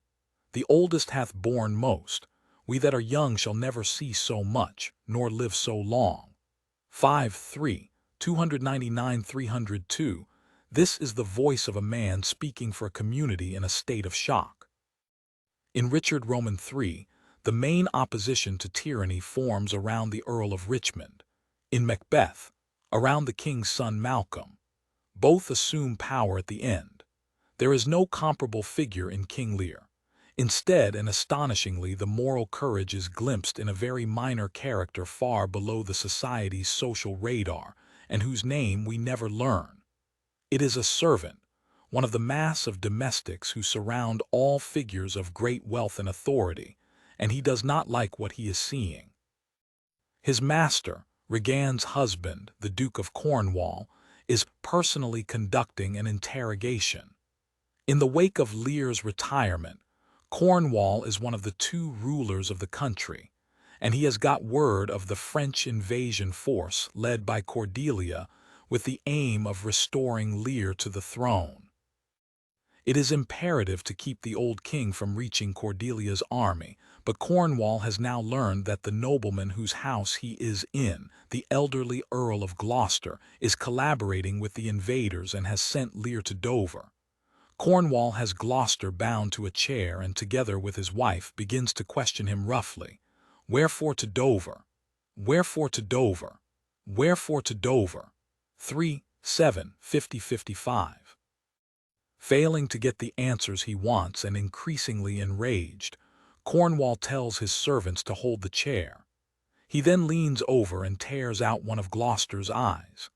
The oldest hath borne most. We that are young shall never see so much, nor live so long. 5-3, 299-302. This is the voice of a man speaking for a community in a state of shock. In Richard Roman III, the main opposition to tyranny forms around the Earl of Richmond. In Macbeth, around the king's son Malcolm. Both assume power at the end. There is no comparable figure in King Lear. Instead, and astonishingly, the moral courage is glimpsed in a very minor character far below the society's social radar, and whose name we never learn. It is a servant, one of the mass of domestics who surround all figures of great wealth and authority, and he does not like what he is seeing. His master, Regan's husband, the Duke of Cornwall, is personally conducting an interrogation. In the wake of Lear's retirement, Cornwall is one of the two rulers of the country, and he has got word of the French invasion force led by Cordelia with the aim of restoring Lear to the throne. It is imperative to keep the old king from reaching Cordelia's army, but Cornwall has now learned that the nobleman whose house he is in, the elderly Earl of Gloucester, is collaborating with the invaders and has sent Lear to Dover. Cornwall has Gloucester bound to a chair and, together with his wife, begins to question him roughly. Wherefore to Dover? Wherefore to Dover? Wherefore to Dover? 3-7-50-55. Failing to get the answers he wants and increasingly enraged, Cornwall tells his servants to hold the chair. He then leans over and tears out one of Gloucester's eyes.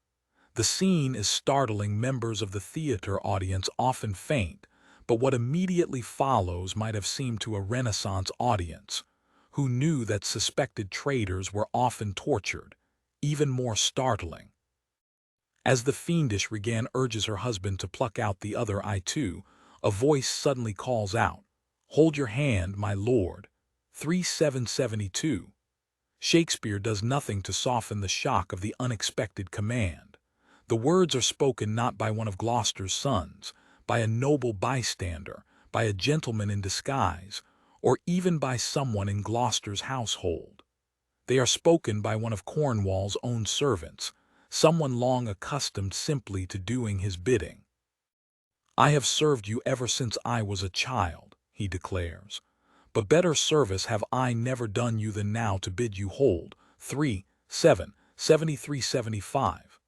The scene is startling. Members of the theater audience often faint, but what immediately follows might have seemed to a Renaissance audience, who knew that suspected traitors were often tortured, even more startling. As the fiendish Regan urges her husband to pluck out the other eye too, a voice suddenly calls out, "Hold your hand, my lord." 3-7-72. Shakespeare does nothing to soften the shock of the unexpected command. The words are spoken not by one of Gloucester's sons, by a noble bystander, by a gentleman in disguise, or even by someone in Gloucester's household. They are spoken by one of Cornwall's own servants, someone long accustomed simply to doing his bidding. "I have served you ever since I was a child," he declares, "but better service have I never done you than now to bid you hold." 3-7-73-75.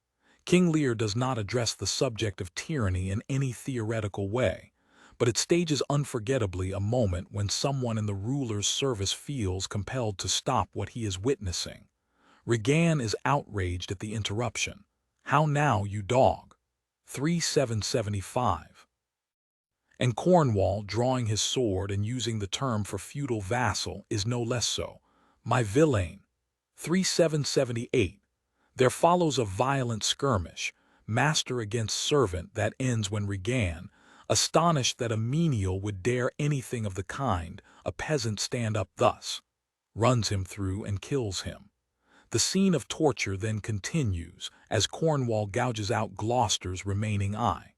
King Lear does not address the subject of tyranny in any theoretical way, but it stages unforgettably a moment when someone in the ruler's service feels compelled to stop what he is witnessing. Regan is outraged at the interruption. "How now, you dog?" 3-7-75. And Cornwall, drawing his sword and using the term for feudal vassal, is no less so. "My villain." 3-7-78. There follows a violent skirmish, master against servant, that ends when Regan, astonished that a menial would dare anything of the kind, a peasant stand up thus, runs him through and kills him. The scene of torture then continues, as Cornwall gouges out Gloucester's remaining eye.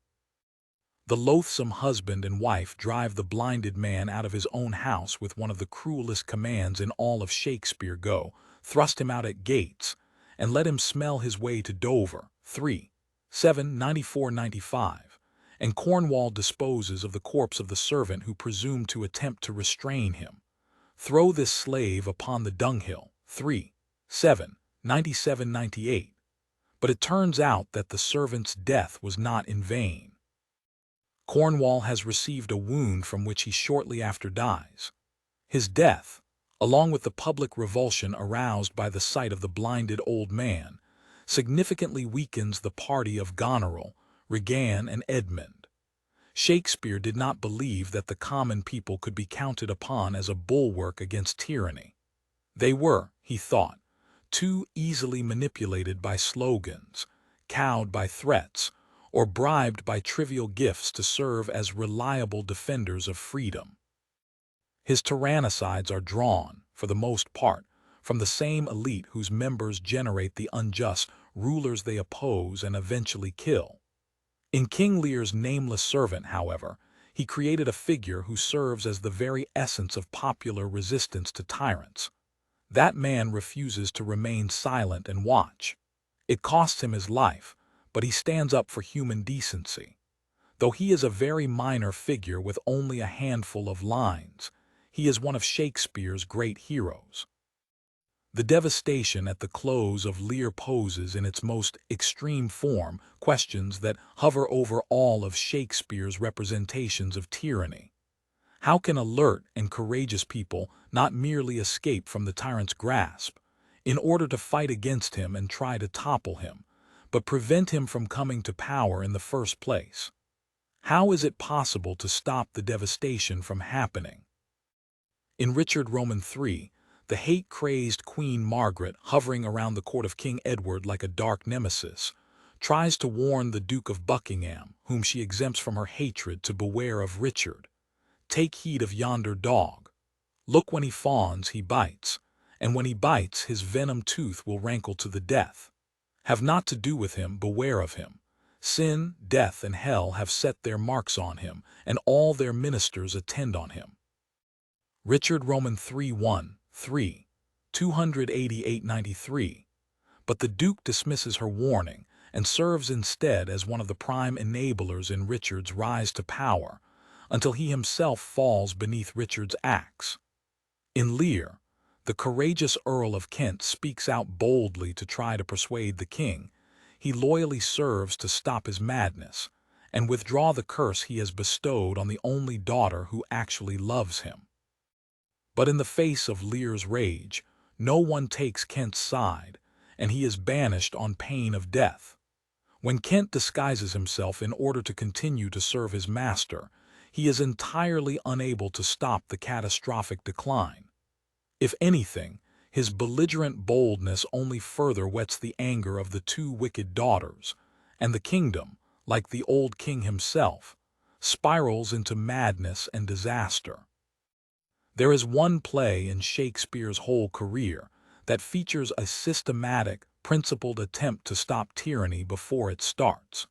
The loathsome husband and wife drive the blinded man out of his own house with one of the cruelest commands in all of Shakespeare. "Go, thrust him out at gates, and let him smell his way to Dover." 3-7-94-95. And Cornwall disposes of the corpse of the servant who presumed to attempt to restrain him. "Throw this slave upon the dunghill." 3-7-97-98. But it turns out that the servant's death was not in vain. Cornwall has received a wound from which he shortly after dies. His death, along with the public revulsion aroused by the sight of the blinded old man, significantly weakens the party of Goneril, Regan, and Edmund. Shakespeare did not believe that the common people could be counted upon as a bulwark against tyranny. They were, he thought, too easily manipulated by slogans, cowed by threats, or bribed by trivial gifts to serve as reliable defenders of freedom. His tyrannicides are drawn, for the most part, from the same elite whose members generate the unjust rulers they oppose and eventually kill. In King Lear's nameless servant, however, he created a figure who serves as the very essence of popular resistance to tyrants. That man refuses to remain silent and watch. It costs him his life, but he stands up for human decency. Though he is a very minor figure with only a handful of lines, he is one of Shakespeare's great heroes. The devastation at the close of Lear poses in its most extreme form questions that hover over all of Shakespeare's representations of tyranny. How can alert and courageous people not merely escape from the tyrant's grasp, in order to fight against him and try to topple him, but prevent him from coming to power in the first place? How is it possible to stop the devastation from happening? In Richard Roman III, the hate-crazed Queen Margaret, hovering around the court of King Edward like a dark nemesis, tries to warn the Duke of Buckingham, whom she exempts from her hatred, to beware of Richard. Take heed of yonder dog. Look, when he fawns, he bites, and when he bites, his venom tooth will rankle to the death. Have not to do with him, beware of him. Sin, death, and hell have set their marks on him, and all their ministers attend on him. Richard Roman III 1-3, 288-93. But the Duke dismisses her warning and serves instead as one of the prime enablers in Richard's rise to power, until he himself falls beneath Richard's axe. In Lear, the courageous Earl of Kent speaks out boldly to try to persuade the king. He loyally serves to stop his madness and withdraw the curse he has bestowed on the only daughter who actually loves him. But in the face of Lear's rage, no one takes Kent's side, and he is banished on pain of death. When Kent disguises himself in order to continue to serve his master, he is entirely unable to stop the catastrophic decline. If anything, his belligerent boldness only further whets the anger of the two wicked daughters, and the kingdom, like the old king himself, spirals into madness and disaster. There is one play in Shakespeare's whole career that features a systematic, principled attempt to stop tyranny before it starts.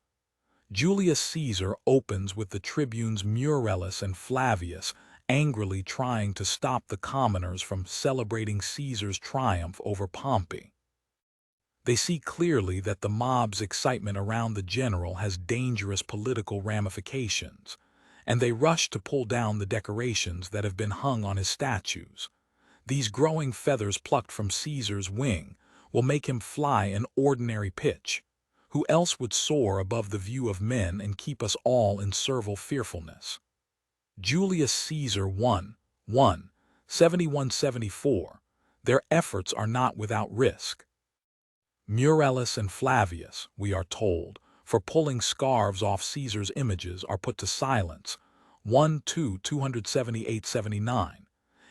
Julius Caesar opens with the tribunes Murellus and Flavius angrily trying to stop the commoners from celebrating Caesar's triumph over Pompey. They see clearly that the mob's excitement around the general has dangerous political ramifications, and they rush to pull down the decorations that have been hung on his statues. These growing feathers plucked from Caesar's wing will make him fly an ordinary pitch. Who else would soar above the view of men and keep us all in servile fearfulness? Julius Caesar 71-74. Their efforts are not without risk. Murellus and Flavius, we are told, for pulling scarves off Caesar's images, are put to silence. 278-79.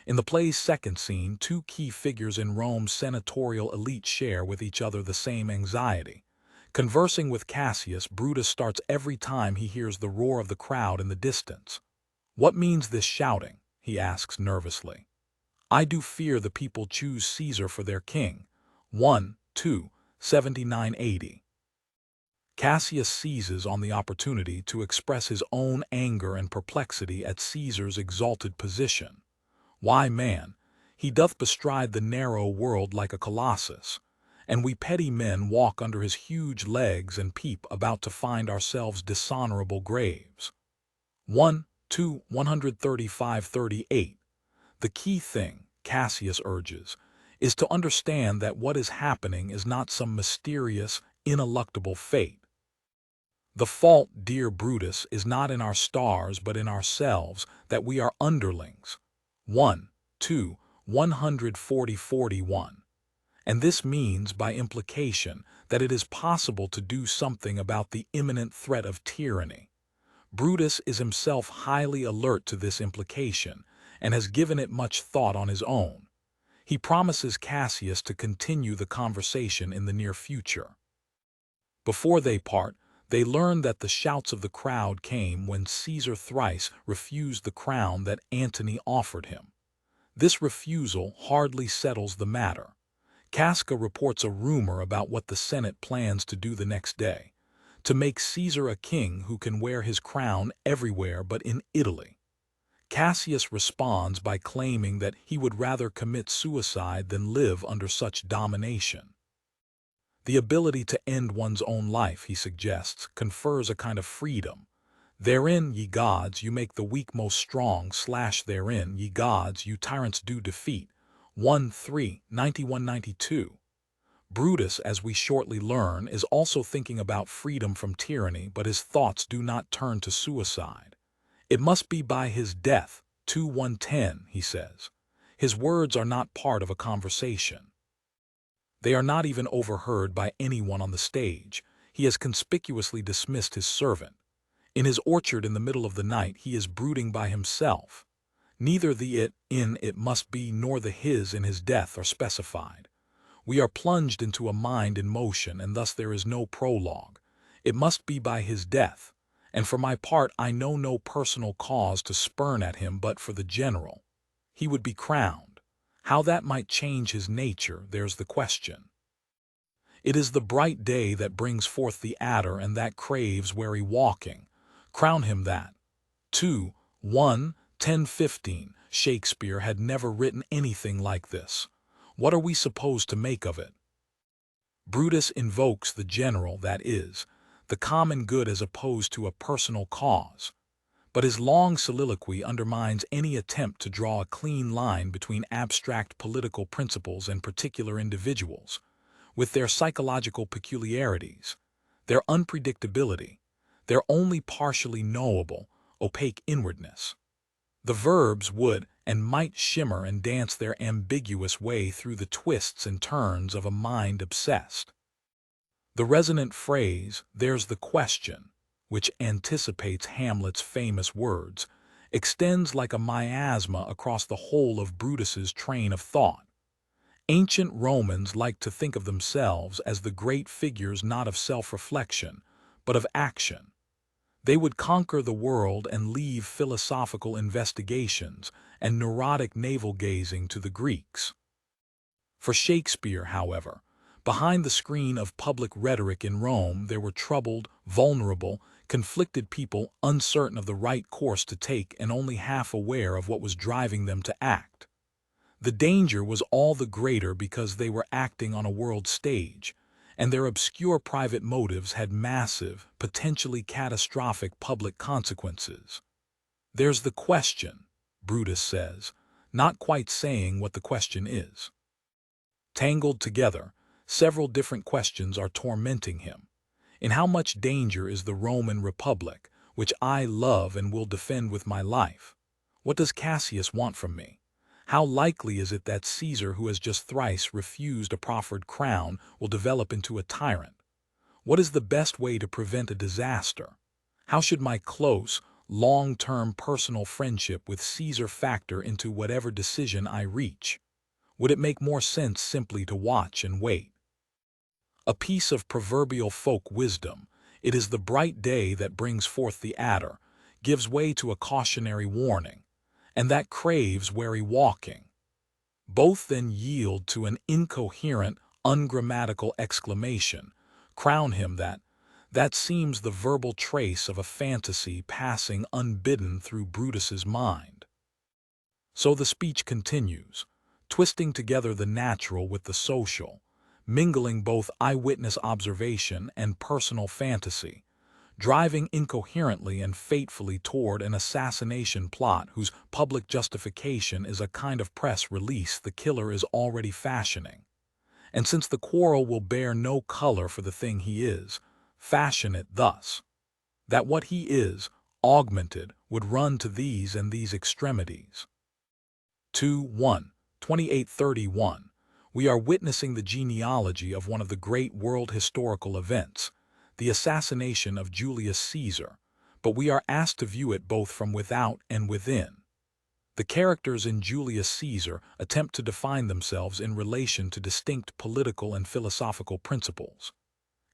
In the play's second scene, two key figures in Rome's senatorial elite share with each other the same anxiety. Conversing with Cassius, Brutus starts every time he hears the roar of the crowd in the distance. "What means this shouting?" he asks nervously. "I do fear the people choose Caesar for their king." 79-80. Cassius seizes on the opportunity to express his own anger and perplexity at Caesar's exalted position. "Why, man, he doth bestride the narrow world like a colossus, and we petty men walk under his huge legs and peep about to find ourselves dishonorable graves." 135-38. The key thing, Cassius urges, is to understand that what is happening is not some mysterious, ineluctable fate. The fault, dear Brutus, is not in our stars but in ourselves, that we are underlings. 140-41. And this means, by implication, that it is possible to do something about the imminent threat of tyranny. Brutus is himself highly alert to this implication and has given it much thought on his own. He promises Cassius to continue the conversation in the near future. Before they part, they learn that the shouts of the crowd came when Caesar thrice refused the crown that Antony offered him. This refusal hardly settles the matter. Casca reports a rumor about what the Senate plans to do the next day, to make Caesar a king who can wear his crown everywhere but in Italy. Cassius responds by claiming that he would rather commit suicide than live under such domination. The ability to end one's own life, he suggests, confers a kind of freedom. Therein, ye gods, you make the weak most strong, / therein, ye gods, you tyrants do defeat. 1-3, 91-92. Brutus, as we shortly learn, is also thinking about freedom from tyranny, but his thoughts do not turn to suicide. It must be by his death, 2-1-10, he says. His words are not part of a conversation. They are not even overheard by anyone on the stage. He has conspicuously dismissed his servant. In his orchard in the middle of the night he is brooding by himself. Neither the it in it must be nor the his in his death are specified. We are plunged into a mind in motion, and thus there is no prologue. It must be by his death, and for my part I know no personal cause to spurn at him but for the general. He would be crowned. How that might change his nature, there's the question. It is the bright day that brings forth the adder, and that craves wary walking. Crown him that. 2-1-10-15. Shakespeare had never written anything like this. What are we supposed to make of it? Brutus invokes the general, that is, the common good as opposed to a personal cause. But his long soliloquy undermines any attempt to draw a clean line between abstract political principles and particular individuals, with their psychological peculiarities, their unpredictability, their only partially knowable, opaque inwardness. The verbs would and might shimmer and dance their ambiguous way through the twists and turns of a mind obsessed. The resonant phrase, "there's the question," which anticipates Hamlet's famous words, extends like a miasma across the whole of Brutus's train of thought. Ancient Romans liked to think of themselves as the great figures not of self-reflection, but of action. They would conquer the world and leave philosophical investigations and neurotic navel-gazing to the Greeks. For Shakespeare, however, behind the screen of public rhetoric in Rome there were troubled, vulnerable, conflicted people uncertain of the right course to take and only half aware of what was driving them to act. The danger was all the greater because they were acting on a world stage, and their obscure private motives had massive, potentially catastrophic public consequences. There's the question, Brutus says, not quite saying what the question is. Tangled together, several different questions are tormenting him. In how much danger is the Roman Republic, which I love and will defend with my life? What does Cassius want from me? How likely is it that Caesar, who has just thrice refused a proffered crown, will develop into a tyrant? What is the best way to prevent a disaster? How should my close, long-term personal friendship with Caesar factor into whatever decision I reach? Would it make more sense simply to watch and wait? A piece of proverbial folk wisdom, it is the bright day that brings forth the adder, gives way to a cautionary warning, and that craves wary walking. Both then yield to an incoherent, ungrammatical exclamation, crown him that seems the verbal trace of a fantasy passing unbidden through Brutus's mind. So the speech continues, twisting together the natural with the social, mingling both eyewitness observation and personal fantasy, driving incoherently and fatefully toward an assassination plot whose public justification is a kind of press release the killer is already fashioning. And since the quarrel will bear no color for the thing he is, fashion it thus, that what he is, augmented, would run to these and these extremities. 2-1-2831. We are witnessing the genealogy of one of the great world historical events, the assassination of Julius Caesar, but we are asked to view it both from without and within. The characters in Julius Caesar attempt to define themselves in relation to distinct political and philosophical principles.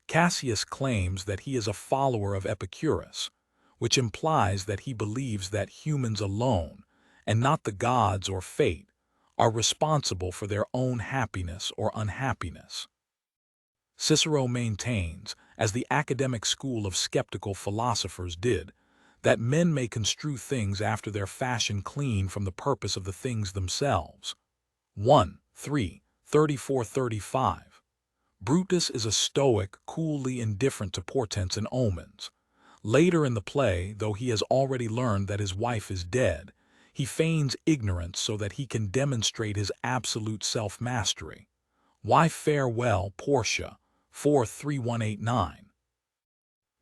Cassius claims that he is a follower of Epicurus, which implies that he believes that humans alone, and not the gods or fate, are responsible for their own happiness or unhappiness. Cicero maintains, as the academic school of skeptical philosophers did, that men may construe things after their fashion clean from the purpose of the things themselves. 1. 3. 34-35. Brutus is a stoic, coolly indifferent to portents and omens. Later in the play, though he has already learned that his wife is dead, he feigns ignorance so that he can demonstrate his absolute self-mastery. Why fare well, Portia? 4:3189.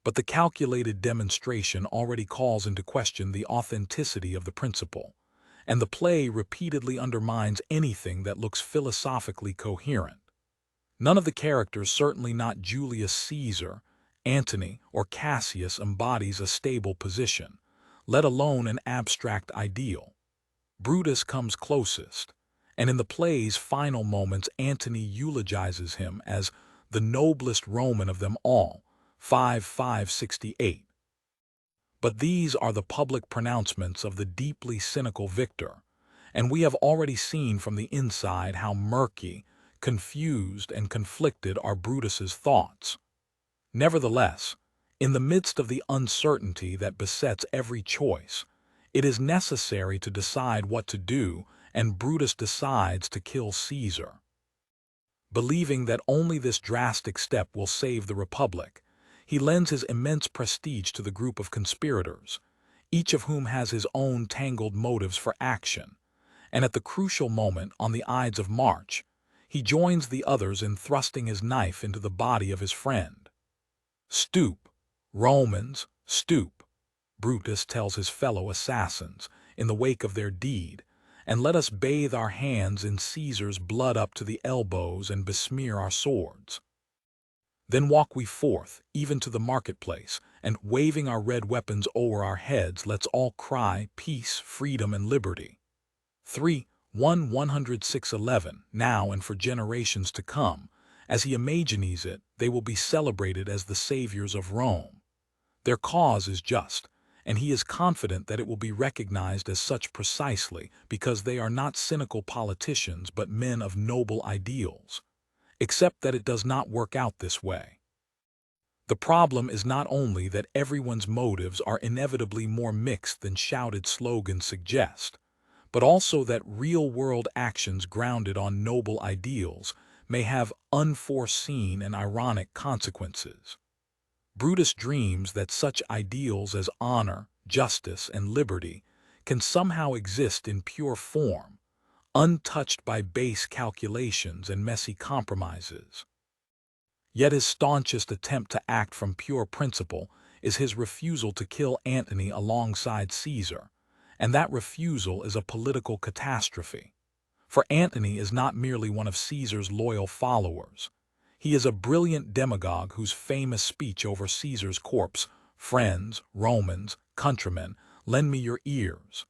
But the calculated demonstration already calls into question the authenticity of the principle, and the play repeatedly undermines anything that looks philosophically coherent. None of the characters, certainly not Julius Caesar, Antony, or Cassius, embodies a stable position, let alone an abstract ideal. Brutus comes closest, and in the play's final moments Antony eulogizes him as the noblest Roman of them all, 5:568. But these are the public pronouncements of the deeply cynical victor, and we have already seen from the inside how murky, confused, and conflicted are Brutus's thoughts. Nevertheless, in the midst of the uncertainty that besets every choice, it is necessary to decide what to do, and Brutus decides to kill Caesar. Believing that only this drastic step will save the Republic, he lends his immense prestige to the group of conspirators, each of whom has his own tangled motives for action, and at the crucial moment on the Ides of March, he joins the others in thrusting his knife into the body of his friend. "Stoop, Romans, stoop," Brutus tells his fellow assassins in the wake of their deed, "and let us bathe our hands in Caesar's blood up to the elbows and besmear our swords. Then walk we forth, even to the marketplace, and waving our red weapons o'er our heads, let's all cry, peace, freedom, and liberty." 106:11. Now and for generations to come, as he imagines it, they will be celebrated as the saviors of Rome. Their cause is just, and he is confident that it will be recognized as such precisely because they are not cynical politicians but men of noble ideals. Except that it does not work out this way. The problem is not only that everyone's motives are inevitably more mixed than shouted slogans suggest, but also that real-world actions grounded on noble ideals may have unforeseen and ironic consequences. Brutus dreams that such ideals as honor, justice, and liberty can somehow exist in pure form, untouched by base calculations and messy compromises. Yet his staunchest attempt to act from pure principle is his refusal to kill Antony alongside Caesar, and that refusal is a political catastrophe. For Antony is not merely one of Caesar's loyal followers. He is a brilliant demagogue whose famous speech over Caesar's corpse, "Friends, Romans, countrymen, lend me your ears,"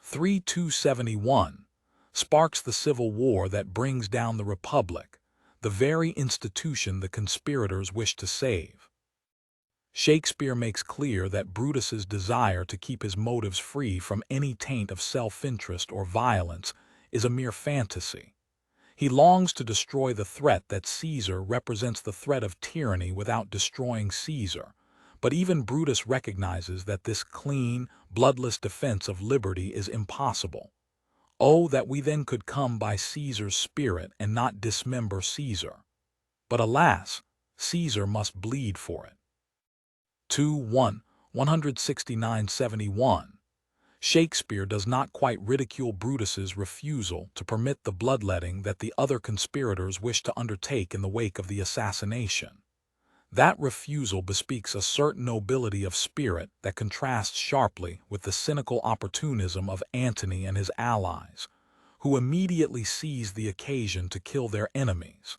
3:271, sparks the civil war that brings down the Republic, the very institution the conspirators wish to save. Shakespeare makes clear that Brutus's desire to keep his motives free from any taint of self-interest or violence is a mere fantasy. He longs to destroy the threat that Caesar represents the threat of tyranny without destroying Caesar, but even Brutus recognizes that this clean, bloodless defense of liberty is impossible. Oh, that we then could come by Caesar's spirit and not dismember Caesar. But alas, Caesar must bleed for it. 169:71. Shakespeare does not quite ridicule Brutus's refusal to permit the bloodletting that the other conspirators wished to undertake in the wake of the assassination. That refusal bespeaks a certain nobility of spirit that contrasts sharply with the cynical opportunism of Antony and his allies, who immediately seized the occasion to kill their enemies.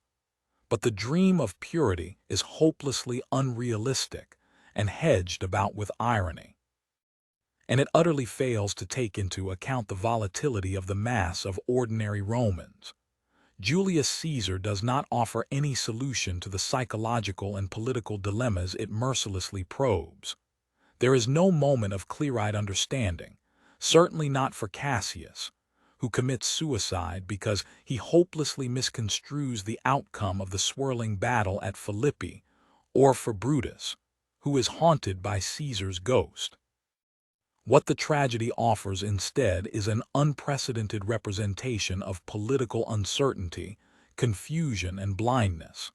But the dream of purity is hopelessly unrealistic and hedged about with irony. and it utterly fails to take into account the volatility of the mass of ordinary Romans. Julius Caesar does not offer any solution to the psychological and political dilemmas it mercilessly probes. There is no moment of clear-eyed understanding, certainly not for Cassius, who commits suicide because he hopelessly misconstrues the outcome of the swirling battle at Philippi, or for Brutus, who is haunted by Caesar's ghost. What the tragedy offers instead is an unprecedented representation of political uncertainty, confusion, and blindness.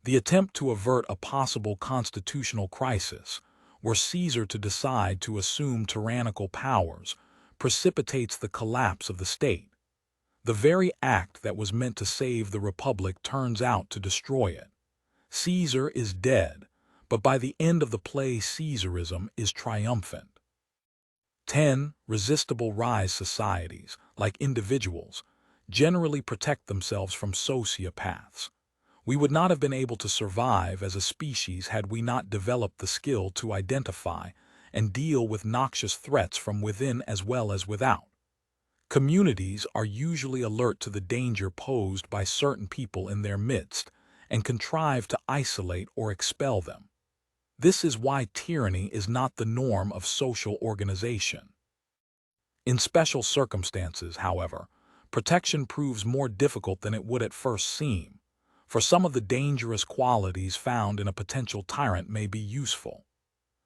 The attempt to avert a possible constitutional crisis, were Caesar to decide to assume tyrannical powers, precipitates the collapse of the state. The very act that was meant to save the Republic turns out to destroy it. Caesar is dead, but by the end of the play Caesarism is triumphant. 10. Resistible rise societies, like individuals, generally protect themselves from sociopaths. We would not have been able to survive as a species had we not developed the skill to identify and deal with noxious threats from within as well as without. Communities are usually alert to the danger posed by certain people in their midst and contrive to isolate or expel them. This is why tyranny is not the norm of social organization. In special circumstances, however, protection proves more difficult than it would at first seem, for some of the dangerous qualities found in a potential tyrant may be useful.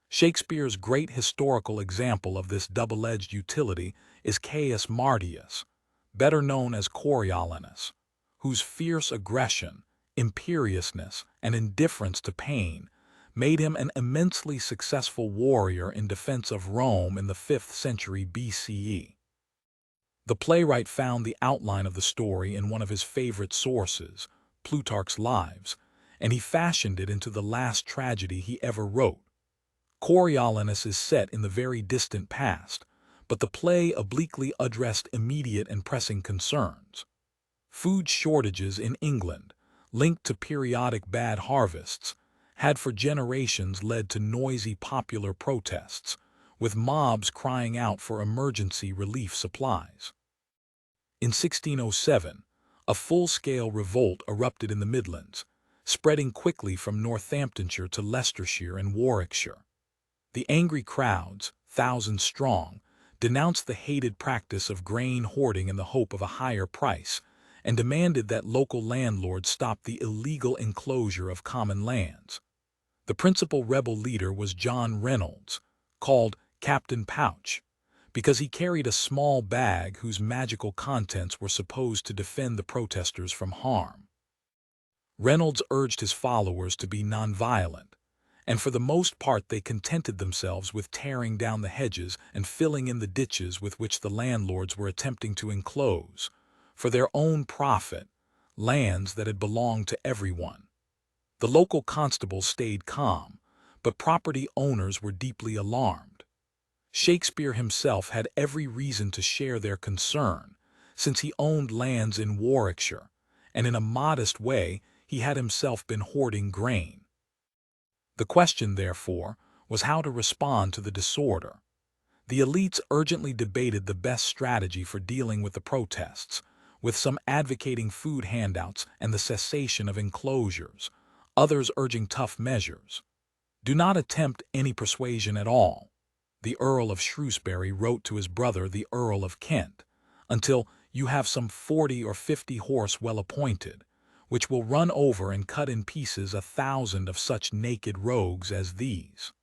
Shakespeare's great historical example of this double-edged utility is Caius Marcius, better known as Coriolanus, whose fierce aggression, imperiousness, and indifference to pain made him an immensely successful warrior in defense of Rome in the 5th century BCE. The playwright found the outline of the story in one of his favorite sources, Plutarch's Lives, and he fashioned it into the last tragedy he ever wrote. Coriolanus is set in the very distant past, but the play obliquely addressed immediate and pressing concerns. Food shortages in England, linked to periodic bad harvests, had for generations led to noisy popular protests, with mobs crying out for emergency relief supplies. In 1607, a full-scale revolt erupted in the Midlands, spreading quickly from Northamptonshire to Leicestershire and Warwickshire. The angry crowds, thousands strong, denounced the hated practice of grain hoarding in the hope of a higher price, and demanded that local landlords stop the illegal enclosure of common lands. The principal rebel leader was John Reynolds, called Captain Pouch, because he carried a small bag whose magical contents were supposed to defend the protesters from harm. Reynolds urged his followers to be nonviolent, and for the most part they contented themselves with tearing down the hedges and filling in the ditches with which the landlords were attempting to enclose, for their own profit, lands that had belonged to everyone. The local constables stayed calm, but property owners were deeply alarmed. Shakespeare himself had every reason to share their concern, since he owned lands in Warwickshire, and in a modest way he had himself been hoarding grain. The question, therefore, was how to respond to the disorder. The elites urgently debated the best strategy for dealing with the protests, with some advocating food handouts and the cessation of enclosures, others urging tough measures. Do not attempt any persuasion at all, the Earl of Shrewsbury wrote to his brother the Earl of Kent, until you have some 40 or 50 horse well appointed, which will run over and cut in pieces 1,000 of such naked rogues as these.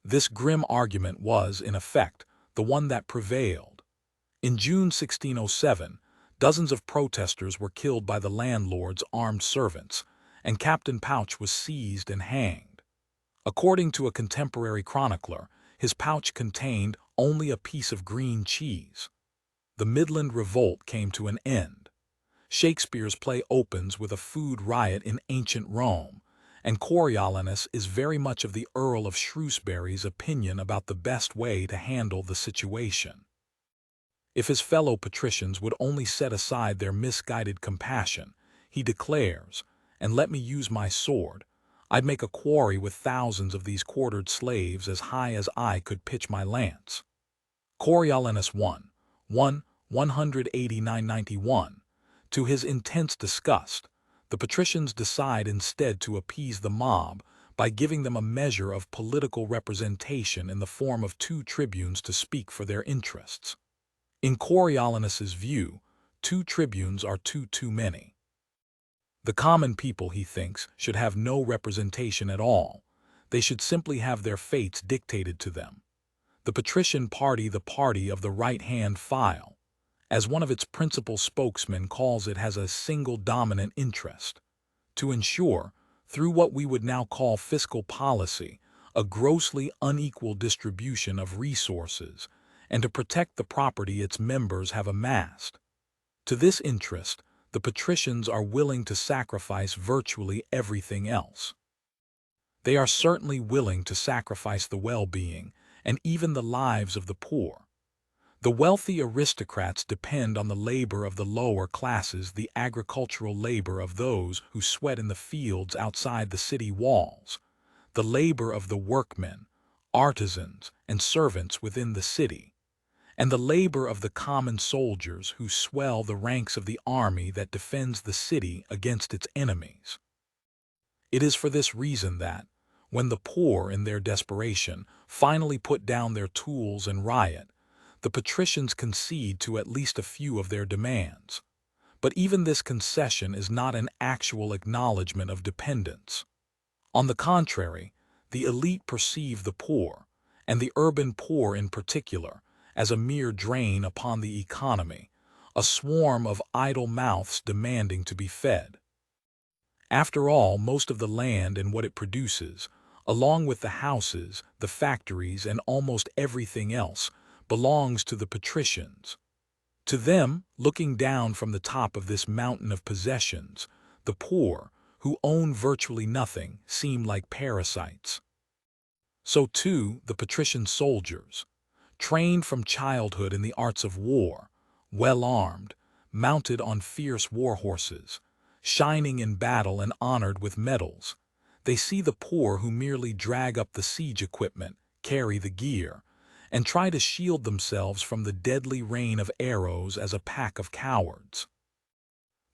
This grim argument was, in effect, the one that prevailed. In June 1607, dozens of protesters were killed by the landlord's armed servants, and Captain Pouch was seized and hanged. According to a contemporary chronicler, his pouch contained only a piece of green cheese. The Midland Revolt came to an end. Shakespeare's play opens with a food riot in ancient Rome, and Coriolanus is very much of the Earl of Shrewsbury's opinion about the best way to handle the situation. If his fellow patricians would only set aside their misguided compassion, he declares, "And let me use my sword, I'd make a quarry with thousands of these quartered slaves as high as I could pitch my lance. Coriolanus 18991. To his intense disgust, the patricians decide instead to appease the mob by giving them a measure of political representation in the form of 2 tribunes to speak for their interests. In Coriolanus's view, 2 tribunes are too many. The common people, he thinks, should have no representation at all. They should simply have their fates dictated to them. The patrician party, the party of the right-hand file, as one of its principal spokesmen calls it, has a single dominant interest: to ensure, through what we would now call fiscal policy, a grossly unequal distribution of resources, and to protect the property its members have amassed. To this interest, the patricians are willing to sacrifice virtually everything else. They are certainly willing to sacrifice the well-being and even the lives of the poor. The wealthy aristocrats depend on the labor of the lower classes, the agricultural labor of those who sweat in the fields outside the city walls, the labor of the workmen, artisans, and servants within the city, and the labor of the common soldiers who swell the ranks of the army that defends the city against its enemies. It is for this reason that, when the poor, in their desperation, finally put down their tools and riot, the patricians concede to at least a few of their demands. But even this concession is not an actual acknowledgement of dependence. On the contrary, the elite perceive the poor, and the urban poor in particular, as a mere drain upon the economy, a swarm of idle mouths demanding to be fed. After all, most of the land and what it produces, along with the houses, the factories, and almost everything else, belongs to the patricians. To them, looking down from the top of this mountain of possessions, the poor, who own virtually nothing, seem like parasites. So too the patrician soldiers, trained from childhood in the arts of war, well-armed, mounted on fierce war horses, shining in battle and honored with medals. They see the poor who merely drag up the siege equipment, carry the gear, and try to shield themselves from the deadly rain of arrows as a pack of cowards.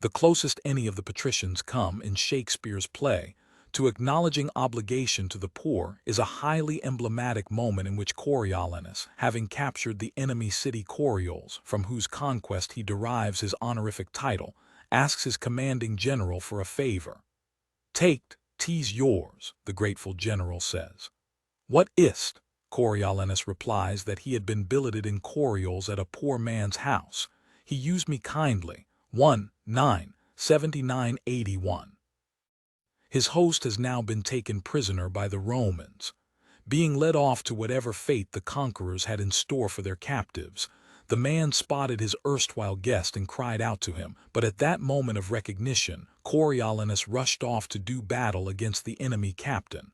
The closest any of the patricians come in Shakespeare's play to acknowledging obligation to the poor is a highly emblematic moment in which Coriolanus, having captured the enemy city Coriolis, from whose conquest he derives his honorific title, asks his commanding general for a favor. "Take, 'tis yours," the grateful general says. "What is't?" Coriolanus replies that he had been billeted in Coriolis at a poor man's house. "He used me kindly." 1:9:79:81. His host has now been taken prisoner by the Romans. Being led off to whatever fate the conquerors had in store for their captives, the man spotted his erstwhile guest and cried out to him, but at that moment of recognition, Coriolanus rushed off to do battle against the enemy captain.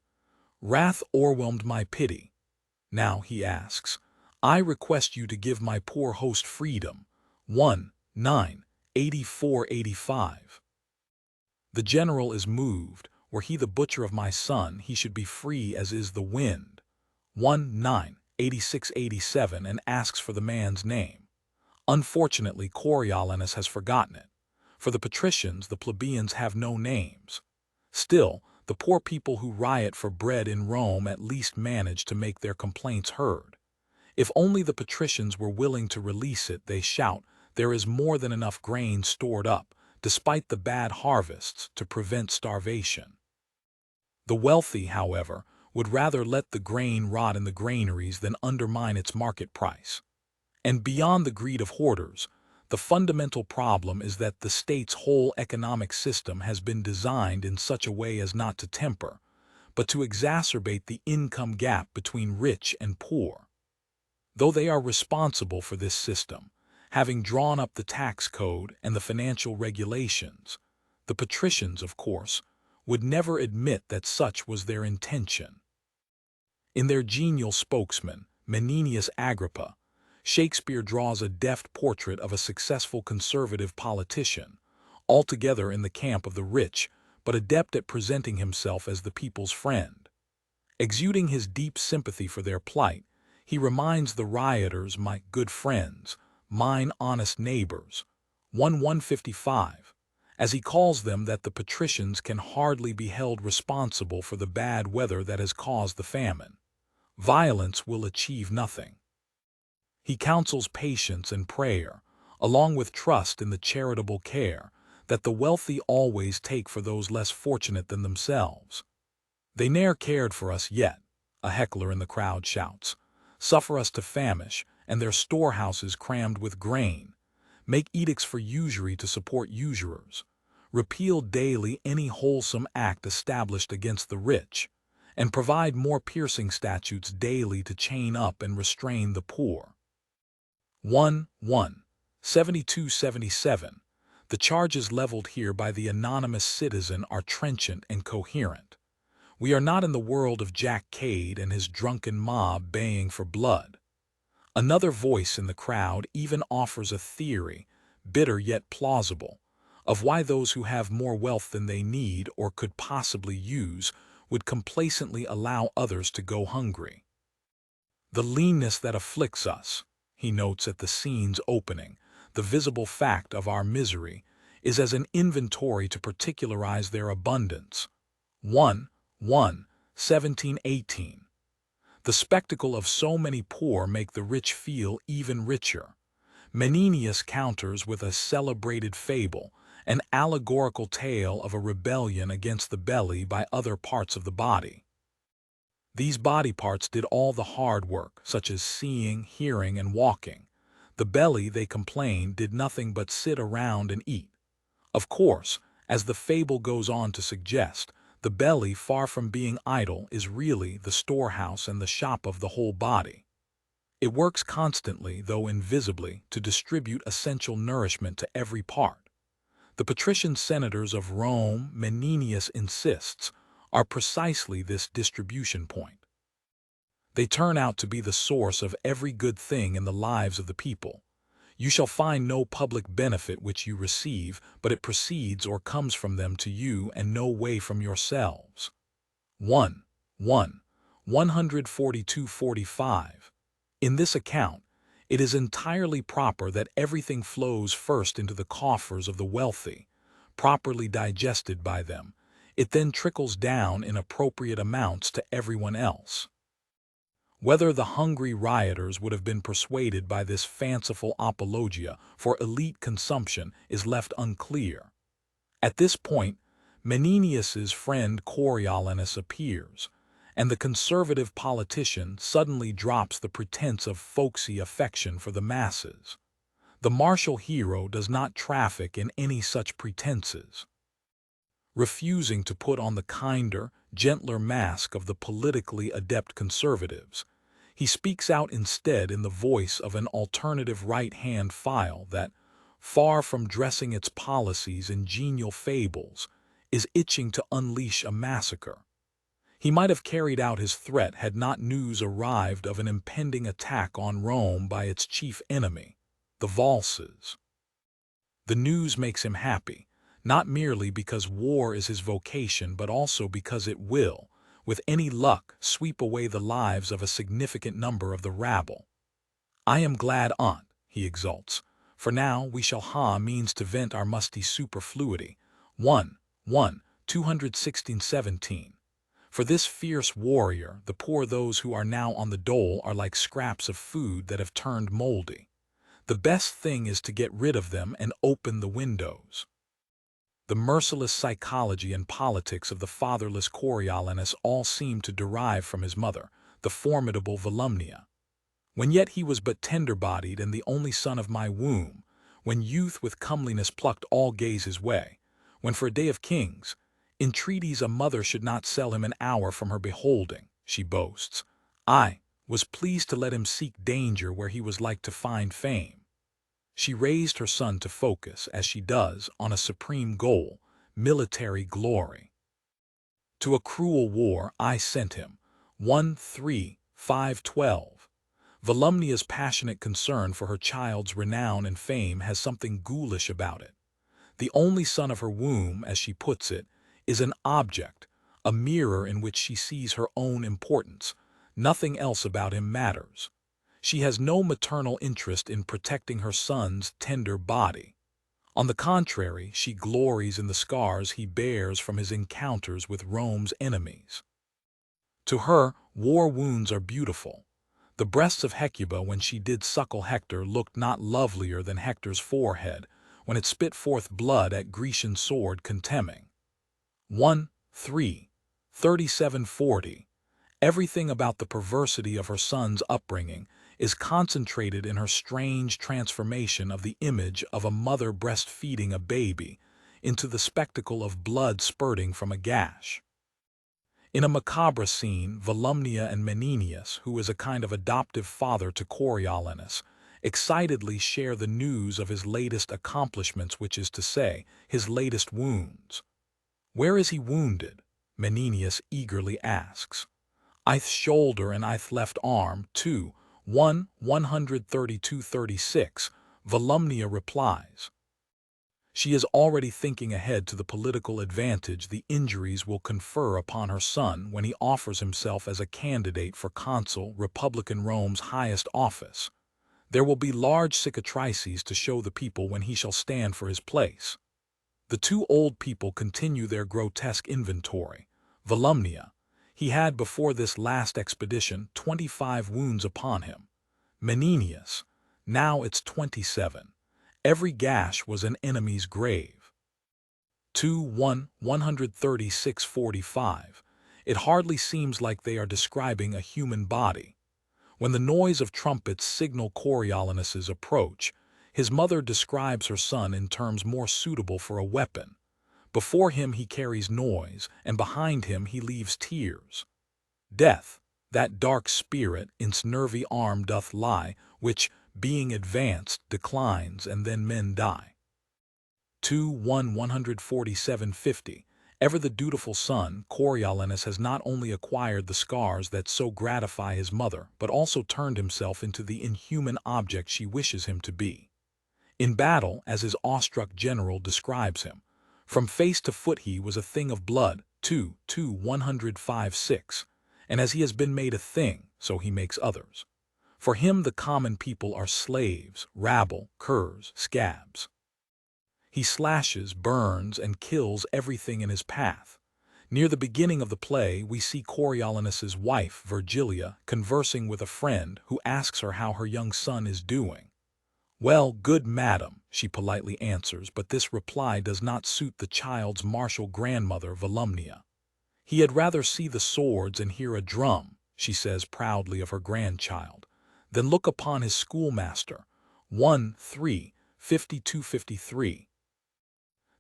Wrath o'erwhelmed my pity. "Now," he asks, "I request you to give my poor host freedom." 1:9:84:85. The general is moved. "Were he the butcher of my son, he should be free as is the wind." 1:9:86:87, and asks for the man's name. Unfortunately, Coriolanus has forgotten it. For the patricians, the plebeians have no names. Still, the poor people who riot for bread in Rome at least manage to make their complaints heard. If only the patricians were willing to release it, they shout, there is more than enough grain stored up, despite the bad harvests, to prevent starvation. The wealthy, however, would rather let the grain rot in the granaries than undermine its market price. And beyond the greed of hoarders, the fundamental problem is that the state's whole economic system has been designed in such a way as not to temper, but to exacerbate the income gap between rich and poor. Though they are responsible for this system, having drawn up the tax code and the financial regulations, the patricians, of course, would never admit that such was their intention. In their genial spokesman, Menenius Agrippa, Shakespeare draws a deft portrait of a successful conservative politician, altogether in the camp of the rich, but adept at presenting himself as the people's friend. Exuding his deep sympathy for their plight, he reminds the rioters, "My good friends, mine honest neighbors," 1:155, as he calls them, that the patricians can hardly be held responsible for the bad weather that has caused the famine. Violence will achieve nothing. He counsels patience and prayer, along with trust in the charitable care that the wealthy always take for those less fortunate than themselves. "They ne'er cared for us yet," a heckler in the crowd shouts. "Suffer us to famish, and their storehouses crammed with grain. Make edicts for usury to support usurers. Repeal daily any wholesome act established against the rich, and provide more piercing statutes daily to chain up and restrain the poor." 1:1, 72-77. The charges leveled here by the anonymous citizen are trenchant and coherent. We are not in the world of Jack Cade and his drunken mob baying for blood. Another voice in the crowd even offers a theory, bitter yet plausible, of why those who have more wealth than they need or could possibly use would complacently allow others to go hungry. "The leanness that afflicts us," he notes at the scene's opening, "the visible fact of our misery, is as an inventory to particularize their abundance." 1:1, 17-18. The spectacle of so many poor make the rich feel even richer. Menenius counters with a celebrated fable, an allegorical tale of a rebellion against the belly by other parts of the body. These body parts did all the hard work, such as seeing, hearing, and walking. The belly, they complained, did nothing but sit around and eat. Of course, as the fable goes on to suggest, the belly, far from being idle, is really the storehouse and the shop of the whole body. It works constantly, though invisibly, to distribute essential nourishment to every part. The patrician senators of Rome, Menenius insists, are precisely this distribution point. They turn out to be the source of every good thing in the lives of the people. You shall find no public benefit which you receive, but it proceeds or comes from them to you, and no way from yourselves. 1:1, 142-45. In this account, it is entirely proper that everything flows first into the coffers of the wealthy, properly digested by them. It then trickles down in appropriate amounts to everyone else. Whether the hungry rioters would have been persuaded by this fanciful apologia for elite consumption is left unclear. At this point, Menenius's friend Coriolanus appears, and the conservative politician suddenly drops the pretense of folksy affection for the masses. The martial hero does not traffic in any such pretenses. Refusing to put on the kinder, gentler mask of the politically adept conservatives, he speaks out instead in the voice of an alternative right-hand file that, far from dressing its policies in genial fables, is itching to unleash a massacre. He might have carried out his threat had not news arrived of an impending attack on Rome by its chief enemy, the valses. The news makes him happy, not merely because war is his vocation, but also because it will, with any luck, sweep away the lives of a significant number of the rabble. "I am glad on't," he exults, "for now we shall ha means to vent our musty superfluity." 1:1, 216-17. For this fierce warrior, the poor, those who are now on the dole, are like scraps of food that have turned moldy. The best thing is to get rid of them and open the windows. The merciless psychology and politics of the fatherless Coriolanus all seem to derive from his mother, the formidable Volumnia. "When yet he was but tender-bodied and the only son of my womb, when youth with comeliness plucked all gaze his way, when for a day of kings, entreaties a mother should not sell him an hour from her beholding," she boasts, "I was pleased to let him seek danger where he was like to find fame." She raised her son to focus, as she does, on a supreme goal, military glory. "To a cruel war I sent him." 1:3-5-12. Volumnia's passionate concern for her child's renown and fame has something ghoulish about it. The only son of her womb, as she puts it, is an object, a mirror in which she sees her own importance. Nothing else about him matters. She has no maternal interest in protecting her son's tender body. On the contrary, she glories in the scars he bears from his encounters with Rome's enemies. To her, war wounds are beautiful. The breasts of Hecuba when she did suckle Hector looked not lovelier than Hector's forehead, when it spit forth blood at Grecian sword contemning. 3740. Everything about the perversity of her son's upbringing is concentrated in her strange transformation of the image of a mother breastfeeding a baby into the spectacle of blood spurting from a gash. In a macabre scene, Volumnia and Menenius, who is a kind of adoptive father to Coriolanus, excitedly share the news of his latest accomplishments, which is to say, his latest wounds. "Where is he wounded?" Menenius eagerly asks. "I'th shoulder and I'th left arm, too, 132-36, Volumnia replies. She is already thinking ahead to the political advantage the injuries will confer upon her son when he offers himself as a candidate for consul, Republican Rome's highest office. There will be large cicatrices to show the people when he shall stand for his place. The two old people continue their grotesque inventory. Volumnia: he had before this last expedition 25 wounds upon him. Menenius: now it's 27. Every gash was an enemy's grave. 136-45. It hardly seems like they are describing a human body. When the noise of trumpets signal Coriolanus's approach, his mother describes her son in terms more suitable for a weapon. Before him he carries noise, and behind him he leaves tears. Death, that dark spirit, in's nervy arm doth lie, which, being advanced, declines, and then men die. 147-50. Ever the dutiful son, Coriolanus has not only acquired the scars that so gratify his mother, but also turned himself into the inhuman object she wishes him to be. In battle, as his awestruck general describes him, from face to foot he was a thing of blood, 105-6, and as he has been made a thing, so he makes others. For him the common people are slaves, rabble, curs, scabs. He slashes, burns, and kills everything in his path. Near the beginning of the play, we see Coriolanus's wife, Virgilia, conversing with a friend who asks her how her young son is doing. "Well, good madam," she politely answers, but this reply does not suit the child's martial grandmother, Volumnia. "He had rather see the swords and hear a drum," she says proudly of her grandchild, "than look upon his schoolmaster." 52-53.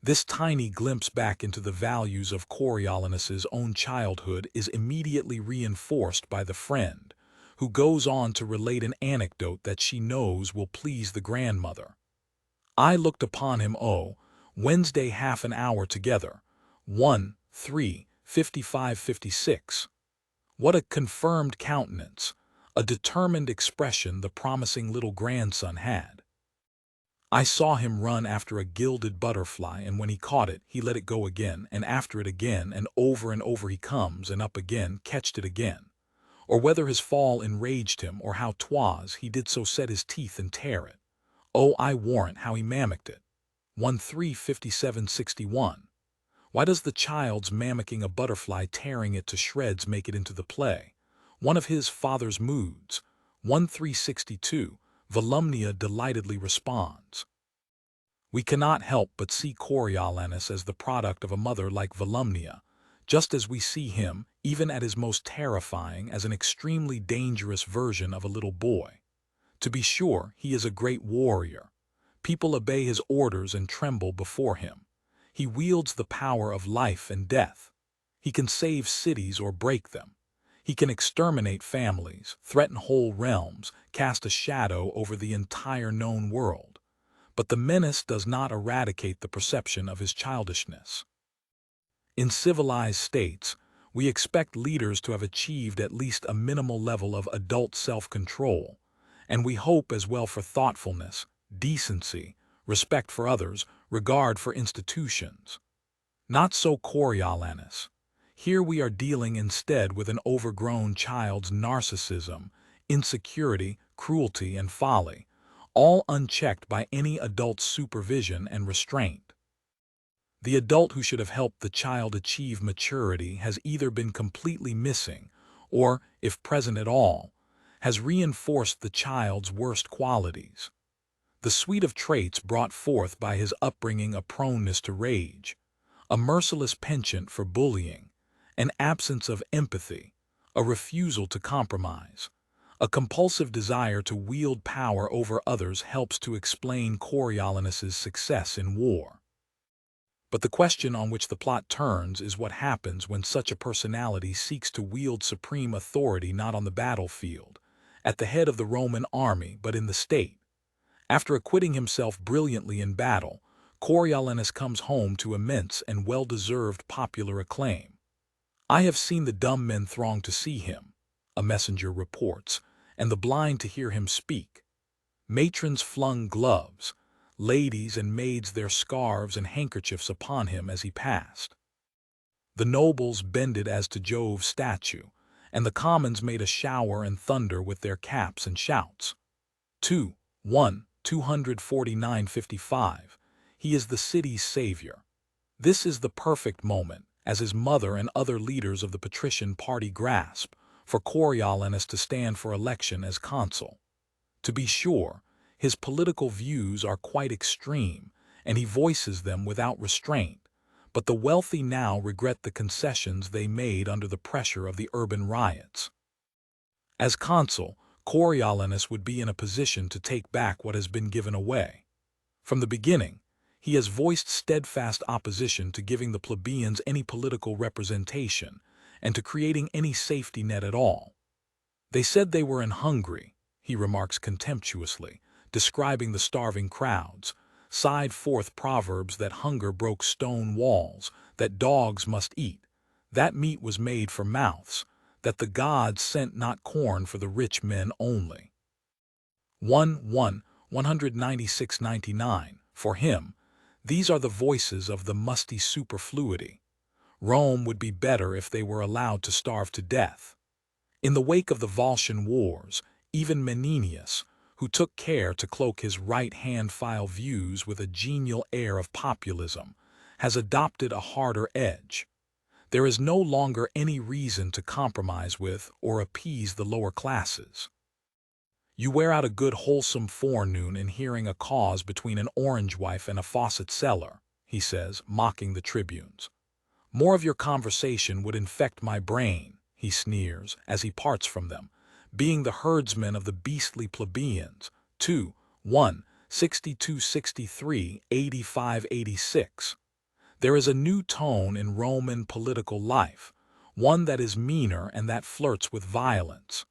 This tiny glimpse back into the values of Coriolanus's own childhood is immediately reinforced by the friend, who goes on to relate an anecdote that she knows will please the grandmother. "I looked upon him Wednesday half an hour together." 55-56. What a confirmed countenance, a determined expression the promising little grandson had. "I saw him run after a gilded butterfly, and when he caught it, he let it go again, and after it again, and over he comes, and up again, catched it again. Or whether his fall enraged him, or how 'twas, he did so set his teeth and tear it. Oh, I warrant how he mammocked it." 57-61. Why does the child's mammocking a butterfly, tearing it to shreds, make it into the play? One of his father's moods. 62. Volumnia delightedly responds. We cannot help but see Coriolanus as the product of a mother like Volumnia, just as we see him, even at his most terrifying, as an extremely dangerous version of a little boy. To be sure, he is a great warrior. People obey his orders and tremble before him. He wields the power of life and death. He can save cities or break them. He can exterminate families, threaten whole realms, cast a shadow over the entire known world. But the menace does not eradicate the perception of his childishness. In civilized states, we expect leaders to have achieved at least a minimal level of adult self-control, and we hope as well for thoughtfulness, decency, respect for others, regard for institutions. Not so Coriolanus. Here we are dealing instead with an overgrown child's narcissism, insecurity, cruelty, and folly, all unchecked by any adult's supervision and restraint. The adult who should have helped the child achieve maturity has either been completely missing or, if present at all, has reinforced the child's worst qualities. The suite of traits brought forth by his upbringing: a proneness to rage, a merciless penchant for bullying, an absence of empathy, a refusal to compromise, a compulsive desire to wield power over others, helps to explain Coriolanus's success in war. But the question on which the plot turns is what happens when such a personality seeks to wield supreme authority not on the battlefield, at the head of the Roman army, but in the state. After acquitting himself brilliantly in battle, Coriolanus comes home to immense and well-deserved popular acclaim. "I have seen the dumb men throng to see him," a messenger reports, "and the blind to hear him speak. Matrons flung gloves, ladies and maids their scarves and handkerchiefs upon him as he passed. The nobles bended as to Jove's statue, and the commons made a shower and thunder with their caps and shouts." 249:55. He is the city's savior. This is the perfect moment, as his mother and other leaders of the patrician party grasp, for Coriolanus to stand for election as consul. To be sure, his political views are quite extreme, and he voices them without restraint, but the wealthy now regret the concessions they made under the pressure of the urban riots. As consul, Coriolanus would be in a position to take back what has been given away. From the beginning, he has voiced steadfast opposition to giving the plebeians any political representation and to creating any safety net at all. "They said they were in Hungary," he remarks contemptuously, describing the starving crowds, sighed forth proverbs that hunger broke stone walls, that dogs must eat, that meat was made for mouths, that the gods sent not corn for the rich men only. 196:99. For him, these are the voices of the musty superfluity. Rome would be better if they were allowed to starve to death. In the wake of the Volscian Wars, even Menenius, who took care to cloak his right-hand file views with a genial air of populism, has adopted a harder edge. There is no longer any reason to compromise with or appease the lower classes. "You wear out a good wholesome forenoon in hearing a cause between an orange wife and a faucet seller," he says, mocking the tribunes. "More of your conversation would infect my brain," he sneers, as he parts from them, being the herdsman of the beastly plebeians. 62:63-85-86. There is a new tone in Roman political life, one that is meaner and that flirts with violence.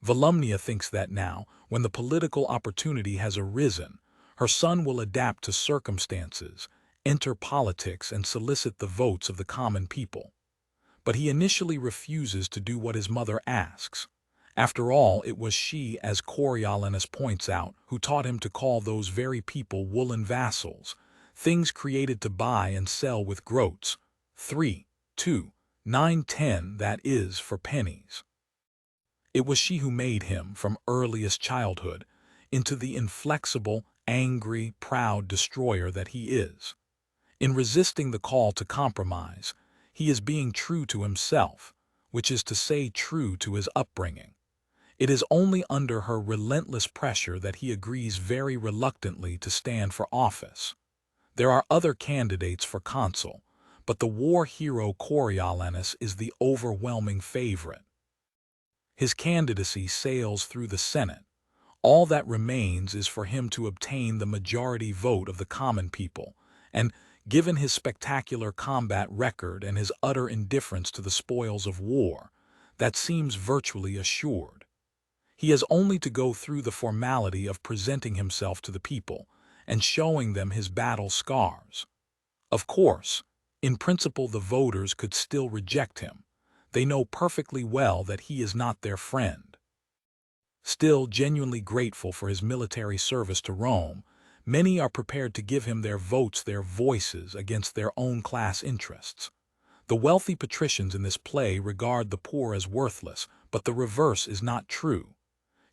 Volumnia thinks that now, when the political opportunity has arisen, her son will adapt to circumstances, enter politics, and solicit the votes of the common people. But he initially refuses to do what his mother asks. After all, it was she, as Coriolanus points out, who taught him to call those very people woolen vassals, things created to buy and sell with groats. 3:2-9-10, that is, for pennies. It was she who made him, from earliest childhood, into the inflexible, angry, proud destroyer that he is. In resisting the call to compromise, he is being true to himself, which is to say true to his upbringing. It is only under her relentless pressure that he agrees very reluctantly to stand for office. There are other candidates for consul, but the war hero Coriolanus is the overwhelming favorite. His candidacy sails through the Senate. All that remains is for him to obtain the majority vote of the common people, and, given his spectacular combat record and his utter indifference to the spoils of war, that seems virtually assured. He has only to go through the formality of presenting himself to the people and showing them his battle scars. Of course, in principle the voters could still reject him. They know perfectly well that he is not their friend. Still genuinely grateful for his military service to Rome, Many are prepared to give him their votes, their voices, against their own class interests. The wealthy patricians in this play regard the poor as worthless, but the reverse is not true.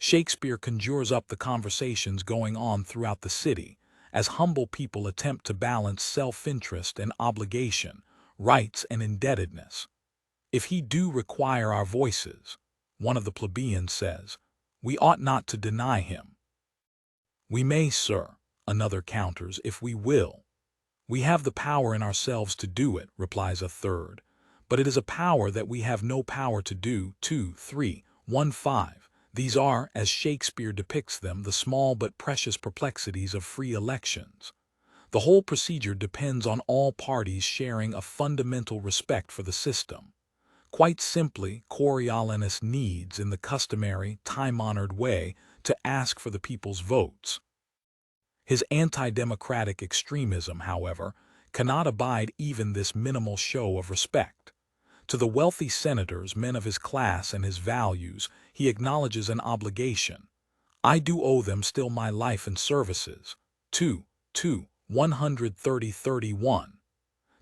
Shakespeare conjures up the conversations going on throughout the city, as humble people attempt to balance self-interest and obligation, rights and indebtedness. "If he do require our voices," one of the plebeians says, "we ought not to deny him." "We may, sir," another counters, "if we will." "We have the power in ourselves to do it," replies a third, "but it is a power that we have no power to do." 2, 3, 1, 5. These are, as Shakespeare depicts them, the small but precious perplexities of free elections. The whole procedure depends on all parties sharing a fundamental respect for the system. Quite simply, Coriolanus needs, in the customary, time-honored way, to ask for the people's votes. His anti-democratic extremism, however, cannot abide even this minimal show of respect. To the wealthy senators, men of his class and his values, he acknowledges an obligation. "I do owe them still my life and services." 2, 130-31.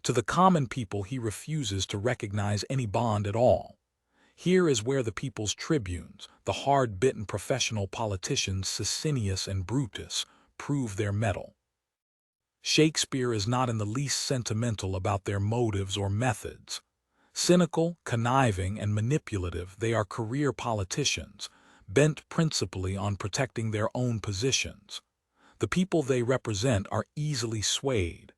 To the common people he refuses to recognize any bond at all. Here is where the people's tribunes, the hard-bitten professional politicians Sicinius and Brutus, prove their mettle. Shakespeare is not in the least sentimental about their motives or methods. Cynical, conniving, and manipulative, they are career politicians, bent principally on protecting their own positions. The people they represent are easily swayed.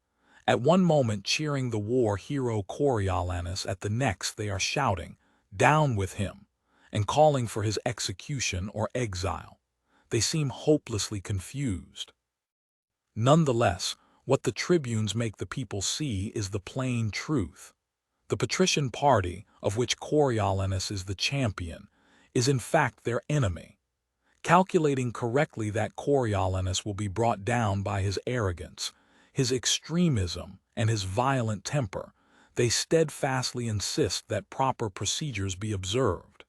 At one moment cheering the war hero Coriolanus, at the next they are shouting, "Down with him," and calling for his execution or exile. They seem hopelessly confused. Nonetheless, what the tribunes make the people see is the plain truth. The patrician party, of which Coriolanus is the champion, is in fact their enemy. Calculating correctly that Coriolanus will be brought down by his arrogance, his extremism, and his violent temper, they steadfastly insist that proper procedures be observed.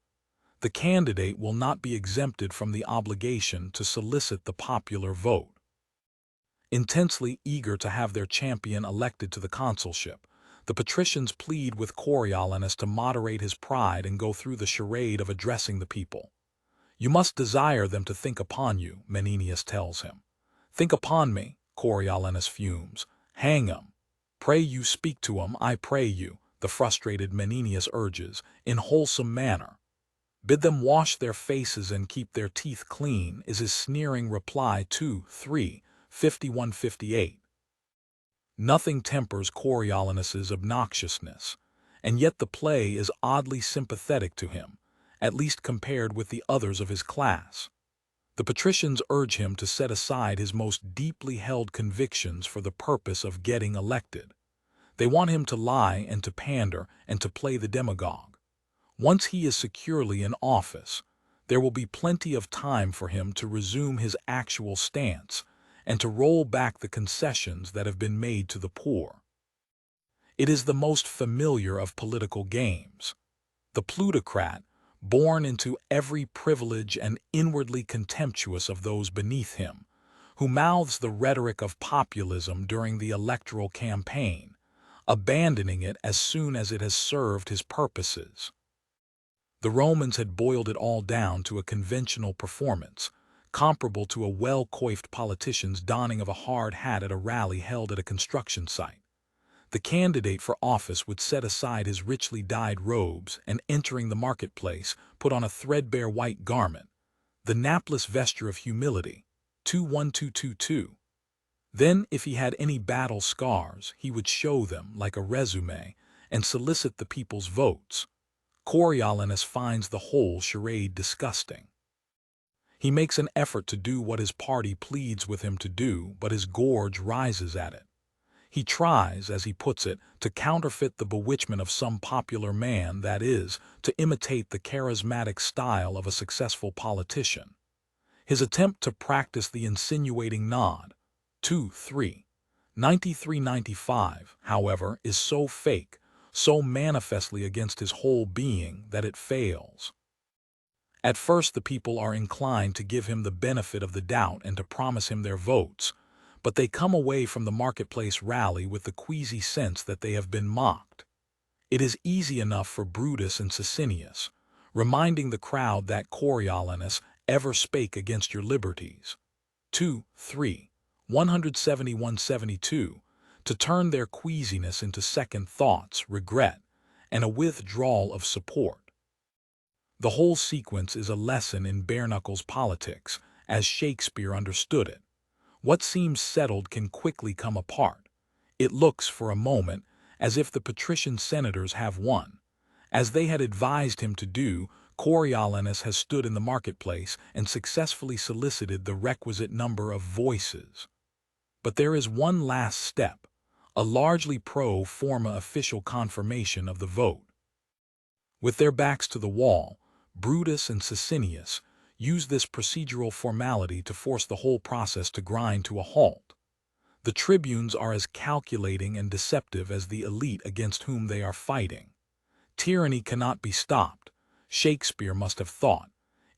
The candidate will not be exempted from the obligation to solicit the popular vote. Intensely eager to have their champion elected to the consulship, the patricians plead with Coriolanus to moderate his pride and go through the charade of addressing the people. "You must desire them to think upon you," Menenius tells him. "Think upon me," Coriolanus fumes. "Hang 'em. Pray you speak to 'em, I pray you," the frustrated Menenius urges, in wholesome manner. "Bid them wash their faces and keep their teeth clean," is his sneering reply. 2, 3, 51-58. Nothing tempers Coriolanus's obnoxiousness, and yet the play is oddly sympathetic to him, at least compared with the others of his class. The patricians urge him to set aside his most deeply held convictions for the purpose of getting elected. They want him to lie and to pander and to play the demagogue. Once he is securely in office, there will be plenty of time for him to resume his actual stance and to roll back the concessions that have been made to the poor. It is the most familiar of political games. The plutocrat, born into every privilege and inwardly contemptuous of those beneath him, who mouths the rhetoric of populism during the electoral campaign, abandoning it as soon as it has served his purposes. The Romans had boiled it all down to a conventional performance, comparable to a well-coiffed politician's donning of a hard hat at a rally held at a construction site. The candidate for office would set aside his richly dyed robes and, entering the marketplace, put on a threadbare white garment, the napless vesture of humility. 2-1-2-2-2. Then, if he had any battle scars, he would show them like a resume and solicit the people's votes. Coriolanus finds the whole charade disgusting. He makes an effort to do what his party pleads with him to do, but his gorge rises at it. He tries, as he puts it, to counterfeit the bewitchment of some popular man, that is, to imitate the charismatic style of a successful politician. His attempt to practice the insinuating nod, 2-3, 93-95, however, is so fake, so manifestly against his whole being, that it fails. At first the people are inclined to give him the benefit of the doubt and to promise him their votes, but they come away from the marketplace rally with the queasy sense that they have been mocked. It is easy enough for Brutus and Sicinius, reminding the crowd that Coriolanus ever spake against your liberties. 2-3, 171-72, to turn their queasiness into second thoughts, regret, and a withdrawal of support. The whole sequence is a lesson in bare-knuckles politics, as Shakespeare understood it. What seems settled can quickly come apart. It looks, for a moment, as if the patrician senators have won. As they had advised him to do, Coriolanus has stood in the marketplace and successfully solicited the requisite number of voices. But there is one last step, a largely pro forma official confirmation of the vote. With their backs to the wall, Brutus and Sicinius use this procedural formality to force the whole process to grind to a halt. The tribunes are as calculating and deceptive as the elite against whom they are fighting. Tyranny cannot be stopped, Shakespeare must have thought,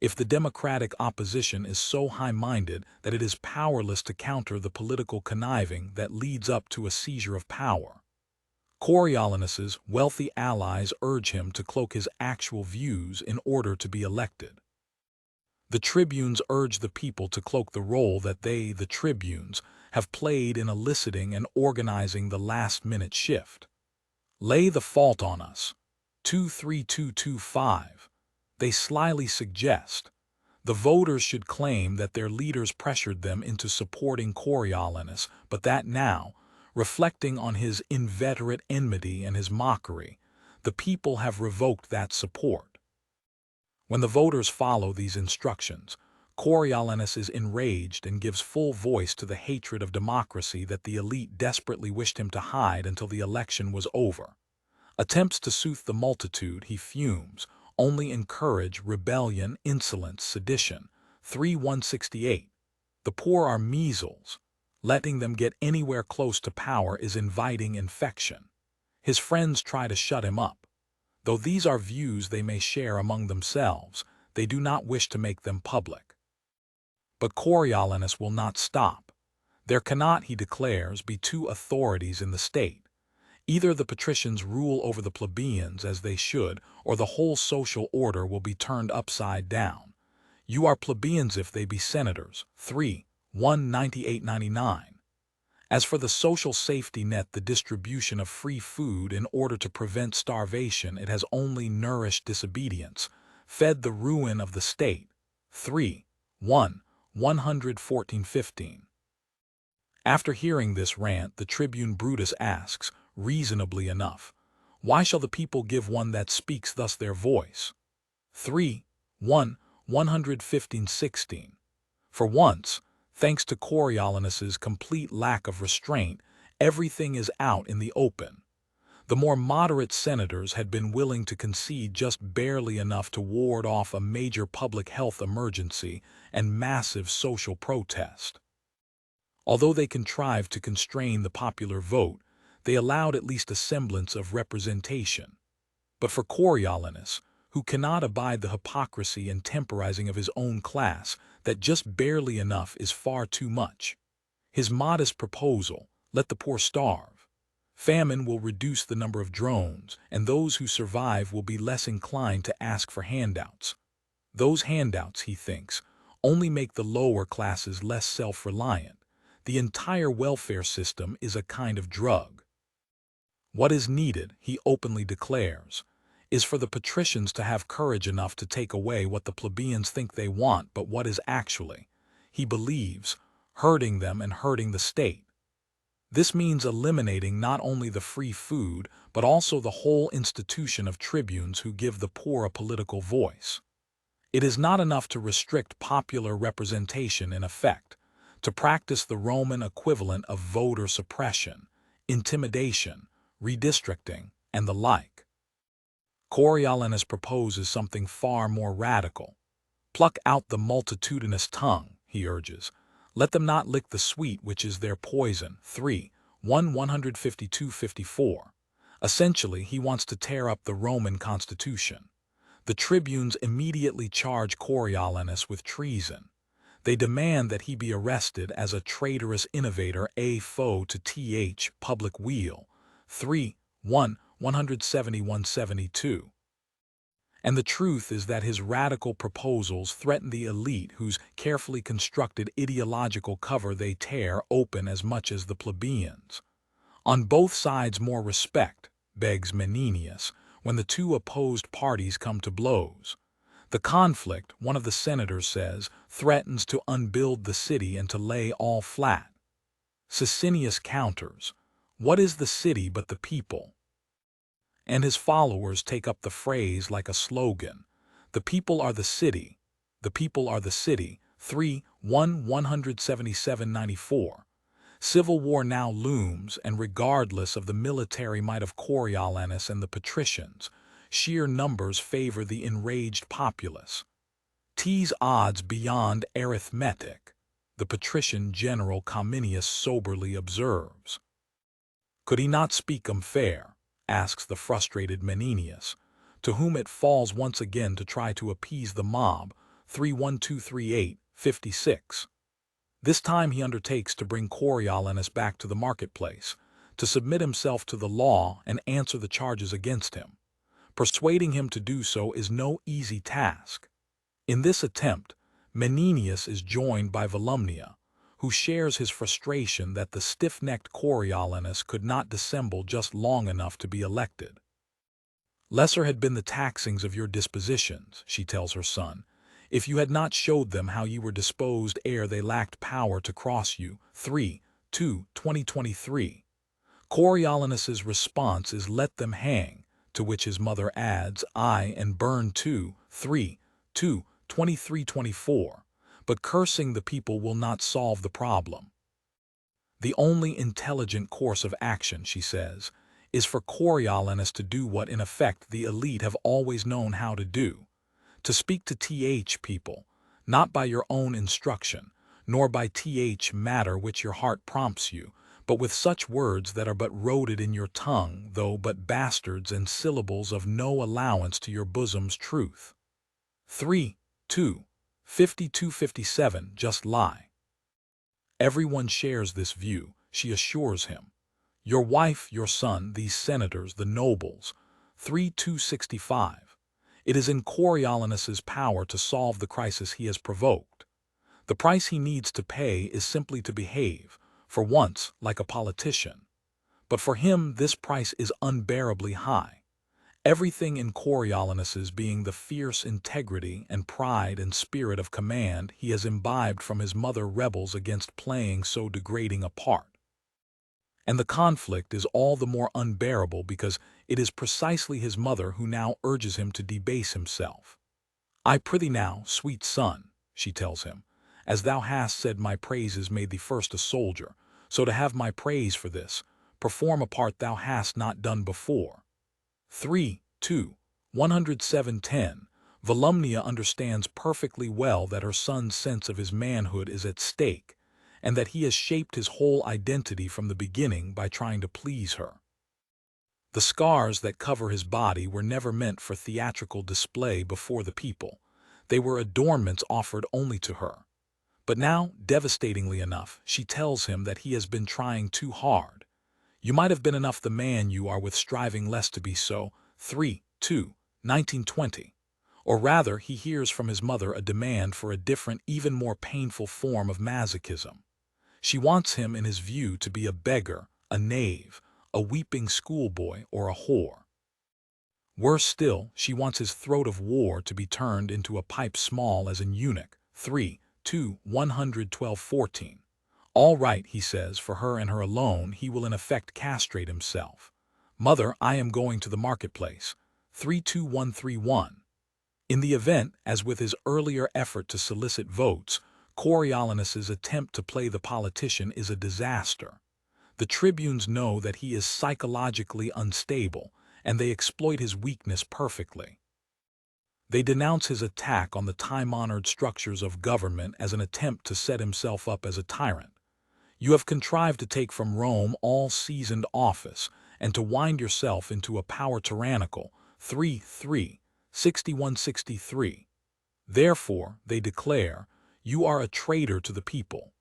if the democratic opposition is so high-minded that it is powerless to counter the political conniving that leads up to a seizure of power. Coriolanus's wealthy allies urge him to cloak his actual views in order to be elected. The tribunes urge the people to cloak the role that they, the tribunes, have played in eliciting and organizing the last-minute shift. Lay the fault on us. 23225. They slyly suggest. The voters should claim that their leaders pressured them into supporting Coriolanus, but that now, reflecting on his inveterate enmity and his mockery, the people have revoked that support. When the voters follow these instructions, Coriolanus is enraged and gives full voice to the hatred of democracy that the elite desperately wished him to hide until the election was over. Attempts to soothe the multitude, he fumes, only encourage rebellion, insolence, sedition. 3-168. The poor are measles. Letting them get anywhere close to power is inviting infection. His friends try to shut him up. Though these are views they may share among themselves, they do not wish to make them public. But Coriolanus will not stop. There cannot, he declares, be two authorities in the state. Either the patricians rule over the plebeians as they should, or the whole social order will be turned upside down. You are plebeians if they be senators. 3-198-99. As for the social safety net, the distribution of free food in order to prevent starvation, it has only nourished disobedience, fed the ruin of the state. 3-114-15. After hearing this rant, the tribune Brutus asks, reasonably enough, why shall the people give one that speaks thus their voice? 3-115-16. For once, thanks to Coriolanus's complete lack of restraint, everything is out in the open. The more moderate senators had been willing to concede just barely enough to ward off a major public health emergency and massive social protest. Although they contrived to constrain the popular vote, they allowed at least a semblance of representation. But for Coriolanus, who cannot abide the hypocrisy and temporizing of his own class, that just barely enough is far too much. His modest proposal, let the poor starve. Famine will reduce the number of drones, and those who survive will be less inclined to ask for handouts. Those handouts, he thinks, only make the lower classes less self-reliant. The entire welfare system is a kind of drug. What is needed, he openly declares, is for the patricians to have courage enough to take away what the plebeians think they want, but what is actually, he believes, hurting them and hurting the state. This means eliminating not only the free food, but also the whole institution of tribunes who give the poor a political voice. It is not enough to restrict popular representation in effect, to practice the Roman equivalent of voter suppression, intimidation, redistricting, and the like. Coriolanus proposes something far more radical. Pluck out the multitudinous tongue, he urges. Let them not lick the sweet which is their poison. 3-152-54. Essentially, he wants to tear up the Roman constitution. The tribunes immediately charge Coriolanus with treason. They demand that he be arrested as a traitorous innovator, a foe to public weal. 171-72. And the truth is that his radical proposals threaten the elite whose carefully constructed ideological cover they tear open as much as the plebeians. On both sides more respect, begs Menenius, when the two opposed parties come to blows. The conflict, one of the senators says, threatens to unbuild the city and to lay all flat. Sicinius counters, "What is the city but the people?" And his followers take up the phrase like a slogan, "The people are the city, the people are the city." 177-94. Civil war now looms, and regardless of the military might of Coriolanus and the patricians, sheer numbers favor the enraged populace. T's odds beyond arithmetic, the patrician general Cominius soberly observes. Could he not speak 'em fair? Asks the frustrated Menenius, to whom it falls once again to try to appease the mob. 31238-56. This time he undertakes to bring Coriolanus back to the marketplace, to submit himself to the law and answer the charges against him. Persuading him to do so is no easy task. In this attempt, Menenius is joined by Volumnia, who shares his frustration that the stiff-necked Coriolanus could not dissemble just long enough to be elected. "Lesser had been the taxings of your dispositions," she tells her son, "if you had not showed them how ye were disposed ere they lacked power to cross you." 2023. Coriolanus's response is, "Let them hang," to which his mother adds, "Aye, and burn too." 23-24. But cursing the people will not solve the problem. The only intelligent course of action, she says, is for Coriolanus to do what in effect the elite have always known how to do, to speak to people, not by your own instruction, nor by matter which your heart prompts you, but with such words that are but roded in your tongue, though but bastards and syllables of no allowance to your bosom's truth. 52-57. Just lie. Everyone shares this view, she assures him. Your wife, your son, these senators, the nobles. 3265. It is in Coriolanus's power to solve the crisis he has provoked. The price he needs to pay is simply to behave, for once, like a politician. But for him this price is unbearably high. Everything in Coriolanus's being the fierce integrity and pride and spirit of command he has imbibed from his mother rebels against playing so degrading a part. And the conflict is all the more unbearable because it is precisely his mother who now urges him to debase himself. "I prithee now, sweet son," she tells him, "as thou hast said my praises made thee first a soldier, so to have my praise for this, perform a part thou hast not done before." 107-10. Volumnia understands perfectly well that her son's sense of his manhood is at stake, and that he has shaped his whole identity from the beginning by trying to please her. The scars that cover his body were never meant for theatrical display before the people. They were adornments offered only to her. But now, devastatingly enough, she tells him that he has been trying too hard. "You might have been enough the man you are with striving less to be so." 1920. Or rather, he hears from his mother a demand for a different, even more painful form of masochism. She wants him, in his view, to be a beggar, a knave, a weeping schoolboy, or a whore. Worse still, she wants his throat of war to be turned into a pipe small as an eunuch. 112-14. All right, he says, for her and her alone he will in effect castrate himself. "Mother, I am going to the marketplace." 32131. In the event, as with his earlier effort to solicit votes, Coriolanus's attempt to play the politician is a disaster. The tribunes know that he is psychologically unstable, and they exploit his weakness perfectly. They denounce his attack on the time-honored structures of government as an attempt to set himself up as a tyrant. "You have contrived to take from Rome all seasoned office, and to wind yourself into a power tyrannical." 6163. Therefore, they declare, "You are a traitor to the people."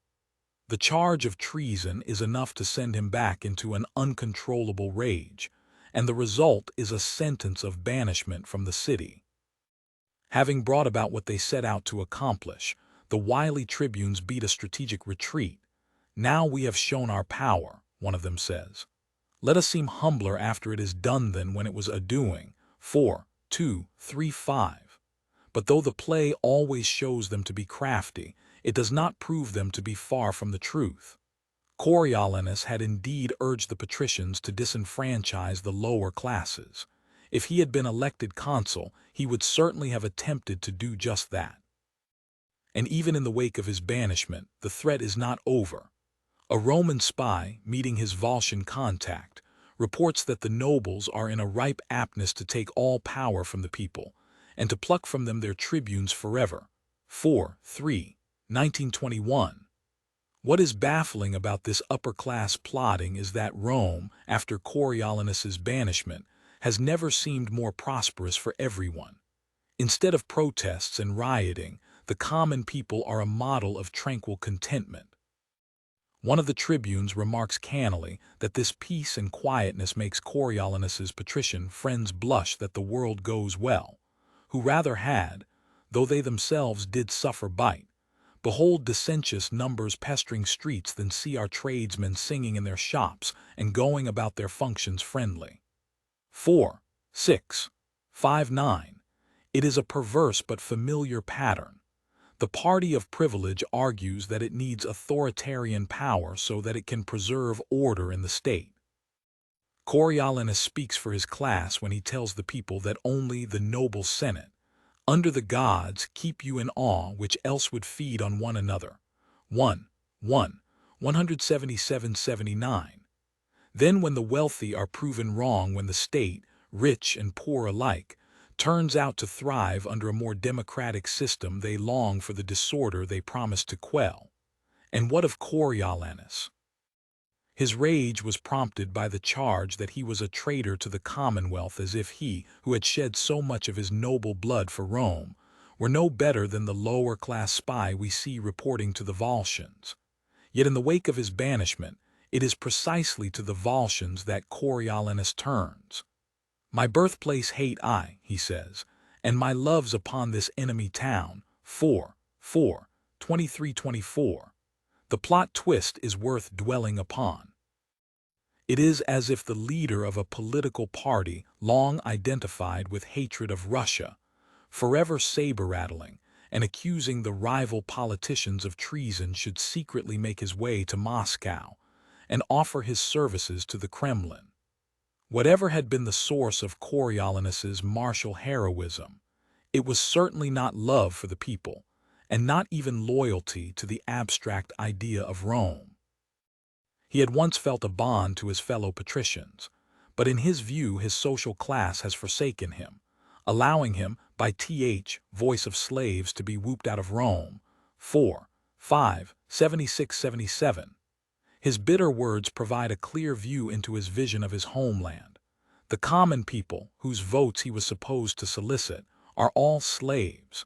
The charge of treason is enough to send him back into an uncontrollable rage, and the result is a sentence of banishment from the city. Having brought about what they set out to accomplish, the wily tribunes beat a strategic retreat. "Now we have shown our power," one of them says. "Let us seem humbler after it is done than when it was a-doing." 4:2-3:5. But though the play always shows them to be crafty, it does not prove them to be far from the truth. Coriolanus had indeed urged the patricians to disenfranchise the lower classes. If he had been elected consul, he would certainly have attempted to do just that. And even in the wake of his banishment, the threat is not over. A Roman spy, meeting his Volscian contact, reports that the nobles are in a ripe aptness to take all power from the people, and to pluck from them their tribunes forever. 4:3-1921. What is baffling about this upper-class plotting is that Rome, after Coriolanus's banishment, has never seemed more prosperous for everyone. Instead of protests and rioting, the common people are a model of tranquil contentment. One of the tribunes remarks cannily that this peace and quietness makes Coriolanus's patrician friends blush that the world goes well, who rather had, though they themselves did suffer bite, behold dissentious numbers pestering streets than see our tradesmen singing in their shops and going about their functions friendly. 4:6-5:9. It is a perverse but familiar pattern. The party of privilege argues that it needs authoritarian power so that it can preserve order in the state. Coriolanus speaks for his class when he tells the people that only the noble senate, under the gods, keep you in awe, which else would feed on one another. 177-79. Then when the wealthy are proven wrong, when the state, rich and poor alike, turns out to thrive under a more democratic system, they long for the disorder they promised to quell. And what of Coriolanus? His rage was prompted by the charge that he was a traitor to the Commonwealth, as if he, who had shed so much of his noble blood for Rome, were no better than the lower-class spy we see reporting to the Volscians. Yet in the wake of his banishment, it is precisely to the Volscians that Coriolanus turns. "My birthplace hate I," he says, "and my love's upon this enemy town." 4:23-24. The plot twist is worth dwelling upon. It is as if the leader of a political party, long identified with hatred of Russia, forever saber-rattling and accusing the rival politicians of treason, should secretly make his way to Moscow and offer his services to the Kremlin. Whatever had been the source of Coriolanus's martial heroism, it was certainly not love for the people, and not even loyalty to the abstract idea of Rome. He had once felt a bond to his fellow patricians, but in his view his social class has forsaken him, allowing him, by voice of slaves, to be whooped out of Rome. 4:5-76-77. His bitter words provide a clear view into his vision of his homeland. The common people, whose votes he was supposed to solicit, are all slaves.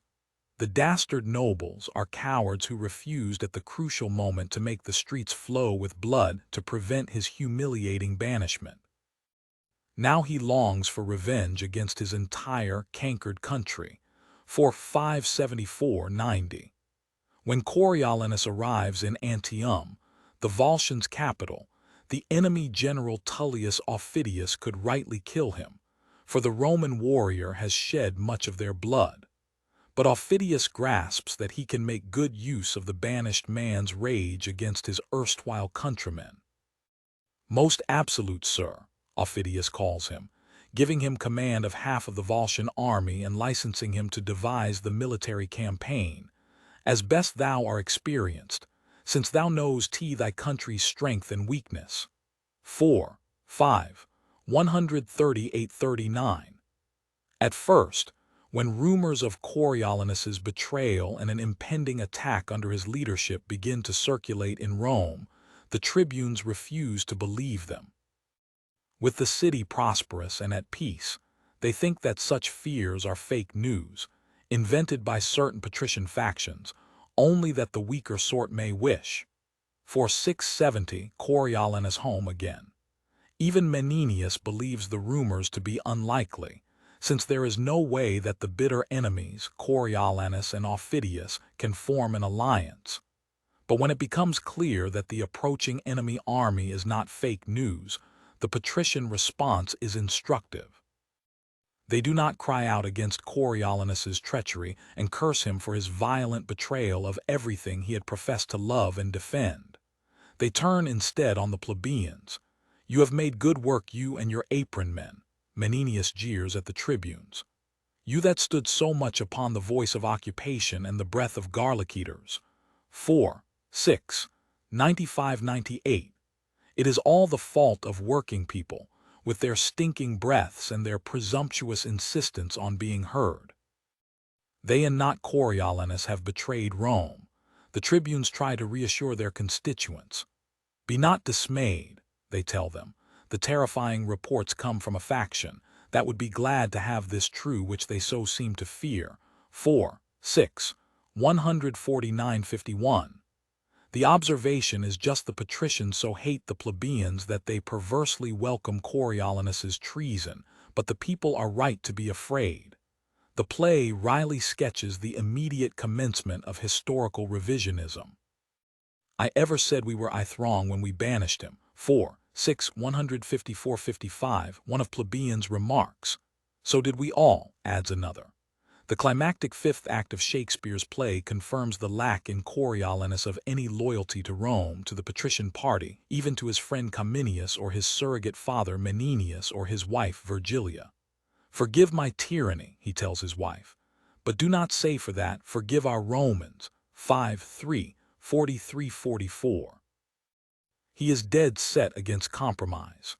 The dastard nobles are cowards who refused at the crucial moment to make the streets flow with blood to prevent his humiliating banishment. Now he longs for revenge against his entire cankered country. 4:574-90. When Coriolanus arrives in Antium, the Volscians' capital, the enemy general Tullius Aufidius could rightly kill him, for the Roman warrior has shed much of their blood. But Aufidius grasps that he can make good use of the banished man's rage against his erstwhile countrymen. "Most absolute sir," Aufidius calls him, giving him command of half of the Volscian army and licensing him to devise the military campaign, "as best thou art experienced, since thou knowest thy country's strength and weakness." 4:5-138-39. At first, when rumors of Coriolanus's betrayal and an impending attack under his leadership begin to circulate in Rome, the tribunes refuse to believe them. With the city prosperous and at peace, they think that such fears are fake news, invented by certain patrician factions, only that the weaker sort may wish. For 670, Coriolanus home again. Even Menenius believes the rumors to be unlikely, since there is no way that the bitter enemies, Coriolanus and Aufidius, can form an alliance. But when it becomes clear that the approaching enemy army is not fake news, the patrician response is instructive. They do not cry out against Coriolanus's treachery and curse him for his violent betrayal of everything he had professed to love and defend. They turn instead on the plebeians. "You have made good work, you and your apron men," Menenius jeers at the tribunes. "You that stood so much upon the voice of occupation and the breath of garlic eaters." 4, 6, 95-98. It is all the fault of working people, with their stinking breaths and their presumptuous insistence on being heard. They and not Coriolanus have betrayed Rome. The tribunes try to reassure their constituents. "Be not dismayed," they tell them. "The terrifying reports come from a faction that would be glad to have this true which they so seem to fear." 4, 6, 149-51. The observation is just the patricians so hate the plebeians that they perversely welcome Coriolanus's treason, but the people are right to be afraid. The play wryly sketches the immediate commencement of historical revisionism. "I ever said we were throng when we banished him." 4, 6, 154-55. One of plebeians remarks. "So did we all," adds another. The climactic fifth act of Shakespeare's play confirms the lack in Coriolanus of any loyalty to Rome, to the patrician party, even to his friend Cominius or his surrogate father Menenius or his wife Virgilia. "Forgive my tyranny," he tells his wife, "but do not say for that, forgive our Romans." 5-3, 43-44. He is dead set against compromise.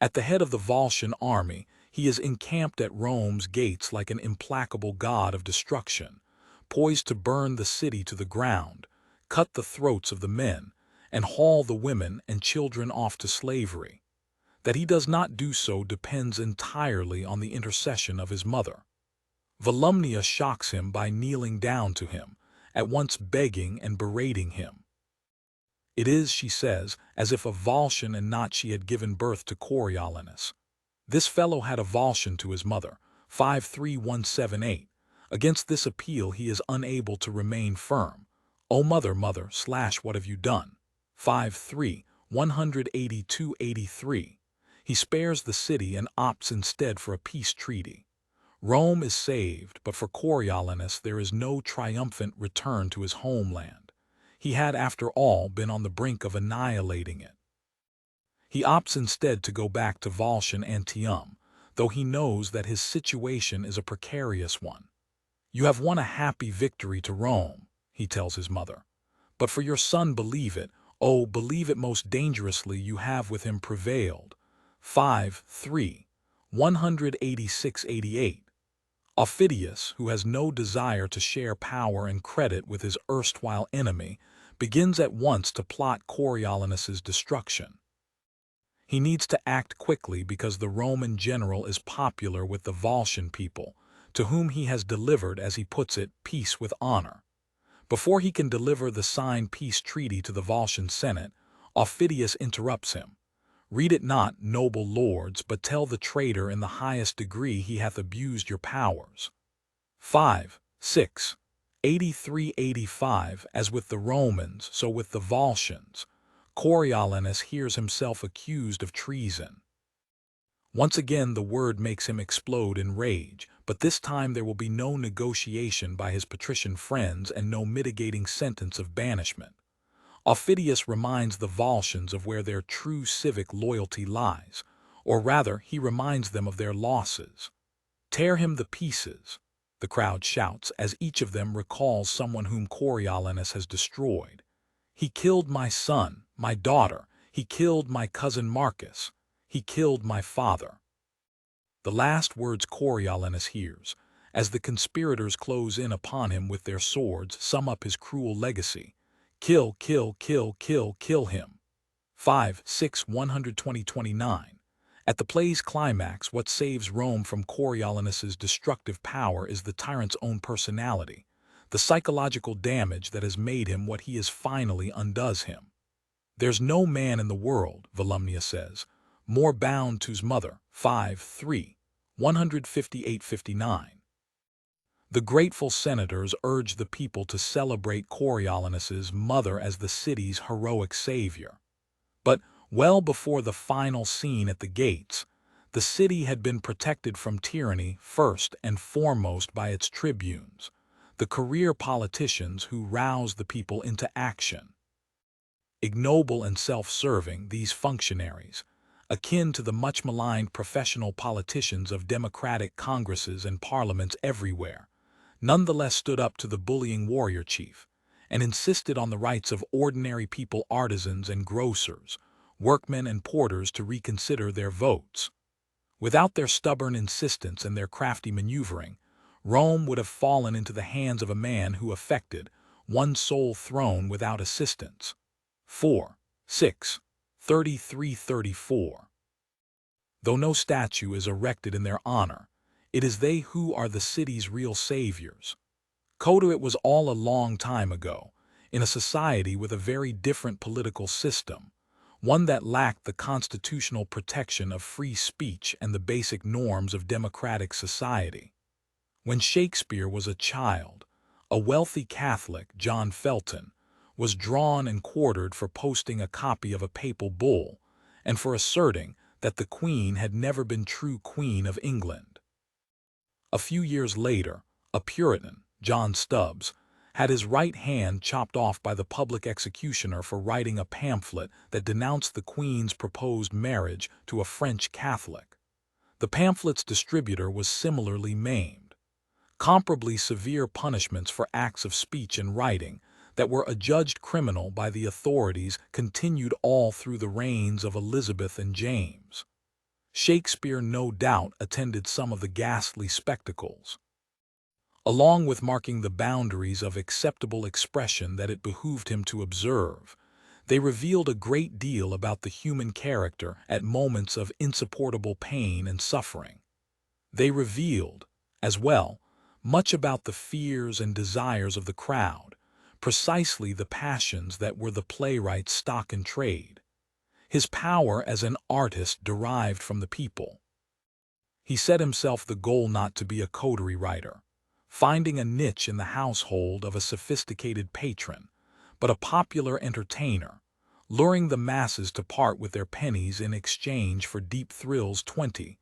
At the head of the Volscian army, he is encamped at Rome's gates like an implacable god of destruction, poised to burn the city to the ground, cut the throats of the men, and haul the women and children off to slavery. That he does not do so depends entirely on the intercession of his mother. Volumnia shocks him by kneeling down to him, at once begging and berating him. It is, she says, as if a Volscian and not she had given birth to Coriolanus. This fellow had a Volscian to his mother. 53178. Against this appeal he is unable to remain firm. "O mother, mother, what have you done?" 5-3, 182-83. He spares the city and opts instead for a peace treaty. Rome is saved, but for Coriolanus there is no triumphant return to his homeland. He had, after all, been on the brink of annihilating it. He opts instead to go back to Volscian Antium, though he knows that his situation is a precarious one. "You have won a happy victory to Rome," he tells his mother. "But for your son believe it, oh, believe it most dangerously, you have with him prevailed." 5-3, 186-88. Aufidius, who has no desire to share power and credit with his erstwhile enemy, begins at once to plot Coriolanus's destruction. He needs to act quickly because the Roman general is popular with the Volscian people, to whom he has delivered, as he puts it, peace with honor. Before he can deliver the signed peace treaty to the Volscian Senate, Aufidius interrupts him. "Read it not, noble lords, but tell the traitor in the highest degree he hath abused your powers." 5-6, 83-85. As with the Romans, so with the Volscians, Coriolanus hears himself accused of treason. Once again the word makes him explode in rage, but this time there will be no negotiation by his patrician friends and no mitigating sentence of banishment. Aufidius reminds the Volscians of where their true civic loyalty lies, or rather, he reminds them of their losses. "Tear him to pieces," the crowd shouts, as each of them recalls someone whom Coriolanus has destroyed. "He killed my son, my daughter, he killed my cousin Marcus, he killed my father." The last words Coriolanus hears, as the conspirators close in upon him with their swords, sum up his cruel legacy. "Kill, kill, kill, kill, kill him." 5-6, 120-29. At the play's climax, what saves Rome from Coriolanus's destructive power is the tyrant's own personality. the psychological damage that has made him what he is finally undoes him. There's no man in the world, Volumnia says, more bound to's mother, 5-3, 158-59. The grateful senators urge the people to celebrate Coriolanus's mother as the city's heroic savior. But well before the final scene at the gates, the city had been protected from tyranny first and foremost by its tribunes, the career politicians who roused the people into action. Ignoble and self-serving, these functionaries, akin to the much-maligned professional politicians of democratic congresses and parliaments everywhere, nonetheless stood up to the bullying warrior chief and insisted on the rights of ordinary people, artisans and grocers, workmen and porters to reconsider their votes. Without their stubborn insistence and their crafty maneuvering, Rome would have fallen into the hands of a man who affected one sole throne without assistance. 4-6, 33-34. Though no statue is erected in their honor, it is they who are the city's real saviors. It was all a long time ago, in a society with a very different political system, one that lacked the constitutional protection of free speech and the basic norms of democratic society. When Shakespeare was a child, a wealthy Catholic, John Felton, was drawn and quartered for posting a copy of a papal bull and for asserting that the Queen had never been true Queen of England. A few years later, a Puritan, John Stubbs, had his right hand chopped off by the public executioner for writing a pamphlet that denounced the Queen's proposed marriage to a French Catholic. The pamphlet's distributor was similarly maimed. Comparably severe punishments for acts of speech and writing that were adjudged criminal by the authorities continued all through the reigns of Elizabeth and James. Shakespeare no doubt attended some of the ghastly spectacles. Along with marking the boundaries of acceptable expression that it behooved him to observe, they revealed a great deal about the human character at moments of insupportable pain and suffering. They revealed, as well, much about the fears and desires of the crowd, precisely the passions that were the playwright's stock in trade. His power as an artist derived from the people. He set himself the goal not to be a coterie writer, finding a niche in the household of a sophisticated patron, but a popular entertainer, luring the masses to part with their pennies in exchange for deep thrills. 20.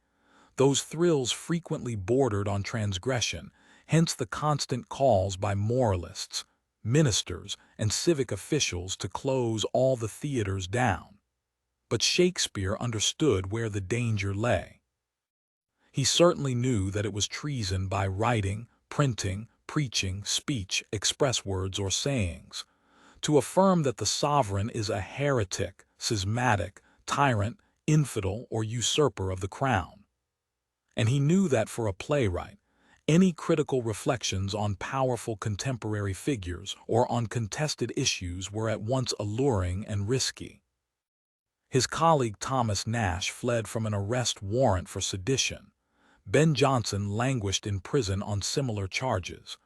Those thrills frequently bordered on transgression, hence the constant calls by moralists, ministers, and civic officials to close all the theaters down. But Shakespeare understood where the danger lay. He certainly knew that it was treason by writing, printing, preaching, speech, express words or sayings, to affirm that the sovereign is a heretic, schismatic, tyrant, infidel, or usurper of the crown. And he knew that for a playwright, any critical reflections on powerful contemporary figures or on contested issues were at once alluring and risky. His colleague Thomas Nash fled from an arrest warrant for sedition. Ben Jonson languished in prison on similar charges.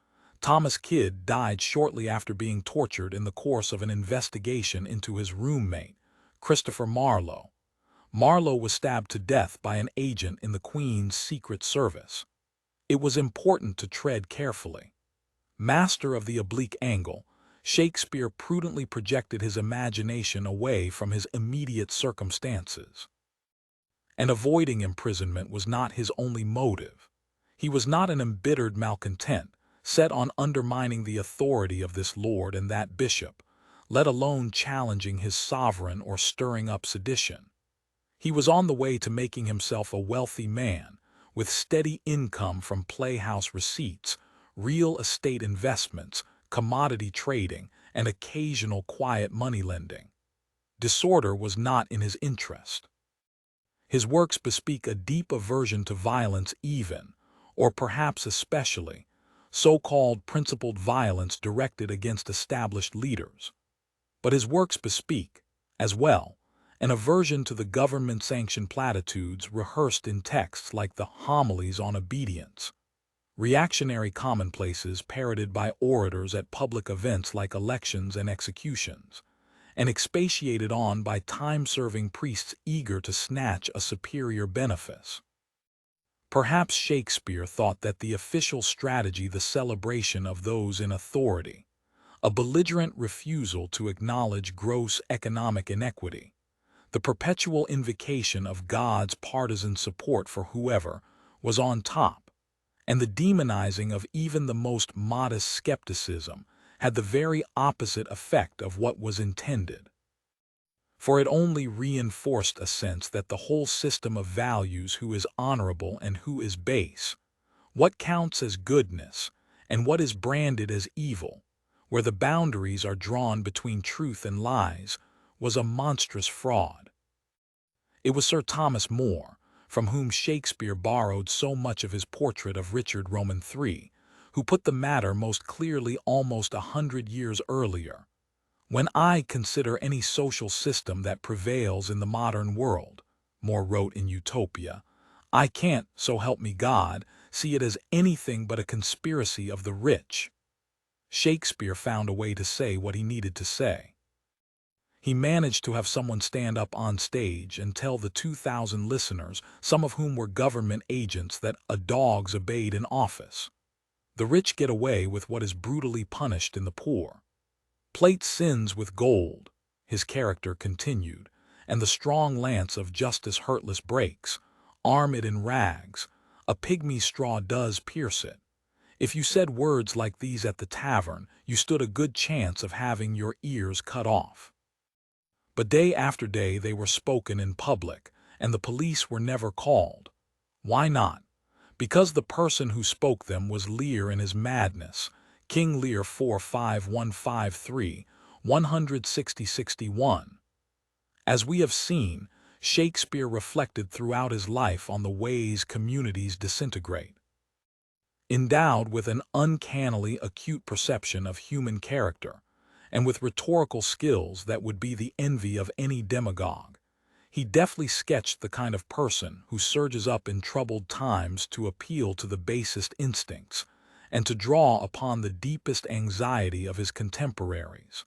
Thomas Kidd died shortly after being tortured in the course of an investigation into his roommate, Christopher Marlowe. Marlowe was stabbed to death by an agent in the Queen's Secret Service. It was important to tread carefully. Master of the oblique angle, Shakespeare prudently projected his imagination away from his immediate circumstances. And avoiding imprisonment was not his only motive. He was not an embittered malcontent, set on undermining the authority of this lord and that bishop, let alone challenging his sovereign or stirring up sedition. He was on the way to making himself a wealthy man, with steady income from playhouse receipts, real estate investments, commodity trading, and occasional quiet money lending. Disorder was not in his interest. His works bespeak a deep aversion to violence even, or perhaps especially, so-called principled violence directed against established leaders. But his works bespeak, as well, an aversion to the government-sanctioned platitudes rehearsed in texts like the Homilies on Obedience. reactionary commonplaces parroted by orators at public events like elections and executions, and expatiated on by time-serving priests eager to snatch a superior benefice. Perhaps Shakespeare thought that the official strategy, the celebration of those in authority, a belligerent refusal to acknowledge gross economic inequity, the perpetual invocation of God's partisan support for whoever was on top, and the demonizing of even the most modest skepticism had the very opposite effect of what was intended. For it only reinforced a sense that the whole system of values, who is honorable and who is base, what counts as goodness and what is branded as evil, where the boundaries are drawn between truth and lies, was a monstrous fraud. It was Sir Thomas More, from whom Shakespeare borrowed so much of his portrait of Richard Roman III, who put the matter most clearly almost 100 years earlier. When I consider any social system that prevails in the modern world, More wrote in Utopia, I can't, so help me God, see it as anything but a conspiracy of the rich. Shakespeare found a way to say what he needed to say. He managed to have someone stand up on stage and tell the 2,000 listeners, some of whom were government agents, that dogs obeyed in office. The rich get away with what is brutally punished in the poor. Plate sins with gold, his character continued, and the strong lance of justice hurtless breaks. Arm it in rags, a pygmy straw does pierce it. If you said words like these at the tavern, you stood a good chance of having your ears cut off. But day after day they were spoken in public, and the police were never called. Why not? Because the person who spoke them was Lear in his madness. King Lear 45153, 160-61. As we have seen, Shakespeare reflected throughout his life on the ways communities disintegrate. Endowed with an uncannily acute perception of human character, and with rhetorical skills that would be the envy of any demagogue, he deftly sketched the kind of person who surges up in troubled times to appeal to the basest instincts, and to draw upon the deepest anxiety of his contemporaries.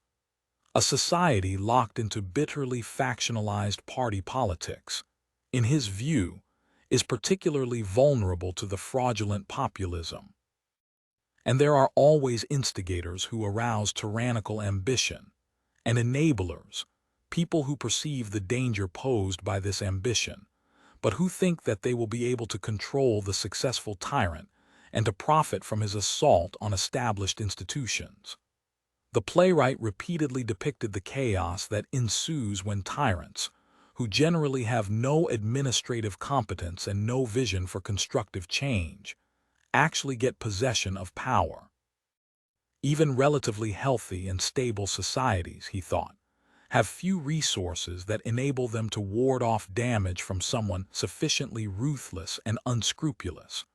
A society locked into bitterly factionalized party politics, in his view, is particularly vulnerable to the fraudulent populism. And there are always instigators who arouse tyrannical ambition, and enablers, people who perceive the danger posed by this ambition, but who think that they will be able to control the successful tyrant and to profit from his assault on established institutions. The playwright repeatedly depicted the chaos that ensues when tyrants, who generally have no administrative competence and no vision for constructive change, actually get possession of power. Even relatively healthy and stable societies, he thought, have few resources that enable them to ward off damage from someone sufficiently ruthless and unscrupulous.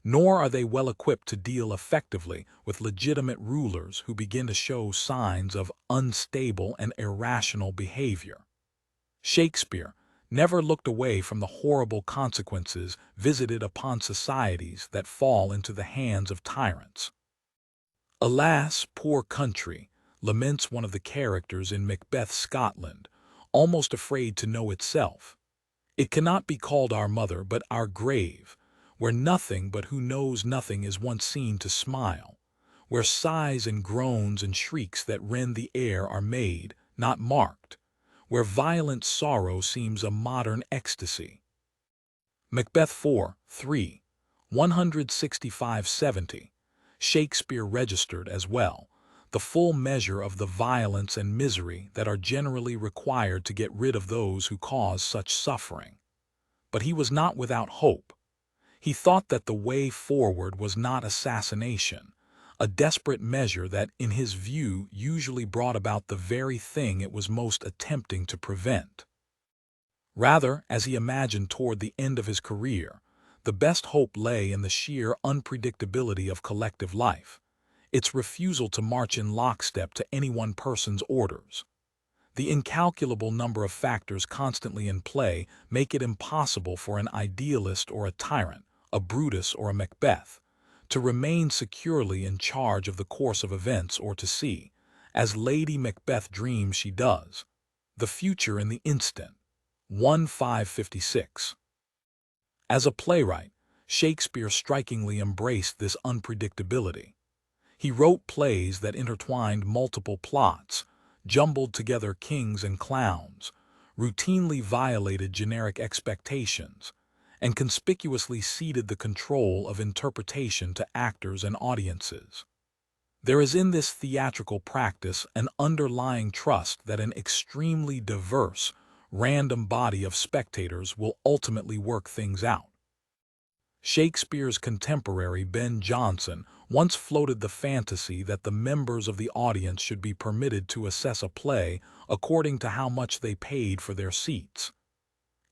Nor are they well equipped to deal effectively with legitimate rulers who begin to show signs of unstable and irrational behavior. Shakespeare never looked away from the horrible consequences visited upon societies that fall into the hands of tyrants. Alas, poor country, laments one of the characters in Macbeth's Scotland, almost afraid to know itself. It cannot be called our mother but our grave, where nothing but who knows nothing is once seen to smile, where sighs and groans and shrieks that rend the air are made, not marked, where violent sorrow seems a modern ecstasy. Macbeth 4:3, 165-70. Shakespeare registered as well the full measure of the violence and misery that are generally required to get rid of those who cause such suffering. But he was not without hope. He thought that the way forward was not assassination, a desperate measure that, in his view, usually brought about the very thing it was most attempting to prevent. Rather, as he imagined toward the end of his career, the best hope lay in the sheer unpredictability of collective life, its refusal to march in lockstep to any one person's orders. The incalculable number of factors constantly in play make it impossible for an idealist or a tyrant, a Brutus or a Macbeth, to remain securely in charge of the course of events, or to see, as Lady Macbeth dreams she does, the future in the instant. 1:556. As a playwright, Shakespeare strikingly embraced this unpredictability. He wrote plays that intertwined multiple plots, jumbled together kings and clowns, routinely violated generic expectations, and conspicuously ceded the control of interpretation to actors and audiences. There is in this theatrical practice an underlying trust that an extremely diverse, random body of spectators will ultimately work things out. Shakespeare's contemporary Ben Jonson once floated the fantasy that the members of the audience should be permitted to assess a play according to how much they paid for their seats.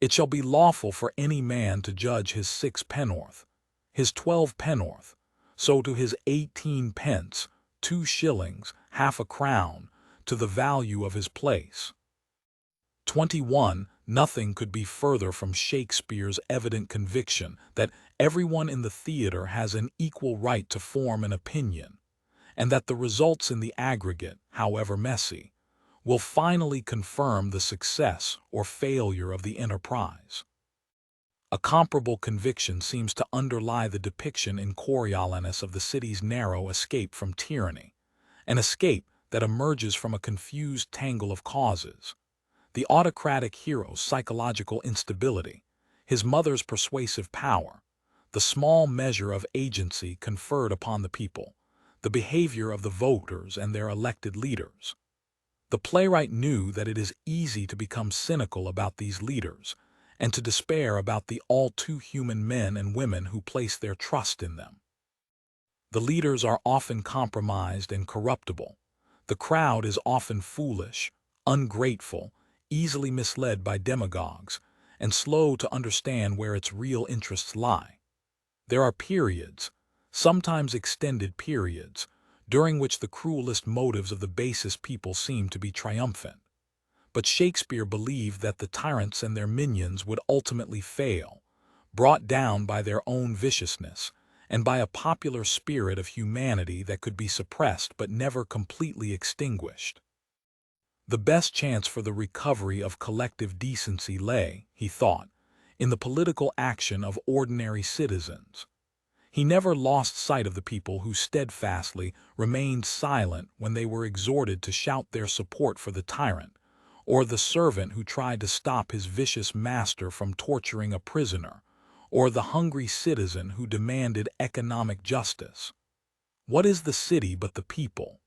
It shall be lawful for any man to judge his 6 pennorth, his 12 pennorth, so to his 18 pence, 2 shillings, half a crown, to the value of his place. 21. Nothing could be further from Shakespeare's evident conviction that everyone in the theater has an equal right to form an opinion, and that the results in the aggregate, however messy, will finally confirm the success or failure of the enterprise. A comparable conviction seems to underlie the depiction in Coriolanus of the city's narrow escape from tyranny, an escape that emerges from a confused tangle of causes. The autocratic hero's psychological instability, his mother's persuasive power, the small measure of agency conferred upon the people, the behavior of the voters and their elected leaders. The playwright knew that it is easy to become cynical about these leaders and to despair about the all-too-human men and women who place their trust in them. The leaders are often compromised and corruptible. The crowd is often foolish, ungrateful, easily misled by demagogues, and slow to understand where its real interests lie. There are periods, sometimes extended periods, during which the cruelest motives of the basest people seem to be triumphant. But Shakespeare believed that the tyrants and their minions would ultimately fail, brought down by their own viciousness, and by a popular spirit of humanity that could be suppressed but never completely extinguished. The best chance for the recovery of collective decency lay, he thought, in the political action of ordinary citizens. He never lost sight of the people who steadfastly remained silent when they were exhorted to shout their support for the tyrant, or the servant who tried to stop his vicious master from torturing a prisoner, or the hungry citizen who demanded economic justice. What is the city but the people?